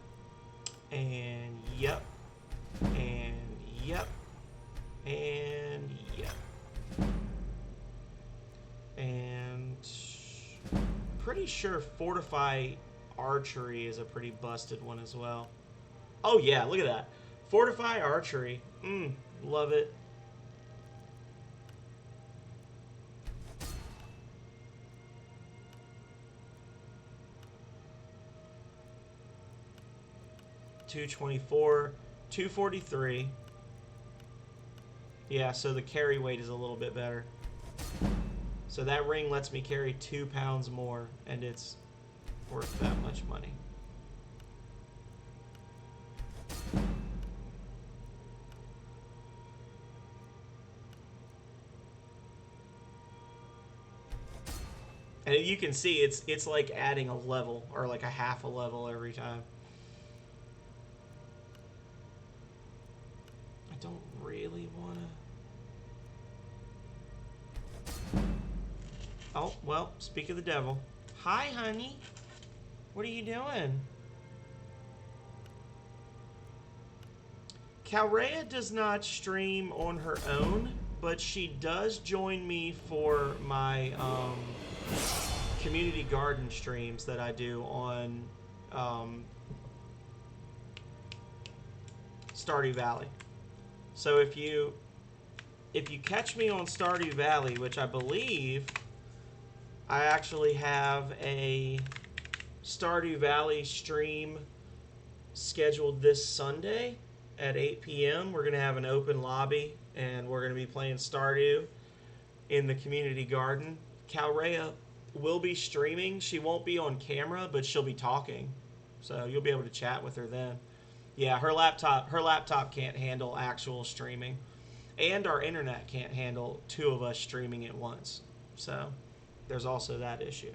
And yep. And yep. And yep. And pretty sure Fortify Archery is a pretty busted one as well. Oh yeah, look at that. Fortify Archery. Love it. $224, $243. Yeah, so the carry weight is a little bit better. So that ring lets me carry 2 pounds more, and it's worth that much money. And you can see it's like adding a level, or like a half a level every time. I don't really want to... Oh, well, speak of the devil. Hi, honey. What are you doing? Calrea does not stream on her own, but she does join me for my community garden streams that I do on Stardew Valley. So if you catch me on Stardew Valley, which I believe I actually have a Stardew Valley stream scheduled this Sunday at 8 p.m. We're going to have an open lobby, and we're going to be playing Stardew in the community garden. Calrea will be streaming. She won't be on camera, but she'll be talking. So you'll be able to chat with her then. Yeah, her laptop can't handle actual streaming. And our internet can't handle 2 of us streaming at once. So there's also that issue.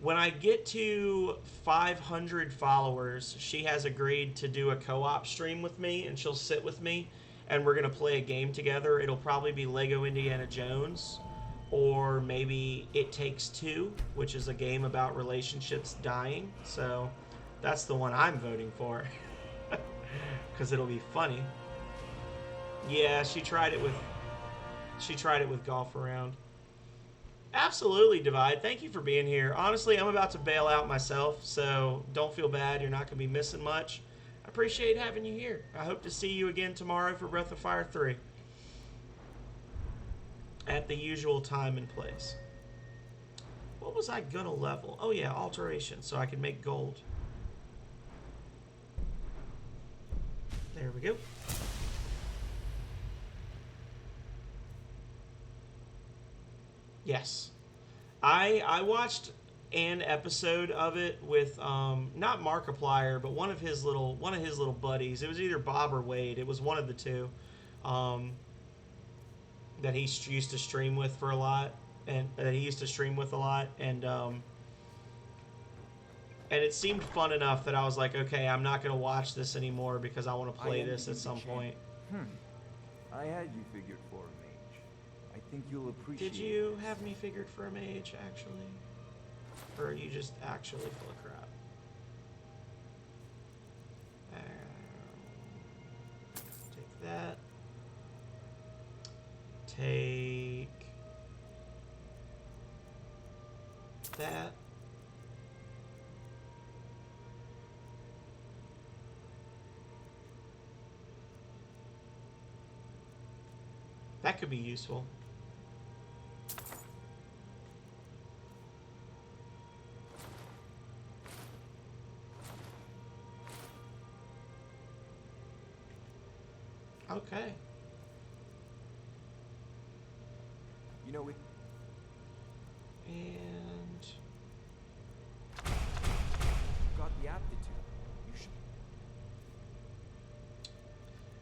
When I get to 500 followers, she has agreed to do a co-op stream with me, and she'll sit with me, and we're going to play a game together. It'll probably be Lego Indiana Jones, or maybe It Takes Two, which is a game about relationships dying. So that's the one I'm voting for, because it'll be funny. Yeah, she tried it with Golf Around. Absolutely, Divide. Thank you for being here. Honestly, I'm about to bail out myself, so don't feel bad. You're not going to be missing much. I appreciate having you here. I hope to see you again tomorrow for Breath of Fire 3. At the usual time and place. What was I going to level? Oh yeah, alteration, so I can make gold. There we go. Yes. I watched an episode of it with not Markiplier, but one of his little buddies. It was either Bob or Wade. It was one of the two. that he used to stream with for a lot, and that he used to stream with a lot, and it seemed fun enough that I was like, okay, I'm not gonna watch this anymore because I want to play this at some point. I had you figured for a mage. I think you'll appreciate. Did you have me figured for a mage, actually? Or are you just actually full of crap? Take that. Take that. That could be useful. Okay. You know, we... And... got the aptitude. You should...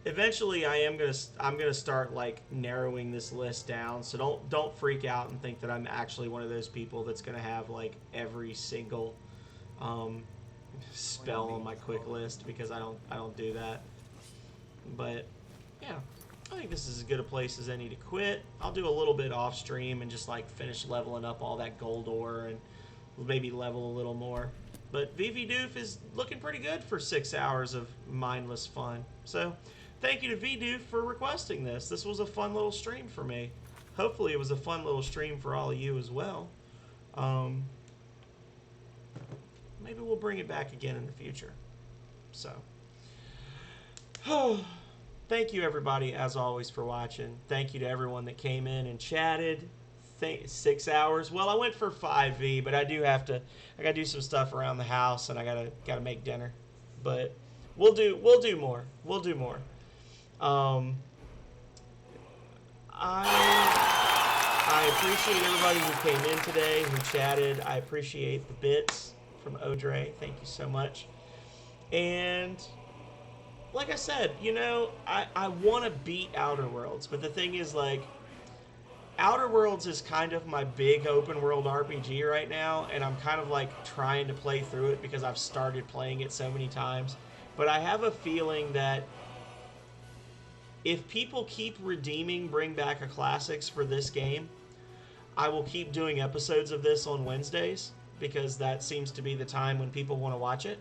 Eventually, I'm gonna start like narrowing this list down. So don't freak out and think that I'm actually one of those people that's gonna have like every single spell on my quick list, because I don't do that. But yeah, I think this is as good a place as any to quit. I'll do a little bit off stream and just like finish leveling up all that gold ore and maybe level a little more. But VV Doof is looking pretty good for 6 hours of mindless fun. So thank you to VDoof for requesting this. This was a fun little stream for me. Hopefully it was a fun little stream for all of you as well. Maybe we'll bring it back again in the future. So, thank you everybody as always for watching. Thank you to everyone that came in and chatted. 6 hours. Well, I went for 5V, but I gotta do some stuff around the house, and I gotta make dinner. But we'll do more. We'll do more. I appreciate everybody who came in today, who chatted. I appreciate the bits from Audrey. Thank you so much. And like I said, you know, I want to beat Outer Worlds, but the thing is, like, Outer Worlds is kind of my big open world RPG right now, and I'm kind of like trying to play through it because I've started playing it so many times. But I have a feeling that if people keep redeeming Bring Back a Classics for this game, I will keep doing episodes of this on Wednesdays, because that seems to be the time when people want to watch it.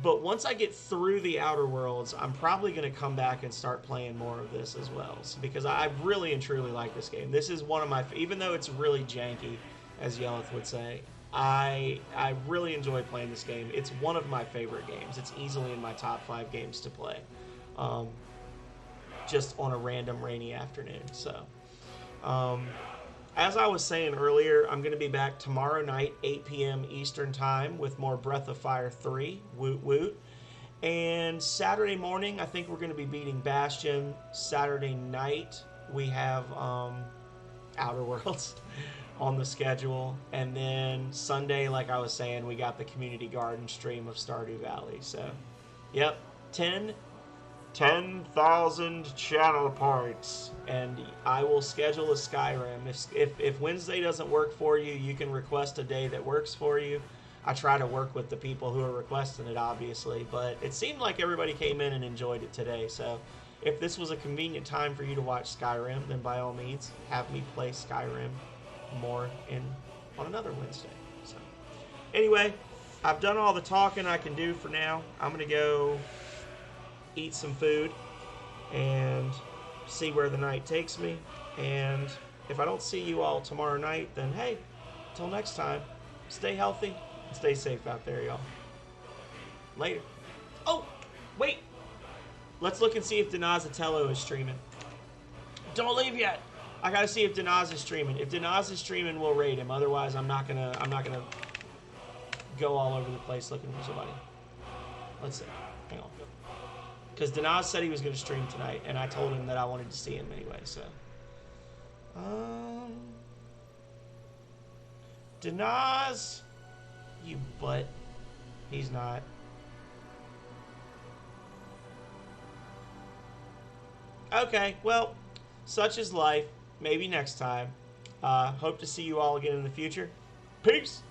But once I get through the Outer Worlds, I'm probably going to come back and start playing more of this as well, because I really and truly like this game. This is one of my, even though it's really janky, as Yeleth would say, I really enjoy playing this game. It's one of my favorite games. It's easily in my top 5 games to play, just on a random rainy afternoon. So, as I was saying earlier, I'm going to be back tomorrow night, 8 p.m. Eastern Time, with more Breath of Fire 3, woot woot. And Saturday morning, I think we're going to be beating Bastion. Saturday night, we have Outer Worlds on the schedule. And then Sunday, like I was saying, we got the Community Garden stream of Stardew Valley. So, yep, 10,000 channel points, and I will schedule a Skyrim. If Wednesday doesn't work for you, you can request a day that works for you. I try to work with the people who are requesting it, obviously, but it seemed like everybody came in and enjoyed it today. So if this was a convenient time for you to watch Skyrim, then by all means, have me play Skyrim more on another Wednesday. So anyway, I've done all the talking I can do for now. I'm gonna go eat some food and see where the night takes me. And if I don't see you all tomorrow night, then hey, till next time, stay healthy and stay safe out there, y'all. Later. Oh, wait. Let's look and see if Donazatello is streaming. Don't leave yet. I gotta see if Donaz is streaming. If Donaz is streaming, we'll raid him. Otherwise, I'm not gonna go all over the place looking for somebody. Let's see. Hang on. Because Donaz said he was going to stream tonight, and I told him that I wanted to see him anyway, so. Donaz, you butt. He's not. Okay, well, such is life. Maybe next time. Hope to see you all again in the future. Peace!